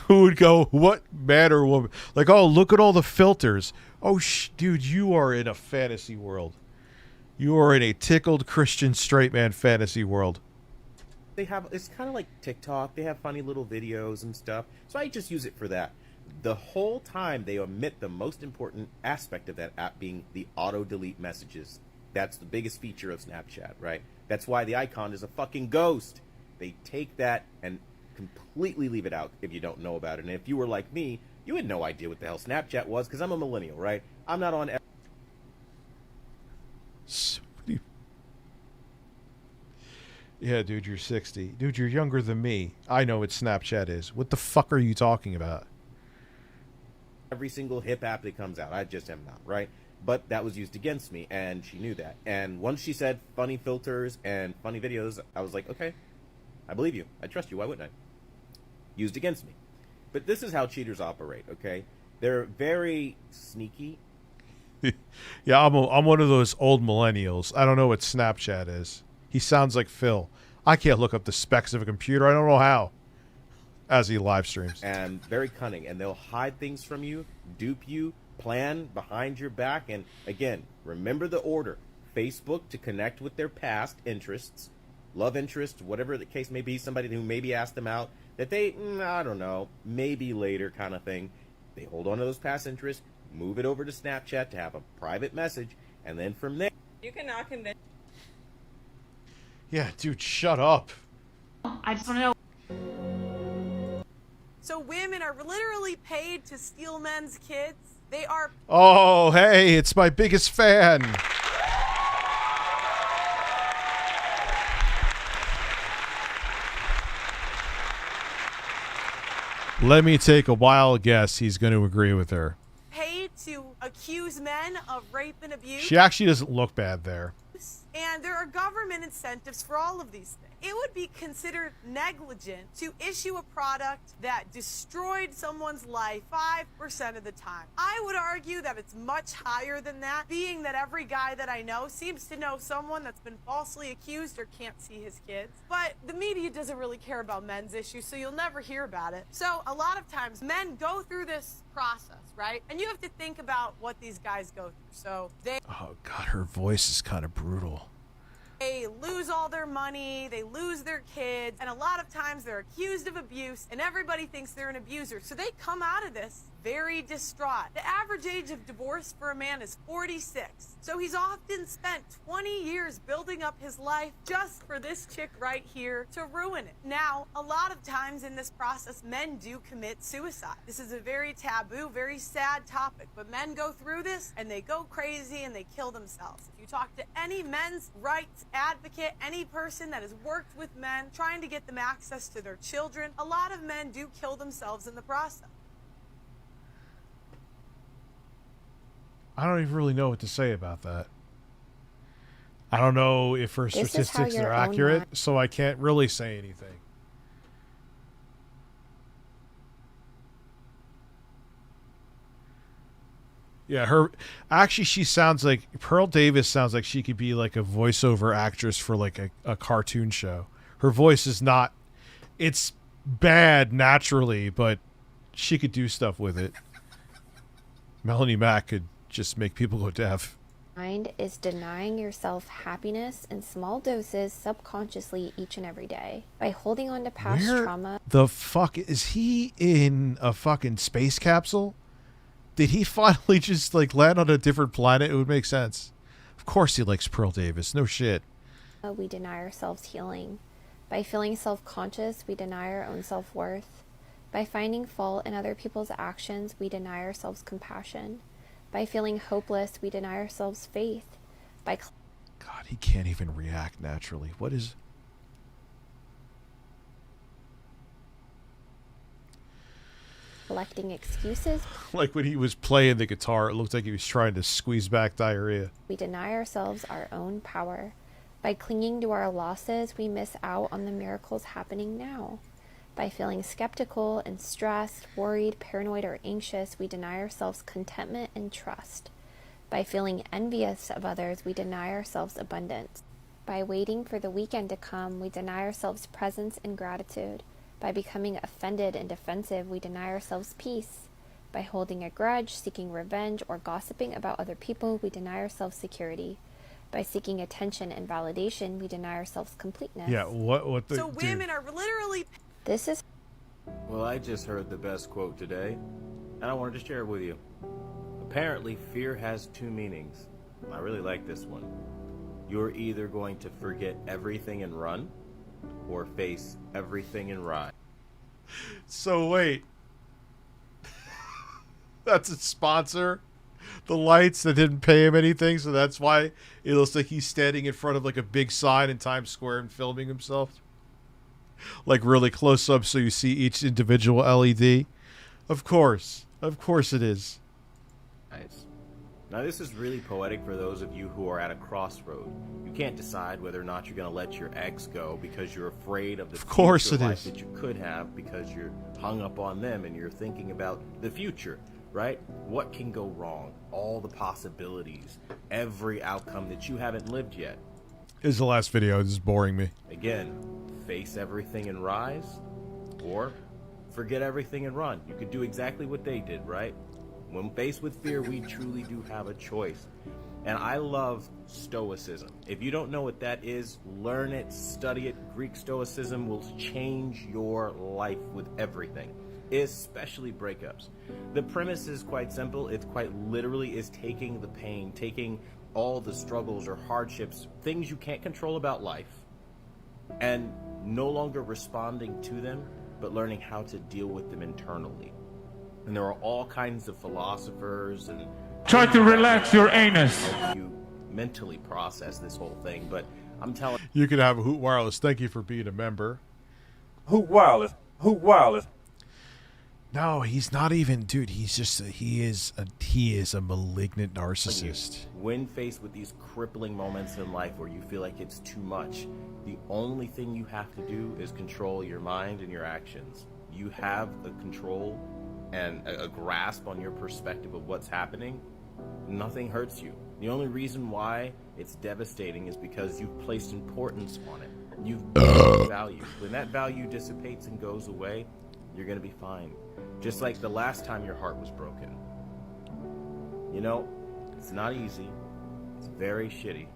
Who would go, what man or woman? Like, oh, look at all the filters. Oh, dude, you are in a fantasy world. You are in a tickled Christian straight man fantasy world. They have, it's kind of like TikTok. They have funny little videos and stuff. So I just use it for that. The whole time they omit the most important aspect of that app being the auto-delete messages. That's the biggest feature of Snapchat, right? That's why the icon is a fucking ghost. They take that and completely leave it out if you don't know about it. And if you were like me, you had no idea what the hell Snapchat was because I'm a millennial, right? I'm not on... Yeah, dude, you're 60. Dude, you're younger than me. I know what Snapchat is. What the fuck are you talking about? Every single hip app that comes out. I just am not, right? But that was used against me, and she knew that. And once she said funny filters and funny videos, I was like, okay, I believe you. I trust you. Why wouldn't I? Used against me. But this is how cheaters operate, okay? They're very sneaky. Yeah, I'm one of those old millennials. I don't know what Snapchat is. He sounds like Phil. I can't look up the specs of a computer. I don't know how. As he live streams. And very cunning. And they'll hide things from you, dupe you, plan behind your back. And again, remember the order. Facebook to connect with their past interests, love interest, whatever the case may be, somebody who maybe asked them out, that they, I don't know, maybe later kind of thing. They hold on to those past interests, move it over to Snapchat to have a private message, and then from there... You cannot convince... Yeah, dude, shut up. I just want to know. So women are literally paid to steal men's kids. They are. Oh, hey, it's my biggest fan. Let me take a wild guess. He's going to agree with her. Paid to accuse men of rape and abuse. She actually doesn't look bad there. And there are government incentives for all of these things. It would be considered negligent to issue a product that destroyed someone's life 5% of the time. I would argue that it's much higher than that, being that every guy that I know seems to know someone that's been falsely accused or can't see his kids. But the media doesn't really care about men's issues, so you'll never hear about it. So a lot of times men go through this process, right? And you have to think about what these guys go through. So they... Oh, God, her voice is kind of brutal. They lose all their money, they lose their kids, and a lot of times they're accused of abuse, and everybody thinks they're an abuser. So they come out of this very distraught. The average age of divorce for a man is 46. So he's often spent 20 years building up his life just for this chick right here to ruin it. Now, a lot of times in this process, men do commit suicide. This is a very taboo, very sad topic, but men go through this and they go crazy and they kill themselves. If you talk to any men's rights advocate, any person that has worked with men, trying to get them access to their children, a lot of men do kill themselves in the process. I don't even really know what to say about that. I don't know if her This is how statistics your are own accurate, mind- so I can't really say anything. Yeah, she sounds like Pearl Davis sounds like she could be like a voiceover actress for like a cartoon show. Her voice is not, it's bad naturally, but she could do stuff with it. Melanie Mack could just make people go deaf. Mind is denying yourself happiness in small doses subconsciously each and every day. By holding on to past Where trauma. the fuck is he in a fucking space capsule? Did he finally just like land on a different planet? It would make sense. Of course he likes Pearl Davis. No shit. We deny ourselves healing. By feeling self-conscious, we deny our own self-worth. By finding fault in other people's actions, we deny ourselves compassion. By feeling hopeless, we deny ourselves faith. By God, he can't even react naturally. What is... collecting excuses, Like when he was playing the guitar, it looked like he was trying to squeeze back diarrhea. we deny ourselves our own power. By clinging to our losses, we miss out on the miracles happening now. By feeling skeptical and stressed, worried, paranoid, or anxious, we deny ourselves contentment and trust. By feeling envious of others, we deny ourselves abundance. By waiting for the weekend to come, we deny ourselves presence and gratitude. By becoming offended and defensive, we deny ourselves peace. By holding a grudge, seeking revenge, or gossiping about other people, we deny ourselves security. By seeking attention and validation, we deny ourselves completeness. Yeah, what the... So women are literally... This is... Well, I just heard the best quote today, and I wanted to share it with you. Apparently, fear has two meanings. I really like this one. You're either going to forget everything and run, or face everything and ride. So wait. That's a sponsor? The lights that didn't pay him anything, so that's why it looks like he's standing in front of like a big sign in Times Square and filming himself? Like really close up so you see each individual LED? Of course it is. Nice. Now this is really poetic for those of you who are at a crossroad. You can't decide whether or not you're going to let your ex go because you're afraid of the future life that you could have because you're hung up on them and you're thinking about the future, right? What can go wrong? All the possibilities, every outcome that you haven't lived yet. This is the last video. This is boring me. Again, face everything and rise, or forget everything and run. You could do exactly what they did, right? When faced with fear, we truly do have a choice. And I love Stoicism. If you don't know what that is, learn it, study it. Greek Stoicism will change your life with everything, especially breakups. The premise is quite simple. It's quite literally is taking the pain, taking all the struggles or hardships, things you can't control about life, and no longer responding to them, but learning how to deal with them internally. And there are all kinds of philosophers and Try to relax your anus. you mentally process this whole thing, but I'm telling You could have a Hoot Wireless. Thank you for being a member. Hoot Wireless. Hoot Wireless. No, he's not even, dude. He's just he is a malignant narcissist. when faced with these crippling moments in life where you feel like it's too much, the only thing you have to do is control your mind and your actions. You have the control and a grasp on your perspective of what's happening. Nothing hurts you. The only reason why it's devastating is because you've placed importance on it. You've value. When that value dissipates and goes away, you're going to be fine. Just like the last time your heart was broken. You know, it's not easy. It's very shitty.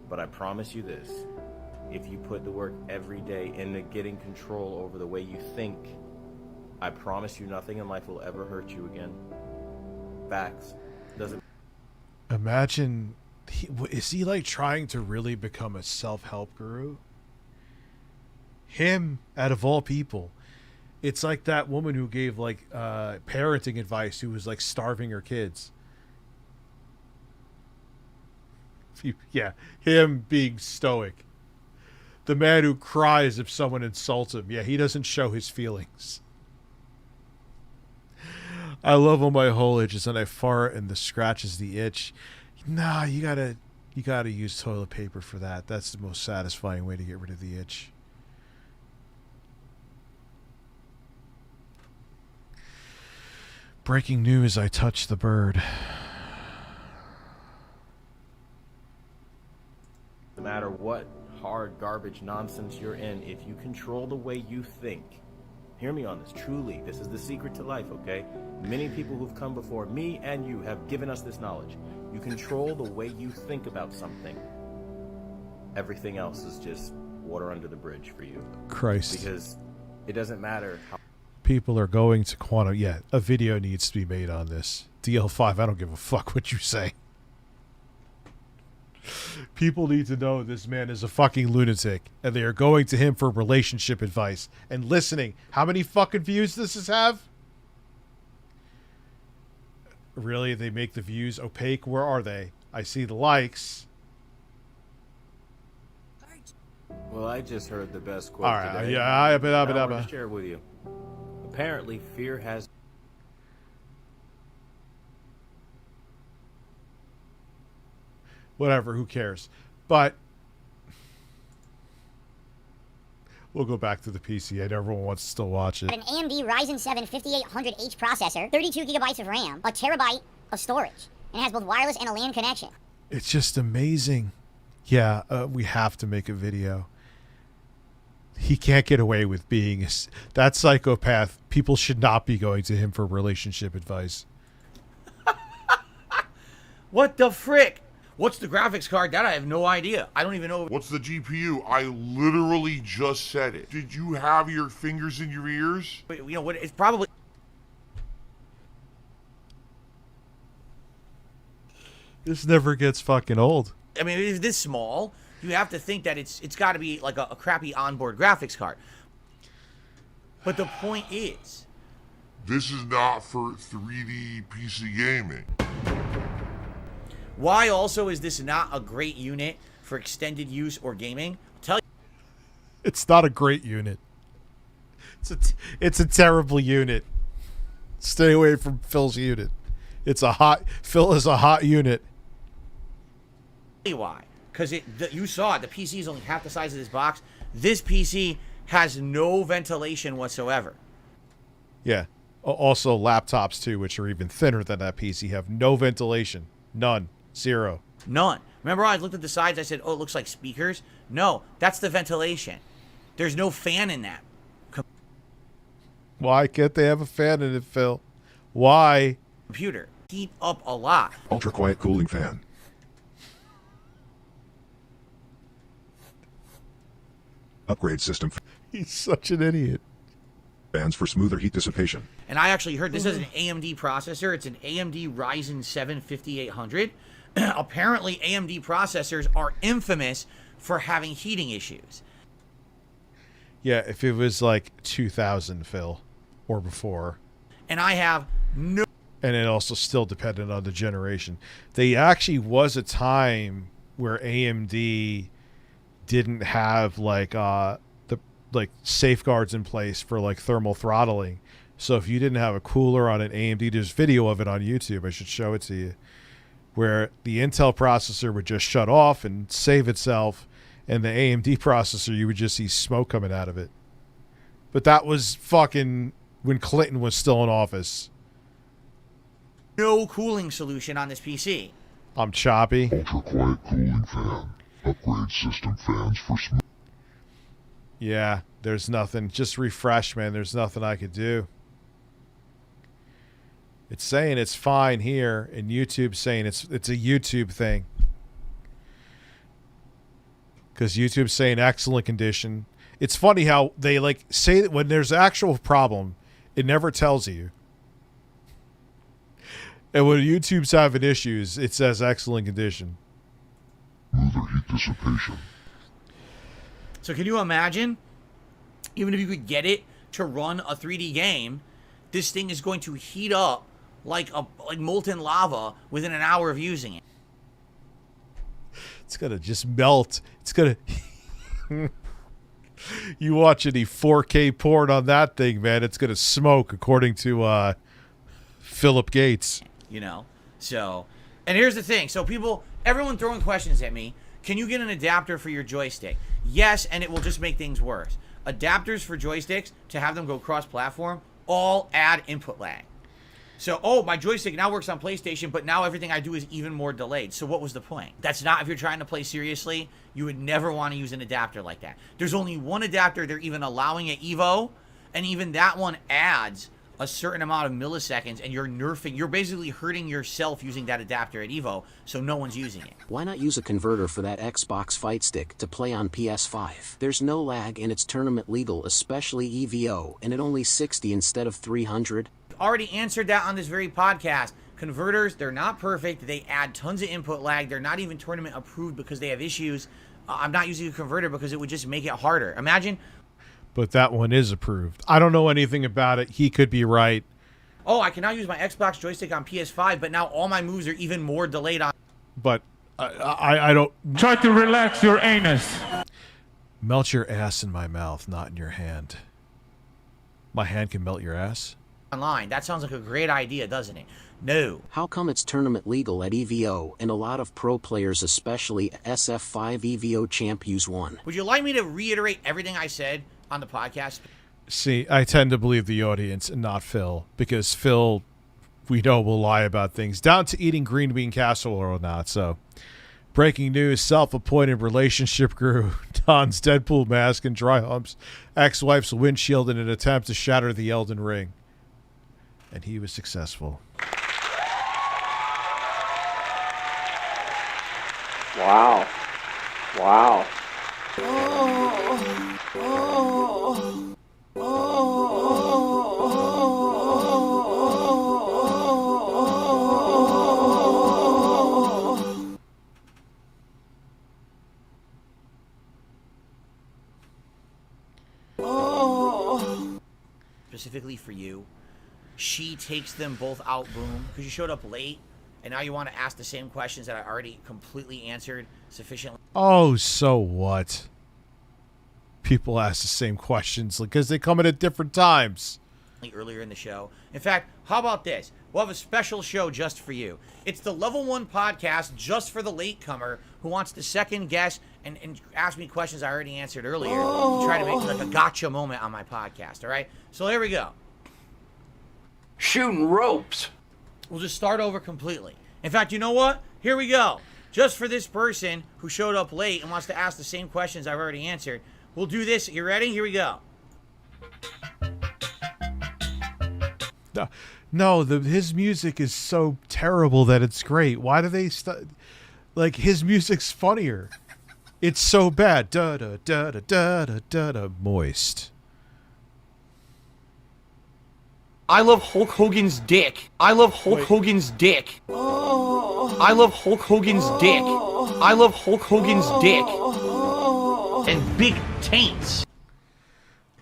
But I promise you this. If you put the work every day into getting control over the way you think, I promise you nothing in life will ever hurt you again. Facts. Doesn't. Imagine, is he like trying to really become a self-help guru? Him, out of all people. It's like that woman who gave like parenting advice who was like starving her kids. Yeah, him being stoic. The man who cries if someone insults him. Yeah, he doesn't show his feelings. I love when my hole itches and I fart and the scratches the itch. Nah, you gotta use toilet paper for that. That's the most satisfying way to get rid of the itch. Breaking news, I touched the bird. No matter what hard garbage nonsense you're in, if you control the way you think, hear me on this, truly, this is the secret to life, okay? Many people who've come before me and you have given us this knowledge. You control the way you think about something. Everything else is just water under the bridge for you. Christ. Because it doesn't matter how... People are going to quantum. Yeah, a video needs to be made on this. DL5, I don't give a fuck what you say. People need to know this man is a fucking lunatic, and they are going to him for relationship advice and listening. How many fucking views does this have? Really? They make the views opaque? Where are they? I see the likes. Well, I just heard the best quote All right, today. yeah, I want to share it with you. Apparently, fear has... Whatever, who cares? But we'll go back to the PC. I know everyone wants to still watch it. An AMD Ryzen 7 5800H processor, 32 gigabytes of RAM, a terabyte of storage, and it has both wireless and a LAN connection. It's just amazing. Yeah, we have to make a video. He can't get away with being that psychopath. People should not be going to him for relationship advice. What the frick? What's the graphics card? That I have no idea. I don't even know. What's the GPU? I literally just said it. Did you have your fingers in your ears? You know what? It's probably... This never gets fucking old. I mean, if it's this small, you have to think that it's got to be like a crappy onboard graphics card. But the point is... This is not for 3D PC gaming. Why also is this not a great unit for extended use or gaming? I'll tell you. It's not a great unit. It's a terrible unit. Stay away from Phil's unit. Phil is a hot unit. Tell you why? Because you saw it. The PC is only half the size of this box. This PC has no ventilation whatsoever. Yeah. Also, laptops too, which are even thinner than that PC, have no ventilation. None. Zero. None. Remember I looked at the sides, I said, oh, it looks like speakers? No, that's the ventilation. There's no fan in that. Why can't they have a fan in it, Phil? Why? Computer. Heat up a lot. Ultra quiet cooling fan. Upgrade system. He's such an idiot. Fans for smoother heat dissipation. And I actually heard this is an AMD processor. It's an AMD Ryzen 7 5800. Apparently, AMD processors are infamous for having heating issues. Yeah, if it was like 2000, Phil, or before. And I have no... And it also still depended on the generation. There actually was a time where AMD didn't have like safeguards in place for like thermal throttling. So if you didn't have a cooler on an AMD, there's video of it on YouTube. I should show it to you, where the Intel processor would just shut off and save itself, and the AMD processor, you would just see smoke coming out of it. But that was fucking when Clinton was still in office. No cooling solution on this PC. I'm choppy. Ultra quiet cooling fan. Upgrade system fans for smooth. Yeah, there's nothing. Just refresh, man. There's nothing I could do. It's saying it's fine here, and YouTube's saying it's a YouTube thing. Because YouTube's saying excellent condition. It's funny how they like say that when there's an actual problem, it never tells you. And when YouTube's having issues, it says excellent condition. Smoother heat dissipation. So can you imagine, even if you could get it to run a 3D game, this thing is going to heat up like molten lava within an hour of using it. It's gonna just melt. It's gonna. You watch any 4K porn on that thing, man? It's gonna smoke, according to Philip Gates. You know, so, and here's the thing. So everyone throwing questions at me. Can you get an adapter for your joystick? Yes, and it will just make things worse. Adapters for joysticks, to have them go cross-platform, all add input lag. So, oh, my joystick now works on PlayStation, but now everything I do is even more delayed. So what was the point? That's not, if you're trying to play seriously, you would never want to use an adapter like that. There's only one adapter they're even allowing at Evo, and even that one adds a certain amount of milliseconds, and you're basically hurting yourself using that adapter at Evo, so no one's using it. Why not use a converter for that Xbox Fight Stick to play on PS5? There's no lag and it's tournament legal, especially EVO, and at only 60 instead of 300. Already answered that on this very podcast. Converters, they're not perfect. They add tons of input lag. They're not even tournament approved because they have issues. I'm not using a converter because it would just make it harder. Imagine... But that one is approved. I don't know anything about it. He could be right. Oh, I can now use my Xbox joystick on PS5, but now all my moves are even more delayed on... But I don't... Try to relax your anus. Melt your ass in my mouth, not in your hand. My hand can melt your ass? Online. That sounds like a great idea, doesn't it? No. How come it's tournament legal at EVO and a lot of pro players, especially SF5 EVO champ, use one? Would you like me to reiterate everything I said on the podcast? See, I tend to believe the audience and not Phil, because Phil, we know, will lie about things, down to eating green bean casserole or not. So, breaking news, self-appointed relationship guru dons Deadpool mask and dry humps ex-wife's windshield in an attempt to shatter the Elden Ring. And he was successful. Wow. Wow. Specifically for you, she takes them both out, boom, because you showed up late, and now you want to ask the same questions that I already completely answered sufficiently. Oh, so what? People ask the same questions because they come in at different times. Earlier in the show. In fact, how about this? We'll have a special show just for you. It's the Level 1 podcast just for the latecomer who wants to second guess and ask me questions I already answered earlier to try to make like a gotcha moment on my podcast, all right? So here we go. Shooting ropes. We'll just start over completely. In fact, you know what? Here we go. Just for this person who showed up late and wants to ask the same questions I've already answered, we'll do this. You ready? Here we go. No, his music is so terrible that it's great. Why do they like his music's funnier? It's so bad. Da da da da da da da da. Moist. I love Hulk Hogan's dick. I love Hulk Hogan's dick. I love Hulk Hogan's dick. I love Hulk Hogan's dick. And big taints.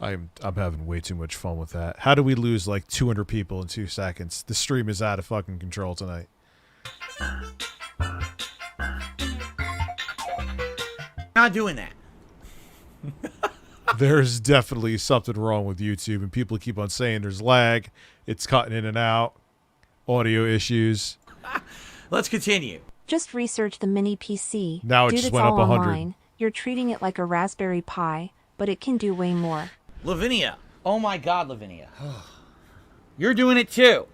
I'm having way too much fun with that. How do we lose like 200 people in 2 seconds? The stream is out of fucking control tonight. Not doing that. There's definitely something wrong with YouTube, and people keep on saying there's lag. It's cutting in and out. Audio issues. Let's continue. Just research the mini PC. Now it Dude, just it's went up all 100. online. You're treating it like a Raspberry Pi, but it can do way more. Lavinia. Oh my God, Lavinia. You're doing it too.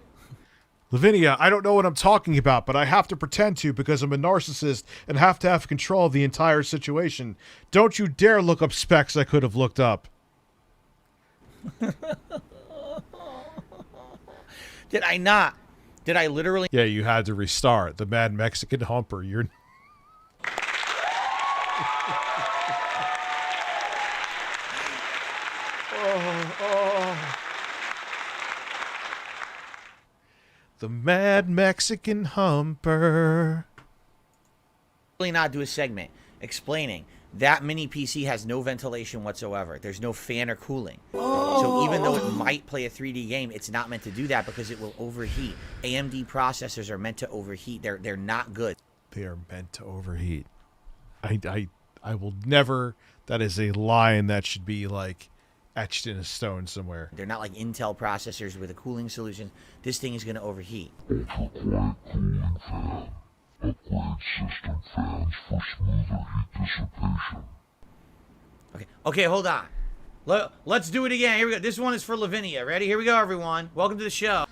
Lavinia, I don't know what I'm talking about, but I have to pretend to because I'm a narcissist and have to have control of the entire situation. Don't you dare look up specs I could have looked up. Did I not? Did I literally? Yeah, you had to restart. The Mad Mexican Humper. You're... The Mad Mexican Humper. Really not do a segment explaining that mini PC has no ventilation whatsoever. There's no fan or cooling. So even though it might play a 3D game, it's not meant to do that because it will overheat. AMD processors are meant to overheat. They're not good. They are meant to overheat. I will never. That is a line that should be like etched in a stone somewhere. They're not like Intel processors with a cooling solution. This thing is going to overheat. Ultra-quiet cooling fan. Upgrade system fans for smoother heat dissipation. Okay, hold on. Let's do it again. Here we go. This one is for Lavinia. Ready? Here we go, everyone. Welcome to the show.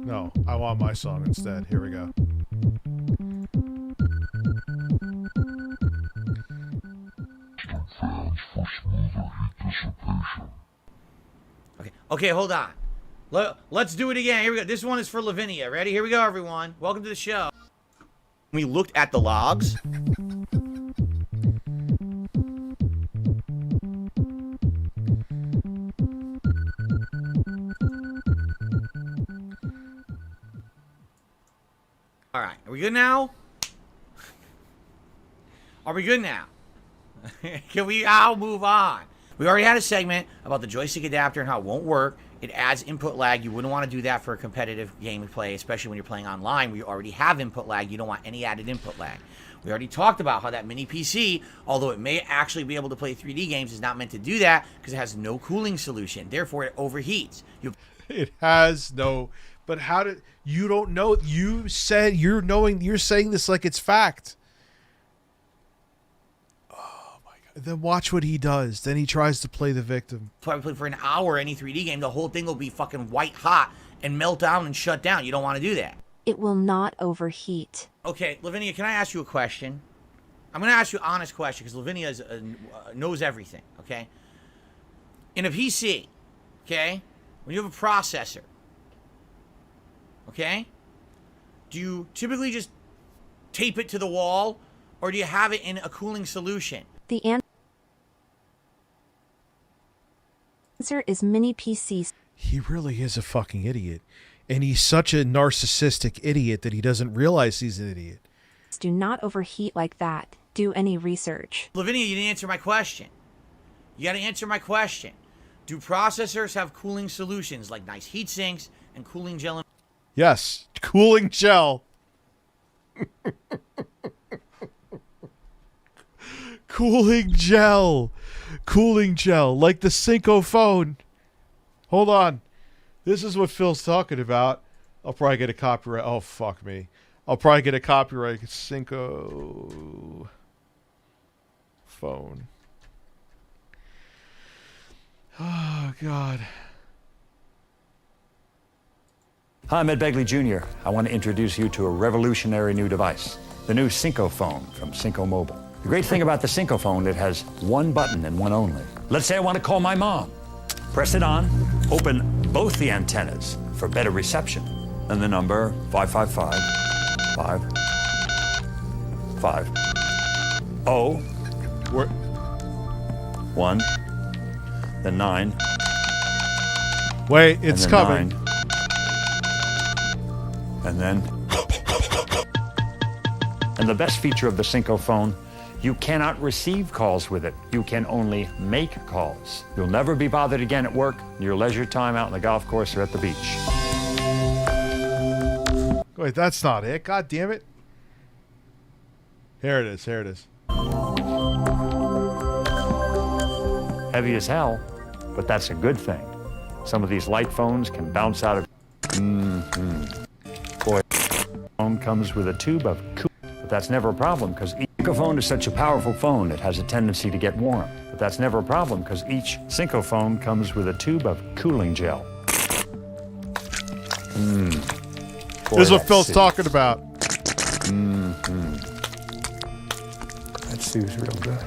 No, I want my song instead. Here we go. Fans for smoother heat dissipation. Okay, hold on. Let's do it again. Here we go. This one is for Lavinia. Ready? Here we go, everyone. Welcome to the show. We looked at the logs. All right. Are we good now? Are we good now? Can we now move on? We already had a segment about the joystick adapter and how it won't work. It adds input lag. You wouldn't want to do that for a competitive game play, especially when you're playing online where you already have input lag. You don't want any added input lag. We already talked about how that mini PC, although it may actually be able to play 3D games, is not meant to do that because it has no cooling solution. Therefore, it overheats. It has no... But how did... You don't know... You said you're knowing... You're saying this like it's fact. Then watch what he does. Then he tries to play the victim. Probably play for an hour any 3D game. The whole thing will be fucking white hot and melt down and shut down. You don't want to do that. It will not overheat. Okay, Lavinia, can I ask you a question? I'm going to ask you an honest question because Lavinia knows everything, okay? In a PC, okay, when you have a processor, okay, do you typically just tape it to the wall or do you have it in a cooling solution? The answer is mini PCs. He really is a fucking idiot. And he's such a narcissistic idiot that he doesn't realize he's an idiot. Do not overheat like that. Do any research. Lavinia, you didn't answer my question. You got to answer my question. Do processors have cooling solutions like nice heat sinks and cooling gel? Yes, cooling gel. Cooling gel. Cooling gel. Like the Cinco phone. Hold on. This is what Phil's talking about. I'll probably get a copyright. Oh, fuck me. I'll probably get a copyright. Cinco phone. Oh, God. Hi, I'm Ed Begley Jr. I want to introduce you to a revolutionary new device, the new Cinco phone from Cinco Mobile. The great thing about the Cinco phone, it has one button and one only. Let's say I want to call my mom. Press it on, open both the antennas for better reception, and the number 555-550-1, then 9. Wait, it's coming. 9, and then... And the best feature of the Cinco phone, You cannot receive calls with it. You can only make calls. You'll never be bothered again at work, your leisure time out on the golf course or at the beach. Wait, that's not it. God damn it. Here it is. Here it is. Heavy as hell, but that's a good thing. Some of these light phones can bounce out of... Boy, phone comes with a tube of cool, but that's never a problem because each Syncophone is such a powerful phone it has a tendency to get warm. But that's never a problem because each Syncophone comes with a tube of cooling gel. This is what Phil's talking about. That soothes real good.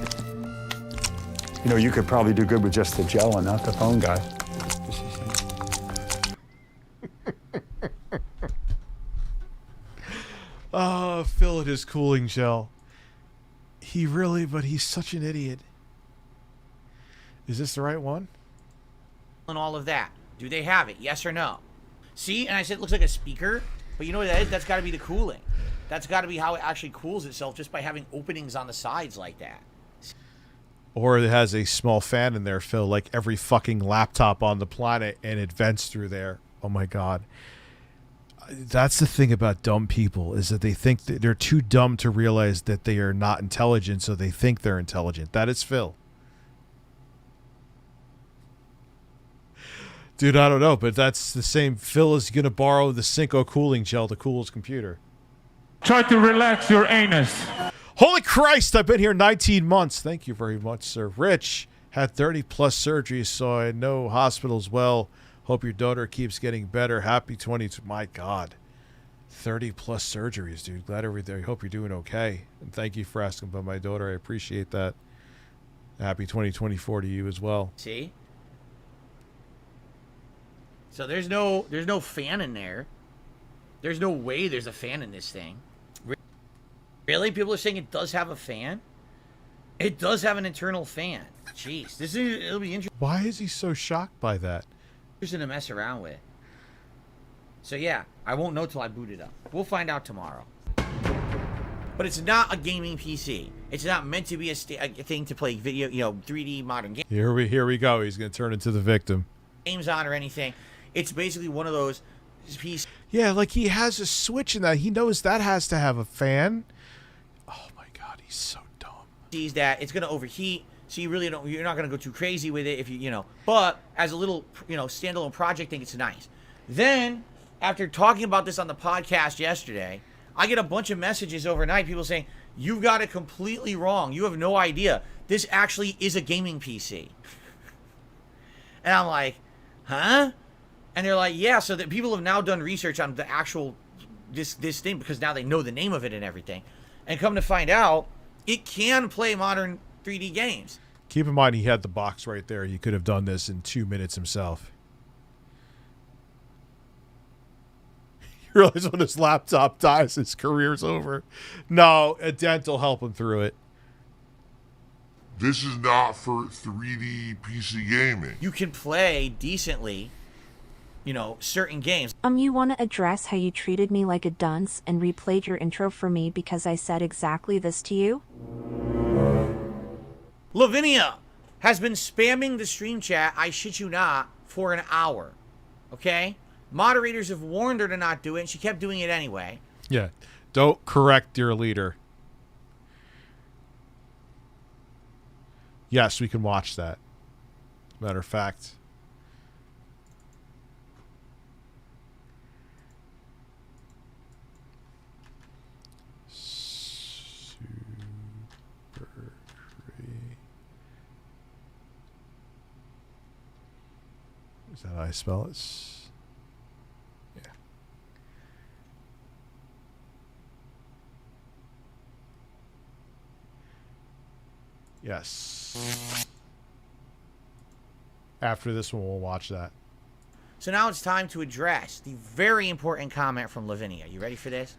You know, you could probably do good with just the gel and not the phone, guy. Oh, Phil and his cooling gel. But he's such an idiot. Is this the right one? And all of that. Do they have it? Yes or no? See, and I said it looks like a speaker, but you know what that is? That's got to be the cooling. That's got to be how it actually cools itself, just by having openings on the sides like that. Or it has a small fan in there, Phil, like every fucking laptop on the planet, and it vents through there. Oh my God. That's the thing about dumb people, is that they think that they're too dumb to realize that they are not intelligent, so they think they're intelligent. That is Phil. Dude, I don't know, but that's the same. Phil is going to borrow the Synco cooling gel to cool his computer. Try to relax your anus. Holy Christ, I've been here 19 months. Thank you very much, sir. Rich had 30 plus surgeries, so I know hospitals well. Hope your daughter keeps getting better. Happy 22. My God. 30 plus surgeries, dude. Glad everything. I hope you're doing okay. And thank you for asking about my daughter. I appreciate that. Happy 2024 to you as well. See? So there's no fan in there. There's no way there's a fan in this thing. Really? People are saying it does have a fan? It does have an internal fan. Jeez. It'll be interesting. Why is he so shocked by that? Interesting to mess around with. So yeah, I won't know till I boot it up. We'll find out tomorrow. But it's not a gaming PC. It's not meant to be a thing to play video, 3D modern games. Here we go. He's going to turn into the victim. Games on or anything. It's basically one of those PCs. Yeah, like he has a switch in that. He knows that has to have a fan. Oh my God, he's so dumb. Sees that it's going to overheat. So you really you're not going to go too crazy with it if but as a little, standalone project thing, it's nice. Then, after talking about this on the podcast yesterday, I get a bunch of messages overnight, people saying, you've got it completely wrong. You have no idea. This actually is a gaming PC. And I'm like, huh? And they're like, yeah, so that people have now done research on the actual, this thing, because now they know the name of it and everything. And come to find out, it can play modern 3D games. Keep in mind, he had the box right there. He could have done this in 2 minutes himself. You realize when his laptop dies, his career's over. No, a dent will help him through it. This is not for 3D PC gaming. You can play decently, certain games. You want to address how you treated me like a dunce and replayed your intro for me because I said exactly this to you? Lavinia has been spamming the stream chat, I shit you not, for an hour. Okay? Moderators have warned her to not do it, and she kept doing it anyway. Yeah. Don't correct your leader. Yes, we can watch that. Matter of fact. Is that how I spell it? Yeah. Yes. After this one, we'll watch that. So now it's time to address the very important comment from Lavinia. You ready for this?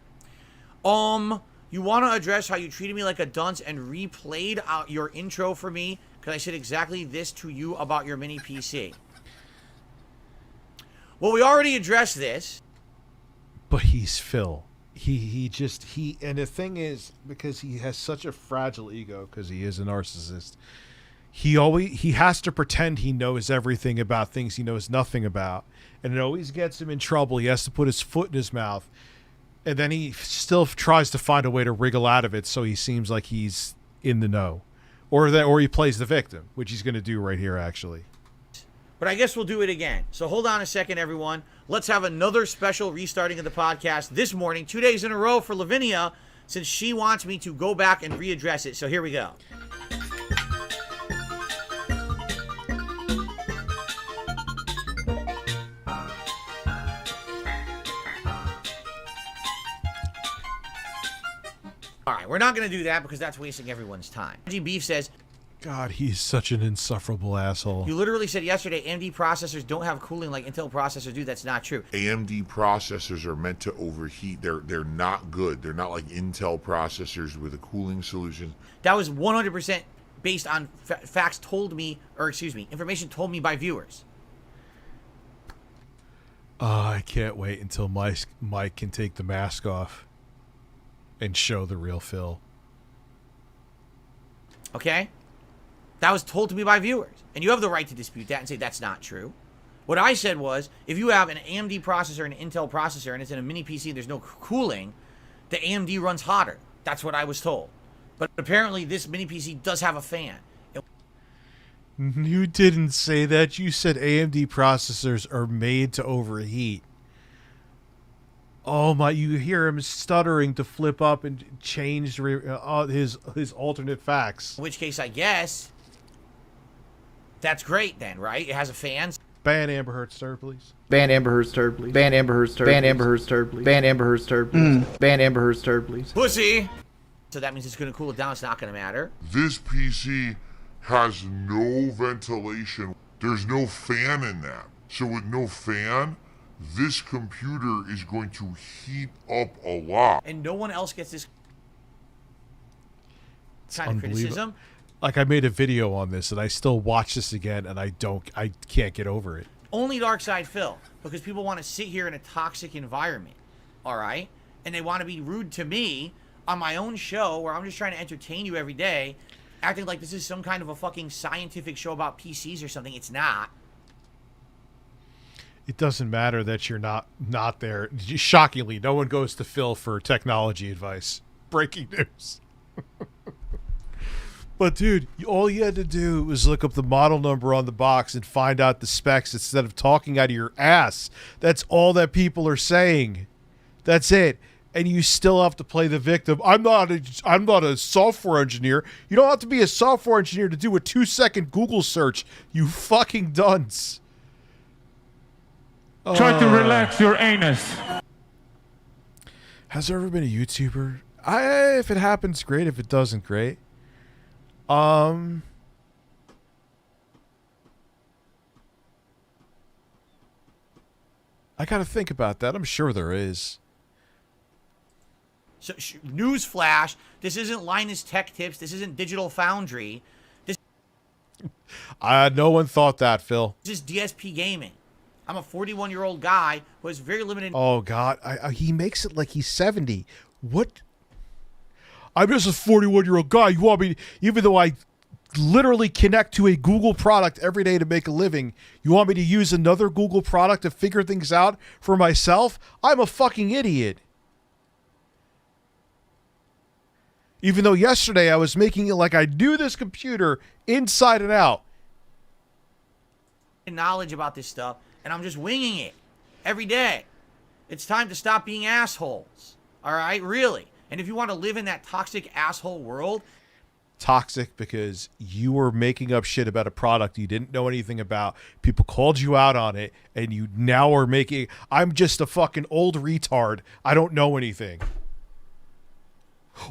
You want to address how you treated me like a dunce and replayed out your intro for me because I said exactly this to you about your mini PC. Well, we already addressed this. But he's Phil. And the thing is, because he has such a fragile ego, because he is a narcissist, he has to pretend he knows everything about things he knows nothing about, and it always gets him in trouble. He has to put his foot in his mouth, and then he still tries to find a way to wriggle out of it, so he seems like he's in the know, or he plays the victim, which he's going to do right here, actually. But I guess we'll do it again. So hold on a second, everyone. Let's have another special restarting of the podcast this morning, 2 days in a row for Lavinia, since she wants me to go back and readdress it. So here we go. All right, we're not going to do that because that's wasting everyone's time. Beef says, God, he's such an insufferable asshole. you literally said yesterday AMD processors don't have cooling like Intel processors do. That's not true. AMD processors are meant to overheat. They're not good. They're not like Intel processors with a cooling solution. That was 100% based on facts told me, or excuse me, information told me by viewers. I can't wait until Mike can take the mask off and show the real Phil. Okay? That was told to me by viewers. And you have the right to dispute that and say that's not true. What I said was, if you have an AMD processor and an Intel processor and it's in a mini PC and there's no cooling, the AMD runs hotter. That's what I was told. But apparently this mini PC does have a fan. You didn't say that. You said AMD processors are made to overheat. Oh my, you hear him stuttering to flip up and change his alternate facts. In which case, I guess, that's great then, right? It has a fan. Ban Amber Heard's turd, please. Ban Amber Heard's turd, please. Ban Amber Heard's turd. Ban Amber Heard's turd, please. Ban Amber Heard's turd, please. Ban Amber Heard's turd, please. Pussy! So that means it's going to cool it down. It's not going to matter. This PC has no ventilation. There's no fan in that. So with no fan, this computer is going to heat up a lot. And no one else gets this kind of criticism. Like, I made a video on this, and I still watch this again, and I can't get over it. Only Dark Side Phil, because people want to sit here in a toxic environment, all right? And they want to be rude to me on my own show where I'm just trying to entertain you every day, acting like this is some kind of a fucking scientific show about PCs or something. It's not. It doesn't matter that you're not there. Shockingly, no one goes to Phil for technology advice. Breaking news. But dude, all you had to do was look up the model number on the box and find out the specs instead of talking out of your ass. That's all that people are saying. That's it. And you still have to play the victim. I'm not a software engineer. You don't have to be a software engineer to do a 2-second Google search, you fucking dunce. Try to relax your anus. Has there ever been a YouTuber? If it happens, great. If it doesn't, great. I gotta think about that. I'm sure there is. So, newsflash, this isn't Linus Tech Tips. This isn't Digital Foundry. No one thought that, Phil. This is DSP Gaming. I'm a 41-year-old guy who has very limited... Oh, God. He makes it like he's 70. What? I'm just a 41-year-old guy. You want me... Even though I literally connect to a Google product every day to make a living, you want me to use another Google product to figure things out for myself? I'm a fucking idiot. Even though yesterday I was making it like I knew this computer inside and out. Knowledge about this stuff, and I'm just winging it every day. It's time to stop being assholes. All right? Really. And if you want to live in that toxic asshole world... Toxic because you were making up shit about a product you didn't know anything about. People called you out on it, and you now are making... I'm just a fucking old retard. I don't know anything.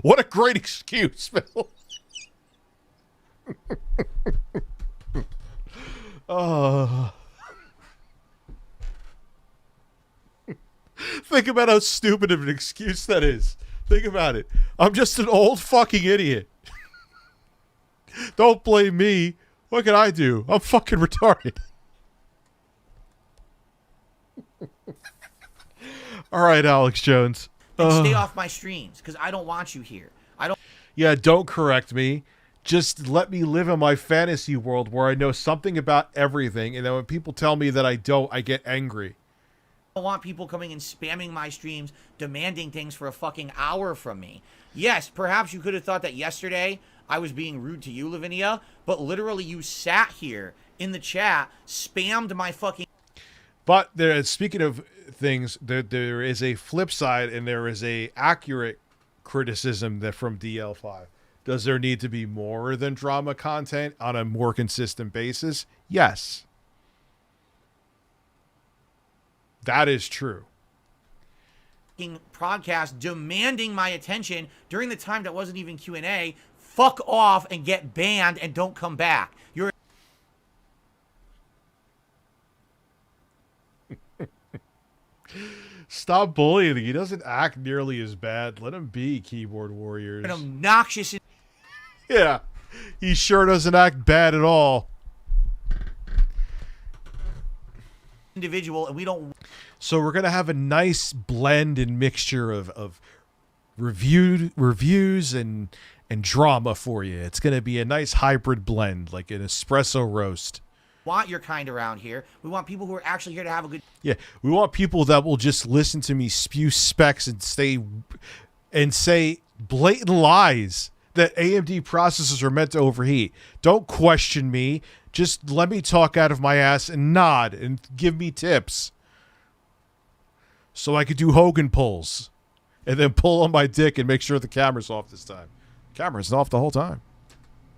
What a great excuse, Phil. Think about how stupid of an excuse that is. Think about it. I'm just an old fucking idiot. Don't blame me. What can I do? I'm fucking retarded. All right, Alex Jones. and stay off my streams because I don't want you here. Yeah, don't correct me. Just let me live in my fantasy world where I know something about everything, and then when people tell me that I don't, I get angry. I don't want people coming and spamming my streams, demanding things for a fucking hour from me. Yes, perhaps you could have thought that yesterday I was being rude to you, Lavinia, but literally you sat here in the chat, spammed my fucking... But there, speaking of things, there is a flip side, and there is a accurate criticism that from DL5. Does there need to be more than drama content on a more consistent basis? Yes. That is true. Podcast demanding my attention during the time that wasn't even Q&A. Fuck off and get banned and don't come back. You're... Stop bullying him. He doesn't act nearly as bad. Let him be, keyboard warriors. An obnoxious... Yeah, he sure doesn't act bad at all. Individual, and we don't... So we're going to have a nice blend and mixture of reviews and drama for you. It's going to be a nice hybrid blend, like an espresso roast. Want your kind around here. We want people who are actually here to have a good... Yeah, we want people that will just listen to me spew specs and say blatant lies that AMD processors are meant to overheat. Don't question me. Just let me talk out of my ass and nod and give me tips. So I could do Hogan pulls and then pull on my dick and make sure the camera's off this time. Camera's off the whole time.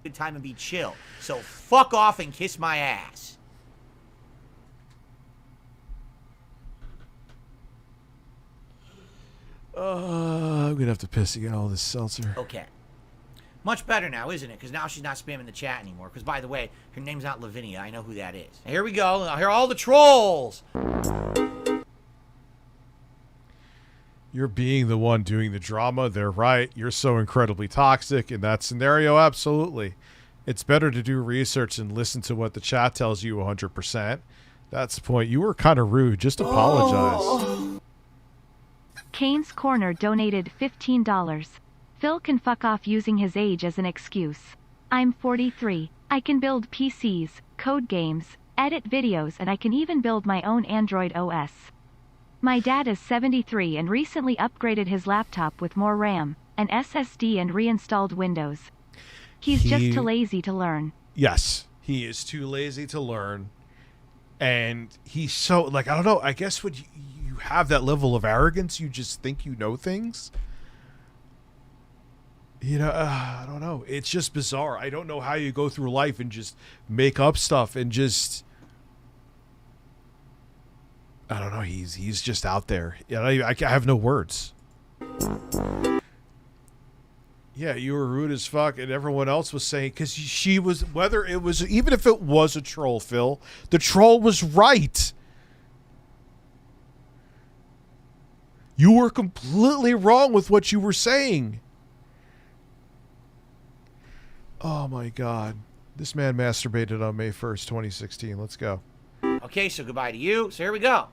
Good time and be chill. So fuck off and kiss my ass. I'm going to have to piss again, all this seltzer. Okay. Much better now, isn't it? Because now she's not spamming the chat anymore. Because, by the way, her name's not Lavinia. I know who that is. Now, here we go. Now, here are all the trolls. You're being the one doing the drama. They're right. You're so incredibly toxic in that scenario. Absolutely. It's better to do research and listen to what the chat tells you 100%. That's the point. You were kind of rude. Just apologize. Kane's Corner donated $15. Phil can fuck off using his age as an excuse. I'm 43. I can build PCs, code games, edit videos, and I can even build my own Android OS. My dad is 73 and recently upgraded his laptop with more RAM, an SSD, and reinstalled Windows. He's just too lazy to learn. Yes, he is too lazy to learn. And he's so, like, I don't know, I guess when you have that level of arrogance, you just think you know things. You know, I don't know. It's just bizarre. I don't know how you go through life and just make up stuff and just... I don't know. He's just out there. I have no words. Yeah, you were rude as fuck, and everyone else was saying, because she was, whether it was, even if it was a troll, Phil, the troll was right. You were completely wrong with what you were saying. Oh my God. This man masturbated on May 1st, 2016. Let's go. Okay, so goodbye to you. So here we go.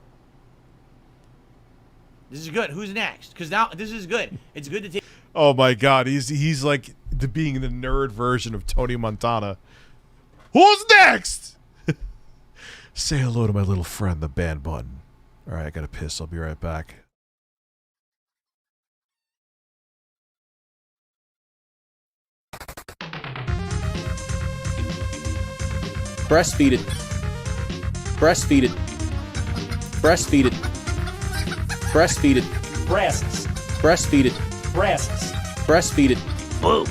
This is good. Who's next? Because now this is good. It's good to take... Oh my God. He's like being the nerd version of Tony Montana. Who's next? Say hello to my little friend, the ban button. All right, I gotta piss. I'll be right back. Breastfeed it. Breastfeed it. Breastfeed it. Breastfeed it. Breasts. Breastfeed it. Breasts. Breastfeed it. Boob.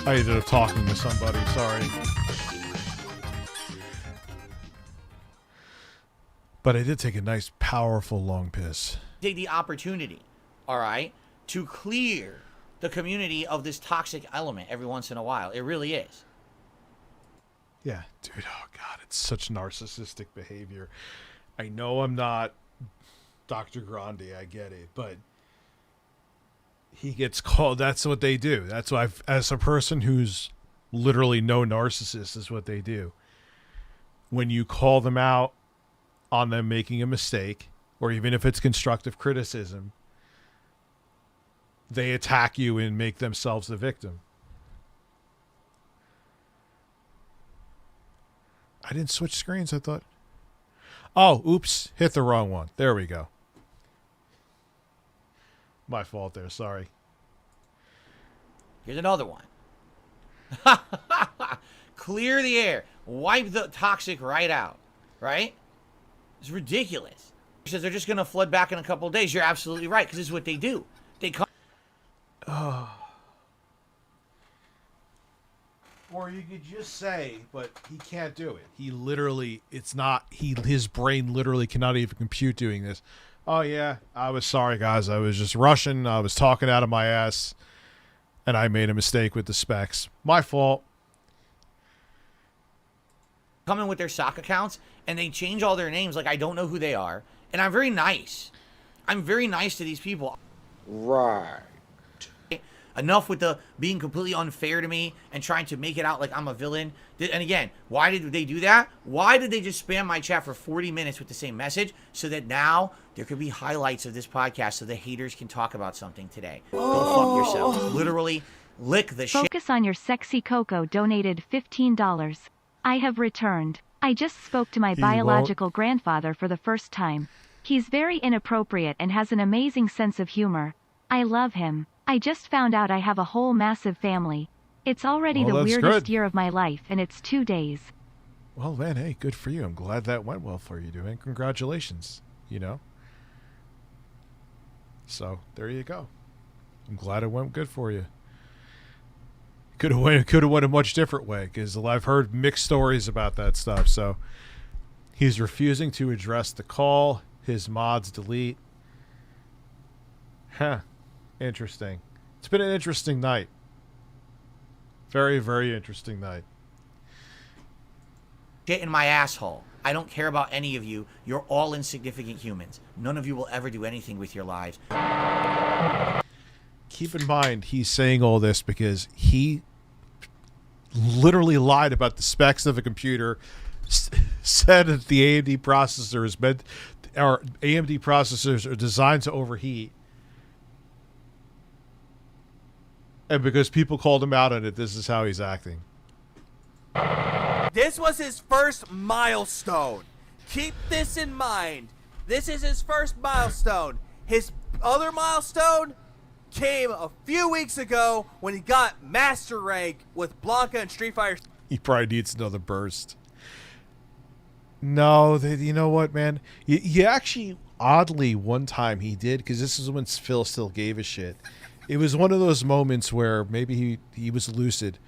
I ended up talking to somebody, sorry. But I did take a nice, powerful, long piss. Take the opportunity, all right, to clear the community of this toxic element every once in a while. It really is. Yeah, dude, oh god, it's such narcissistic behavior. I know I'm not Dr. Grande, I get it, but he gets called, that's what they do. That's why, as a person who's literally no narcissist, is what they do. When you call them out on them making a mistake, or even if it's constructive criticism, they attack you and make themselves the victim. I didn't switch screens, I thought. Oh, oops, hit the wrong one. There we go. My fault there, sorry. Here's another one. Clear the air. Wipe the toxic right out. Right? It's ridiculous. He says they're just going to flood back in a couple of days. You're absolutely right, because this is what they do. They come... Oh. Or you could just say, but he can't do it. He literally, it's not, his brain literally cannot even compute doing this. Oh yeah, I was sorry guys, I was just rushing, I was talking out of my ass, and I made a mistake with the specs. My fault. Come in with their sock accounts, and they change all their names like I don't know who they are. And I'm very nice. I'm very nice to these people. Right. Enough with the being completely unfair to me and trying to make it out like I'm a villain. And again, why did they do that? Why did they just spam my chat for 40 minutes with the same message so that now there could be highlights of this podcast so the haters can talk about something today? Go fuck yourself. Literally lick the shit. Focus on your sexy Coco donated $15. I have returned. I just spoke to my biological grandfather for the first time. He's very inappropriate and has an amazing sense of humor. I love him. I just found out I have a whole massive family. It's already the weirdest year of my life, and it's 2 days. Well, man, hey, good for you. I'm glad that went well for you, dude. Congratulations, you know? So, there you go. I'm glad it went good for you. Could have went a much different way, because I've heard mixed stories about that stuff. So, he's refusing to address the call. His mods delete. Huh. Interesting. It's been an interesting night. Very, very interesting night. Shit in my asshole. I don't care about any of you. You're all insignificant humans. None of you will ever do anything with your lives. Keep in mind, he's saying all this because he literally lied about the specs of a computer, said that the AMD processor is meant, or AMD processors are designed to overheat. And because people called him out on it, this is how he's acting. This was his first milestone. Keep this in mind. This is his first milestone. His other milestone came a few weeks ago when he got master rank with Blanca and Street Fighter. He probably needs another burst. No, you know what, man? You actually, oddly, one time he did, because this is when Phil still gave a shit. It was one of those moments where maybe he was lucid,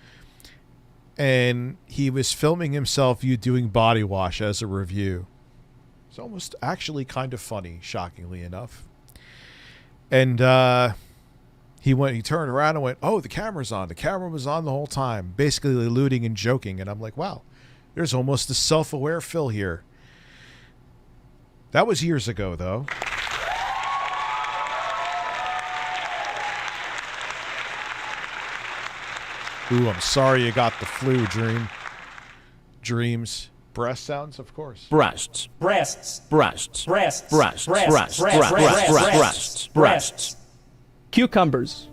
and he was filming himself doing body wash as a review. It's almost actually kind of funny, shockingly enough. And he turned around and went, "Oh, the camera's on." The camera was on the whole time, basically alluding and joking. And I'm like, wow, there's almost a self-aware Phil here. That was years ago, though. Ooh, I'm sorry you got the flu, Dreams. Breast sounds, of course. Breasts. Breasts. Breasts. Breasts. Breasts. Breasts. Breasts. Breasts. Cucumbers.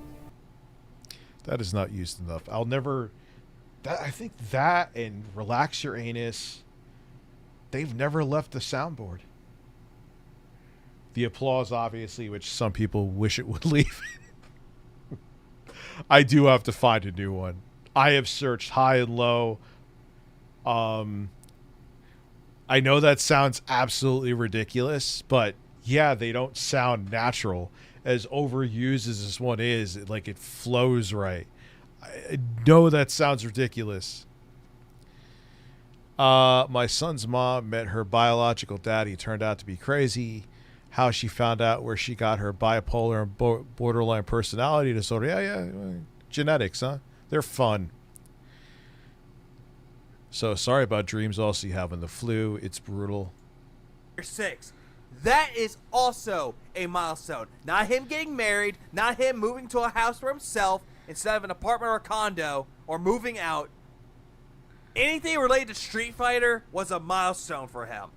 That is not used enough. I'll never... I think that and Relax Your Anus, they've never left the soundboard. The applause, obviously, which some people wish it would leave. I do have to find a new one. I have searched high and low. I know that sounds absolutely ridiculous, but yeah, they don't sound natural. As overused as this one is, it flows right. I know that sounds ridiculous. My son's mom met her biological daddy. Turned out to be crazy. How she found out where she got her bipolar and borderline personality disorder. Yeah. Genetics, huh? They're fun. So sorry about dreams also having the flu. It's brutal. 6. That is also a milestone. Not him getting married, not him moving to a house for himself instead of an apartment or a condo, or moving out. Anything related to Street Fighter was a milestone for him.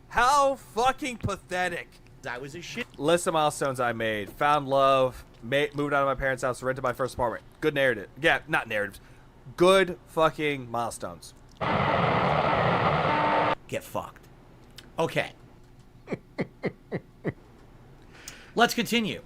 How fucking pathetic. That was a shit. List of milestones I made. Found love, moved out of my parents' house, rented my first apartment. Good narrative. Yeah, not narratives. Good fucking milestones. Get fucked. Okay. Let's continue.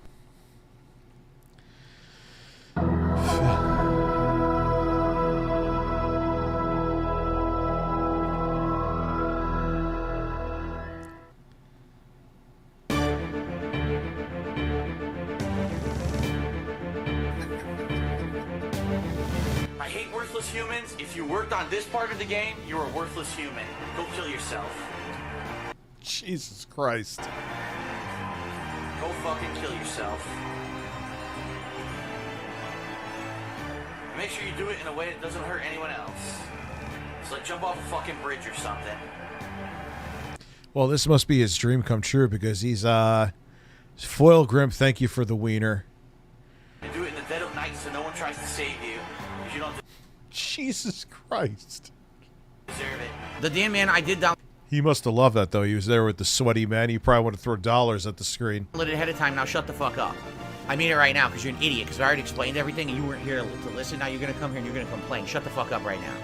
I hate worthless humans. If you worked on this part of the game, you're a worthless human. Go kill yourself. Jesus Christ. Go fucking kill yourself. Make sure you do it in a way that doesn't hurt anyone else. It's like jump off a fucking bridge or something. Well, this must be his dream come true because he's Foil Grim, thank you for the wiener. And do it in the dead of night so no one tries to save you. Because you don't Jesus Christ. deserve it. The damn man I did download He must have loved that, though. He was there with the sweaty man. He probably would have thrown dollars at the screen. it ahead of time. Now shut the fuck up. I mean it right now because you're an idiot. Because I already explained everything and you weren't here to listen. Now you're going to come here and you're going to complain. Shut the fuck up right now.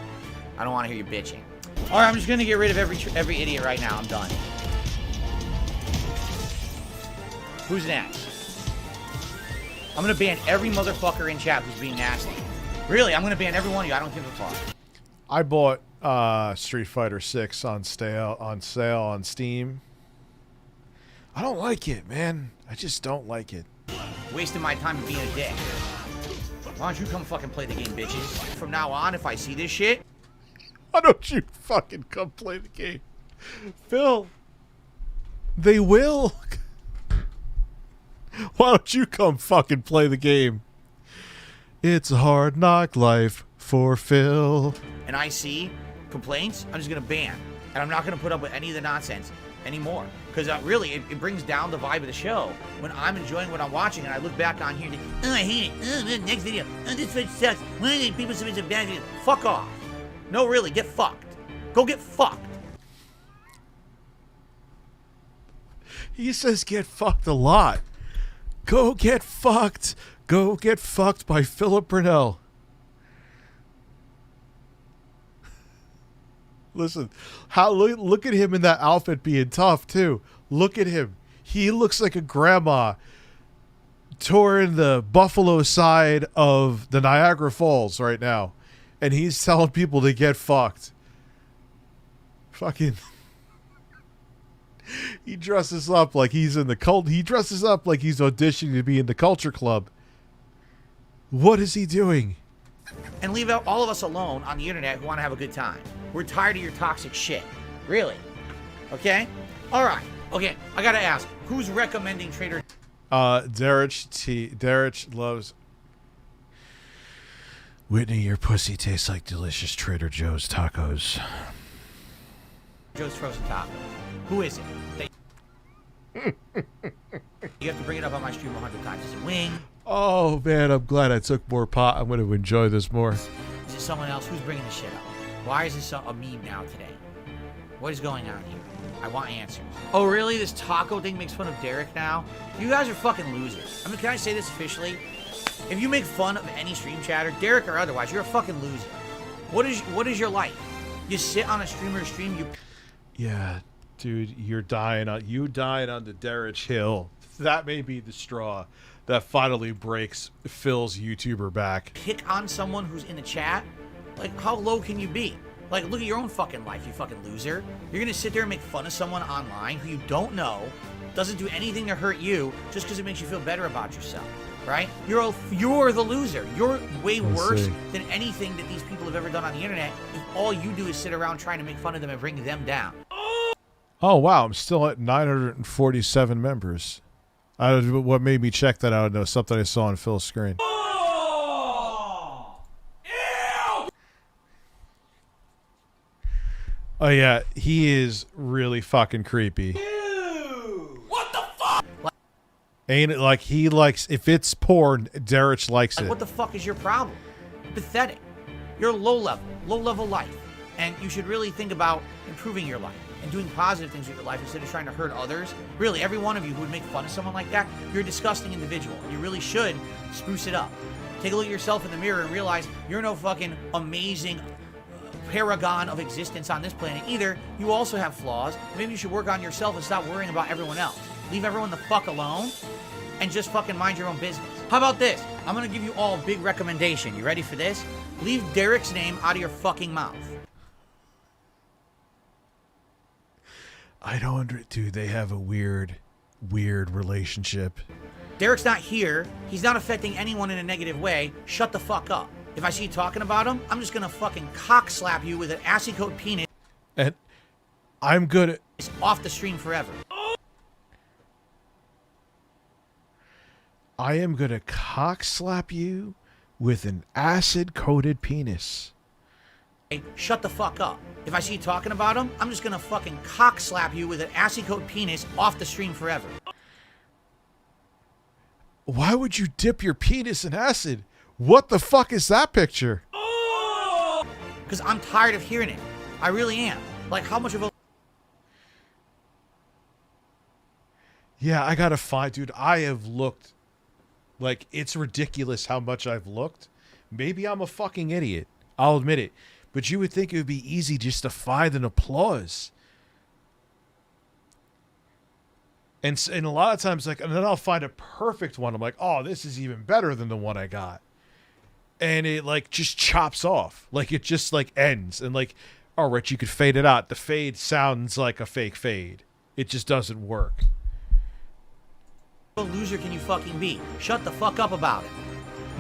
I don't want to hear you bitching. All right, I'm just going to get rid of every idiot right now. I'm done. Who's next? I'm going to ban every motherfucker in chat who's being nasty. Really, I'm going to ban every one of you. I don't give a fuck. I bought Street Fighter 6 on sale on Steam. I don't like it, man. I just don't like it. Wasting my time being a dick. Why don't you come fucking play the game, bitches? From now on, if I see this shit... Why don't you fucking come play the game? Phil, they will. Why don't you come fucking play the game? It's a hard knock life for Phil. And I see complaints, I'm just going to ban. And I'm not going to put up with any of the nonsense anymore. Because really, it brings down the vibe of the show when I'm enjoying what I'm watching and I look back on here and think, oh, I hate it. Next video. Oh, this one sucks. Why did people submit some bad videos? Fuck off. No, really, get fucked. Go get fucked. He says get fucked a lot. Go get fucked. Go get fucked by Philip Burnell. Listen, look at him in that outfit being tough, too. Look at him. He looks like a grandma touring the Buffalo side of the Niagara Falls right now. And he's telling people to get fucked. Fucking... He dresses up like he's in the cult. He dresses up like he's auditioning to be in the Culture Club. What is he doing? And leave out all of us alone on the internet who want to have a good time. We're tired of your toxic shit. Really. Okay? Alright. Okay, I gotta ask. Who's recommending Trader... Derek loves... Whitney, your pussy tastes like delicious Trader Joe's tacos. Joe's Frozen Tacos. Who is it? You have to bring it up on my stream 100 times. Is it Wing? Oh, man, I'm glad I took more pot. I'm going to enjoy this more. Is it someone else? Who's bringing this shit up? Why is this a meme now today? What is going on here? I want answers. Oh, really? This taco thing makes fun of Derek now? You guys are fucking losers. I mean, can I say this officially? If you make fun of any stream chatter, Derek or otherwise, you're a fucking loser. What is your life? You sit on a streamer's stream, you... Yeah, dude, you dying on the Derek Hill. That may be the straw that finally breaks Phil's YouTuber back. Pick on someone who's in the chat? Like, how low can you be? Like, look at your own fucking life, you fucking loser. You're gonna sit there and make fun of someone online who you don't know, doesn't do anything to hurt you, just because it makes you feel better about yourself. right? You're the loser. You're way worse see. than anything that these people have ever done on the internet if all you do is sit around trying to make fun of them and bring them down. Oh, wow. I'm still at 947 members. What made me check that out? No, something I saw on Phil's screen. Oh, yeah. He is really fucking creepy. What the fuck? Ain't it like he likes, if it's porn, Derek likes it. What the fuck is your problem? Pathetic. You're low level life. And you should really think about improving your life and doing positive things with your life instead of trying to hurt others. Really, every one of you who would make fun of someone like that, you're a disgusting individual. You really should spruce it up. Take a look at yourself in the mirror and realize you're no fucking amazing paragon of existence on this planet either. You also have flaws. Maybe you should work on yourself and stop worrying about everyone else. Leave everyone the fuck alone and just fucking mind your own business. How about this? I'm gonna give you all a big recommendation. You ready for this? Leave Derek's name out of your fucking mouth. I don't dude, they have a weird relationship. Derek's not here. He's not affecting anyone in a negative way. Shut the fuck up. If I see you talking about him, I'm just gonna fucking cock slap you with an acid-coat penis. And I'm good at... It's off the stream forever. I am gonna cock slap you with an acid-coated penis. Hey, shut the fuck up. If I see you talking about him, I'm just gonna fucking cock slap you with an acid-coat penis off the stream forever. Why would you dip your penis in acid? What the fuck is that picture? Because I'm tired of hearing it. I really am. Like, how much of a... Yeah, I gotta find... Dude, I have looked... Like, it's ridiculous how much I've looked. Maybe I'm a fucking idiot. I'll admit it. But you would think it would be easy just to find an applause. And a lot of times, like, and then I'll find a perfect one. I'm like, oh, this is even better than the one I got. And it, like, just chops off. Like, it just, like, ends. And, like, all right, you could fade it out. The fade sounds like a fake fade. It just doesn't work. What loser can you fucking be? Shut the fuck up about it.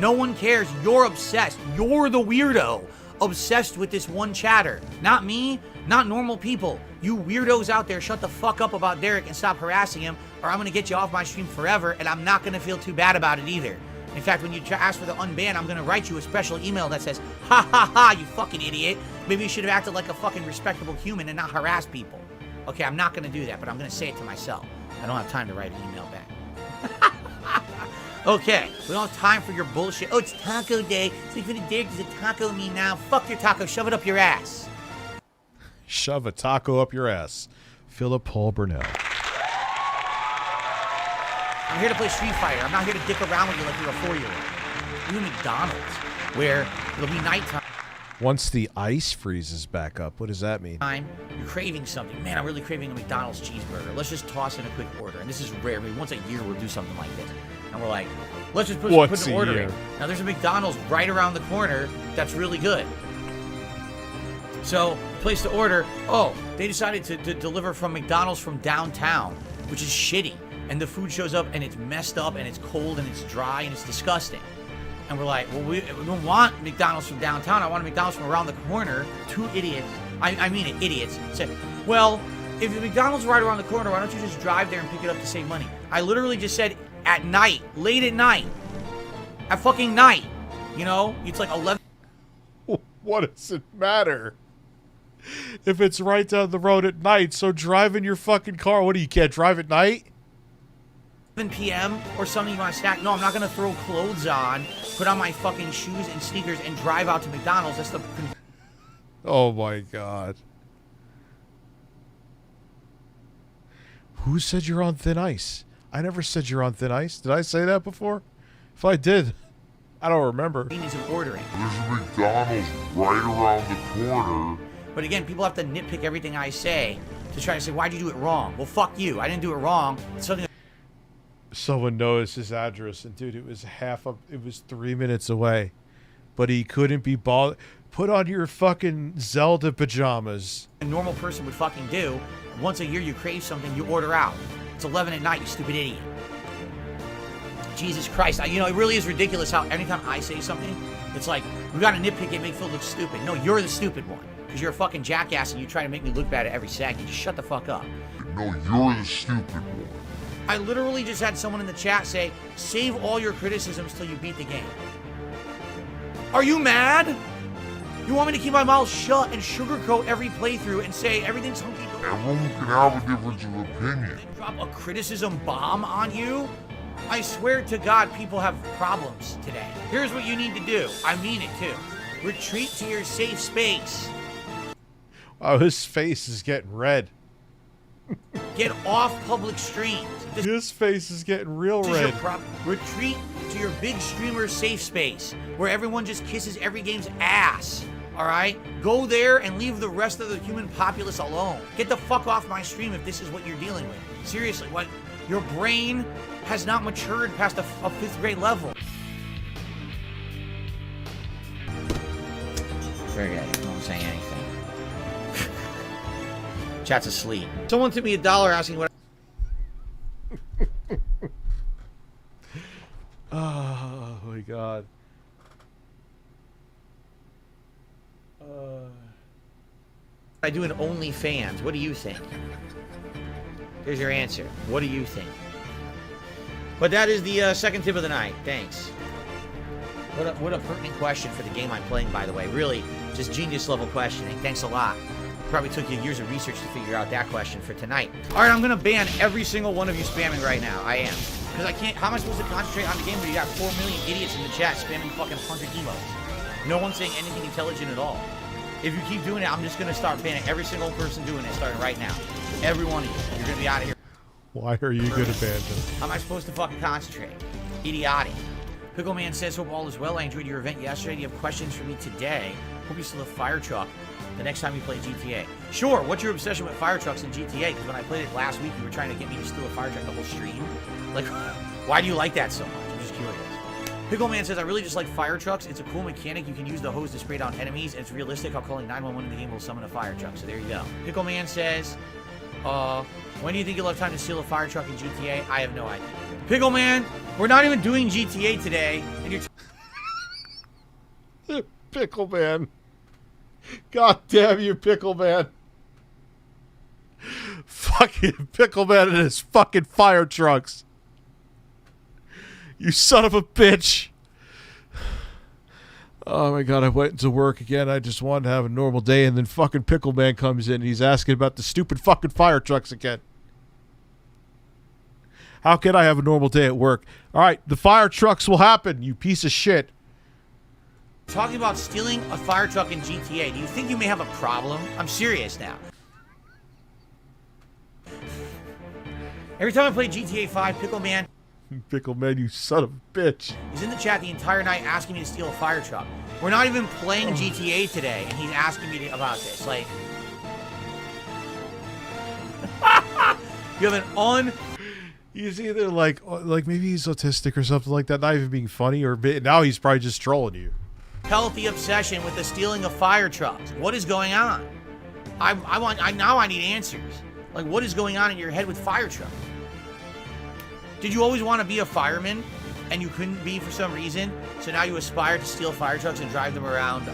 No one cares. You're obsessed. You're the weirdo. Obsessed with this one chatter. Not me, not normal people. You weirdos out there, shut the fuck up about Derek and stop harassing him, or I'm gonna get you off my stream forever, and I'm not gonna feel too bad about it either. In fact, when you ask for the unban, I'm gonna write you a special email that says, ha ha ha, you fucking idiot. Maybe you should have acted like a fucking respectable human and not harass people. Okay, I'm not gonna do that, but I'm gonna say it to myself. I don't have time to write an email back. Okay, we don't have time for your bullshit. Oh, it's taco day. So if Derek does a taco me now, fuck your taco, shove it up your ass. Shove a taco up your ass. Philip Paul Burnell. I'm here to play Street Fighter. I'm not here to dick around with you like you're a 4-year-old. You McDonald's, where it'll be nighttime. Once the ice freezes back up, what does that mean? You're craving something. Man, I'm really craving a McDonald's cheeseburger. Let's just toss in a quick order. And this is rare. Maybe once a year we'll do something like this. And we're like, let's just put an order in. Now there's a McDonald's right around the corner that's really good. So, place the order. Oh, they decided to deliver from McDonald's from downtown, which is shitty. And the food shows up and it's messed up and it's cold and it's dry and it's disgusting. And we're like, well, we don't want McDonald's from downtown. I want a McDonald's from around the corner. Two idiots, I mean it, idiots, said, well, if the McDonald's right around the corner, why don't you just drive there and pick it up to save money? I literally just said at night, late at night. At fucking night. You know, it's like 11. What does it matter? If it's right down the road at night, so drive in your fucking car. What do you can't drive at night? 7 p.m. or something you want to snack. No, I'm not going to throw clothes on, put on my fucking shoes and sneakers, and drive out to McDonald's. That's the... Oh, my God. Who said you're on thin ice? I never said you're on thin ice. Did I say that before? If I did, I don't remember. Is ordering. There's a McDonald's right around the corner. But again, people have to nitpick everything I say to try to say, why'd you do it wrong? Well, fuck you. I didn't do it wrong. It's something... Someone knows his address, and dude, it was 3 minutes away, but he couldn't be bothered. Put on your fucking Zelda pajamas. A normal person would fucking do. Once a year you crave something, you order out. It's 11 at night, you stupid idiot. Jesus Christ. You know, it really is ridiculous how anytime I say something, it's like, we gotta nitpick and make Phil look stupid. No, you're the stupid one. Because you're a fucking jackass and you try to make me look bad at every second. Just shut the fuck up. No, you're the stupid one. I literally just had someone in the chat say, save all your criticisms till you beat the game. Are you mad? You want me to keep my mouth shut and sugarcoat every playthrough and say everything's hunky-dory? Everyone can have a difference of opinion. Drop a criticism bomb on you? I swear to God, people have problems today. Here's what you need to do. I mean it too. Retreat to your safe space. Oh, his face is getting red. Get off public streams. His face is getting real red. Retreat to your big streamer safe space where everyone just kisses every game's ass. All right? Go there and leave the rest of the human populace alone. Get the fuck off my stream if this is what you're dealing with. Seriously, what? Your brain has not matured past a 5th grade level. Very good. I won't say anything. Chat's asleep. Someone threw me $1 asking what. Oh my God. I do an OnlyFans. What do you think? Here's your answer. What do you think? But that is the second tip of the night. Thanks. What a pertinent question for the game I'm playing, by the way. Really, just genius level questioning. Thanks a lot. Probably took you years of research to figure out that question for tonight. All right, I'm gonna ban every single one of you spamming right now. I am. Because I can't, how am I supposed to concentrate on the game when you got 4 million idiots in the chat spamming fucking 100 emotes? No one's saying anything intelligent at all. If you keep doing it, I'm just gonna start banning every single person doing it starting right now. Every one of you. You're gonna be out of here. Why are you gonna ban them? How am I supposed to fucking concentrate? Idiotic. Pickleman says, hope all is well. I enjoyed your event yesterday. Do you have questions for me today? Hope you still have fire truck the next time you play GTA. Sure, what's your obsession with fire trucks in GTA? Because when I played it last week, you were trying to get me to steal a fire truck the whole stream. Like, why do you like that so much? I'm just curious. Pickleman says, I really just like fire trucks. It's a cool mechanic. You can use the hose to spray down enemies, and it's realistic how calling 911 in the game will summon a fire truck. So there you go. Pickleman says, when do you think you'll have time to steal a fire truck in GTA? I have no idea. Pickleman, we're not even doing GTA today, and you're... Pickleman. God damn you, Pickleman. Fucking Pickleman and his fucking fire trucks. You son of a bitch. Oh my God, I went into work again. I just wanted to have a normal day, and then fucking Pickleman comes in and he's asking about the stupid fucking fire trucks again. How can I have a normal day at work? All right, the fire trucks will happen, you piece of shit. Talking about stealing a fire truck in GTA, do you think you may have a problem? I'm serious now. Every time I play GTA 5, Pickleman... Pickleman, you son of a bitch. He's in the chat the entire night asking me to steal a fire truck. We're not even playing GTA today, and he's asking me about this. Like... you have an He's either like maybe he's autistic or something like that, not even being funny, or now he's probably just trolling you. Healthy obsession with the stealing of fire trucks. What is going on? I need answers. Like, what is going on in your head with fire trucks? Did you always want to be a fireman and you couldn't be for some reason? So now you aspire to steal fire trucks and drive them around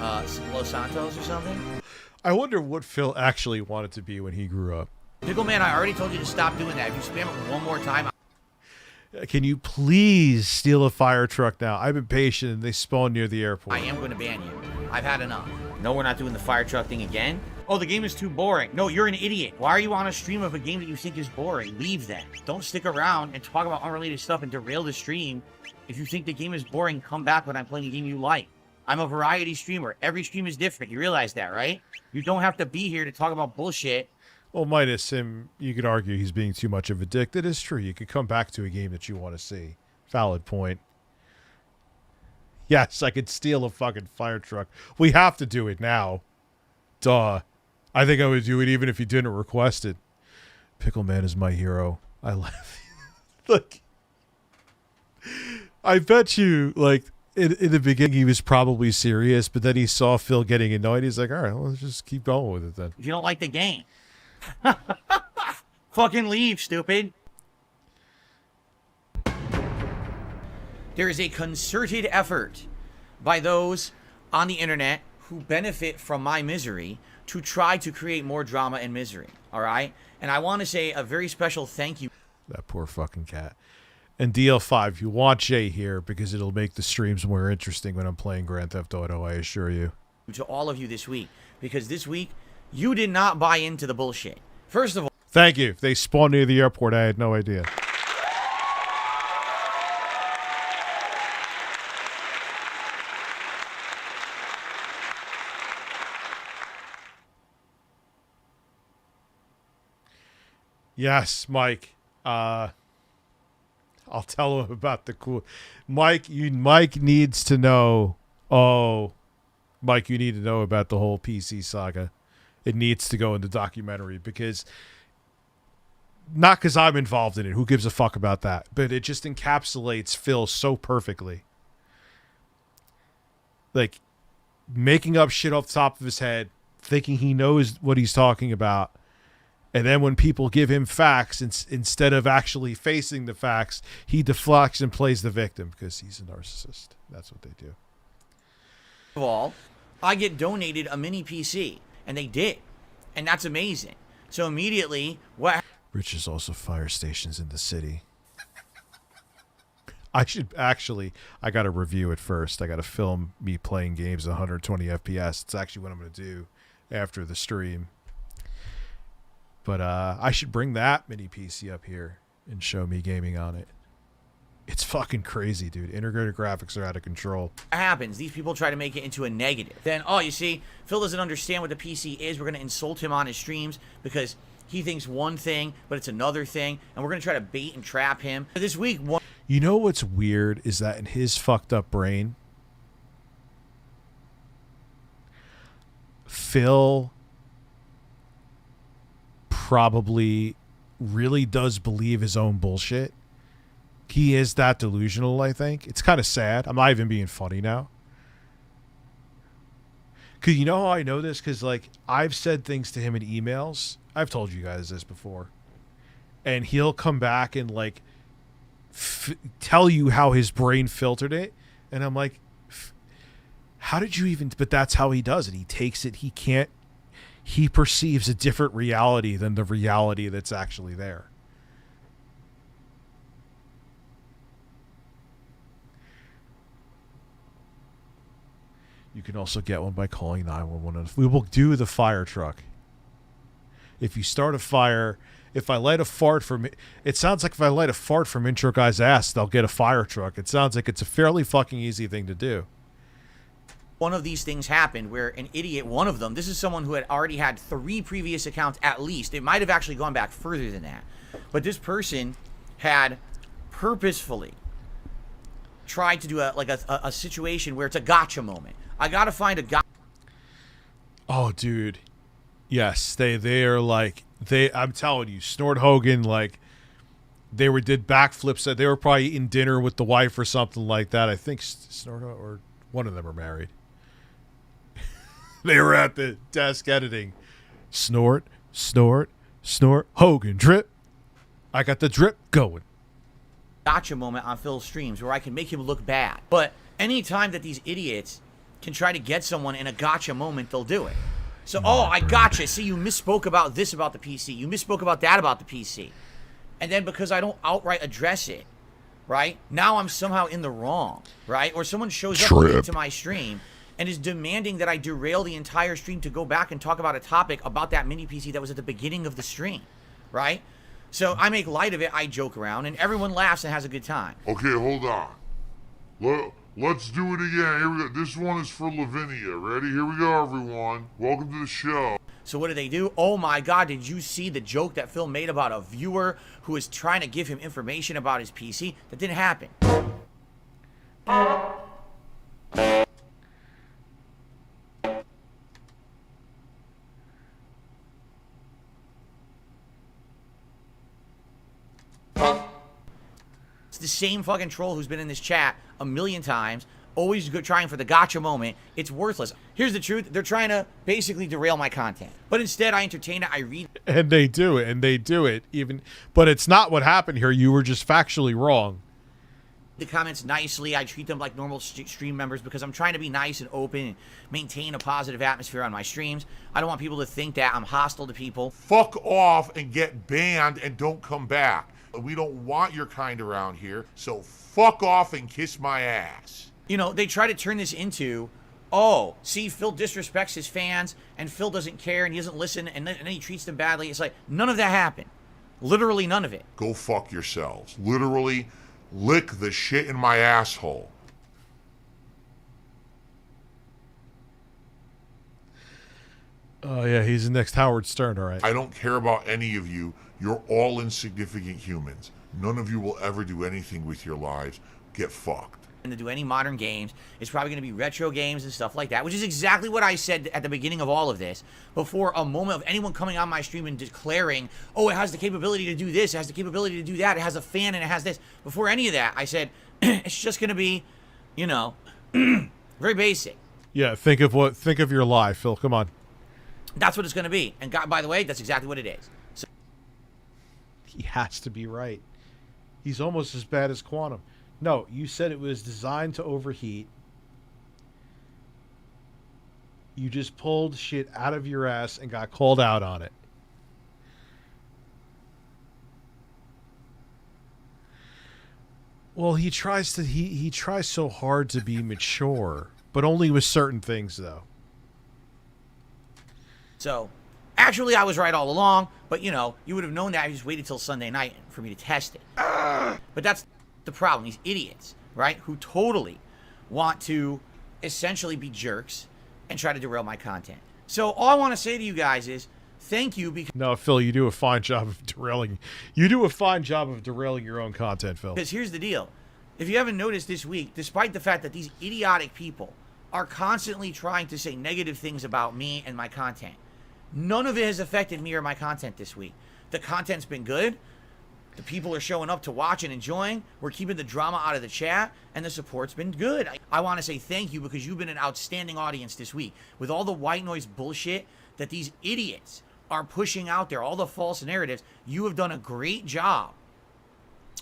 Los Santos or something? I wonder what Phil actually wanted to be when he grew up. Pickleman, I already told you to stop doing that. If you spam it one more time... Can you please steal a fire truck now? I've been patient and they spawn near the airport. I am going to ban you. I've had enough. No, we're not doing the fire truck thing again? Oh, the game is too boring. No, you're an idiot. Why are you on a stream of a game that you think is boring? Leave then. Don't stick around and talk about unrelated stuff and derail the stream. If you think the game is boring, come back when I'm playing a game you like. I'm a variety streamer. Every stream is different. You realize that, right? You don't have to be here to talk about bullshit. Well, minus him, you could argue he's being too much of a dick. That is true. You could come back to a game that you want to see. Valid point. Yes, I could steal a fucking fire truck. We have to do it now. Duh. I think I would do it even if you didn't request it. Pickleman is my hero. I laugh. Look. I bet you, like, in the beginning he was probably serious, but then he saw Phil getting annoyed. He's like, all right, let's just keep going with it then. If you don't like the game. Fucking leave, stupid. There is a concerted effort by those on the internet who benefit from my misery to try to create more drama and misery, all right? And I want to say a very special thank you. That poor fucking cat. And DL5, you want Jay here because it'll make the streams more interesting when I'm playing Grand Theft Auto, I assure you. To all of you this week, because this week, you did not buy into the bullshit. First of all... Thank you. If they spawned near the airport, I had no idea. Yes, Mike. I'll tell him about the cool... Mike needs to know... Oh, Mike, you need to know about the whole PC saga. It needs to go in the documentary because... Not because I'm involved in it. Who gives a fuck about that? But it just encapsulates Phil so perfectly. Like, making up shit off the top of his head, thinking he knows what he's talking about, and then when people give him facts, instead of actually facing the facts, he deflects and plays the victim because he's a narcissist. That's what they do. First of all, I get donated a mini PC, and they did. And that's amazing. So immediately, what... Rich is also fire stations in the city. I should actually... I got to review it first. I got to film me playing games at 120 FPS. It's actually what I'm going to do after the stream. But I should bring that mini PC up here and show me gaming on it. It's fucking crazy, dude. Integrated graphics are out of control. Happens. These people try to make it into a negative. Then, oh, you see, Phil doesn't understand what the PC is. We're going to insult him on his streams because he thinks one thing, but it's another thing. And we're going to try to bait and trap him. This week, you know what's weird is that in his fucked up brain, Phil probably really does believe his own bullshit. He is that delusional, I think. It's kind of sad. I'm not even being funny now. Because you know how I know this? Because, like, I've said things to him in emails. I've told you guys this before. And he'll come back and, like, tell you how his brain filtered it. And I'm like, how did you even... But that's how he does it. He takes it. He perceives a different reality than the reality that's actually there. You can also get one by calling 911. We will do the fire truck. If you start a fire, if I light a fart from... It sounds like if I light a fart from Intro Guy's ass, they'll get a fire truck. It sounds like it's a fairly fucking easy thing to do. One of these things happened where an idiot, one of them, this is someone who had already had 3 previous accounts at least. It might have actually gone back further than that. But this person had purposefully tried to do a situation where it's a gotcha moment. I gotta find a gotcha. Oh, dude. Yes, they are like... I'm telling you, Snort Hogan, like... They did backflips. They were probably eating dinner with the wife or something like that. I think Snort or one of them are married. They were at the desk editing. Snort, snort, snort. Hogan, drip. I got the drip going. Gotcha moment on Phil's streams where I can make him look bad. But anytime that these idiots can try to get someone in a gotcha moment, they'll do it. So, oh, I gotcha. See, you misspoke about this about the PC. You misspoke about that about the PC. And then because I don't outright address it, right? Now I'm somehow in the wrong, right? Or someone shows up into my stream and is demanding that I derail the entire stream to go back and talk about a topic about that mini PC that was at the beginning of the stream, right? So I make light of it, I joke around, and everyone laughs and has a good time. Okay, hold on. Let's do it again. Here we go. This one is for Lavinia. Ready? Here we go, everyone. Welcome to the show. So what do? Oh my God, did you see the joke that Phil made about a viewer who was trying to give him information about his PC? That didn't happen. It's the same fucking troll who's been in this chat a million times, always trying for the gotcha moment. It's worthless. Here's the truth. They're trying to basically derail my content. But instead, I entertain it. I read. And they do it. But it's not what happened here. You were just factually wrong. the comments nicely. I treat them like normal stream members because I'm trying to be nice and open and maintain a positive atmosphere on my streams. I don't want people to think that I'm hostile to people. Fuck off and get banned and don't come back. We don't want your kind around here, so fuck off and kiss my ass. You know, they try to turn this into, oh, see, Phil disrespects his fans, and Phil doesn't care, and he doesn't listen, and then he treats them badly. It's like, none of that happened. Literally none of it. Go fuck yourselves. Literally, lick the shit in my asshole. Oh, yeah, he's the next Howard Stern, all right. I don't care about any of you. You're all insignificant humans. None of you will ever do anything with your lives. Get fucked. And to do any modern games, it's probably going to be retro games and stuff like that, which is exactly what I said at the beginning of all of this, before a moment of anyone coming on my stream and declaring, oh, it has the capability to do this, it has the capability to do that, it has a fan and it has this. Before any of that, I said, it's just going to be, you know, very basic. Yeah, think of your lie, Phil. Come on. That's what it's going to be. And God, by the way, that's exactly what it is. So he has to be right. He's almost as bad as Quantum. No, you said it was designed to overheat. You just pulled shit out of your ass and got called out on it. Well, he tries so hard to be mature, but only with certain things, though. So, actually, I was right all along, but, you know, you would have known that. I just waited till Sunday night for me to test it. But that's the problem. These idiots, right, who totally want to essentially be jerks and try to derail my content. So all I want to say to you guys is thank you, because no, Phil, you do a fine job of derailing. You do a fine job of derailing your own content, Phil. Because here's the deal. If you haven't noticed this week, despite the fact that these idiotic people are constantly trying to say negative things about me and my content, none of it has affected me or my content this week. The content's been good. The people are showing up to watch and enjoying. We're keeping the drama out of the chat, and the support's been good. I want to say thank you, because you've been an outstanding audience this week. With all the white noise bullshit that these idiots are pushing out there, all the false narratives, you have done a great job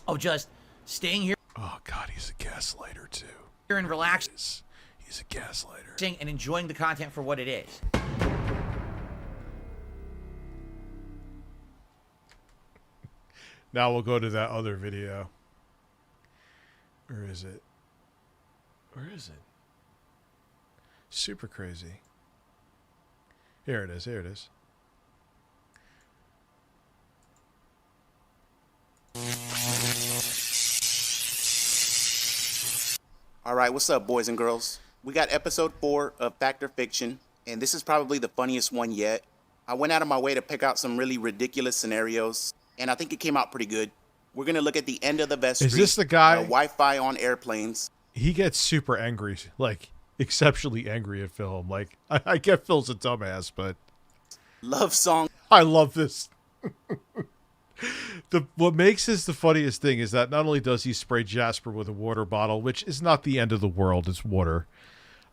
of just staying here. Oh, God, he's a gaslighter, too. Here and relax. He's a gaslighter. And enjoying the content for what it is. Now we'll go to that other video. Where is it? Where is it? Super crazy. Here it is. Here it is. All right, what's up, boys and girls? We got episode 4 of Fact or Fiction, and this is probably the funniest one yet. I went out of my way to pick out some really ridiculous scenarios, and I think it came out pretty good. We're going to look at the end of the vestry. Is this the guy? Wi-Fi on airplanes. He gets super angry, like exceptionally angry at Phil. Like, I get Phil's a dumbass, but... Love song. I love this. What makes this the funniest thing is that not only does he spray Jasper with a water bottle, which is not the end of the world, it's water.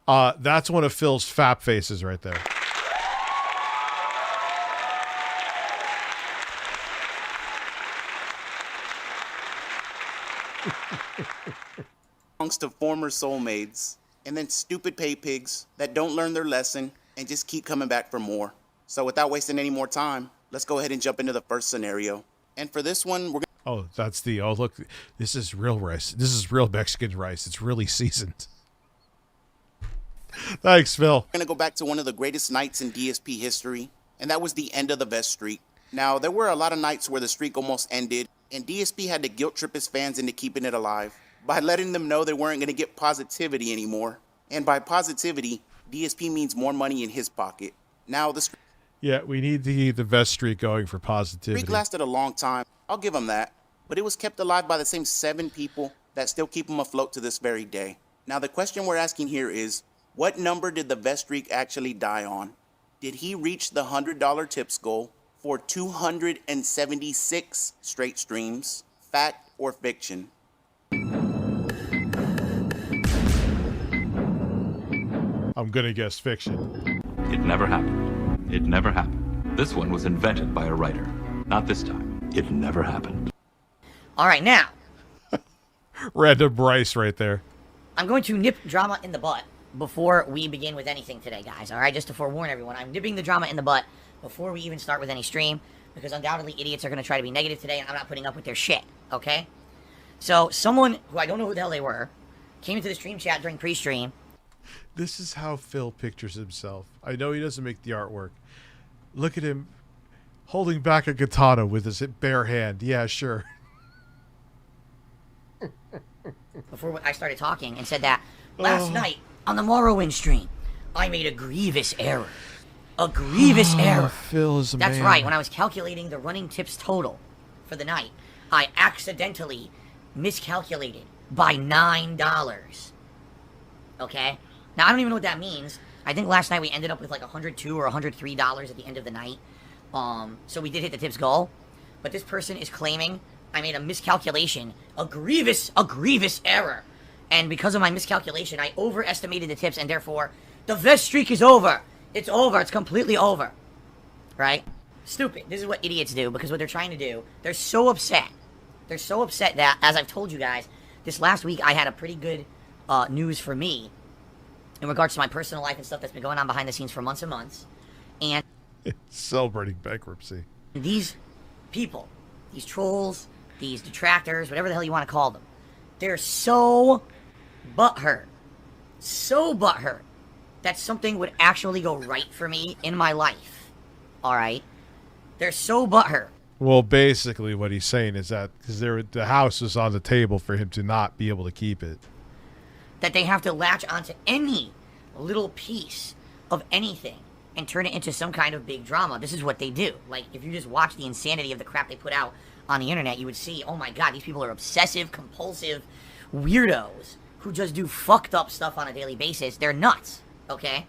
That's one of Phil's fap faces right there. Songs to former soulmates, and then stupid pay pigs that don't learn their lesson and just keep coming back for more. So without wasting any more time, let's go ahead and jump into the first scenario. And for this one, we're oh, that's the look. This is real rice. This is real Mexican rice. It's really seasoned. Thanks, Phil. We're gonna go back to one of the greatest nights in DSP history, and that was the end of the vest streak. Now, there were a lot of nights where the streak almost ended, and DSP had to guilt trip his fans into keeping it alive by letting them know they weren't going to get positivity anymore. And by positivity, DSP means more money in his pocket. Now, the yeah, we need the vest streak going for positivity. Streak lasted a long time. I'll give him that. But it was kept alive by the same 7 people that still keep him afloat to this very day. Now, the question we're asking here is, what number did the vest streak actually die on? Did he reach the $100 tips goal for 276 straight streams? Fact or fiction? I'm gonna guess fiction. It never happened. It never happened. This one was invented by a writer. Not this time. It never happened. All right, now, Random Bryce right there. I'm going to nip drama in the butt before we begin with anything today, guys. All right, just to forewarn everyone, I'm nipping the drama in the butt before we even start with any stream, because undoubtedly idiots are going to try to be negative today, and I'm not putting up with their shit, okay? So, someone who I don't know who the hell they were came into the stream chat during pre-stream. This is how Phil pictures himself. I know he doesn't make the artwork. Look at him holding back a katana with his bare hand. Yeah, sure. Before I started talking and said that last night on the Morrowind stream, I made a grievous error. A grievous error. Phil is a That's man. right. When I was calculating the running tips total for the night, I accidentally miscalculated by $9. Okay? Now, I don't even know what that means. I think last night we ended up with like $102 or $103 at the end of the night. So we did hit the tips goal. But this person is claiming I made a miscalculation, a grievous error. And because of my miscalculation, I overestimated the tips, and therefore, the vest streak is over. It's over. It's completely over. Right? Stupid. This is what idiots do, because what they're trying to do, they're so upset. They're so upset that, as I've told you guys, this last week I had a pretty good news for me in regards to my personal life and stuff that's been going on behind the scenes for months and months. And celebrating bankruptcy. These people, these trolls, these detractors, whatever the hell you want to call them, they're so butthurt that something would actually go right for me in my life. Alright? They're so butthurt. Well, basically what he's saying is that because the house is on the table for him to not be able to keep it, that they have to latch onto any little piece of anything and turn it into some kind of big drama. This is what they do. Like, if you just watch the insanity of the crap they put out on the internet, you would see, oh my god, these people are obsessive, compulsive weirdos who just do fucked up stuff on a daily basis. They're nuts, okay?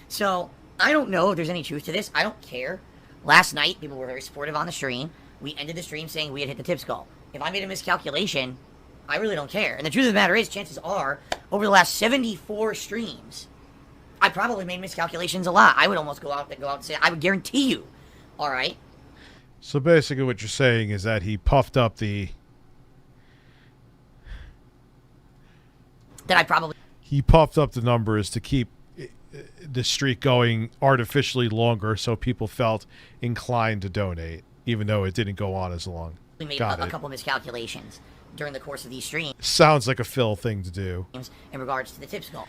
So, I don't know if there's any truth to this. I don't care. Last night, people were very supportive on the stream. We ended the stream saying we had hit the tips goal. If I made a miscalculation, I really don't care. And the truth of the matter is, chances are, over the last 74 streams, I probably made miscalculations a lot. I would almost go out and say, I would guarantee you. Alright? So basically what you're saying is that he puffed up the... He puffed up the numbers to keep the streak going artificially longer so people felt inclined to donate, even though it didn't go on as long. We made a couple miscalculations during the course of these streams. Sounds like a Phil thing to do. In regards to the tips goal.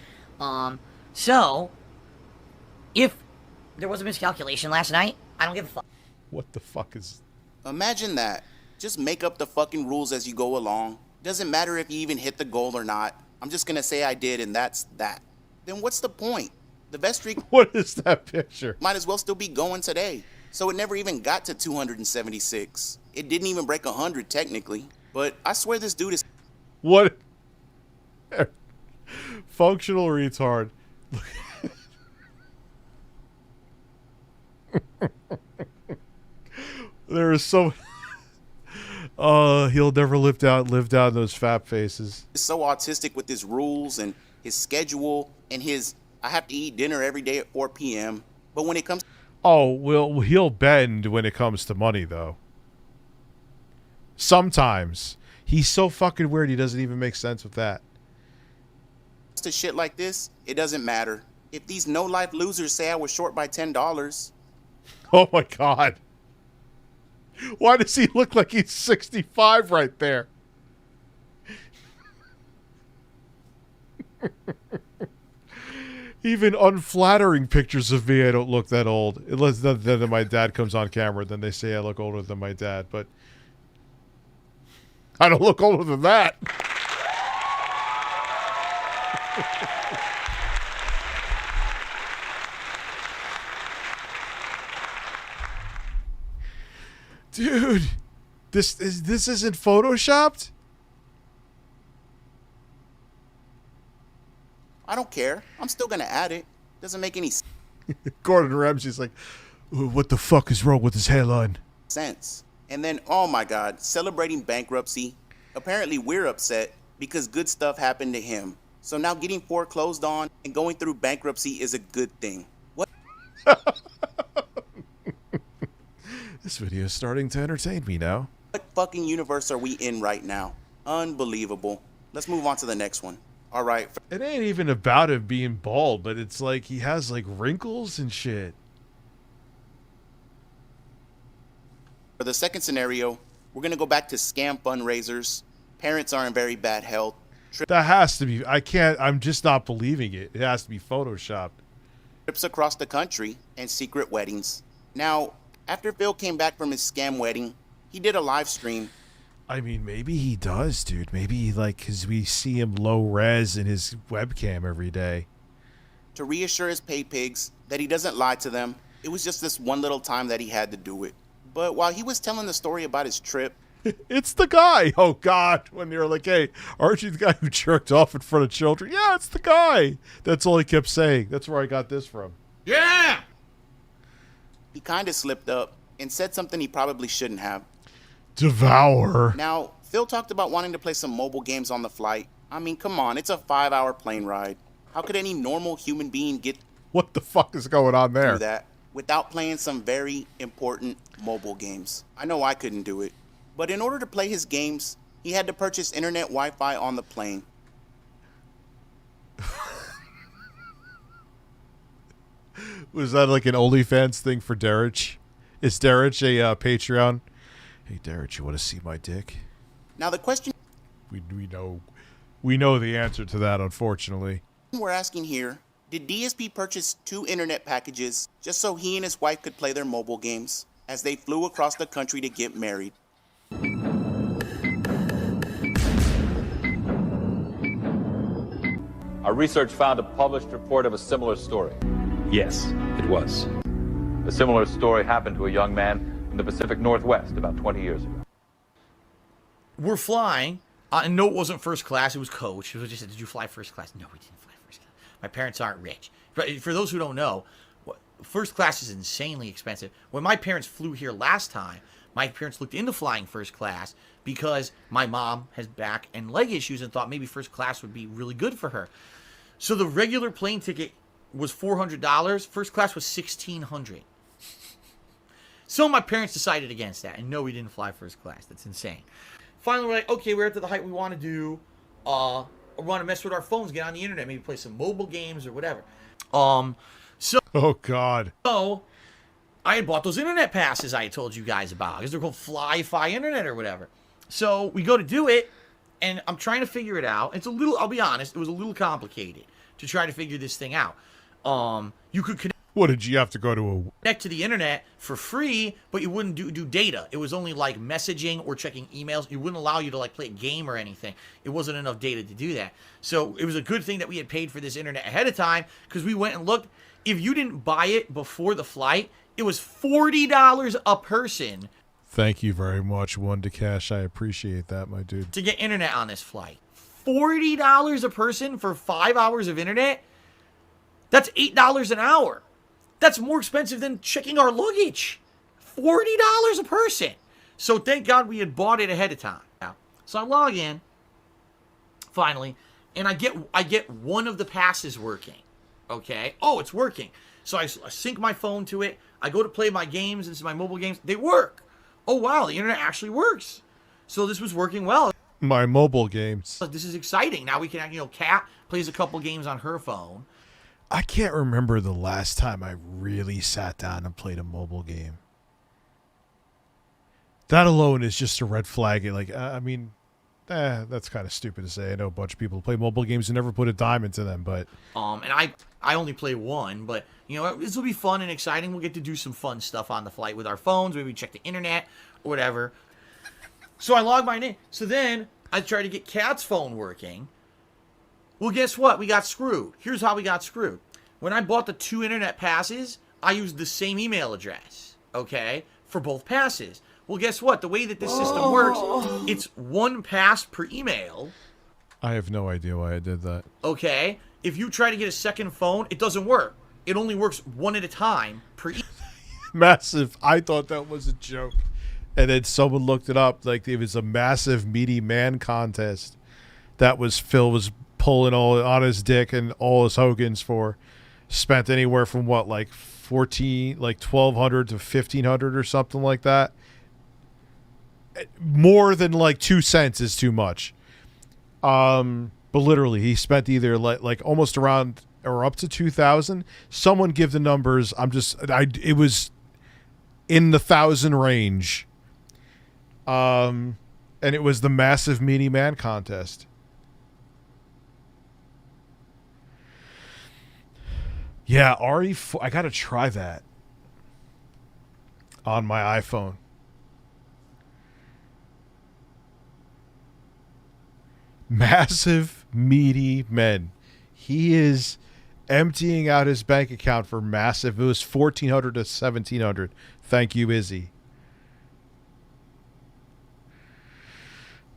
So, if there was a miscalculation last night, I don't give a fuck. What the fuck is... Imagine that. Just make up the fucking rules as you go along. Doesn't matter if you even hit the goal or not. I'm just gonna say I did, and that's that. Then what's the point? The best streak... What is that picture? Might as well still be going today. So it never even got to 276. It didn't even break 100 technically. But I swear this dude is... What? Functional retard. There is so... he'll never live down those fat faces. He's so autistic with his rules and his schedule and his... I have to eat dinner every day at 4 p.m. But when it comes... Oh, well, he'll bend when it comes to money, though. Sometimes. He's so fucking weird, he doesn't even make sense with that. To shit like this, it doesn't matter. If these no-life losers say I was short by $10... Oh, my God. Why does he look like he's 65 right there? Even unflattering pictures of me, I don't look that old. Unless then my dad comes on camera, then they say I look older than my dad. But I don't look older than that. Dude, this isn't photoshopped? I don't care. I'm still gonna add it. Doesn't make any Gordon Ramsay's like, what the fuck is wrong with his hairline? sense. And then, oh my god, celebrating bankruptcy. Apparently we're upset because good stuff happened to him. So now getting foreclosed on and going through bankruptcy is a good thing. What? This video is starting to entertain me now. What fucking universe are we in right now? Unbelievable. Let's move on to the next one. All right. It ain't even about him being bald, but it's like he has like wrinkles and shit. For the second scenario, we're going to go back to scam fundraisers. Parents are in very bad health. That has to be. I'm just not believing it. It has to be photoshopped. Trips across the country and secret weddings. Now, after Phil came back from his scam wedding, he did a live stream. I mean, maybe he does, dude. Maybe, like, because we see him low res in his webcam every day. To reassure his pay pigs that he doesn't lie to them. It was just this one little time that he had to do it. But while he was telling the story about his trip, it's the guy. Oh, God. When they were like, hey, aren't you the guy who jerked off in front of children? Yeah, it's the guy. That's all he kept saying. That's where I got this from. Yeah! He kind of slipped up and said something he probably shouldn't have. Devour. Now, Phil talked about wanting to play some mobile games on the flight. I mean, come on, it's a 5-hour plane ride. How could any normal human being get what the fuck is going on there? Do that without playing some very important mobile games? I know I couldn't do it. But in order to play his games, he had to purchase internet Wi-Fi on the plane. Was that like an OnlyFans thing for Derek? Is Derek a Patreon? Hey, Derek, you want to see my dick? Now the question we know the answer to that, unfortunately. We're asking here, did DSP purchase 2 internet packages just so he and his wife could play their mobile games as they flew across the country to get married? Our research found a published report of a similar story. Yes, it was. A similar story happened to a young man in the Pacific Northwest about 20 years ago. We're flying, and no, it wasn't first class. It was coach. It was just, did you fly first class? No, we didn't fly first class. My parents aren't rich. But for those who don't know, first class is insanely expensive. When my parents flew here last time, my parents looked into flying first class because my mom has back and leg issues and thought maybe first class would be really good for her. So the regular plane ticket was $400. First class was $1,600. So my parents decided against that. And no, we didn't fly first class. That's insane. Finally, we're like, okay, we're at the height we want to do. We want to mess with our phones, get on the internet, maybe play some mobile games or whatever. Oh, God. So I had bought those internet passes I had told you guys about, because they're called Fly-Fi Internet or whatever. So we go to do it, and I'm trying to figure it out. It's a little, I'll be honest, it was a little complicated to try to figure this thing out. You could connect. What, did you have to go to Connect to the internet for free, but you wouldn't do data. It was only like messaging or checking emails. It wouldn't allow you to like play a game or anything. It wasn't enough data to do that. So it was a good thing that we had paid for this internet ahead of time, because we went and looked. If you didn't buy it before the flight, it was $40 a person. Thank you very much, One to Cash. I appreciate that, my dude. To get internet on this flight. $40 a person for 5 hours of internet? That's $8 an hour. That's more expensive than checking our luggage. $40 a person. So thank God we had bought it ahead of time. So I log in, finally, and I get one of the passes working. Okay? Oh, it's working. So I sync my phone to it. I go to play my games. This is my mobile games. They work. Oh, wow. The internet actually works. So this was working well. My mobile games. This is exciting. Now we can, Kat plays a couple games on her phone. I can't remember the last time I really sat down and played a mobile game. That alone is just a red flag. That's kind of stupid to say. I know a bunch of people play mobile games and never put a dime into them, but and I only play one, but this will be fun and exciting. We'll get to do some fun stuff on the flight with our phones. Maybe check the internet or whatever. So I log mine in. So then I try to get Kat's phone working. Well, guess what? We got screwed. Here's how we got screwed. When I bought the 2 internet passes, I used the same email address, okay, for both passes. Well, guess what? The way that this system works, it's 1 pass per email. I have no idea why I did that. Okay? If you try to get a second phone, it doesn't work. It only works 1 at a time per email. Massive. I thought that was a joke. And then someone looked it up. Like, it was a massive meaty man contest that was Phil was pulling all on his dick and all his Hogans for. Spent anywhere from what, like $1,200 to $1,500 or something like that. More than like 2 cents is too much. But literally, he spent either like almost around or up to 2,000. Someone give the numbers. It was in the 1,000 range. And it was the massive meaty man contest. Yeah, RE4. I gotta try that on my iPhone. Massive meaty men. He is emptying out his bank account for massive. It was 1,400 to 1,700. Thank you, Izzy.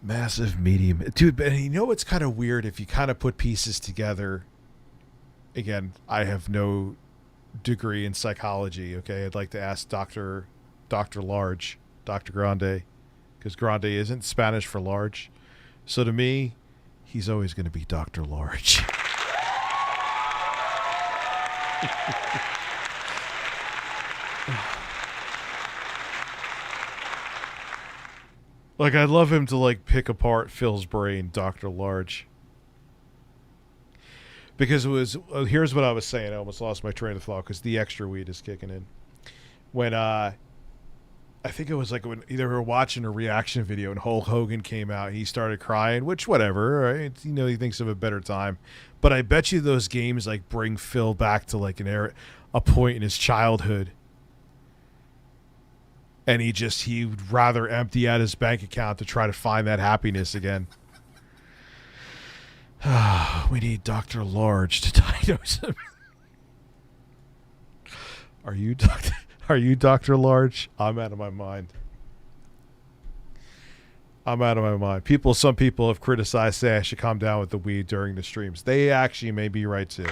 Massive meaty men. Dude, but you know what's kind of weird if you kind of put pieces together. Again, I have no degree in psychology, okay? I'd like to ask Dr. Large, Dr. Grande, because Grande isn't Spanish for large. So to me, he's always going to be Dr. Large. Like, I'd love him to, like, pick apart Phil's brain, Dr. Large. Because it was, here's what I was saying. I almost lost my train of thought because the extra weed is kicking in. When, I think it was like when they were watching a reaction video and Hulk Hogan came out, he started crying, which whatever, right? You know, he thinks of a better time. But I bet you those games like bring Phil back to like a point in his childhood. And he'd rather empty out his bank account to try to find that happiness again. We need Dr. Large to diagnose him. Are you Dr. Large? I'm out of my mind. I'm out of my mind. Some people have criticized, say I should calm down with the weed during the streams. They actually may be right too.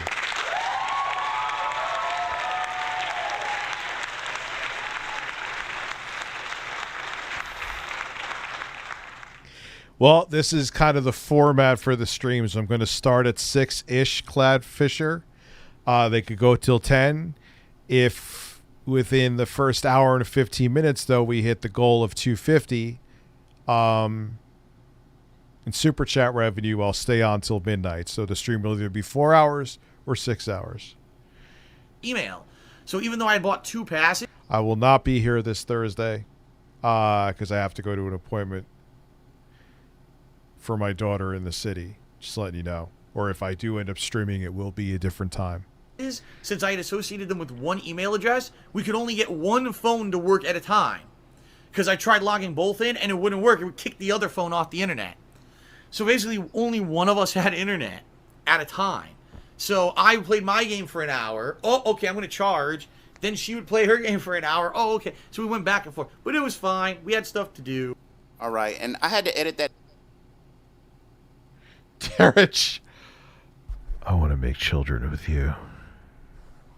Well, this is kind of the format for the streams. I'm going to start at 6-ish, Clad Fisher. They could go till 10. If within the first hour and 15 minutes, though, we hit the goal of 250 in Super Chat revenue, I'll stay on till midnight. So the stream will either be 4 hours or 6 hours. Email. So even though I bought 2 passes... I will not be here this Thursday because I have to go to an appointment for my daughter in the city, just letting you know. Or if I do end up streaming, it will be a different time. Since I had associated them with one email address, we could only get one phone to work at a time. Because I tried logging both in and it wouldn't work. It would kick the other phone off the internet. So basically, only one of us had internet at a time. So I played my game for an hour. Oh, okay, I'm going to charge. Then she would play her game for an hour. Oh, okay. So we went back and forth. But it was fine. We had stuff to do. All right, and I had to edit that. Darich, I want to make children with you.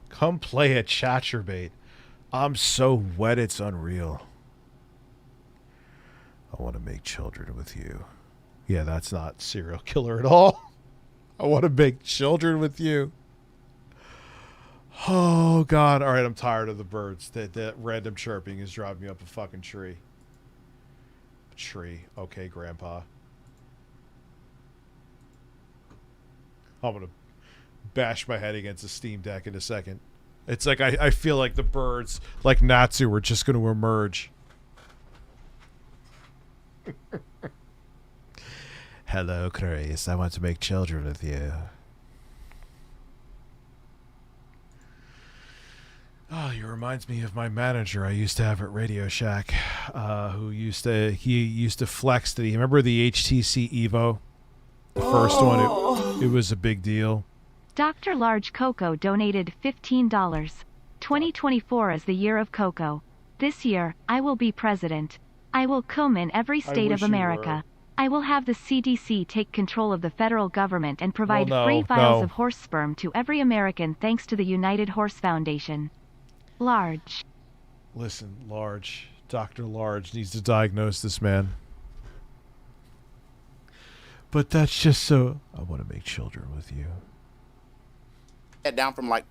Come play at Chatterbait. I'm so wet it's unreal. I want to make children with you. Yeah, that's not serial killer at all. I want to make children with you. Oh, God. All right, I'm tired of the birds. That random chirping is driving me up a fucking tree. Tree. Okay, Grandpa. I'm going to bash my head against a Steam Deck in a second. It's like I feel like the birds, like Natsu, are just going to emerge. Hello, Chris. I want to make children with you. Oh, he reminds me of my manager I used to have at Radio Shack, who used to flex the. Remember the HTC Evo? The first one, it was a big deal. Dr. Large Coco donated $15. 2024 is the year of Coco. This year, I will be president. I will come in every state of America. I will have the CDC take control of the federal government and provide free vials of horse sperm to every American thanks to the United Horse Foundation. Large. Listen, Large. Dr. Large needs to diagnose this man. But that's just so... I want to make children with you. Down from like...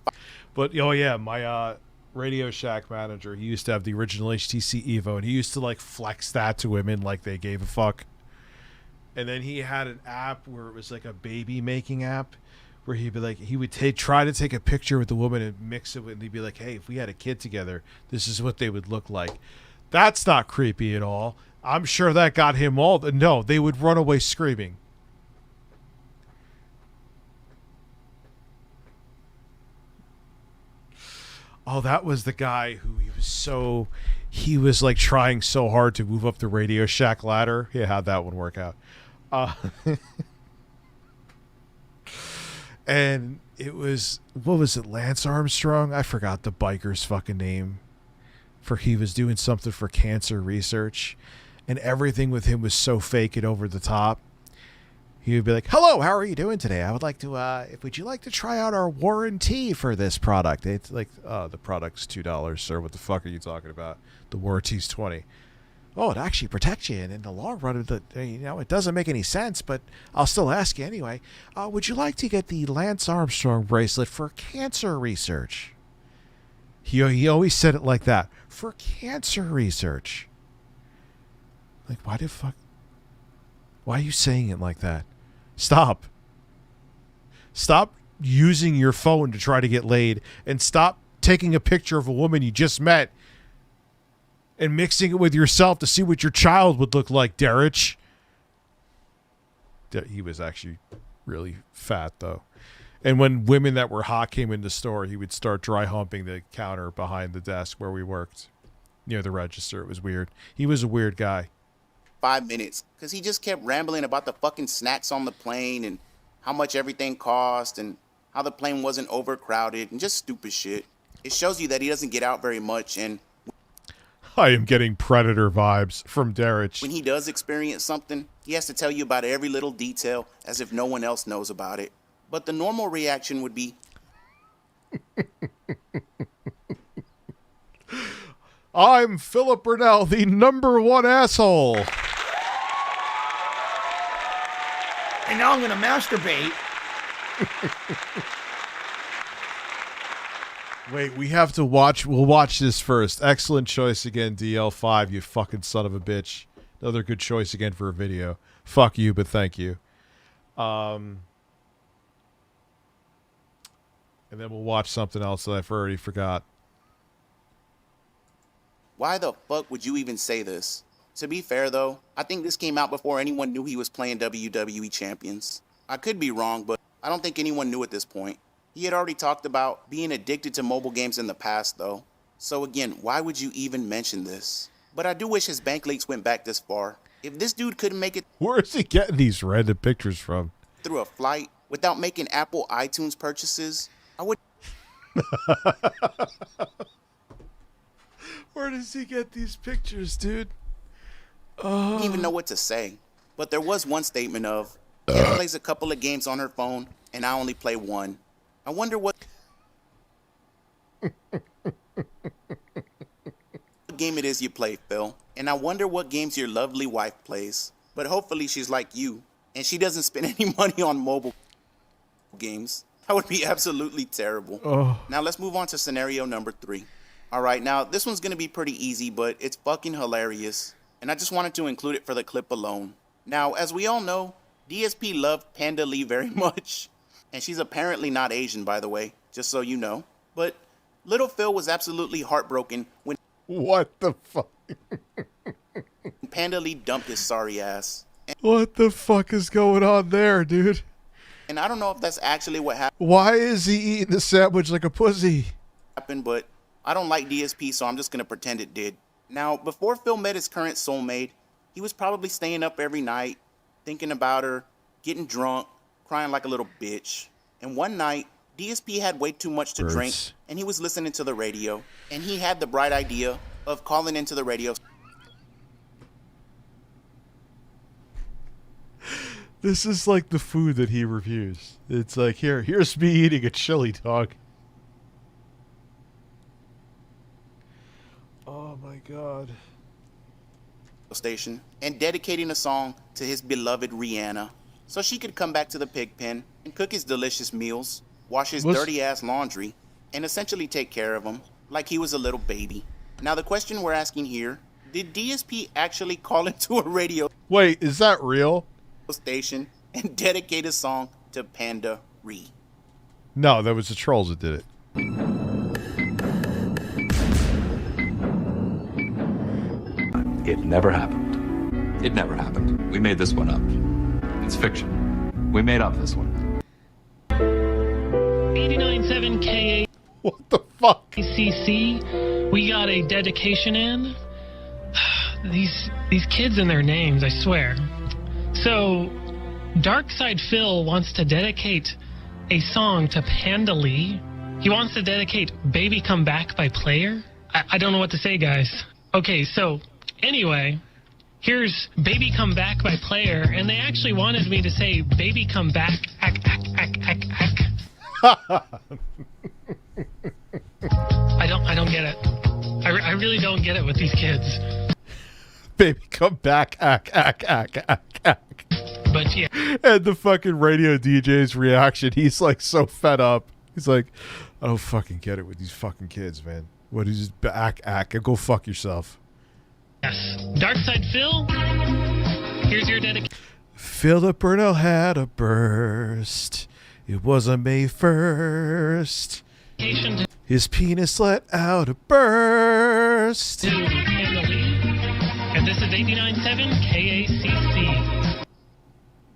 But, oh yeah, my Radio Shack manager, he used to have the original HTC Evo, and he used to, like, flex that to women like they gave a fuck. And then he had an app where it was like a baby making app, where he'd be like, he would try to take a picture with the woman and mix it with, and he'd be like, hey, if we had a kid together, this is what they would look like. That's not creepy at all. I'm sure that got him all. No, they would run away screaming. Oh, that was the guy who he was like trying so hard to move up the Radio Shack ladder. Yeah, how'd that one work out? And it was, what was it, Lance Armstrong? I forgot the biker's fucking name. He was doing something for cancer research, and everything with him was so fake and over the top. He would be like, hello, how are you doing today? I would like to, would you like to try out our warranty for this product? It's like, the product's $2, sir. What the fuck are you talking about? The warranty's $20. Oh, it actually protects you, and in the long run, it doesn't make any sense, but I'll still ask you anyway. Would you like to get the Lance Armstrong bracelet for cancer research? He always said it like that. For cancer research. Like, why are you saying it like that? Stop using your phone to try to get laid, and stop taking a picture of a woman you just met and mixing it with yourself to see what your child would look like, Derek. He was actually really fat, though. And when women that were hot came in the store, he would start dry humping the counter behind the desk where we worked, near the register. It was weird. He was a weird guy. 5 minutes, because he just kept rambling about the fucking snacks on the plane and how much everything cost and how the plane wasn't overcrowded and just stupid shit. It shows you that he doesn't get out very much, and I am getting Predator vibes from Derek. when he does experience something, he has to tell you about every little detail as if no one else knows about it. But the normal reaction would be, I'm Philip Burnell, the #1 asshole. And now I'm going to masturbate. Wait, we have to watch. We'll watch this first. Excellent choice again, DL5, you fucking son of a bitch. Another good choice again for a video. Fuck you, but thank you. And then we'll watch something else that I've already forgot. why the fuck would you even say this? To be fair though, I think this came out before anyone knew he was playing WWE Champions. I could be wrong, but I don't think anyone knew at this point. He had already talked about being addicted to mobile games in the past though. So again, why would you even mention this? But I do wish his bank leaks went back this far. If this dude couldn't make it Where is he getting these random pictures from? through a flight without making Apple iTunes purchases, I would Where does he get these pictures, dude? didn't even know what to say. But there was one statement of, Kim plays a couple of games on her phone, and I only play one. I wonder what game it is you play, Phil. And I wonder what games your lovely wife plays. But hopefully she's like you, and she doesn't spend any money on mobile games. That would be absolutely terrible. Oh. Now let's move on to scenario number 3. All right, now this one's going to be pretty easy, but it's fucking hilarious. And I just wanted to include it for the clip alone. Now, as we all know, DSP loved Panda Lee very much. And she's apparently not Asian, by the way, just so you know. But little Phil was absolutely heartbroken when What the fuck? Panda Lee dumped his sorry ass. What the fuck is going on there, dude? And I don't know if that's actually what Why is he eating the sandwich like a pussy? happened, but I don't like DSP, so I'm just going to pretend it did. Now, before Phil met his current soulmate, he was probably staying up every night, thinking about her, getting drunk, crying like a little bitch. And one night, DSP had way too much to drink, and he was listening to the radio. And he had the bright idea of calling into the radio. This is like the food that he reviews. It's like, here's me eating a chili dog. Oh my god. Station and dedicating a song to his beloved Rihanna so she could come back to the pig pen and cook his delicious meals, wash his dirty ass laundry, and essentially take care of him like he was a little baby. Now the question we're asking here, did DSP actually call into a radio? Wait, is that real? station and dedicate a song to Panda Ree. No, that was the trolls that did it. It never happened. It never happened. We made this one up. It's fiction. We made up this one. 89.7 KA. What the fuck? CC. We got a dedication in. These kids and their names, I swear. So, Darkside Phil wants to dedicate a song to Panda Lee. He wants to dedicate Baby Come Back by Player. I don't know what to say, guys. Okay, so, anyway, here's Baby Come Back by Player, and they actually wanted me to say Baby Come Back, ack, ack, ack, ack, ack. I don't get it. I really don't get it with these kids. Baby, come back, ack, ack, ack, ack, ack. But yeah. And the fucking radio DJ's reaction, he's like so fed up. He's like, I don't fucking get it with these fucking kids, man. What is this? Ack, ack. Go fuck yourself. Yes. Darkside Phil, here's your dedication. Philip Burnell had a burst. It was on May 1st. His penis let out a burst. To Panda Lee. And this is 89.7 KACC.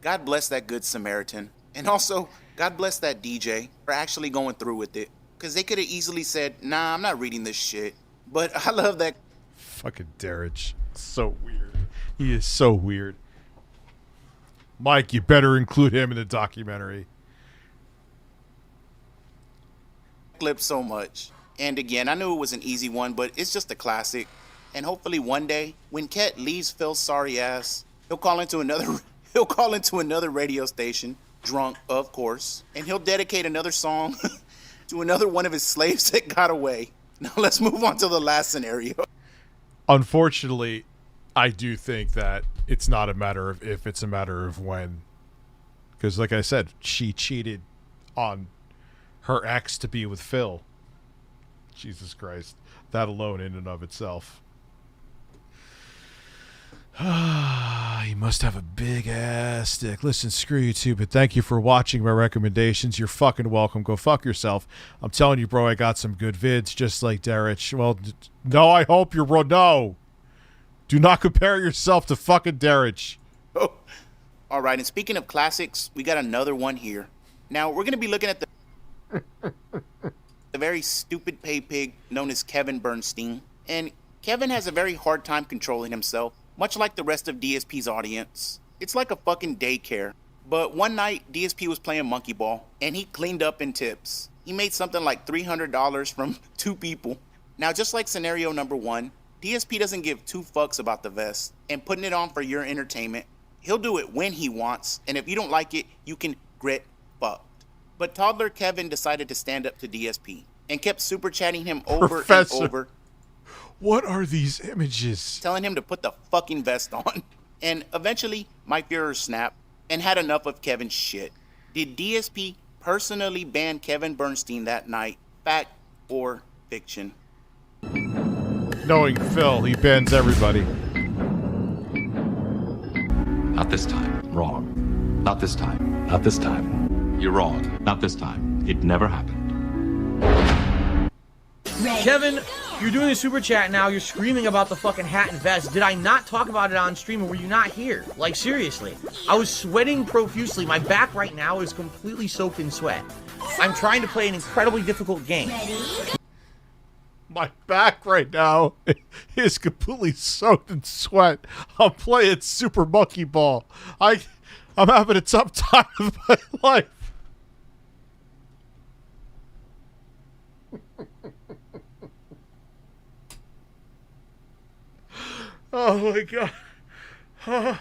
God bless that good Samaritan. And also, God bless that DJ for actually going through with it. Because they could have easily said, nah, I'm not reading this shit. But I love that. Fucking Darich. So weird. He is so weird. Mike, you better include him in the documentary. Clip so much. And again, I knew it was an easy one, but it's just a classic. And hopefully one day, when Ket leaves Phil's sorry ass, he'll call into another radio station, drunk, of course, and he'll dedicate another song to another one of his slaves that got away. Now let's move on to the last scenario. Unfortunately, I do think that it's not a matter of if, it's a matter of when. Because like I said, she cheated on her ex to be with Phil. Jesus Christ. That alone in and of itself. You must have a big ass dick. Listen, screw you too, but thank you for watching my recommendations. You're fucking welcome. Go fuck yourself. I'm telling you, bro, I got some good vids just like Darich. Well, no, I hope you're bro. No. Do not compare yourself to fucking Darich. Oh. All right, and speaking of classics, we got another one here. Now, we're going to be looking at the very stupid pay pig known as Kevin Bernstein. And Kevin has a very hard time controlling himself, much like the rest of DSP's audience. It's like a fucking daycare. But one night, DSP was playing monkey ball, and he cleaned up in tips. He made something like $300 from 2 people. Now, just like scenario number 1, DSP doesn't give 2 fucks about the vest and putting it on for your entertainment. He'll do it when he wants, and if you don't like it, you can grit fucked. But toddler Kevin decided to stand up to DSP and kept super chatting him over and over. What are these images? Telling him to put the fucking vest on. And eventually, Mike Führer snapped and had enough of Kevin's shit. Did DSP personally ban Kevin Bernstein that night? Fact or fiction? Knowing Phil, he bans everybody. Not this time. Wrong. Not this time. Not this time. You're wrong. Not this time. It never happened. Kevin, you're doing a super chat now. You're screaming about the fucking hat and vest. Did I not talk about it on stream, or were you not here? Like, seriously. I was sweating profusely. My back right now is completely soaked in sweat. I'm trying to play an incredibly difficult game. My back right now is completely soaked in sweat. I'm playing Super Monkey Ball. I'm having a tough time with my life. Oh my god.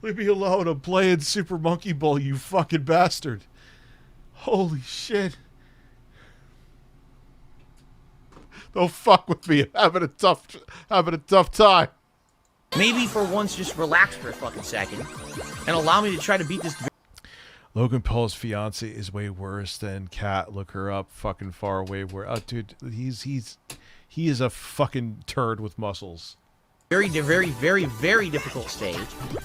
Leave me alone. I'm playing Super Monkey Ball, you fucking bastard. Holy shit. Don't fuck with me. I'm having a tough time. Maybe for once just relax for a fucking second and allow me to try to beat this. Logan Paul's fiance is way worse than Kat. Look her up. Fucking far away. Where, oh, dude, he is a fucking turd with muscles. very, very difficult stage,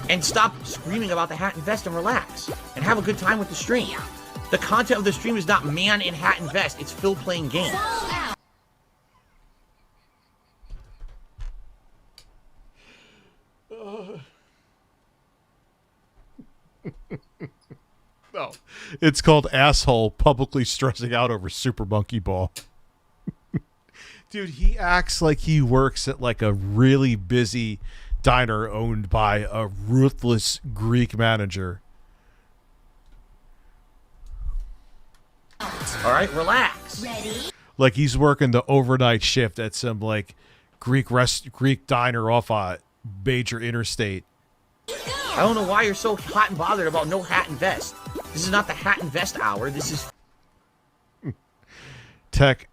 and stop screaming about the hat and vest and relax and have a good time with the stream. The content of the stream is not man in hat and vest. It's Phil playing games. No, it's called asshole publicly stressing out over Super Monkey Ball. Dude, he acts like he works at like a really busy diner owned by a ruthless Greek manager. All right, relax. Ready? Like he's working the overnight shift at some like Greek diner off a major interstate. I don't know why you're so hot and bothered about no hat and vest. This is not the hat and vest hour. This is check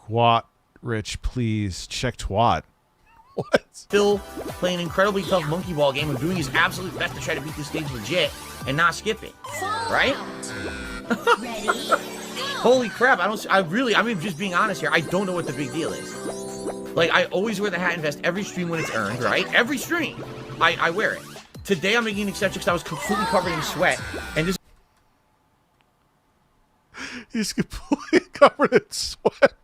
twat, Rich, please check twat. What? Phil playing an incredibly tough monkey ball game and doing his absolute best to try to beat this stage legit and not skip it. Right? Holy crap! I'm just being honest here. I don't know what the big deal is. Like I always wear the hat and vest every stream when it's earned, right? Every stream, I wear it. Today I'm making an exception because I was completely covered in sweat and just. He's completely covered in sweat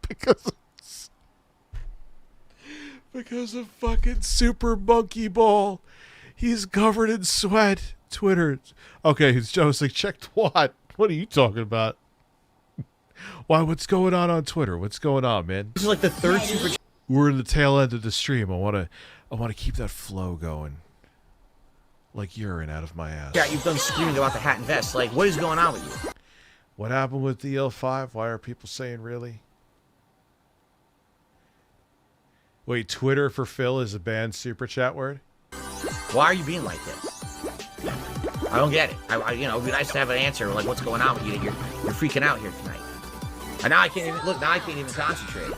because of fucking Super Monkey Ball. He's covered in sweat. Twitter. Okay, Joe's like, check twat. What are you talking about? Why? What's going on Twitter? What's going on, man? This is like the third super. We're in the tail end of the stream. I want to keep that flow going. Like urine out of my ass. Yeah, you've done screaming about the hat and vest. Like, what is going on with you? What happened with DL5? Why are people saying really? Wait, Twitter for Phil is a banned super chat word? Why are you being like this? I don't get it. It'd be nice to have an answer. Like, what's going on with you? You're freaking out here tonight. And now I can't even look. Now I can't even concentrate.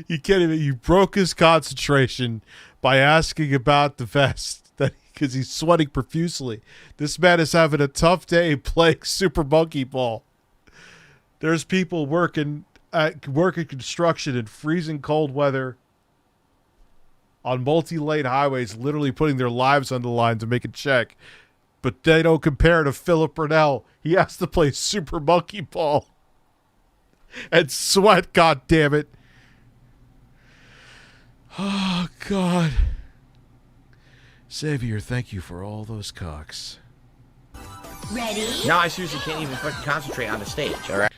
You can't even. You broke his concentration by asking about the vest because he's sweating profusely. This man is having a tough day playing Super Monkey Ball. There's people working construction in freezing cold weather on multi-lane highways, literally putting their lives on the line to make a check. But they don't compare to Philip Burnell. He has to play Super Monkey Ball and sweat, God damn it. Oh, God. Xavier, thank you for all those cocks. Ready? Now I seriously can't even fucking concentrate on the stage, alright?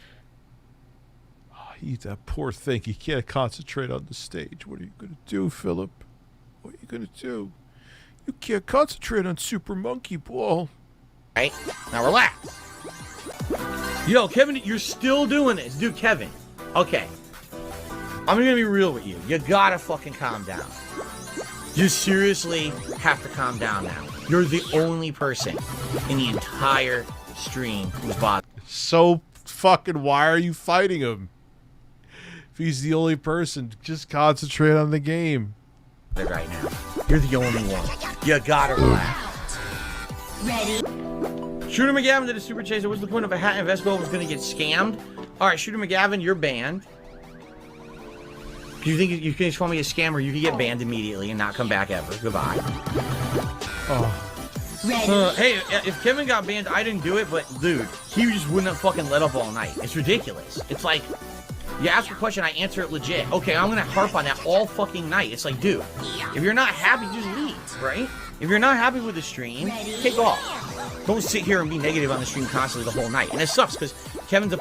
Oh, that poor thing. He can't concentrate on the stage. What are you going to do, Philip? What are you going to do? You can't concentrate on Super Monkey Ball. Right? Now relax. Yo, Kevin, you're still doing this. Dude, Kevin. Okay. I'm gonna be real with you. You gotta fucking calm down. You seriously have to calm down now. You're the only person in the entire stream who's bothered. So fucking why are you fighting him? If he's the only person, just concentrate on the game. Right now. You're the only one. You gotta relax. Ready? Shooter McGavin did a super chaser. What's the point of a hat and vest goal was gonna get scammed? Alright, Shooter McGavin, you're banned. You think you can just call me a scammer, you can get banned immediately and not come back ever. Goodbye. Oh. Hey, if Kevin got banned, I didn't do it, but dude, he just wouldn't fucking let up all night. It's ridiculous. It's like, you ask a question, I answer it legit. Okay, I'm gonna harp on that all fucking night. It's like, dude, if you're not happy, just leave, right? If you're not happy with the stream, take off. Don't sit here and be negative on the stream constantly the whole night. And it sucks because Kevin's a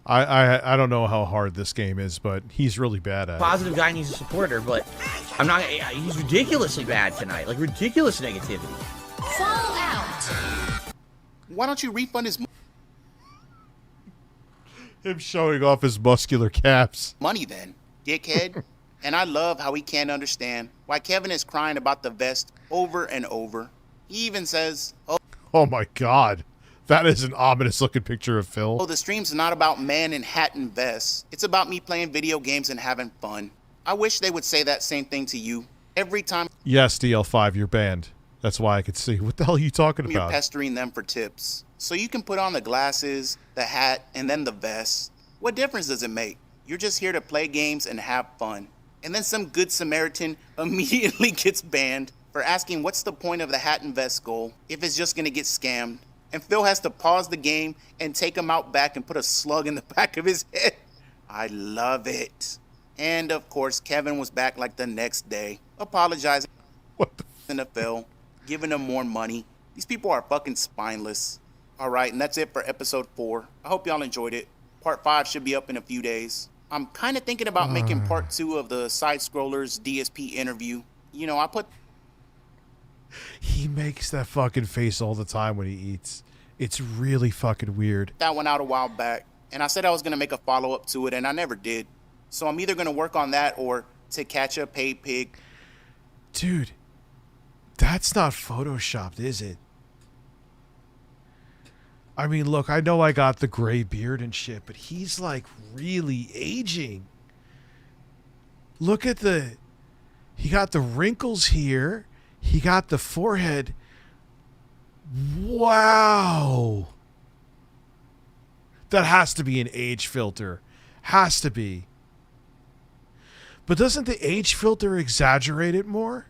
I don't know how hard this game is, but he's really bad at it. Positive guy needs a supporter, but I'm not. He's ridiculously bad tonight. Like ridiculous negativity. Fallout. Why don't you refund his him showing off his muscular caps? Money then, dickhead. And I love how he can't understand why Kevin is crying about the vest over and over. He even says, "Oh my God." That is an ominous-looking picture of Phil. Oh, the stream's not about man in hat and vest. It's about me playing video games and having fun. I wish they would say that same thing to you every time. Yes, DL5, you're banned. That's why I could see. What the hell are you talking You're about? pestering them for tips. So you can put on the glasses, the hat, and then the vest. What difference does it make? You're just here to play games and have fun. And then some good Samaritan immediately gets banned for asking what's the point of the hat and vest goal if it's just gonna get scammed. And Phil has to pause the game and take him out back and put a slug in the back of his head. I love it. And of course, Kevin was back like the next day, apologizing to Phil, giving him more money. These people are fucking spineless. All right, and that's it for episode 4. I hope y'all enjoyed it. Part 5 should be up in a few days. I'm kind of thinking about making part 2 of the side-scrollers DSP interview. You know, I put... He makes that fucking face all the time when he eats. It's really fucking weird. that one out a while back, and I said I was going to make a follow-up to it, and I never did. So I'm either going to work on that or To Catch a Paid Pig. Dude, that's not photoshopped, is it? I mean, look, I know I got the gray beard and shit, but he's like really aging. Look at he got the wrinkles here. He got the forehead. Wow. That has to be an age filter. Has to be. But doesn't the age filter exaggerate it more?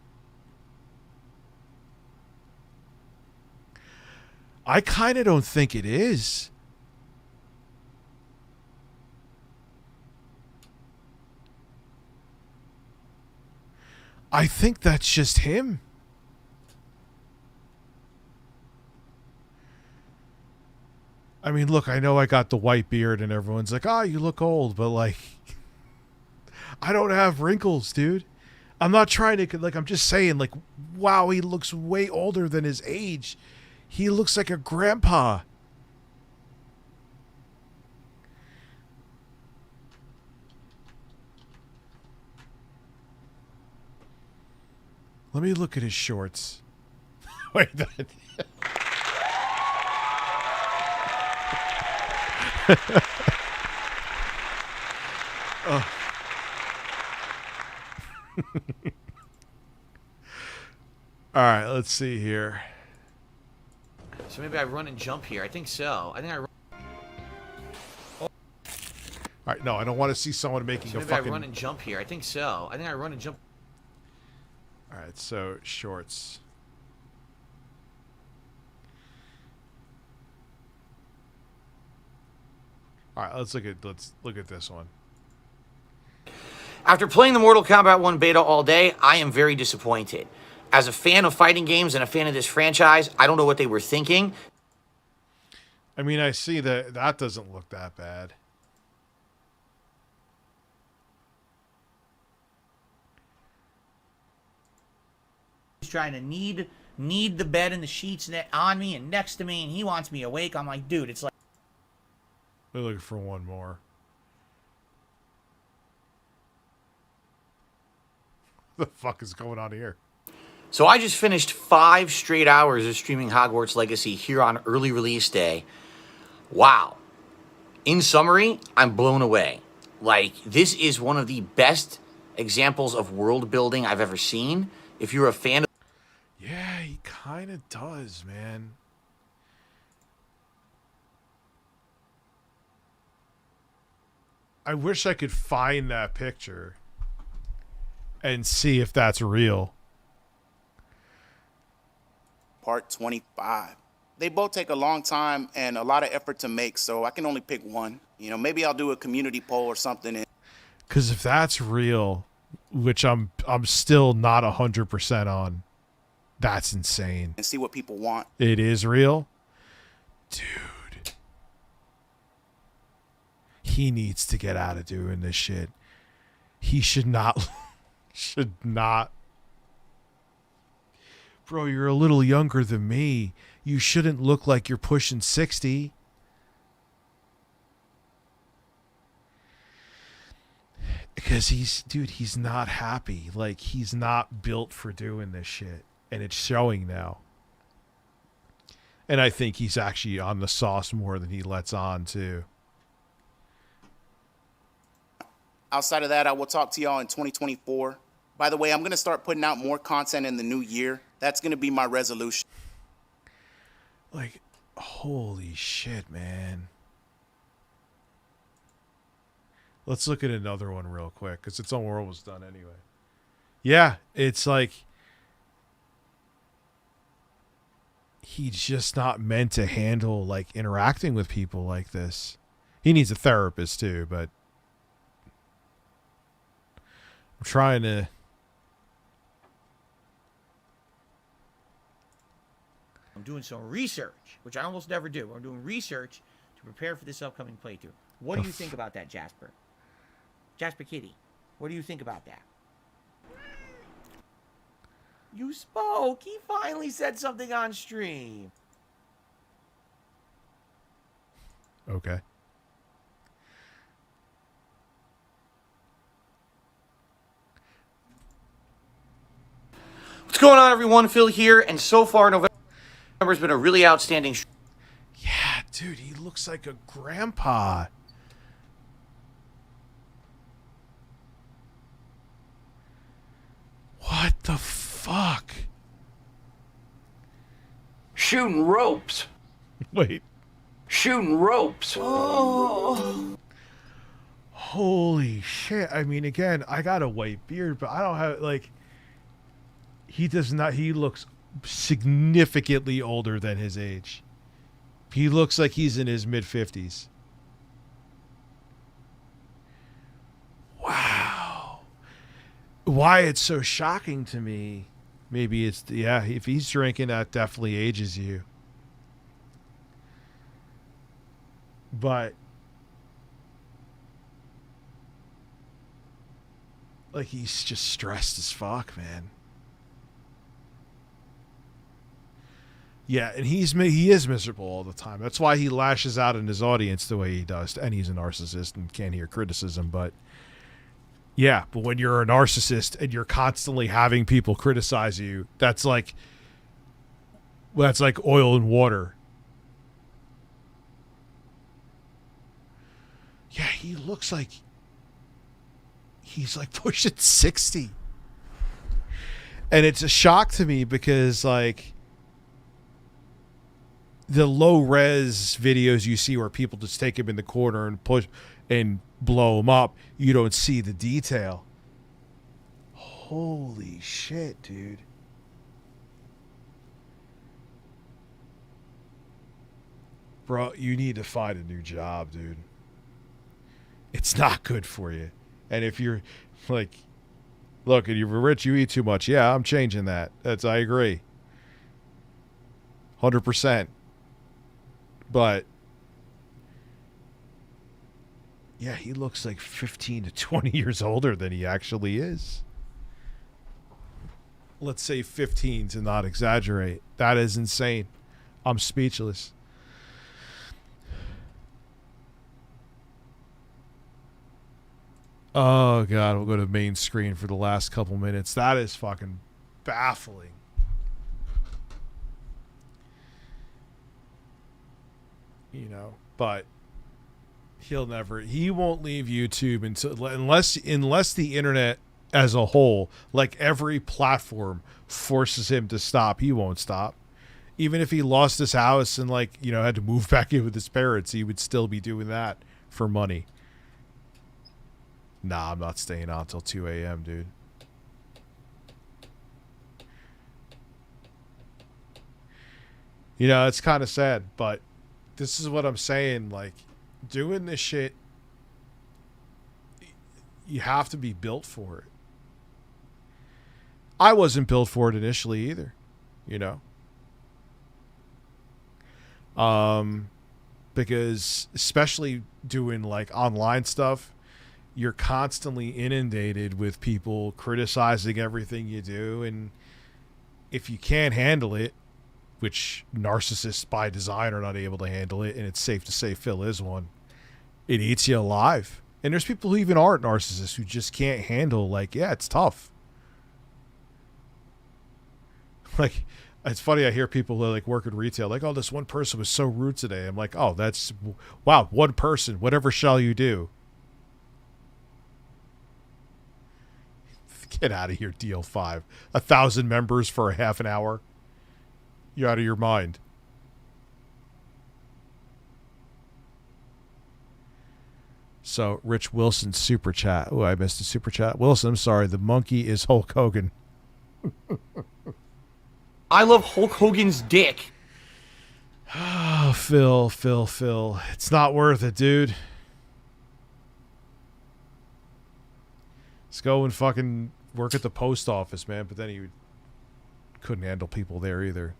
I kind of don't think it is. I think that's just him. I mean, look, I know I got the white beard and everyone's like, oh, you look old, but like, I don't have wrinkles, dude. I'm not trying to, like, I'm just saying, like, wow, he looks way older than his age. He looks like a grandpa. Let me look at his shorts. Wait, that... Oh. All right, let's see here. So maybe I run and jump here. I think so. I think I run. All right, no, I don't want to see someone making So a maybe fucking... I run and jump here. I think so. I think I run and jump. All right, so shorts. All right, let's look at this one. After playing the Mortal Kombat 1 beta all day, I am very disappointed. As a fan of fighting games and a fan of this franchise, I don't know what they were thinking. I mean, I see that doesn't look that bad. He's trying to knead the bed and the sheets on me and next to me, and he wants me awake. I'm like, dude, it's like... We're looking for one more. What the fuck is going on here? So I just finished 5 straight hours of streaming Hogwarts Legacy here on early release day. Wow. In summary, I'm blown away. Like, this is one of the best examples of world building I've ever seen. If you're a fan of... Yeah, he kind of does, man. I wish I could find that picture and see if that's real. Part 25. They both take a long time and a lot of effort to make, so I can only pick one. You know, maybe I'll do a community poll or something. Because if that's real, which I'm still not 100% on, that's insane. And see what people want. It is real? Dude. He needs to get out of doing this shit. He should not... should not... Bro, you're a little younger than me. You shouldn't look like you're pushing 60. Because he's not happy. Like, he's not built for doing this shit. And it's showing now. And I think he's actually on the sauce more than he lets on, too. Outside of that, I will talk to y'all in 2024. By the way, I'm going to start putting out more content in the new year. That's going to be my resolution. Like, holy shit, man. Let's look at another one real quick because it's almost done anyway. Yeah, it's like he's just not meant to handle like interacting with people like this. He needs a therapist too, but I'm trying to. I'm doing some research, which I almost never do. I'm doing research to prepare for this upcoming playthrough. What do you think about that, Jasper? Jasper Kitty, what do you think about that? You spoke. He finally said something on stream. Okay. What's going on, everyone? Phil here, and so far November's been a really outstanding. Yeah, dude, he looks like a grandpa. What the fuck? Shooting ropes. Wait. Shooting ropes. Oh. Holy shit. I mean, again, I got a white beard, but I don't have, like, he does not, he looks significantly older than his age. He looks like he's in his mid-50s. Wow. Why it's so shocking to me, maybe it's, yeah, if he's drinking, that definitely ages you. But, like, he's just stressed as fuck, man. Yeah, and he is miserable all the time. That's why he lashes out in his audience the way he does. And he's a narcissist and can't hear criticism. But yeah, but when you're a narcissist and you're constantly having people criticize you, that's like oil and water. Yeah, he looks like he's like pushing 60. And it's a shock to me because, like, the low res videos you see where people just take him in the corner and push and blow him up, you don't see the detail. Holy shit, dude. Bro, you need to find a new job, dude. It's not good for you. And if you're like, look, if you're rich, you eat too much. Yeah, I'm changing that. I agree. 100%. But yeah, he looks like 15 to 20 years older than he actually is. Let's say 15 to not exaggerate. That is insane. I'm speechless. Oh, God. We'll go to main screen for the last couple minutes. That is fucking baffling. You know, but he won't leave YouTube unless the internet as a whole, like every platform, forces him to stop. He won't stop. Even if he lost his house and, like, you know, had to move back in with his parents, he would still be doing that for money. Nah, I'm not staying out till 2 a.m., dude. You know, it's kind of sad, but this is what I'm saying. Like, doing this shit, you have to be built for it. I wasn't built for it initially either, you know. Because especially doing like online stuff, you're constantly inundated with people criticizing everything you do, and if you can't handle it, which narcissists by design are not able to handle it, and it's safe to say Phil is one, it eats you alive. And there's people who even aren't narcissists who just can't handle, like, yeah, it's tough. Like, it's funny, I hear people who like work in retail, like, oh, this one person was so rude today. I'm like, oh, wow, one person, whatever shall you do? Get out of here, deal 5. 1,000 members for a half an hour. You're out of your mind. So, Rich Wilson super chat. Oh, I missed a super chat. Wilson, I'm sorry. The monkey is Hulk Hogan. I love Hulk Hogan's dick. Oh, Phil. It's not worth it, dude. Let's go and fucking work at the post office, man. But then he couldn't handle people there either.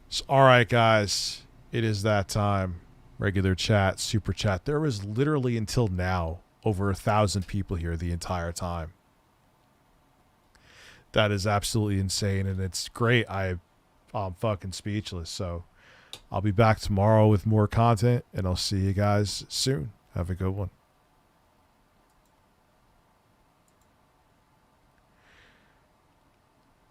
So, all right, guys. It is that time. Regular chat, super chat. There was literally until now over 1,000 people here the entire time. That is absolutely insane, and it's great. I'm fucking speechless. So I'll be back tomorrow with more content, and I'll see you guys soon. Have a good one.